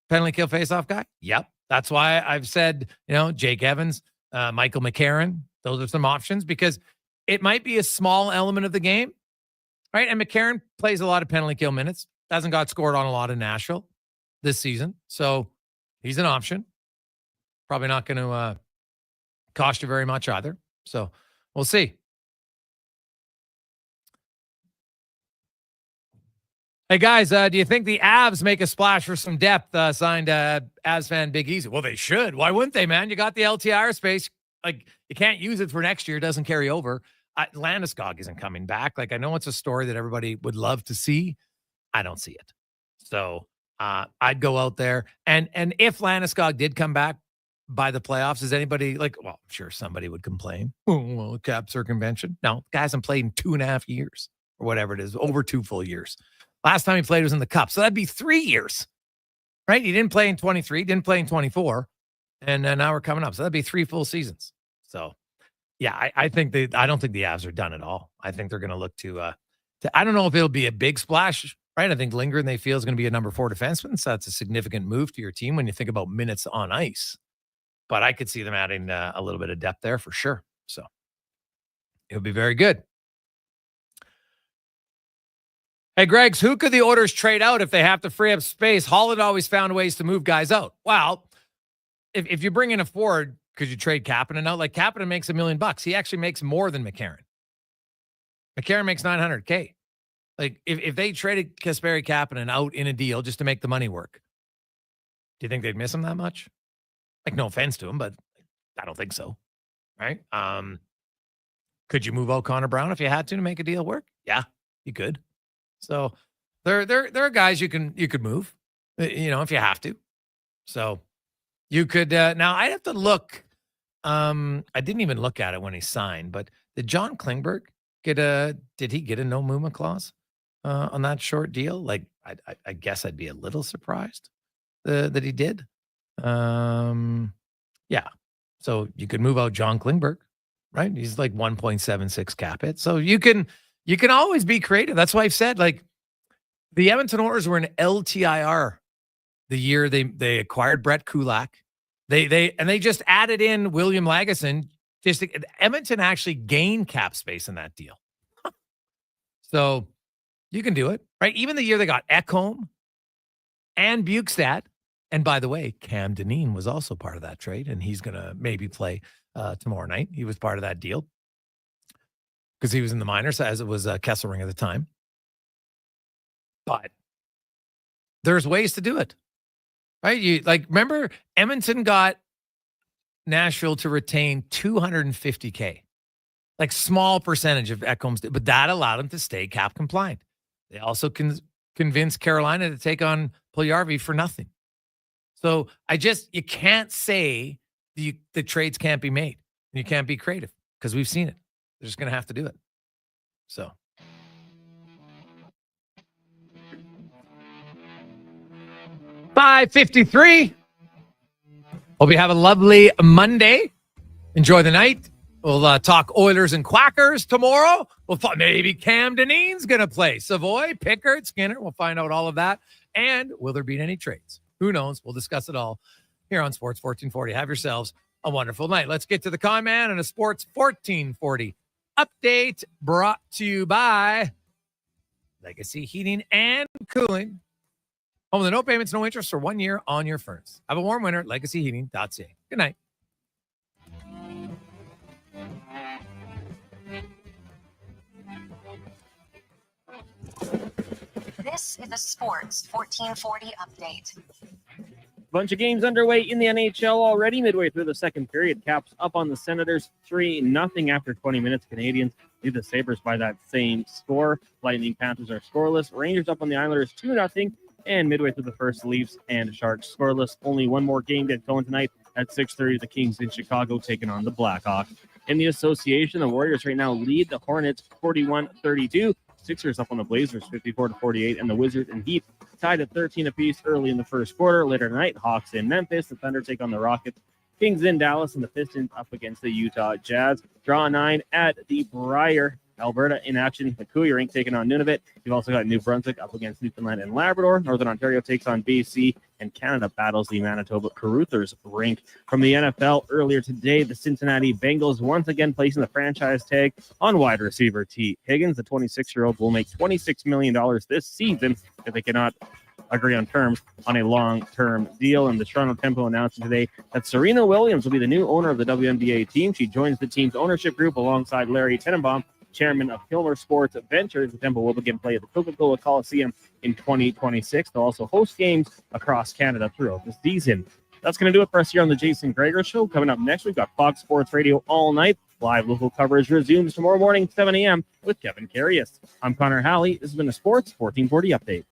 penalty kill faceoff guy? Yep. That's why I've said, Jake Evans, Michael McCarron, those are some options, because it might be a small element of the game, right? And McCarron plays a lot of penalty kill minutes, hasn't got scored on a lot in Nashville this season. So he's an option. Probably not going to cost you very much either. So we'll see. Hey, guys, do you think the Avs make a splash for some depth? Signed Avs fan Big Easy. Well, they should. Why wouldn't they, man? You got the LTIR space. Like, you can't use it for next year. It doesn't carry over. Landeskog isn't coming back. Like, I know it's a story that everybody would love to see. I don't see it. So I'd go out there. And if Landeskog did come back by the playoffs, is anybody like, well, I'm sure somebody would complain. Oh, well, cap circumvention. No, the guy hasn't played in 2.5 years or whatever it is, over 2 full years. Last time he played was in the Cup. So that'd be 3 years, right? He didn't play in 23, didn't play in 24. And now we're coming up. So that'd be 3 full seasons. So, yeah, I don't think the Avs are done at all. I think they're going to look to I don't know if it'll be a big splash, right? I think Lindgren, they feel, is going to be a number 4 defenseman. So that's a significant move to your team when you think about minutes on ice. But I could see them adding a little bit of depth there for sure. So it would be very good. Hey, Greggs, who could the Oilers trade out if they have to free up space? Holland always found ways to move guys out. Well, if you bring in a forward, could you trade Kapanen out? Like, Kapanen makes $1 million. He actually makes more than McCarron. McCarron makes $900K. Like, if they traded Kasperi Kapanen out in a deal just to make the money work, do you think they'd miss him that much? Like, no offense to him, but I don't think so. Right? Could you move out Connor Brown if you had to make a deal work? Yeah, you could. So there are guys you could move, if you have to. So You could now. I'd have to look. I didn't even look at it when he signed, but did John Klingberg did he get a no movement clause on that short deal? Like, I guess I'd be a little surprised that he did. Yeah. So you could move out John Klingberg, right? He's like 1.76 cap hit. So you can always be creative. That's why I've said, like, the Edmonton Oilers were in LTIR the year they acquired Brett Kulak. They just added in William Lagesson. Edmonton actually gained cap space in that deal. So you can do it, right? Even the year they got Ekholm and Bukestad. And by the way, Cam Dineen was also part of that trade, and he's going to maybe play tomorrow night. He was part of that deal because he was in the minors, as it was Kesselring at the time. But there's ways to do it, right? You remember Edmonton got Nashville to retain $250K, like small percentage of Ekholm's, but that allowed them to stay cap compliant. They also convinced Carolina to take on Puljujarvi for nothing. So you can't say the trades can't be made. You can't be creative because we've seen it. They're just going to have to do it. So. $5:53. Hope you have a lovely Monday. Enjoy the night. We'll talk Oilers and Quackers tomorrow. Maybe Cam Dineen's going to play. Savoy, Pickard, Skinner. We'll find out all of that. And will there be any trades? Who knows? We'll discuss it all here on Sports 1440. Have yourselves a wonderful night. Let's get to the Con Man and a Sports 1440 update brought to you by Legacy Heating and Cooling. Home with no payments, no interest for 1 year on your furnace. Have a warm winter at legacyheating.ca. Good night. This is a Sports 1440 update. Bunch of games underway in the NHL already. Midway through the second period, Caps up on the Senators 3-0 after 20 minutes. Canadians lead the Sabres by that same score. Lightning Panthers are scoreless. Rangers up on the Islanders 2-0. And midway through the first, Leafs and Sharks scoreless. Only one more game get going tonight at 6:30. The Kings in Chicago taking on the Blackhawks. In the association, the Warriors right now lead the Hornets 41-32. Sixers up on the Blazers 54-48, and the Wizards and Heat tied at 13 apiece early in the first quarter. Later tonight, Hawks in Memphis. The Thunder take on the Rockets. Kings in Dallas, and the Pistons up against the Utah Jazz. Draw 9 at the Briar. Alberta in action. The Cougar Rink taking on Nunavut. You've also got New Brunswick up against Newfoundland and Labrador. Northern Ontario takes on BC, and Canada battles the Manitoba Caruthers Rink. From the NFL earlier today, the Cincinnati Bengals once again placing the franchise tag on wide receiver T. Higgins. The 26-year-old will make $26 million this season if they cannot agree on terms on a long-term deal. And the Toronto Tempo announcing today that Serena Williams will be the new owner of the WNBA team. She joins the team's ownership group alongside Larry Tenenbaum, chairman of Kilmer Sports Ventures. The Tempo will begin play at the Coca-Cola Coliseum in 2026. They'll also host games across Canada throughout the season. That's going to do it for us here on the Jason Gregor Show. Coming up next, we've got Fox Sports Radio all night. Live local coverage resumes tomorrow morning, 7 a.m. with Kevin Carius. I'm Connor Halley. This has been a Sports 1440 update.